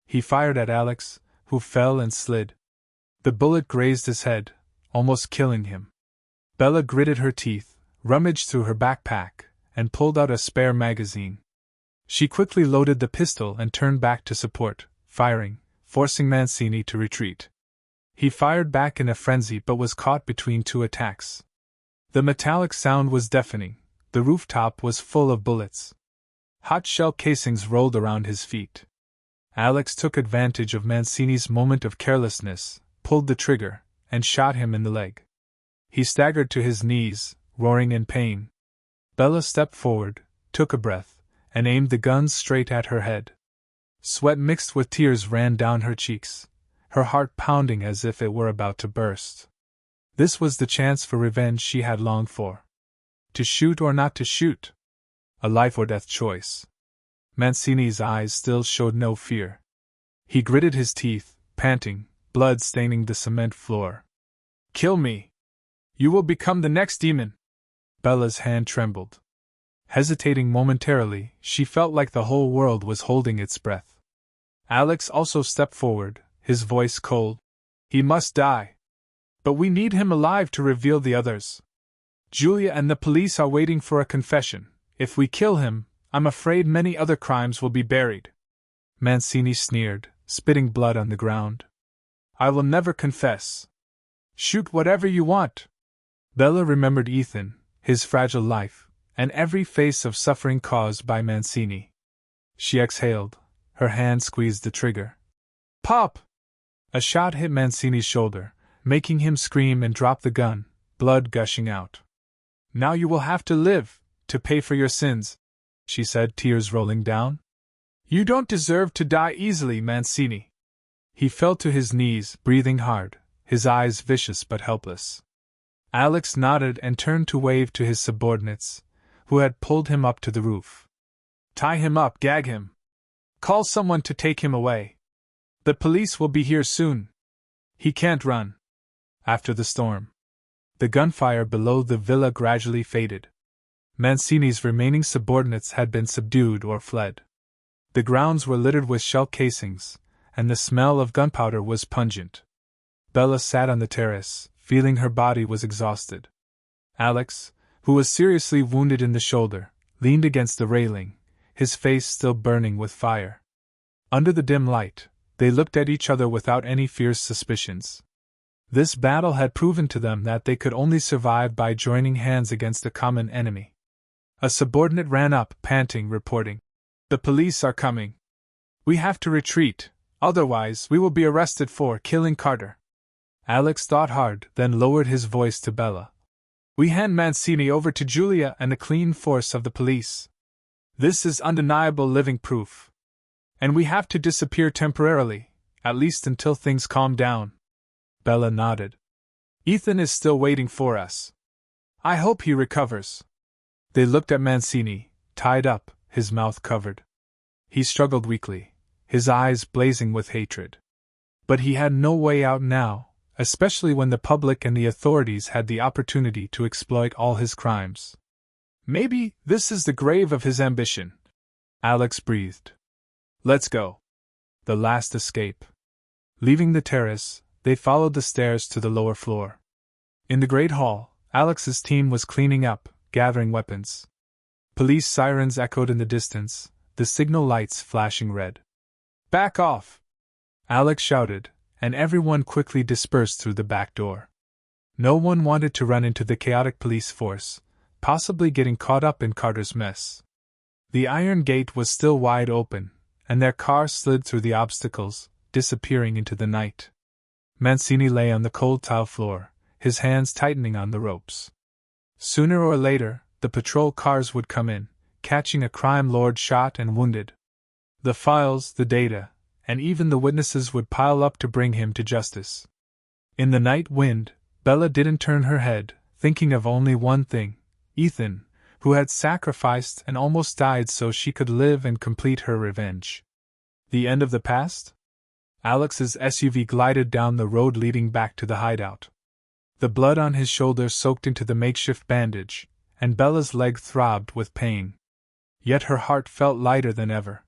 He fired at Alex, who fell and slid. The bullet grazed his head, almost killing him. Bella gritted her teeth, rummaged through her backpack, and pulled out a spare magazine. She quickly loaded the pistol and turned back to support, firing, forcing Mancini to retreat. He fired back in a frenzy but was caught between two attacks. The metallic sound was deafening, the rooftop was full of bullets. Hot shell casings rolled around his feet. Alex took advantage of Mancini's moment of carelessness, pulled the trigger, and shot him in the leg. He staggered to his knees, roaring in pain. Bella stepped forward, took a breath, and aimed the gun straight at her head. Sweat mixed with tears ran down her cheeks, her heart pounding as if it were about to burst. This was the chance for revenge she had longed for. To shoot or not to shoot? A life or death choice. Mancini's eyes still showed no fear. He gritted his teeth, panting, blood staining the cement floor. "Kill me! You will become the next demon!" Bella's hand trembled. Hesitating momentarily, she felt like the whole world was holding its breath. Alex also stepped forward, his voice cold. "He must die. But we need him alive to reveal the others. Julia and the police are waiting for a confession. If we kill him, I'm afraid many other crimes will be buried." Mancini sneered, spitting blood on the ground. "I will never confess. Shoot whatever you want." Bella remembered Ethan, his fragile life, and every face of suffering caused by Mancini. She exhaled, her hand squeezed the trigger. Pop! A shot hit Mancini's shoulder, making him scream and drop the gun, blood gushing out. "Now you will have to live, to pay for your sins," she said, tears rolling down. "You don't deserve to die easily, Mancini." He fell to his knees, breathing hard, his eyes vicious but helpless. Alex nodded and turned to wave to his subordinates, who had pulled him up to the roof. "Tie him up, gag him. Call someone to take him away. The police will be here soon. He can't run." After the storm, the gunfire below the villa gradually faded. Mancini's remaining subordinates had been subdued or fled. The grounds were littered with shell casings, and the smell of gunpowder was pungent. Bella sat on the terrace, feeling her body was exhausted. Alex, who was seriously wounded in the shoulder, leaned against the railing, his face still burning with fire. Under the dim light, they looked at each other without any fierce suspicions. This battle had proven to them that they could only survive by joining hands against a common enemy. A subordinate ran up, panting, reporting, "The police are coming. We have to retreat, otherwise we will be arrested for killing Carter." Alex thought hard, then lowered his voice to Bella. "We hand Mancini over to Julia and the clean force of the police. This is undeniable living proof. And we have to disappear temporarily, at least until things calm down." Bella nodded. "Ethan is still waiting for us. I hope he recovers." They looked at Mancini, tied up, his mouth covered. He struggled weakly, his eyes blazing with hatred. But he had no way out now, especially when the public and the authorities had the opportunity to exploit all his crimes. "Maybe this is the grave of his ambition," Alex breathed. "Let's go." The last escape. Leaving the terrace, they followed the stairs to the lower floor. In the great hall, Alex's team was cleaning up, gathering weapons. Police sirens echoed in the distance, the signal lights flashing red. "Back off!" Alex shouted, and everyone quickly dispersed through the back door. No one wanted to run into the chaotic police force, possibly getting caught up in Carter's mess. The iron gate was still wide open, and their car slid through the obstacles, disappearing into the night. Mancini lay on the cold tile floor, his hands tightening on the ropes. Sooner or later, the patrol cars would come in, catching a crime lord shot and wounded. The files, the data, and even the witnesses would pile up to bring him to justice. In the night wind, Bella didn't turn her head, thinking of only one thing: Ethan, who had sacrificed and almost died so she could live and complete her revenge. The end of the past? Alex's SUV glided down the road leading back to the hideout. The blood on his shoulder soaked into the makeshift bandage, and Bella's leg throbbed with pain. Yet her heart felt lighter than ever.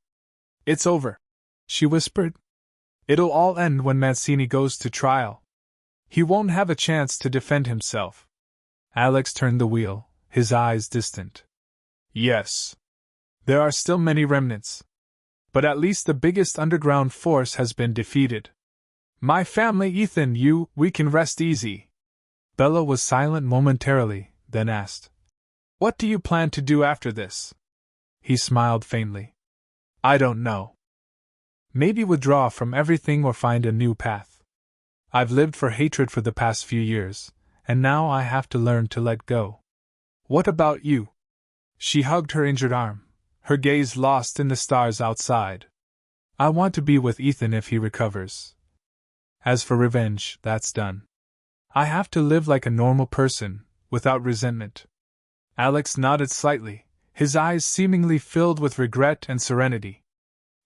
"It's over," she whispered. "It'll all end when Mancini goes to trial. He won't have a chance to defend himself." Alex turned the wheel, his eyes distant. "Yes. There are still many remnants. But at least the biggest underground force has been defeated. My family, Ethan, we can rest easy." Bella was silent momentarily, then asked, "What do you plan to do after this?" He smiled faintly. "I don't know. Maybe withdraw from everything or find a new path. I've lived for hatred for the past few years, and now I have to learn to let go." "What about you?" She hugged her injured arm, her gaze lost in the stars outside. "I want to be with Ethan if he recovers. As for revenge, that's done. I have to live like a normal person, without resentment." Alex nodded slightly, his eyes seemingly filled with regret and serenity.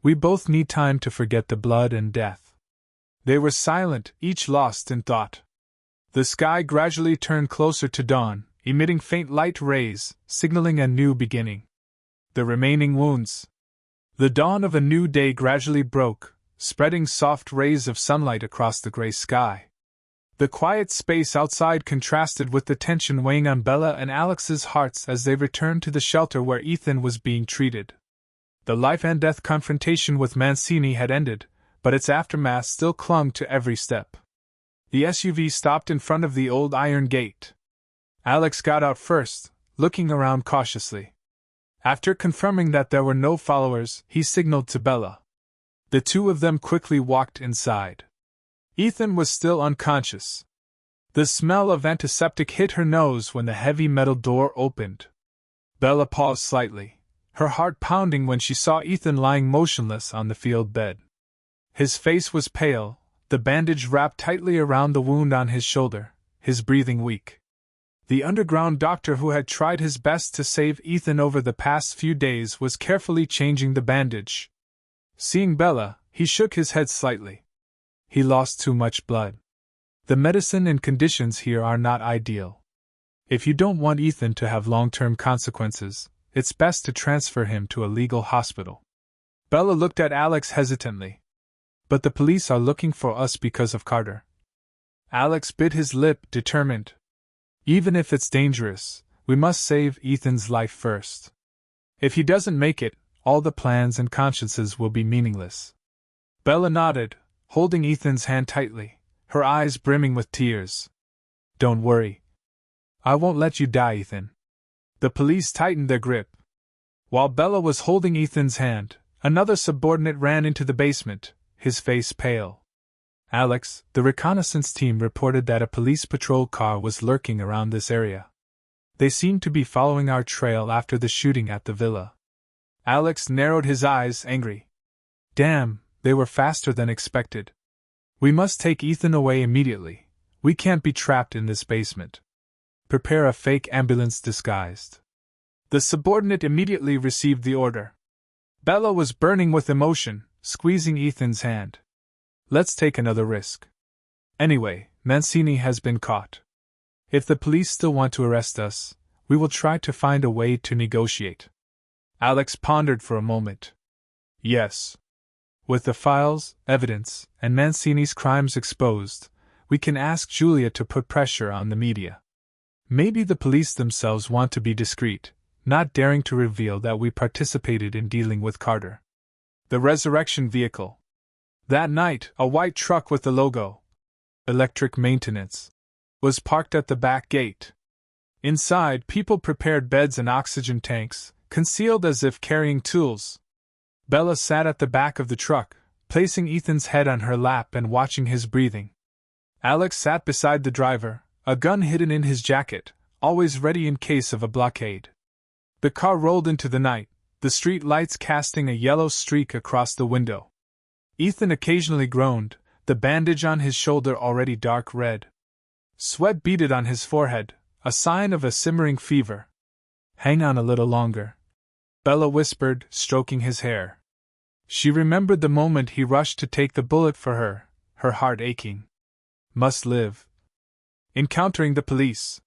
"We both need time to forget the blood and death." They were silent, each lost in thought. The sky gradually turned closer to dawn, emitting faint light rays, signaling a new beginning. The remaining wounds. The dawn of a new day gradually broke, spreading soft rays of sunlight across the gray sky. The quiet space outside contrasted with the tension weighing on Bella and Alex's hearts as they returned to the shelter where Ethan was being treated. The life-and-death confrontation with Mancini had ended, but its aftermath still clung to every step. The SUV stopped in front of the old iron gate. Alex got out first, looking around cautiously. After confirming that there were no followers, he signaled to Bella. The two of them quickly walked inside. Ethan was still unconscious. The smell of antiseptic hit her nose when the heavy metal door opened. Bella paused slightly, her heart pounding when she saw Ethan lying motionless on the field bed. His face was pale, the bandage wrapped tightly around the wound on his shoulder, his breathing weak. The underground doctor who had tried his best to save Ethan over the past few days was carefully changing the bandage. Seeing Bella, he shook his head slightly. He lost too much blood. The medicine and conditions here are not ideal. If you don't want Ethan to have long-term consequences, it's best to transfer him to a legal hospital. Bella looked at Alex hesitantly. "But the police are looking for us because of Carter." Alex bit his lip, determined. "Even if it's dangerous, we must save Ethan's life first. If he doesn't make it, all the plans and consciences will be meaningless." Bella nodded, holding Ethan's hand tightly, her eyes brimming with tears. "Don't worry. I won't let you die, Ethan." The police tightened their grip. While Bella was holding Ethan's hand, another subordinate ran into the basement, his face pale. "Alex, the reconnaissance team reported that a police patrol car was lurking around this area. They seem to be following our trail after the shooting at the villa." Alex narrowed his eyes, angry. "Damn, they were faster than expected. We must take Ethan away immediately. We can't be trapped in this basement. Prepare a fake ambulance disguised." The subordinate immediately received the order. Bella was burning with emotion, squeezing Ethan's hand. "Let's take another risk. Anyway, Mancini has been caught. If the police still want to arrest us, we will try to find a way to negotiate." Alex pondered for a moment. "Yes. With the files, evidence, and Mancini's crimes exposed, we can ask Julia to put pressure on the media. Maybe the police themselves want to be discreet, not daring to reveal that we participated in dealing with Carter." The resurrection vehicle. That night, a white truck with the logo, Electric Maintenance, was parked at the back gate. Inside, people prepared beds and oxygen tanks, concealed as if carrying tools. Bella sat at the back of the truck, placing Ethan's head on her lap and watching his breathing. Alex sat beside the driver, a gun hidden in his jacket, always ready in case of a blockade. The car rolled into the night, the street lights casting a yellow streak across the window. Ethan occasionally groaned, the bandage on his shoulder already dark red. Sweat beaded on his forehead, a sign of a simmering fever. Hang on a little longer, Bella whispered, stroking his hair. She remembered the moment he rushed to take the bullet for her, her heart aching. Must live. Encountering the police.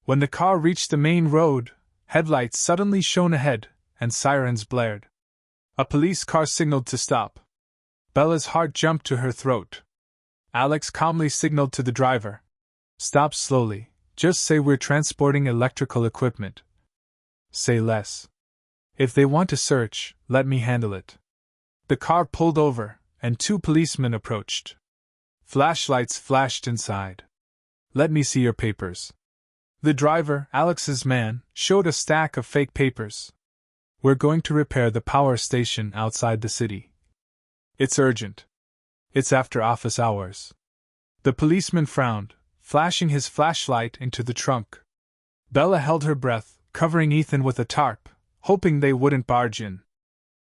When the car reached the main road, headlights suddenly shone ahead, and sirens blared. A police car signaled to stop. Bella's heart jumped to her throat. Alex calmly signaled to the driver. Stop slowly, just say we're transporting electrical equipment. Say less. If they want to search, let me handle it. The car pulled over, and 2 policemen approached. Flashlights flashed inside. Let me see your papers. The driver, Alex's man, showed a stack of fake papers. We're going to repair the power station outside the city. It's urgent. It's after office hours. The policeman frowned, flashing his flashlight into the trunk. Bella held her breath, covering Ethan with a tarp, hoping they wouldn't barge in.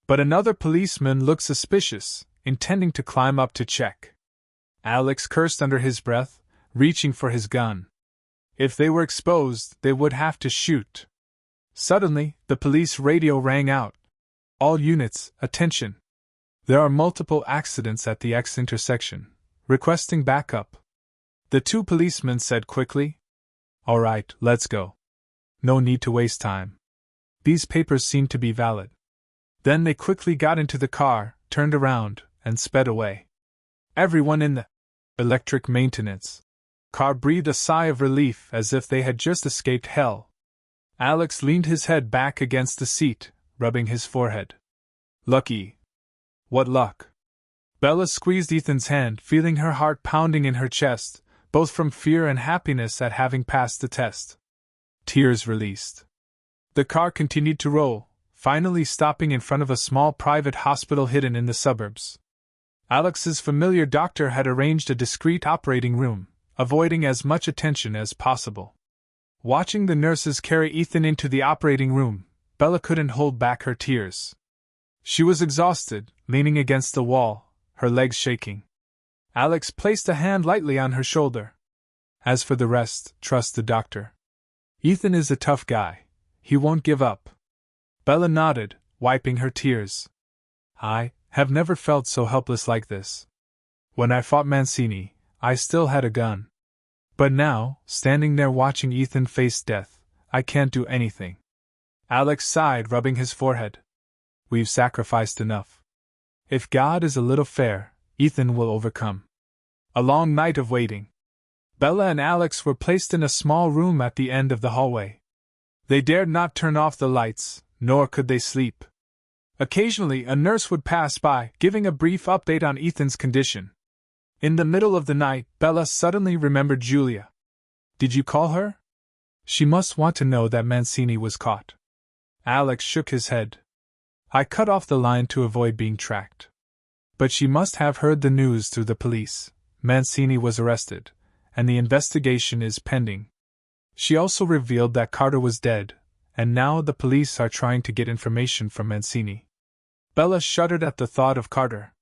But another policeman looked suspicious, intending to climb up to check. Alex cursed under his breath, reaching for his gun. If they were exposed, they would have to shoot. Suddenly, the police radio rang out. All units, attention. There are multiple accidents at the X intersection. Requesting backup. The 2 policemen said quickly. All right, let's go. No need to waste time. These papers seem to be valid. Then they quickly got into the car, turned around, and sped away. Everyone in the electric maintenance car breathed a sigh of relief as if they had just escaped hell. Alex leaned his head back against the seat, rubbing his forehead. Lucky. What luck. Bella squeezed Ethan's hand, feeling her heart pounding in her chest, both from fear and happiness at having passed the test. Tears released. The car continued to roll, finally stopping in front of a small private hospital hidden in the suburbs. Alex's familiar doctor had arranged a discreet operating room, avoiding as much attention as possible. Watching the nurses carry Ethan into the operating room, Bella couldn't hold back her tears. She was exhausted, leaning against the wall, her legs shaking. Alex placed a hand lightly on her shoulder. As for the rest, trust the doctor. Ethan is a tough guy. He won't give up. Bella nodded, wiping her tears. I have never felt so helpless like this. When I fought Mancini, I still had a gun. But now, standing there watching Ethan face death, I can't do anything. Alex sighed, rubbing his forehead. We've sacrificed enough. If God is a little fair, Ethan will overcome. A long night of waiting. Bella and Alex were placed in a small room at the end of the hallway. They dared not turn off the lights, nor could they sleep. Occasionally, a nurse would pass by, giving a brief update on Ethan's condition. In the middle of the night, Bella suddenly remembered Julia. Did you call her? She must want to know that Mancini was caught. Alex shook his head. I cut off the line to avoid being tracked. But she must have heard the news through the police. Mancini was arrested, and the investigation is pending. She also revealed that Carter was dead, and now the police are trying to get information from Mancini. Bella shuddered at the thought of Carter.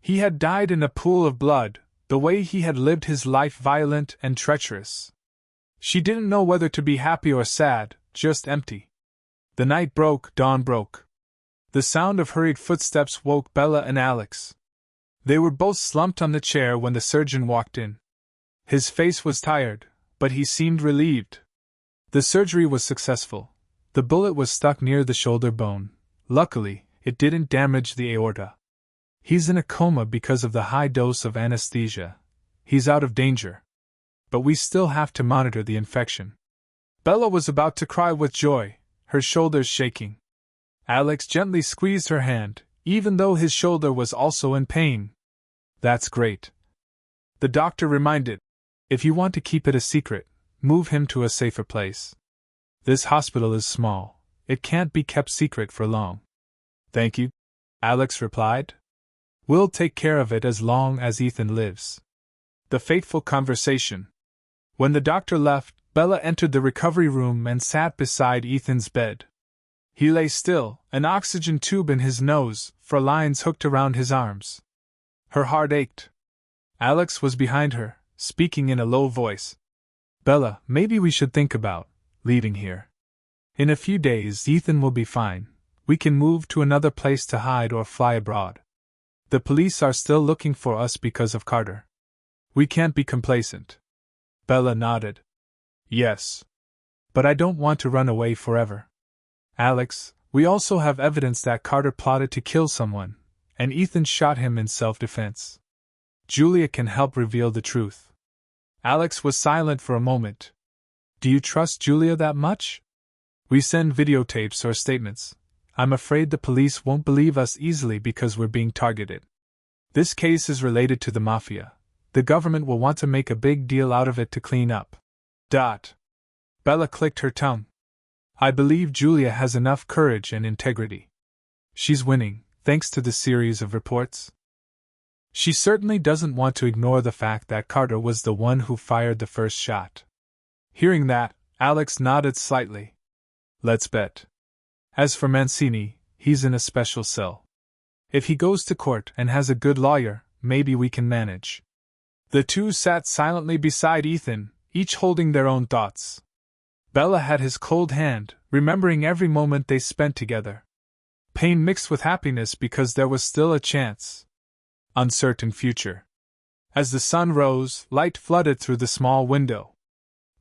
He had died in a pool of blood, the way he had lived his life violent and treacherous. She didn't know whether to be happy or sad, just empty. The night broke, dawn broke. The sound of hurried footsteps woke Bella and Alex. They were both slumped on the chair when the surgeon walked in. His face was tired, but he seemed relieved. The surgery was successful. The bullet was stuck near the shoulder bone. Luckily, it didn't damage the aorta. He's in a coma because of the high dose of anesthesia. He's out of danger. But we still have to monitor the infection. Bella was about to cry with joy, her shoulders shaking. Alex gently squeezed her hand, even though his shoulder was also in pain. That's great. The doctor reminded. If you want to keep it a secret, move him to a safer place. This hospital is small. It can't be kept secret for long. Thank you, Alex replied. We'll take care of it as long as Ethan lives. The fateful conversation. When the doctor left, Bella entered the recovery room and sat beside Ethan's bed. He lay still, an oxygen tube in his nose, for lines hooked around his arms. Her heart ached. Alex was behind her, speaking in a low voice. Bella, maybe we should think about leaving here. In a few days, Ethan will be fine. We can move to another place to hide or fly abroad. The police are still looking for us because of Carter. We can't be complacent. Bella nodded. Yes. But I don't want to run away forever. Alex, we also have evidence that Carter plotted to kill someone, and Ethan shot him in self-defense. Julia can help reveal the truth. Alex was silent for a moment. Do you trust Julia that much? We send videotapes or statements. I'm afraid the police won't believe us easily because we're being targeted. This case is related to the Mafia. The government will want to make a big deal out of it to clean up. Bella clicked her tongue. I believe Julia has enough courage and integrity. She's winning, thanks to the series of reports. She certainly doesn't want to ignore the fact that Carter was the one who fired the first shot. Hearing that, Alex nodded slightly. Let's bet. As for Mancini, he's in a special cell. If he goes to court and has a good lawyer, maybe we can manage. The two sat silently beside Ethan, each holding their own thoughts. Bella had his cold hand, remembering every moment they spent together. Pain mixed with happiness because there was still a chance. Uncertain future. As the sun rose, light flooded through the small window.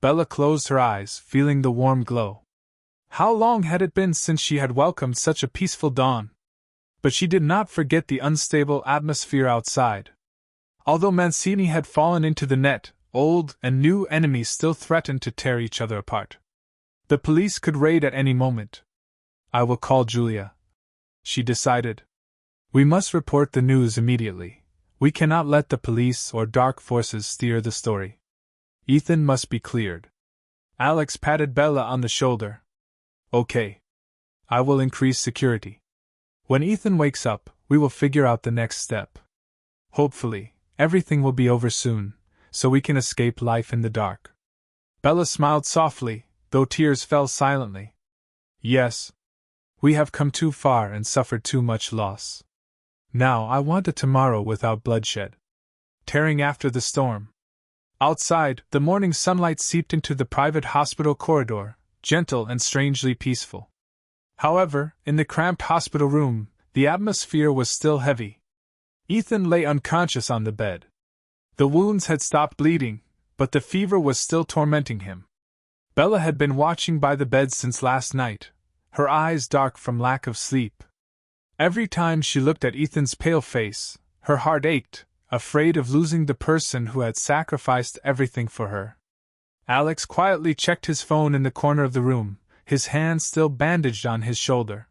Bella closed her eyes, feeling the warm glow. How long had it been since she had welcomed such a peaceful dawn? But she did not forget the unstable atmosphere outside. Although Mancini had fallen into the net, old and new enemies still threatened to tear each other apart. The police could raid at any moment. I will call Julia, she decided. We must report the news immediately. We cannot let the police or dark forces steer the story. Ethan must be cleared. Alex patted Bella on the shoulder. Okay. I will increase security. When Ethan wakes up, we will figure out the next step. Hopefully, everything will be over soon, so we can escape life in the dark. Bella smiled softly, though tears fell silently. Yes. We have come too far and suffered too much loss. Now I want a tomorrow without bloodshed. Tearing after the storm. Outside, the morning sunlight seeped into the private hospital corridor, gentle and strangely peaceful. However, in the cramped hospital room, the atmosphere was still heavy. Ethan lay unconscious on the bed. The wounds had stopped bleeding, but the fever was still tormenting him. Bella had been watching by the bed since last night, her eyes dark from lack of sleep. Every time she looked at Ethan's pale face, her heart ached, afraid of losing the person who had sacrificed everything for her. Alex quietly checked his phone in the corner of the room, his hand still bandaged on his shoulder.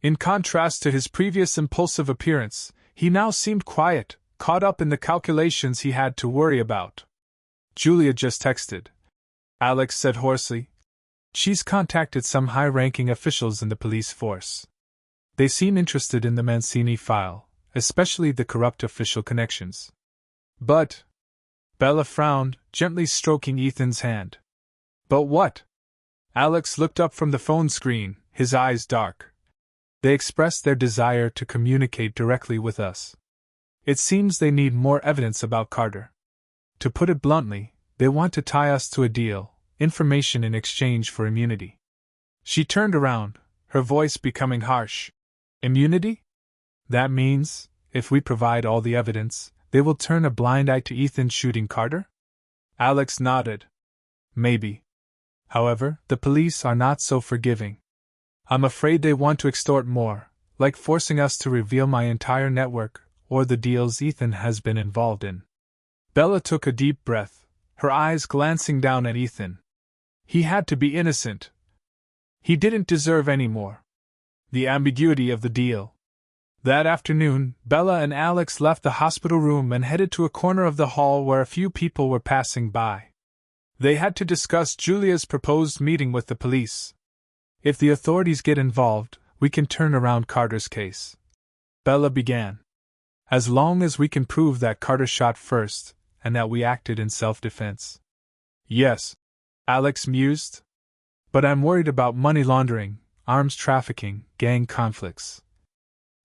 In contrast to his previous impulsive appearance, he now seemed quiet, caught up in the calculations he had to worry about. Julia just texted, Alex said hoarsely. She's contacted some high-ranking officials in the police force. They seem interested in the Mancini file, especially the corrupt official connections. But... Bella frowned, gently stroking Ethan's hand. But what? Alex looked up from the phone screen, his eyes dark. They expressed their desire to communicate directly with us. It seems they need more evidence about Carter. To put it bluntly, they want to tie us to a deal, information in exchange for immunity. She turned around, her voice becoming harsh. Immunity? That means, if we provide all the evidence, they will turn a blind eye to Ethan shooting Carter? Alex nodded. Maybe. However, the police are not so forgiving. I'm afraid they want to extort more, like forcing us to reveal my entire network, or the deals Ethan has been involved in. Bella took a deep breath, her eyes glancing down at Ethan. He had to be innocent. He didn't deserve any more. The ambiguity of the deal. That afternoon, Bella and Alex left the hospital room and headed to a corner of the hall where a few people were passing by. They had to discuss Julia's proposed meeting with the police. If the authorities get involved, we can turn around Carter's case. Bella began. As long as we can prove that Carter shot first, and that we acted in self-defense. Yes, Alex mused. But I'm worried about money laundering, arms trafficking, gang conflicts.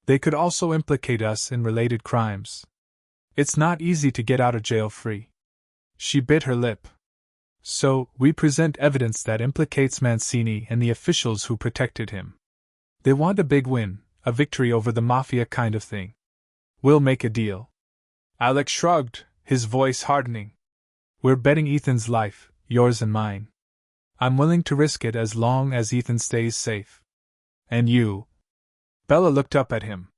They could also implicate us in related crimes. It's not easy to get out of jail free. She bit her lip. So, we present evidence that implicates Mancini and the officials who protected him. They want a big win, a victory over the Mafia kind of thing. We'll make a deal. Alex shrugged, his voice hardening. We're betting Ethan's life, yours and mine. I'm willing to risk it as long as Ethan stays safe. And you? Bella looked up at him.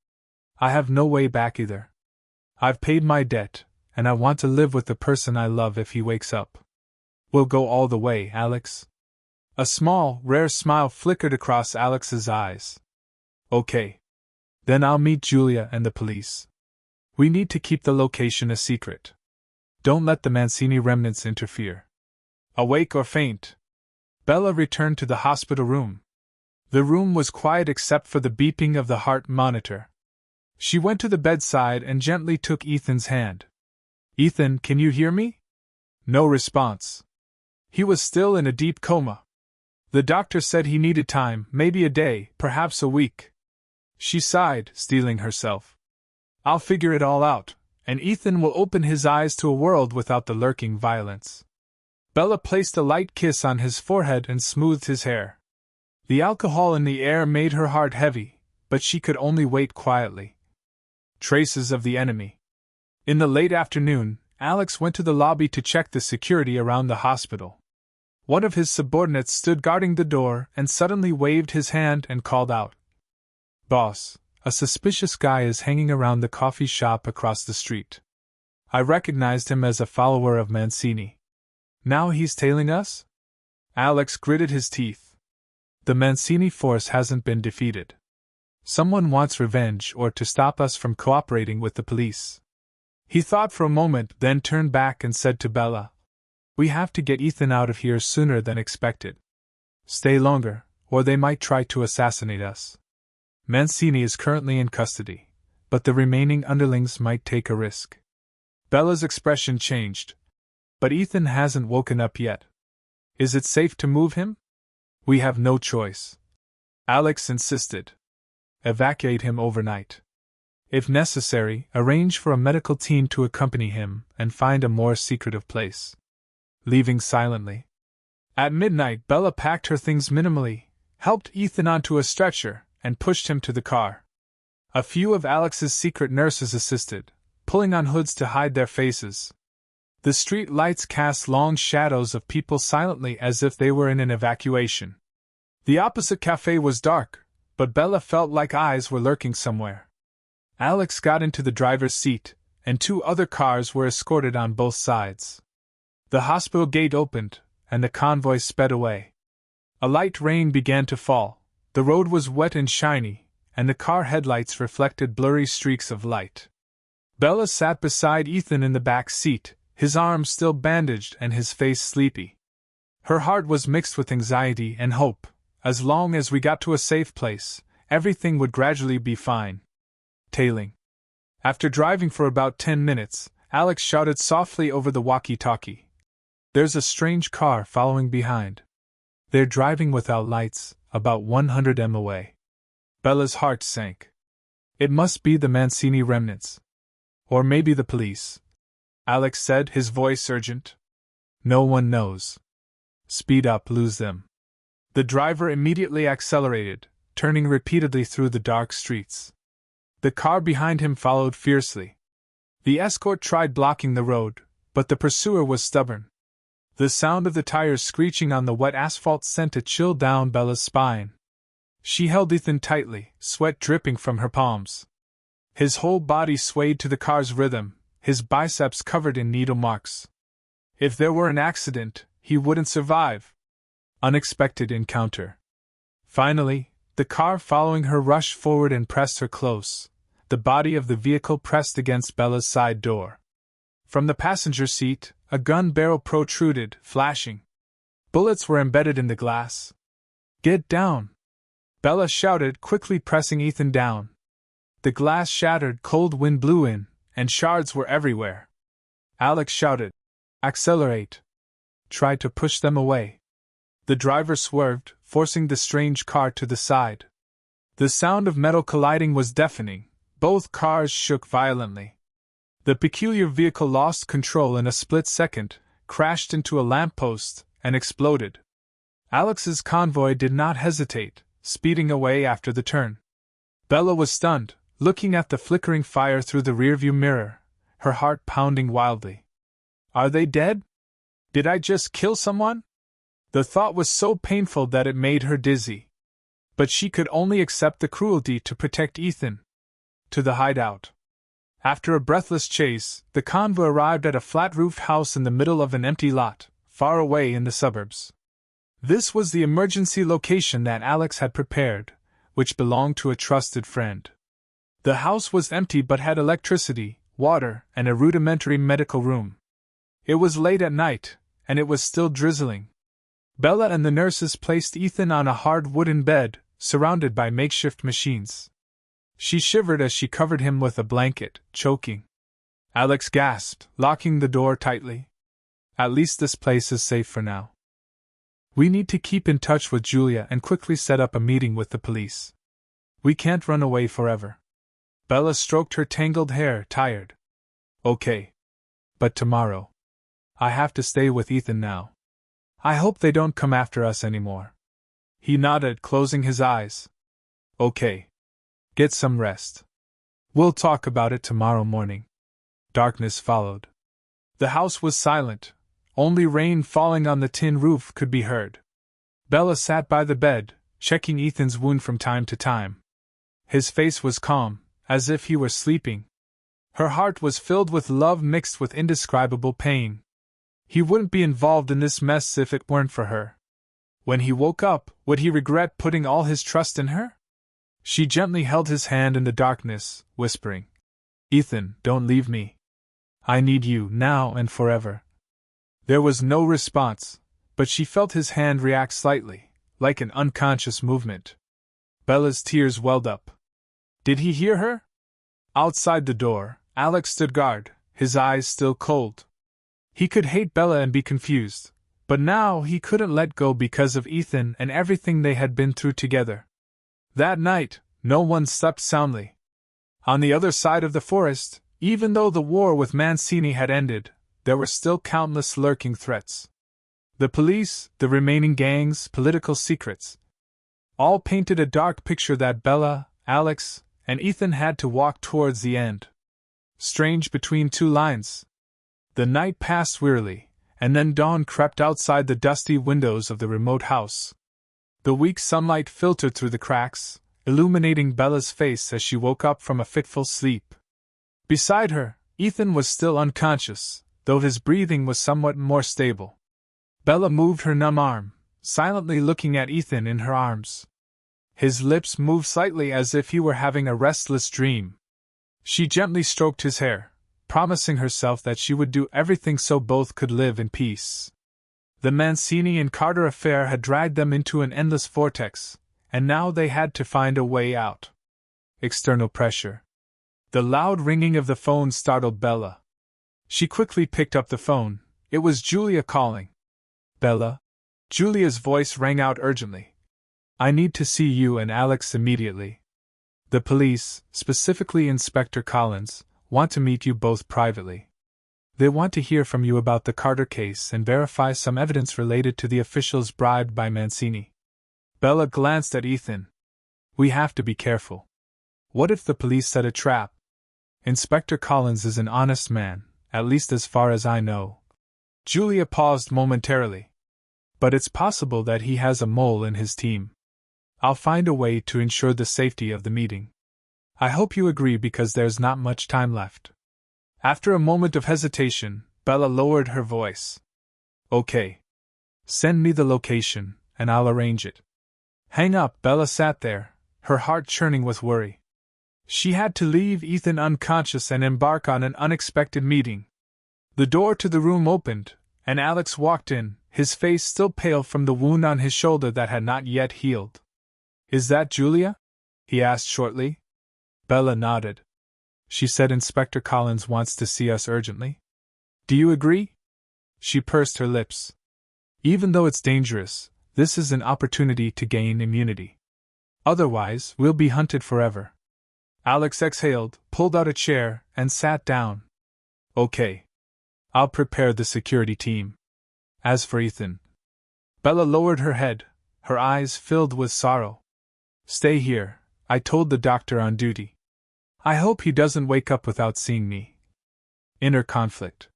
I have no way back either. I've paid my debt, and I want to live with the person I love if he wakes up. We'll go all the way, Alex. A small, rare smile flickered across Alex's eyes. Okay. Then I'll meet Julia and the police. We need to keep the location a secret. Don't let the Mancini remnants interfere. Awake or faint? Bella returned to the hospital room. The room was quiet except for the beeping of the heart monitor. She went to the bedside and gently took Ethan's hand. Ethan, can you hear me? No response. He was still in a deep coma. The doctor said he needed time, maybe a day, perhaps a week. She sighed, steeling herself. I'll figure it all out, and Ethan will open his eyes to a world without the lurking violence. Bella placed a light kiss on his forehead and smoothed his hair. The alcohol in the air made her heart heavy, but she could only wait quietly. Traces of the enemy. In the late afternoon, Alex went to the lobby to check the security around the hospital. One of his subordinates stood guarding the door and suddenly waved his hand and called out. Boss, a suspicious guy is hanging around the coffee shop across the street. I recognized him as a follower of Mancini. Now he's tailing us? Alex gritted his teeth. The Mancini force hasn't been defeated. Someone wants revenge or to stop us from cooperating with the police. He thought for a moment, then turned back and said to Bella, We have to get Ethan out of here sooner than expected. Stay longer, or they might try to assassinate us. Mancini is currently in custody, but the remaining underlings might take a risk. Bella's expression changed. But Ethan hasn't woken up yet. Is it safe to move him? We have no choice. Alex insisted. Evacuate him overnight. If necessary, arrange for a medical team to accompany him and find a more secretive place. Leaving silently. At midnight, Bella packed her things minimally, helped Ethan onto a stretcher, and pushed him to the car. A few of Alex's secret nurses assisted, pulling on hoods to hide their faces. The street lights cast long shadows of people silently as if they were in an evacuation. The opposite cafe was dark, but Bella felt like eyes were lurking somewhere. Alex got into the driver's seat, and 2 other cars were escorted on both sides. The hospital gate opened, and the convoy sped away. A light rain began to fall, the road was wet and shiny, and the car headlights reflected blurry streaks of light. Bella sat beside Ethan in the back seat, his arms still bandaged and his face sleepy. Her heart was mixed with anxiety and hope. As long as we got to a safe place, everything would gradually be fine. Tailing. After driving for about 10 minutes, Alex shouted softly over the walkie-talkie. There's a strange car following behind. They're driving without lights, about 100 m away. Bella's heart sank. It must be the Mancini remnants. Or maybe the police. Alex said, his voice urgent. No one knows. Speed up, lose them. The driver immediately accelerated, turning repeatedly through the dark streets. The car behind him followed fiercely. The escort tried blocking the road, but the pursuer was stubborn. The sound of the tires screeching on the wet asphalt sent a chill down Bella's spine. She held Ethan tightly, sweat dripping from her palms. His whole body swayed to the car's rhythm, his biceps covered in needle marks. If there were an accident, he wouldn't survive. Unexpected encounter. Finally, the car following her rushed forward and pressed her close. The body of the vehicle pressed against Bella's side door. From the passenger seat, a gun barrel protruded, flashing. Bullets were embedded in the glass. Get down! Bella shouted, quickly pressing Ethan down. The glass shattered, cold wind blew in, and shards were everywhere. Alex shouted, Accelerate! Tried to push them away. The driver swerved, forcing the strange car to the side. The sound of metal colliding was deafening. Both cars shook violently. The peculiar vehicle lost control in a split second, crashed into a lamppost, and exploded. Alex's convoy did not hesitate, speeding away after the turn. Bella was stunned, looking at the flickering fire through the rearview mirror, her heart pounding wildly. Are they dead? Did I just kill someone? The thought was so painful that it made her dizzy. But she could only accept the cruelty to protect Ethan. To the hideout. After a breathless chase, the convoy arrived at a flat-roofed house in the middle of an empty lot, far away in the suburbs. This was the emergency location that Alex had prepared, which belonged to a trusted friend. The house was empty but had electricity, water, and a rudimentary medical room. It was late at night, and it was still drizzling. Bella and the nurses placed Ethan on a hard wooden bed, surrounded by makeshift machines. She shivered as she covered him with a blanket, choking. Alex gasped, locking the door tightly. At least this place is safe for now. We need to keep in touch with Julia and quickly set up a meeting with the police. We can't run away forever. Bella stroked her tangled hair, tired. Okay. But tomorrow. I have to stay with Ethan now. I hope they don't come after us anymore. He nodded, closing his eyes. Okay. Get some rest. We'll talk about it tomorrow morning. Darkness followed. The house was silent. Only rain falling on the tin roof could be heard. Bella sat by the bed, checking Ethan's wound from time to time. His face was calm, as if he were sleeping. Her heart was filled with love mixed with indescribable pain. He wouldn't be involved in this mess if it weren't for her. When he woke up, would he regret putting all his trust in her? She gently held his hand in the darkness, whispering, Ethan, don't leave me. I need you, now and forever. There was no response, but she felt his hand react slightly, like an unconscious movement. Bella's tears welled up. Did he hear her? Outside the door, Alex stood guard, his eyes still cold. He could hate Bella and be confused, but now he couldn't let go because of Ethan and everything they had been through together. That night, no one slept soundly. On the other side of the forest, even though the war with Mancini had ended, there were still countless lurking threats. The police, the remaining gangs, political secrets. All painted a dark picture that Bella, Alex, and Ethan had to walk towards the end. Strange between two lines. The night passed wearily, and then dawn crept outside the dusty windows of the remote house. The weak sunlight filtered through the cracks, illuminating Bella's face as she woke up from a fitful sleep. Beside her, Ethan was still unconscious, though his breathing was somewhat more stable. Bella moved her numb arm, silently looking at Ethan in her arms. His lips moved slightly as if he were having a restless dream. She gently stroked his hair, promising herself that she would do everything so both could live in peace. The Mancini and Carter affair had dragged them into an endless vortex, and now they had to find a way out. External pressure. The loud ringing of the phone startled Bella. She quickly picked up the phone. It was Julia calling. Bella? Julia's voice rang out urgently. I need to see you and Alex immediately. The police, specifically Inspector Collins, want to meet you both privately. They want to hear from you about the Carter case and verify some evidence related to the officials bribed by Mancini. Bella glanced at Ethan. We have to be careful. What if the police set a trap? Inspector Collins is an honest man, at least as far as I know. Julia paused momentarily. But it's possible that he has a mole in his team. I'll find a way to ensure the safety of the meeting. I hope you agree because there's not much time left. After a moment of hesitation, Bella lowered her voice. Okay. Send me the location, and I'll arrange it. Hang up. Bella sat there, her heart churning with worry. She had to leave Ethan unconscious and embark on an unexpected meeting. The door to the room opened, and Alex walked in, his face still pale from the wound on his shoulder that had not yet healed. Is that Julia? He asked shortly. Bella nodded. She said Inspector Collins wants to see us urgently. Do you agree? She pursed her lips. Even though it's dangerous, this is an opportunity to gain immunity. Otherwise, we'll be hunted forever. Alex exhaled, pulled out a chair, and sat down. Okay. I'll prepare the security team. As for Ethan, Bella lowered her head, her eyes filled with sorrow. Stay here, I told the doctor on duty. I hope he doesn't wake up without seeing me. Inner conflict.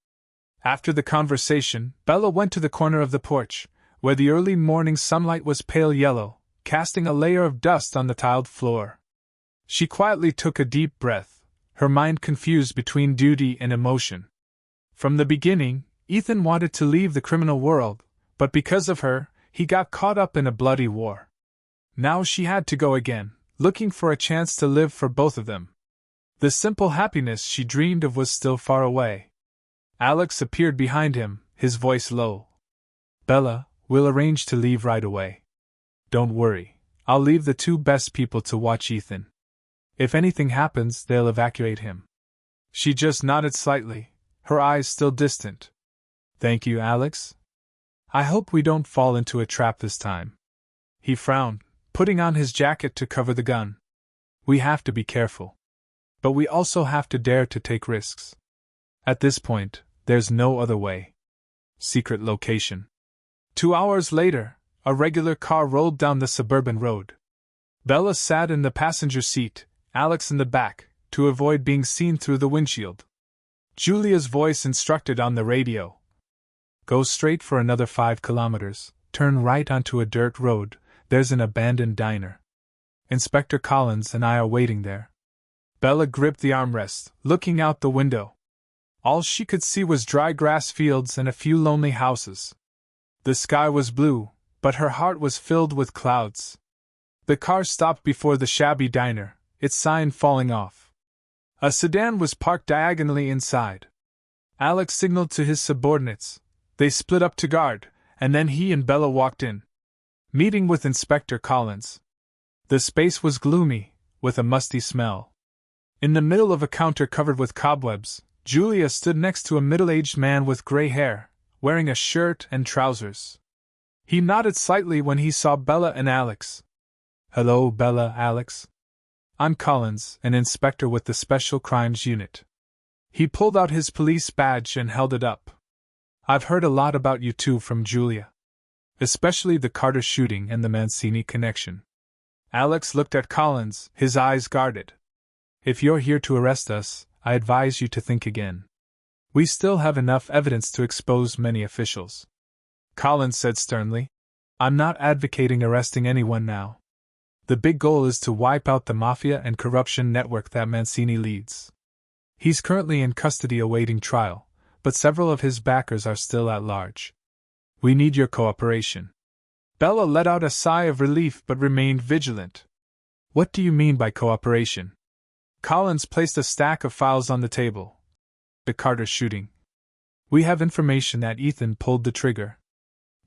After the conversation, Bella went to the corner of the porch, where the early morning sunlight was pale yellow, casting a layer of dust on the tiled floor. She quietly took a deep breath, her mind confused between duty and emotion. From the beginning, Ethan wanted to leave the criminal world, but because of her, he got caught up in a bloody war. Now she had to go again, looking for a chance to live for both of them. The simple happiness she dreamed of was still far away. Alex appeared behind him, his voice low. Bella, we'll arrange to leave right away. Don't worry, I'll leave the two best people to watch Ethan. If anything happens, they'll evacuate him. She just nodded slightly, her eyes still distant. Thank you, Alex. I hope we don't fall into a trap this time. He frowned, putting on his jacket to cover the gun. We have to be careful. But we also have to dare to take risks. At this point, there's no other way. Secret location. 2 hours later, a regular car rolled down the suburban road. Bella sat in the passenger seat, Alex in the back, to avoid being seen through the windshield. Julia's voice instructed on the radio. Go straight for another 5 kilometers, turn right onto a dirt road, there's an abandoned diner. Inspector Collins and I are waiting there. Bella gripped the armrest, looking out the window. All she could see was dry grass fields and a few lonely houses. The sky was blue, but her heart was filled with clouds. The car stopped before the shabby diner, its sign falling off. A sedan was parked diagonally inside. Alex signaled to his subordinates. They split up to guard, and then he and Bella walked in. Meeting with Inspector Collins. The space was gloomy, with a musty smell. In the middle of a counter covered with cobwebs, Julia stood next to a middle-aged man with gray hair, wearing a shirt and trousers. He nodded slightly when he saw Bella and Alex. Hello, Bella, Alex. I'm Collins, an inspector with the Special Crimes Unit. He pulled out his police badge and held it up. I've heard a lot about you two from Julia. Especially the Carter shooting and the Mancini connection. Alex looked at Collins, his eyes guarded. If you're here to arrest us, I advise you to think again. We still have enough evidence to expose many officials. Collins said sternly. I'm not advocating arresting anyone now. The big goal is to wipe out the Mafia and corruption network that Mancini leads. He's currently in custody awaiting trial, but several of his backers are still at large. We need your cooperation. Bella let out a sigh of relief but remained vigilant. What do you mean by cooperation? Collins placed a stack of files on the table. The Carter shooting. We have information that Ethan pulled the trigger.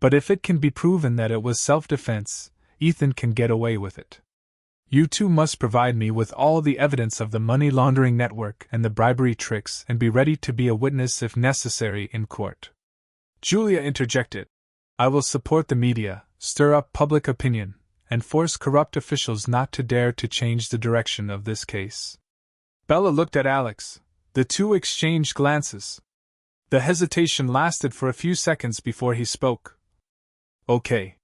But if it can be proven that it was self-defense, Ethan can get away with it. You two must provide me with all the evidence of the money laundering network and the bribery tricks and be ready to be a witness if necessary in court. Julia interjected. I will support the media, stir up public opinion, and force corrupt officials not to dare to change the direction of this case. Bella looked at Alex. The two exchanged glances. The hesitation lasted for a few seconds before he spoke. Okay.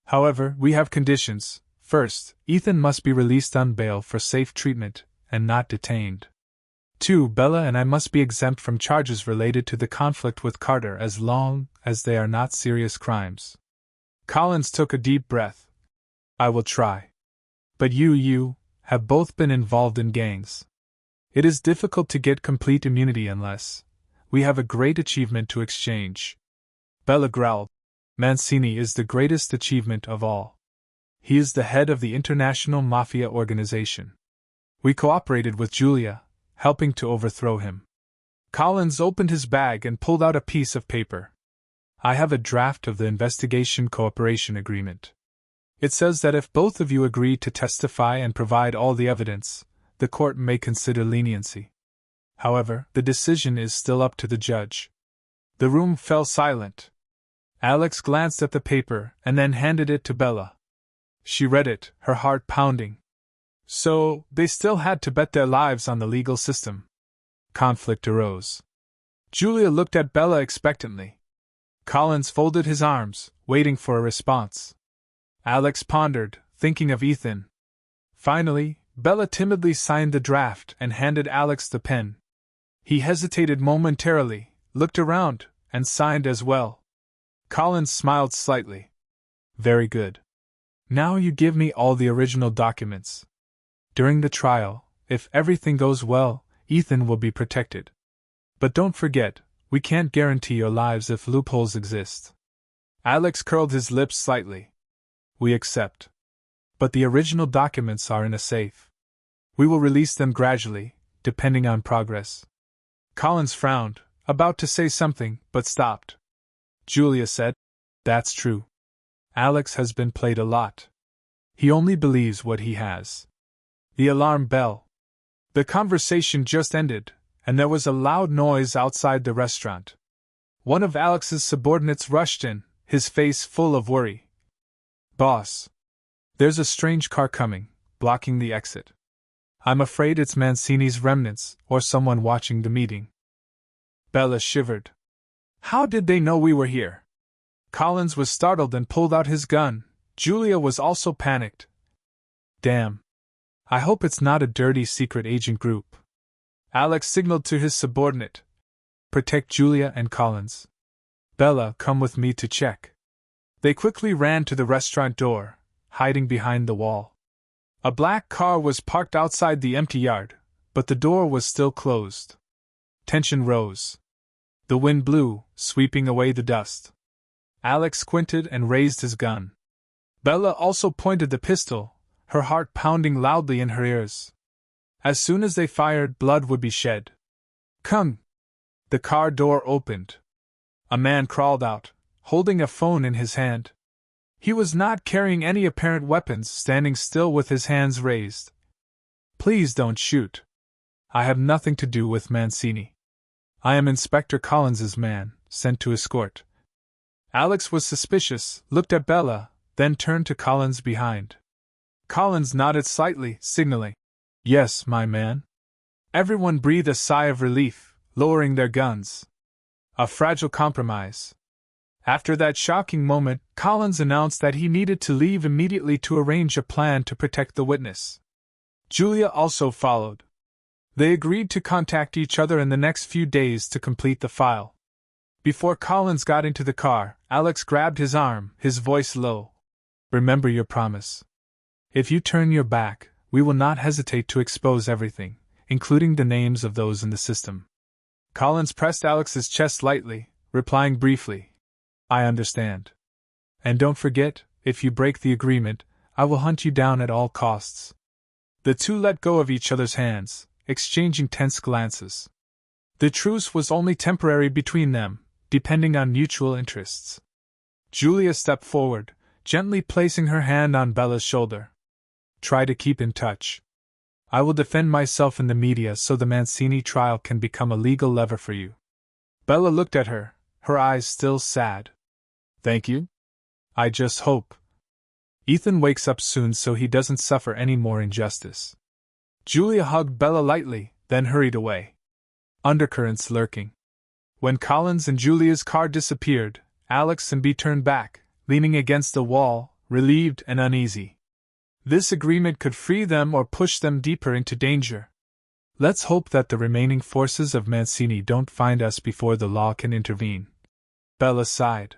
However, we have conditions. First, Ethan must be released on bail for safe treatment, and not detained. 2. Bella and I must be exempt from charges related to the conflict with Carter as long as they are not serious crimes. Collins took a deep breath. I will try. But you have both been involved in gangs. It is difficult to get complete immunity unless we have a great achievement to exchange. Bella growled. Mancini is the greatest achievement of all. He is the head of the international Mafia organization. We cooperated with Julia, helping to overthrow him. Collins opened his bag and pulled out a piece of paper. I have a draft of the investigation cooperation agreement. It says that if both of you agree to testify and provide all the evidence, the court may consider leniency. However, the decision is still up to the judge. The room fell silent. Alex glanced at the paper and then handed it to Bella. She read it, her heart pounding. So, they still had to bet their lives on the legal system. Conflict arose. Julia looked at Bella expectantly. Collins folded his arms, waiting for a response. Alex pondered, thinking of Ethan. Finally, Bella timidly signed the draft and handed Alex the pen. He hesitated momentarily, looked around, and signed as well. Collins smiled slightly. Very good. Now you give me all the original documents. During the trial, if everything goes well, Ethan will be protected. But don't forget, we can't guarantee your lives if loopholes exist. Alex curled his lips slightly. We accept. But the original documents are in a safe. We will release them gradually, depending on progress. Collins frowned, about to say something, but stopped. Julia said, That's true. Alex has been played a lot. He only believes what he has. The alarm bell. The conversation just ended, and there was a loud noise outside the restaurant. One of Alex's subordinates rushed in, his face full of worry. Boss. There's a strange car coming, blocking the exit. I'm afraid it's Mancini's remnants, or someone watching the meeting. Bella shivered. How did they know we were here? Collins was startled and pulled out his gun. Julia was also panicked. Damn. I hope it's not a dirty secret agent group. Alex signaled to his subordinate. Protect Julia and Collins. Bella, come with me to check. They quickly ran to the restaurant door, hiding behind the wall. A black car was parked outside the empty yard, but the door was still closed. Tension rose. The wind blew, sweeping away the dust. Alex squinted and raised his gun. Bella also pointed the pistol, her heart pounding loudly in her ears. As soon as they fired, blood would be shed. Come! The car door opened. A man crawled out, holding a phone in his hand. He was not carrying any apparent weapons, standing still with his hands raised. Please don't shoot. I have nothing to do with Mancini. I am Inspector Collins's man, sent to escort. Alex was suspicious, looked at Bella, then turned to Collins behind. Collins nodded slightly, signaling, Yes, my man. Everyone breathed a sigh of relief, lowering their guns. A fragile compromise. After that shocking moment, Collins announced that he needed to leave immediately to arrange a plan to protect the witness. Julia also followed. They agreed to contact each other in the next few days to complete the file. Before Collins got into the car, Alex grabbed his arm, his voice low. Remember your promise. If you turn your back, we will not hesitate to expose everything, including the names of those in the system. Collins pressed Alex's chest lightly, replying briefly, I understand. And don't forget, if you break the agreement, I will hunt you down at all costs. The two let go of each other's hands, exchanging tense glances. The truce was only temporary between them, depending on mutual interests. Julia stepped forward, gently placing her hand on Bella's shoulder. Try to keep in touch. I will defend myself in the media so the Mancini trial can become a legal lever for you. Bella looked at her, her eyes still sad. Thank you? I just hope Ethan wakes up soon so he doesn't suffer any more injustice. Julia hugged Bella lightly, then hurried away. Undercurrents lurking. When Collins and Julia's car disappeared, Alex and B turned back, leaning against the wall, relieved and uneasy. This agreement could free them or push them deeper into danger. Let's hope that the remaining forces of Mancini don't find us before the law can intervene. Bella sighed.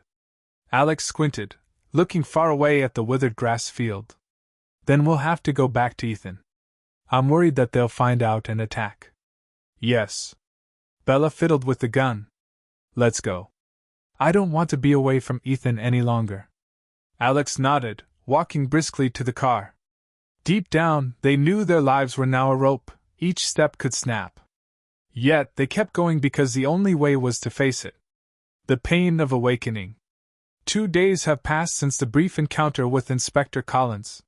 Alex squinted, looking far away at the withered grass field. Then we'll have to go back to Ethan. I'm worried that they'll find out and attack. Yes. Bella fiddled with the gun. Let's go. I don't want to be away from Ethan any longer. Alex nodded, walking briskly to the car. Deep down, they knew their lives were now a rope, each step could snap. Yet, they kept going because the only way was to face it. The pain of awakening. 2 days have passed since the brief encounter with Inspector Collins.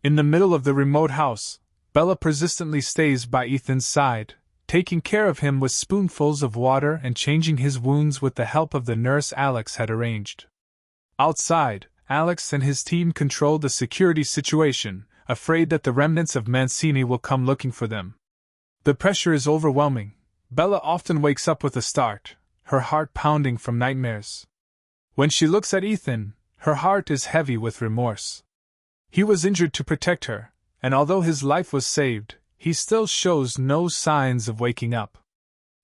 In the middle of the remote house, Bella persistently stays by Ethan's side, taking care of him with spoonfuls of water and changing his wounds with the help of the nurse Alex had arranged. Outside, Alex and his team control the security situation, afraid that the remnants of Mancini will come looking for them. The pressure is overwhelming. Bella often wakes up with a start, her heart pounding from nightmares. When she looks at Ethan, her heart is heavy with remorse. He was injured to protect her, and although his life was saved, he still shows no signs of waking up.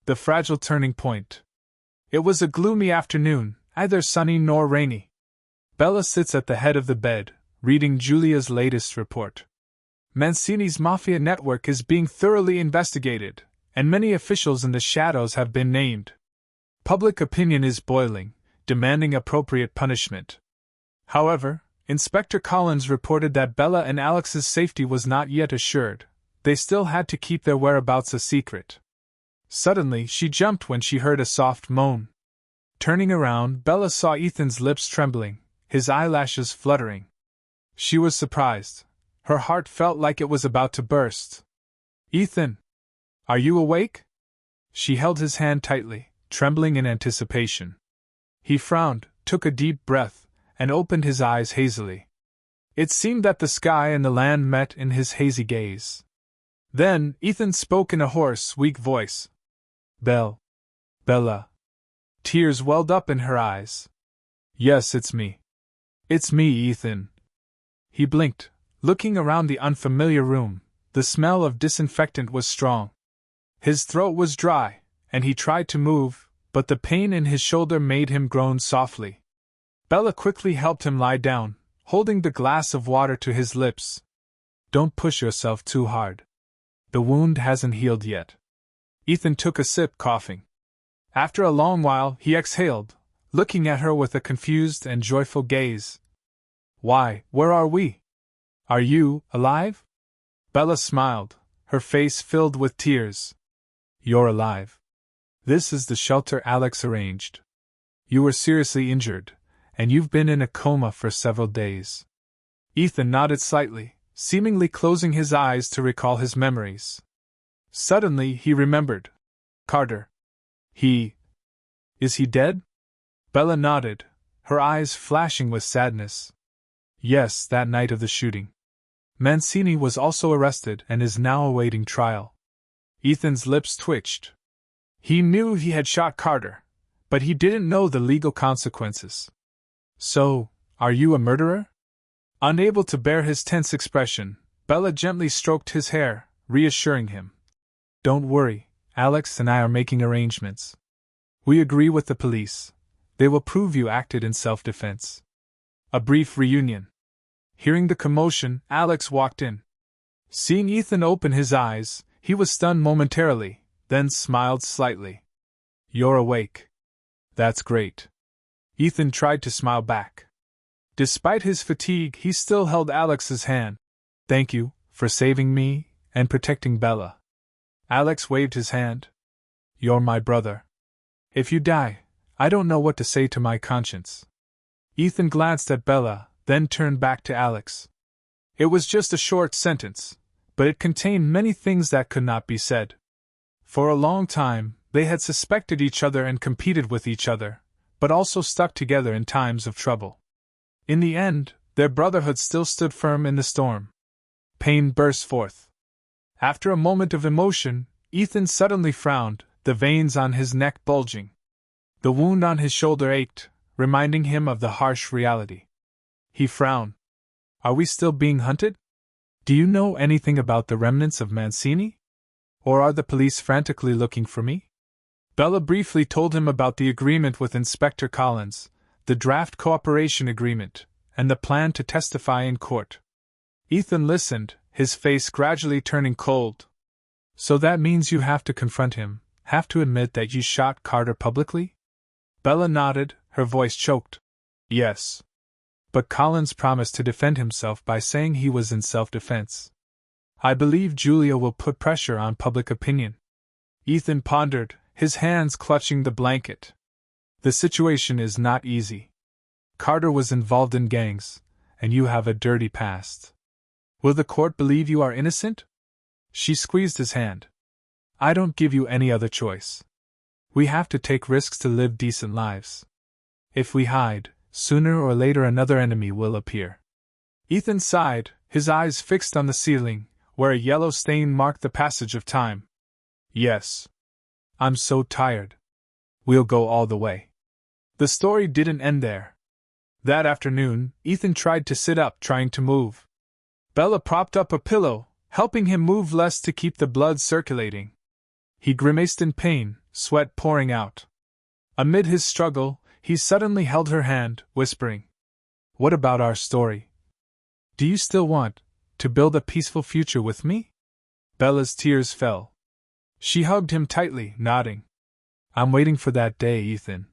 The fragile turning point. It was a gloomy afternoon, neither sunny nor rainy. Bella sits at the head of the bed, reading Giulia's latest report. Mancini's Mafia network is being thoroughly investigated, and many officials in the shadows have been named. Public opinion is boiling, demanding appropriate punishment. However, Inspector Collins reported that Bella and Alex's safety was not yet assured. They still had to keep their whereabouts a secret. Suddenly, she jumped when she heard a soft moan. Turning around, Bella saw Ethan's lips trembling, his eyelashes fluttering. She was surprised. Her heart felt like it was about to burst. "Ethan! Are you awake?" She held his hand tightly, trembling in anticipation. He frowned, took a deep breath, and opened his eyes hazily. It seemed that the sky and the land met in his hazy gaze. Then, Ethan spoke in a hoarse, weak voice. Bella. Tears welled up in her eyes. "Yes, it's me. It's me, Ethan." He blinked, looking around the unfamiliar room. The smell of disinfectant was strong. His throat was dry, and he tried to move, but the pain in his shoulder made him groan softly. Bella quickly helped him lie down, holding the glass of water to his lips. "Don't push yourself too hard. The wound hasn't healed yet." Ethan took a sip, coughing. After a long while, he exhaled, looking at her with a confused and joyful gaze. "Why, where are we? Are you alive?" Bella smiled, her face filled with tears. "You're alive. This is the shelter Alex arranged. You were seriously injured, and you've been in a coma for several days." Ethan nodded slightly, seemingly closing his eyes to recall his memories. Suddenly he remembered. "Carter. Is he dead?" Bella nodded, her eyes flashing with sadness. "Yes, that night of the shooting. Mancini was also arrested and is now awaiting trial." Ethan's lips twitched. He knew he had shot Carter, but he didn't know the legal consequences. "So, are you a murderer?" Unable to bear his tense expression, Bella gently stroked his hair, reassuring him. "Don't worry, Alex and I are making arrangements. We agree with the police. They will prove you acted in self-defense." A brief reunion. Hearing the commotion, Alex walked in. Seeing Ethan open his eyes, he was stunned momentarily, then smiled slightly. "You're awake. That's great." Ethan tried to smile back. Despite his fatigue, he still held Alex's hand. "Thank you for saving me and protecting Bella." Alex waved his hand. "You're my brother. If you die, I don't know what to say to my conscience." Ethan glanced at Bella, then turned back to Alex. It was just a short sentence, but it contained many things that could not be said. For a long time, they had suspected each other and competed with each other, but also stuck together in times of trouble. In the end, their brotherhood still stood firm in the storm. Pain burst forth. After a moment of emotion, Ethan suddenly frowned, the veins on his neck bulging. The wound on his shoulder ached, reminding him of the harsh reality. He frowned. "Are we still being hunted? Do you know anything about the remnants of Mancini? Or are the police frantically looking for me?" Bella briefly told him about the agreement with Inspector Collins, the draft cooperation agreement, and the plan to testify in court. Ethan listened, his face gradually turning cold. "So that means you have to confront him, have to admit that you shot Carter publicly?" Bella nodded, her voice choked. "Yes. But Collins promised to defend himself by saying he was in self-defense. I believe Giulia will put pressure on public opinion." Ethan pondered, his hands clutching the blanket. "The situation is not easy. Carter was involved in gangs, and you have a dirty past. Will the court believe you are innocent?" She squeezed his hand. "I don't give you any other choice. We have to take risks to live decent lives. If we hide, sooner or later another enemy will appear." Ethan sighed, his eyes fixed on the ceiling, where a yellow stain marked the passage of time. "Yes. I'm so tired. We'll go all the way." The story didn't end there. That afternoon, Ethan tried to sit up, trying to move. Bella propped up a pillow, helping him move less to keep the blood circulating. He grimaced in pain, sweat pouring out. Amid his struggle, he suddenly held her hand, whispering, "What about our story? Do you still want to build a peaceful future with me?" Bella's tears fell. She hugged him tightly, nodding. "I'm waiting for that day, Ethan.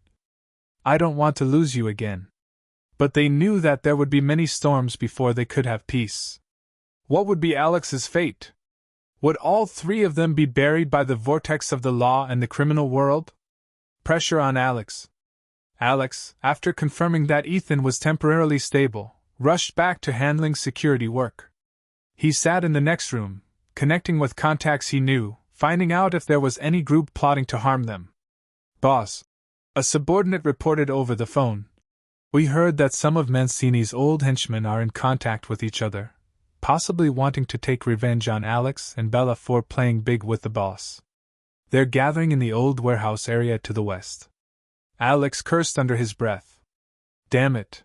I don't want to lose you again." But they knew that there would be many storms before they could have peace. What would be Alex's fate? Would all three of them be buried by the vortex of the law and the criminal world? Pressure on Alex. Alex, after confirming that Ethan was temporarily stable, rushed back to handling security work. He sat in the next room, connecting with contacts he knew, finding out if there was any group plotting to harm them. "Boss," a subordinate reported over the phone. "We heard that some of Mancini's old henchmen are in contact with each other, possibly wanting to take revenge on Alex and Bella for playing big with the boss. They're gathering in the old warehouse area to the west." Alex cursed under his breath. "Damn it.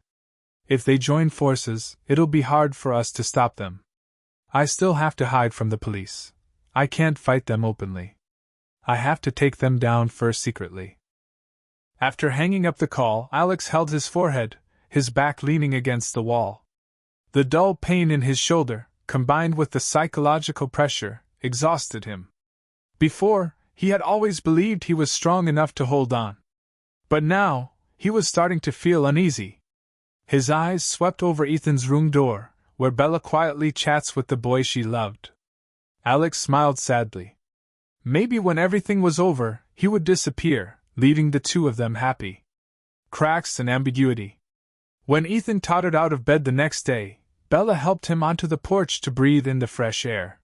If they join forces, it'll be hard for us to stop them. I still have to hide from the police. I can't fight them openly. I have to take them down first secretly." After hanging up the call, Alex held his forehead, his back leaning against the wall. The dull pain in his shoulder, combined with the psychological pressure, exhausted him. Before, he had always believed he was strong enough to hold on. But now, he was starting to feel uneasy. His eyes swept over Ethan's room door, where Bella quietly chats with the boy she loved. Alex smiled sadly. Maybe when everything was over, he would disappear, leaving the two of them happy. Cracks and ambiguity. When Ethan tottered out of bed the next day, Bella helped him onto the porch to breathe in the fresh air.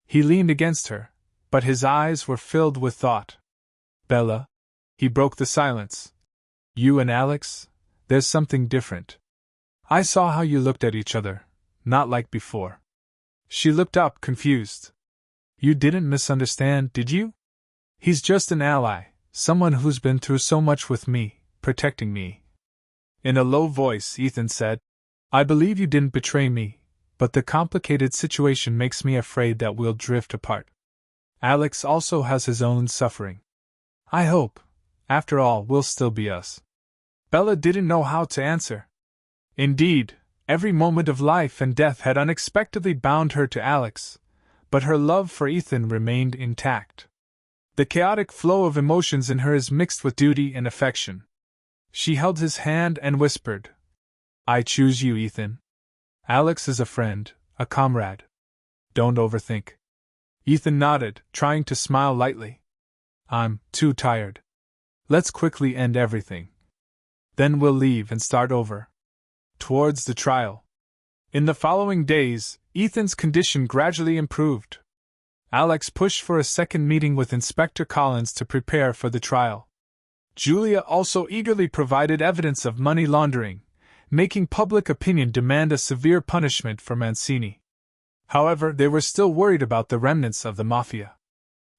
He leaned against her, but his eyes were filled with thought. "Bella," he broke the silence. "You and Alex, there's something different. I saw how you looked at each other, not like before." She looked up, confused. "You didn't misunderstand, did you? He's just an ally, someone who's been through so much with me, protecting me." In a low voice, Ethan said, "I believe you didn't betray me, but the complicated situation makes me afraid that we'll drift apart. Alex also has his own suffering. I hope, after all, we'll still be us." Bella didn't know how to answer. Indeed, every moment of life and death had unexpectedly bound her to Alex, but her love for Ethan remained intact. The chaotic flow of emotions in her is mixed with duty and affection. She held his hand and whispered, "I choose you, Ethan. Alex is a friend, a comrade. Don't overthink." Ethan nodded, trying to smile lightly. "I'm too tired. Let's quickly end everything. Then we'll leave and start over." Towards the trial. In the following days, Ethan's condition gradually improved. Alex pushed for a second meeting with Inspector Collins to prepare for the trial. Julia also eagerly provided evidence of money laundering, making public opinion demand a severe punishment for Mancini. However, they were still worried about the remnants of the Mafia.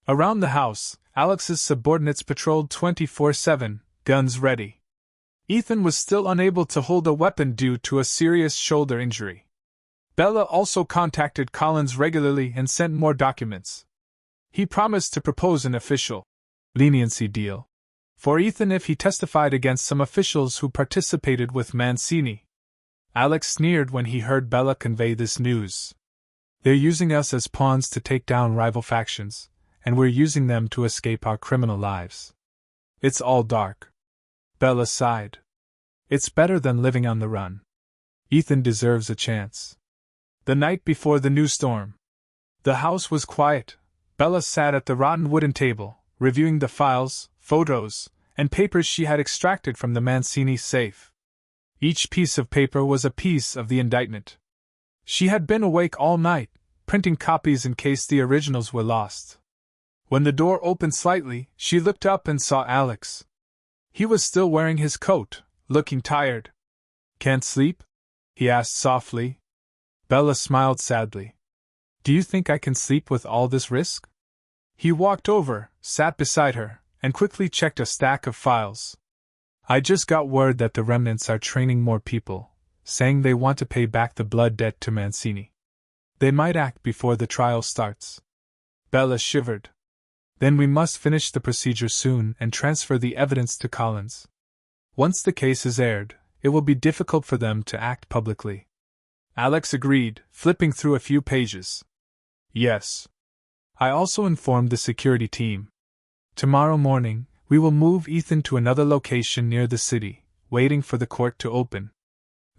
Around the house, Alex's subordinates patrolled 24/7, guns ready. Ethan was still unable to hold a weapon due to a serious shoulder injury. Bella also contacted Collins regularly and sent more documents. He promised to propose an official leniency deal for Ethan if he testified against some officials who participated with Mancini. Alex sneered when he heard Bella convey this news. "They're using us as pawns to take down rival factions, and we're using them to escape our criminal lives. It's all dark." Bella sighed. "It's better than living on the run. Ethan deserves a chance." The night before the new storm. The house was quiet. Bella sat at the rotten wooden table, reviewing the files, photos, and papers she had extracted from the Mancini safe. Each piece of paper was a piece of the indictment. She had been awake all night, printing copies in case the originals were lost. When the door opened slightly, she looked up and saw Alex. He was still wearing his coat, looking tired. "Can't sleep?" he asked softly. Bella smiled sadly. "Do you think I can sleep with all this risk?" He walked over, sat beside her, and quickly checked a stack of files. I just got word that the remnants are training more people, saying they want to pay back the blood debt to Mancini. They might act before the trial starts. Bella shivered. Then we must finish the procedure soon and transfer the evidence to Collins. Once the case is aired, it will be difficult for them to act publicly. Alex agreed, flipping through a few pages. Yes. I also informed the security team. Tomorrow morning, we will move Ethan to another location near the city, waiting for the court to open.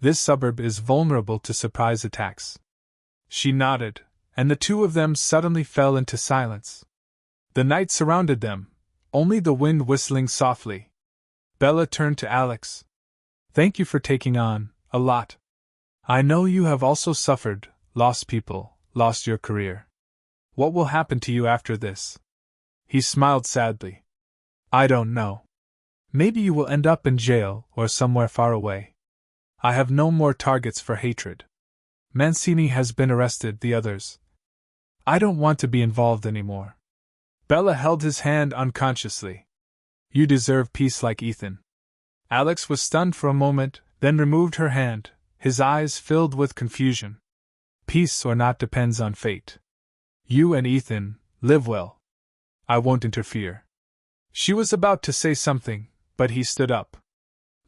This suburb is vulnerable to surprise attacks. She nodded, and the two of them suddenly fell into silence. The night surrounded them, only the wind whistling softly. Bella turned to Alex. Thank you for taking on a lot. I know you have also suffered, lost people, lost your career. What will happen to you after this? He smiled sadly. I don't know. Maybe you will end up in jail or somewhere far away. I have no more targets for hatred. Mancini has been arrested, the others. I don't want to be involved anymore. Bella held his hand unconsciously. You deserve peace like Ethan. Alex was stunned for a moment, then removed her hand, his eyes filled with confusion. Peace or not depends on fate. You and Ethan, live well. I won't interfere. She was about to say something, but he stood up.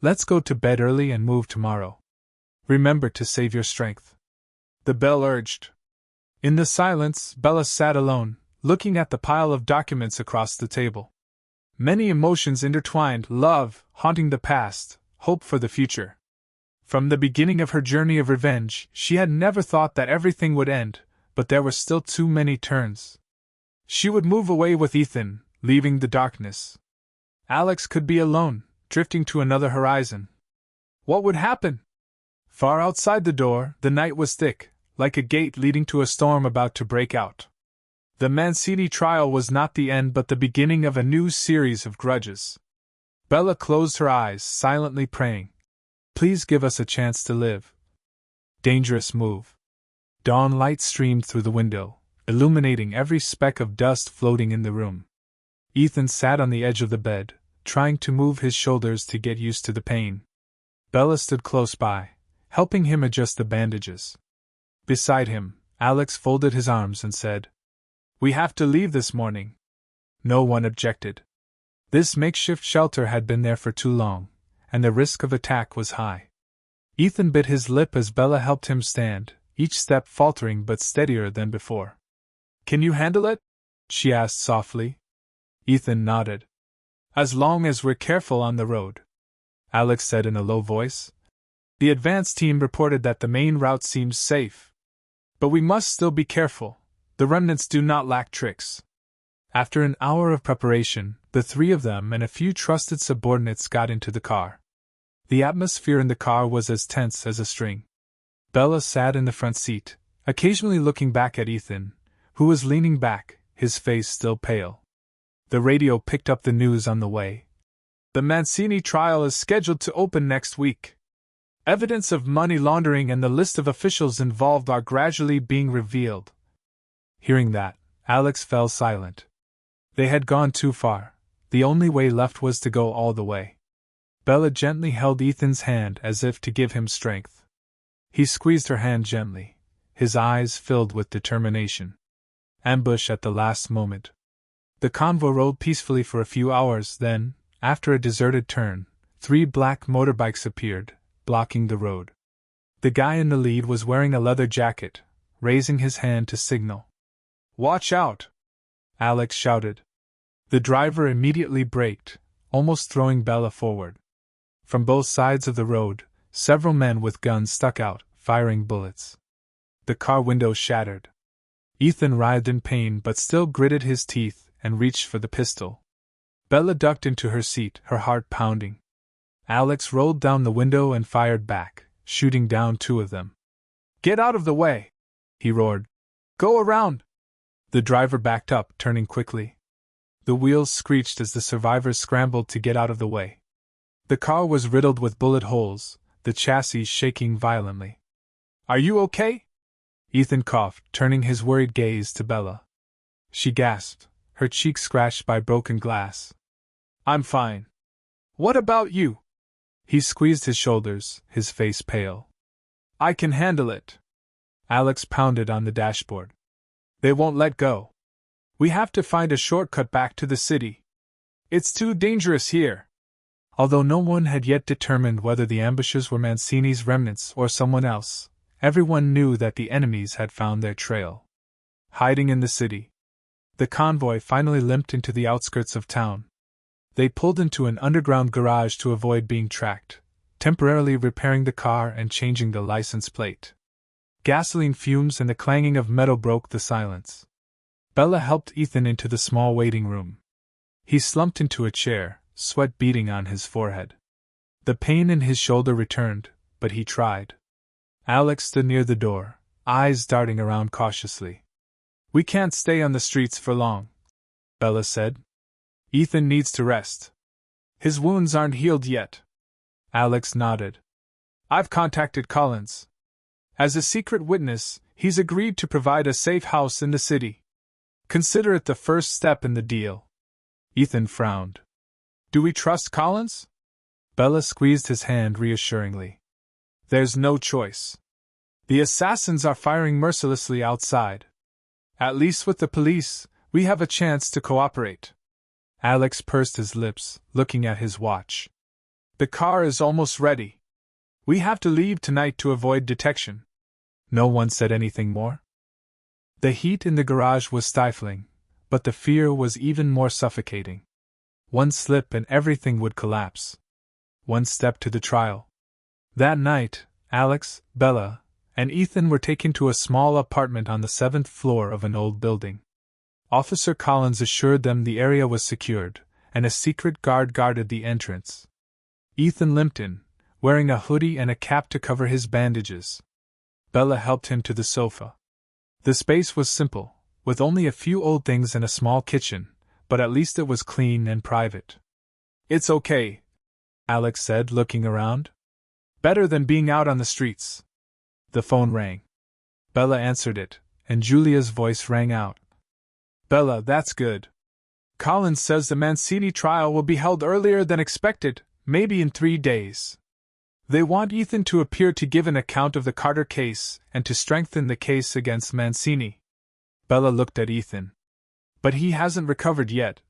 Let's go to bed early and move tomorrow. Remember to save your strength. The bell urged. In the silence, Bella sat alone, looking at the pile of documents across the table. Many emotions intertwined, love, haunting the past, hope for the future. From the beginning of her journey of revenge, she had never thought that everything would end, but there were still too many turns. She would move away with Ethan, leaving the darkness. Alex could be alone, drifting to another horizon. What would happen? Far outside the door, the night was thick, like a gate leading to a storm about to break out. The Mancini trial was not the end but the beginning of a new series of grudges. Bella closed her eyes, silently praying. Please give us a chance to live. Dangerous move. Dawn light streamed through the window, illuminating every speck of dust floating in the room. Ethan sat on the edge of the bed, trying to move his shoulders to get used to the pain. Bella stood close by, helping him adjust the bandages. Beside him, Alex folded his arms and said, We have to leave this morning. No one objected. This makeshift shelter had been there for too long, and the risk of attack was high. Ethan bit his lip as Bella helped him stand, each step faltering but steadier than before. Can you handle it? She asked softly. Ethan nodded. As long as we're careful on the road, Alex said in a low voice. The advance team reported that the main route seems safe. But we must still be careful. The remnants do not lack tricks. After an hour of preparation, the three of them and a few trusted subordinates got into the car. The atmosphere in the car was as tense as a string. Bella sat in the front seat, occasionally looking back at Ethan, who was leaning back, his face still pale. The radio picked up the news on the way. The Mancini trial is scheduled to open next week. Evidence of money laundering and the list of officials involved are gradually being revealed. Hearing that, Alex fell silent. They had gone too far. The only way left was to go all the way. Bella gently held Ethan's hand as if to give him strength. He squeezed her hand gently, his eyes filled with determination. Ambush at the last moment. The convoy rode peacefully for a few hours, then, after a deserted turn, 3 black motorbikes appeared, blocking the road. The guy in the lead was wearing a leather jacket, raising his hand to signal. Watch out! Alex shouted. The driver immediately braked, almost throwing Bella forward. From both sides of the road, several men with guns stuck out, firing bullets. The car window shattered. Ethan writhed in pain but still gritted his teeth and reached for the pistol. Bella ducked into her seat, her heart pounding. Alex rolled down the window and fired back, shooting down 2 of them. Get out of the way! He roared. Go around! The driver backed up, turning quickly. The wheels screeched as the survivors scrambled to get out of the way. The car was riddled with bullet holes, the chassis shaking violently. Are you okay? Ethan coughed, turning his worried gaze to Bella. She gasped, her cheek scratched by broken glass. I'm fine. What about you? He squeezed his shoulders, his face pale. I can handle it. Alex pounded on the dashboard. They won't let go. We have to find a shortcut back to the city. It's too dangerous here. Although no one had yet determined whether the ambushers were Mancini's remnants or someone else, everyone knew that the enemies had found their trail. Hiding in the city. The convoy finally limped into the outskirts of town. They pulled into an underground garage to avoid being tracked, temporarily repairing the car and changing the license plate. Gasoline fumes and the clanging of metal broke the silence. Bella helped Ethan into the small waiting room. He slumped into a chair, sweat beading on his forehead. The pain in his shoulder returned, but he tried. Alex stood near the door, eyes darting around cautiously. We can't stay on the streets for long, Bella said. Ethan needs to rest. His wounds aren't healed yet. Alex nodded. I've contacted Collins. As a secret witness, he's agreed to provide a safe house in the city. Consider it the first step in the deal. Ethan frowned. Do we trust Collins? Bella squeezed his hand reassuringly. There's no choice. The assassins are firing mercilessly outside. At least with the police, we have a chance to cooperate. Alex pursed his lips, looking at his watch. The car is almost ready. We have to leave tonight to avoid detection. No one said anything more. The heat in the garage was stifling, but the fear was even more suffocating. One slip and everything would collapse. One step to the trial. That night, Alex, Bella, and Ethan were taken to a small apartment on the 7th floor of an old building. Officer Collins assured them the area was secured, and a secret guard guarded the entrance. Ethan limped in, wearing a hoodie and a cap to cover his bandages. Bella helped him to the sofa. The space was simple, with only a few old things and a small kitchen, but at least it was clean and private. It's okay, Alex said, looking around. Better than being out on the streets. The phone rang. Bella answered it, and Julia's voice rang out. Bella, that's good. Collins says the Mancini trial will be held earlier than expected, maybe in 3 days. They want Ethan to appear to give an account of the Carter case and to strengthen the case against Mancini. Bella looked at Ethan. But he hasn't recovered yet.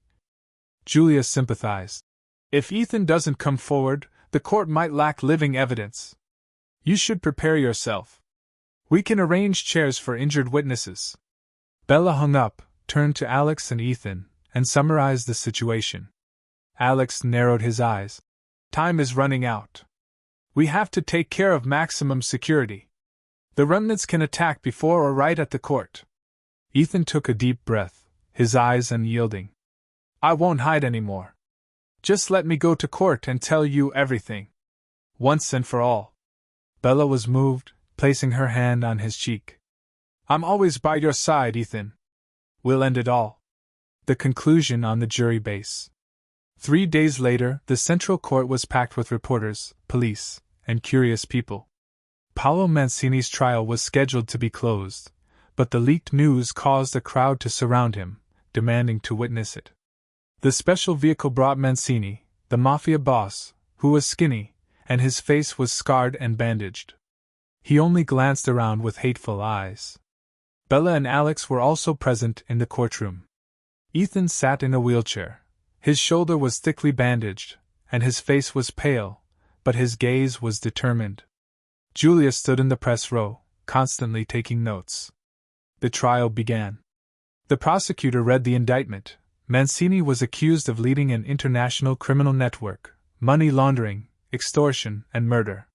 Julia sympathized. If Ethan doesn't come forward, the court might lack living evidence. You should prepare yourself. We can arrange chairs for injured witnesses. Bella hung up, turned to Alex and Ethan, and summarized the situation. Alex narrowed his eyes. Time is running out. We have to take care of maximum security. The remnants can attack before or right at the court. Ethan took a deep breath, his eyes unyielding. I won't hide anymore. Just let me go to court and tell you everything. Once and for all. Bella was moved, placing her hand on his cheek. I'm always by your side, Ethan. We'll end it all. The conclusion on the jury base. 3 days later, the Central Court was packed with reporters, police, and curious people. Paolo Mancini's trial was scheduled to be closed, but the leaked news caused a crowd to surround him, demanding to witness it. The special vehicle brought Mancini, the Mafia boss, who was skinny, and his face was scarred and bandaged. He only glanced around with hateful eyes. Bella and Alex were also present in the courtroom. Ethan sat in a wheelchair. His shoulder was thickly bandaged, and his face was pale, but his gaze was determined. Julia stood in the press row, constantly taking notes. The trial began. The prosecutor read the indictment. Mancini was accused of leading an international criminal network, money laundering, extortion, and murder.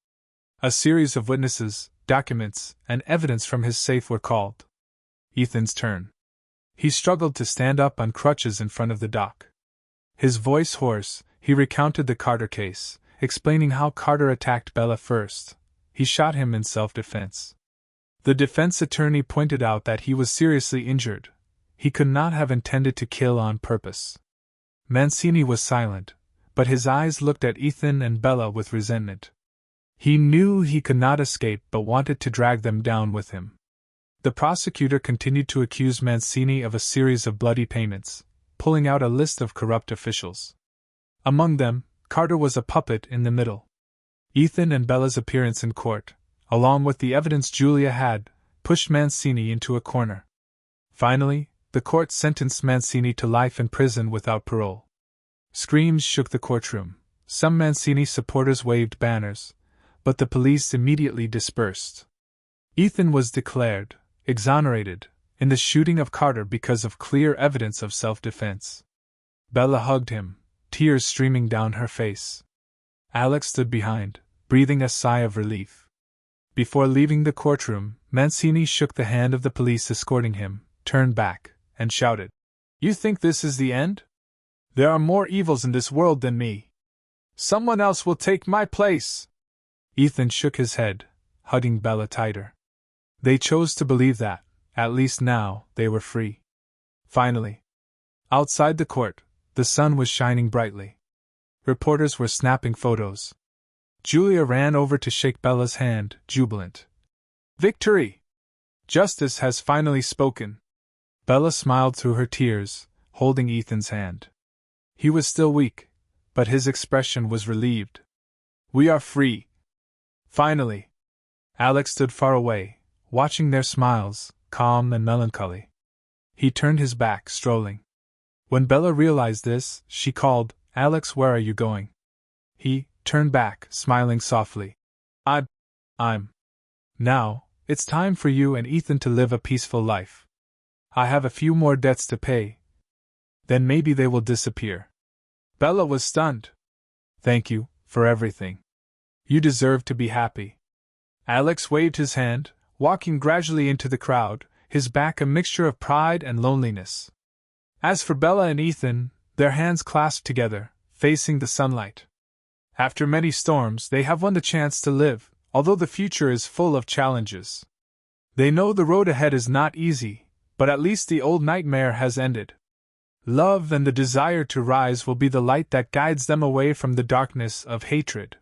A series of witnesses, documents, and evidence from his safe were called. Ethan's turn. He struggled to stand up on crutches in front of the dock. His voice hoarse, he recounted the Carter case, explaining how Carter attacked Bella first. He shot him in self-defense. The defense attorney pointed out that he was seriously injured. He could not have intended to kill on purpose. Mancini was silent, but his eyes looked at Ethan and Bella with resentment. He knew he could not escape but wanted to drag them down with him. The prosecutor continued to accuse Mancini of a series of bloody payments, pulling out a list of corrupt officials. Among them, Carter was a puppet in the middle. Ethan and Bella's appearance in court, along with the evidence Julia had, pushed Mancini into a corner. Finally, the court sentenced Mancini to life in prison without parole. Screams shook the courtroom. Some Mancini supporters waved banners, but the police immediately dispersed. Ethan was declared exonerated in the shooting of Carter because of clear evidence of self-defense. Bella hugged him, tears streaming down her face. Alex stood behind, breathing a sigh of relief. Before leaving the courtroom, Mancini shook the hand of the police escorting him, turned back, and shouted, "You think this is the end? There are more evils in this world than me. Someone else will take my place." Ethan shook his head, hugging Bella tighter. They chose to believe that, at least now, they were free. Finally. Outside the court, the sun was shining brightly. Reporters were snapping photos. Julia ran over to shake Bella's hand, jubilant. "Victory! Justice has finally spoken." Bella smiled through her tears, holding Ethan's hand. He was still weak, but his expression was relieved. "We are free. Finally." Alex stood far away, watching their smiles, calm and melancholy. He turned his back, strolling. When Bella realized this, she called, "Alex, where are you going?" He turned back, smiling softly. I'm. Now, it's time for you and Ethan to live a peaceful life. I have a few more debts to pay. Then maybe they will disappear." Bella was stunned. "Thank you, for everything. You deserve to be happy." Alex waved his hand, walking gradually into the crowd, his back a mixture of pride and loneliness. As for Bella and Ethan, their hands clasped together, facing the sunlight. After many storms, they have won the chance to live, although the future is full of challenges. They know the road ahead is not easy, but at least the old nightmare has ended. Love and the desire to rise will be the light that guides them away from the darkness of hatred.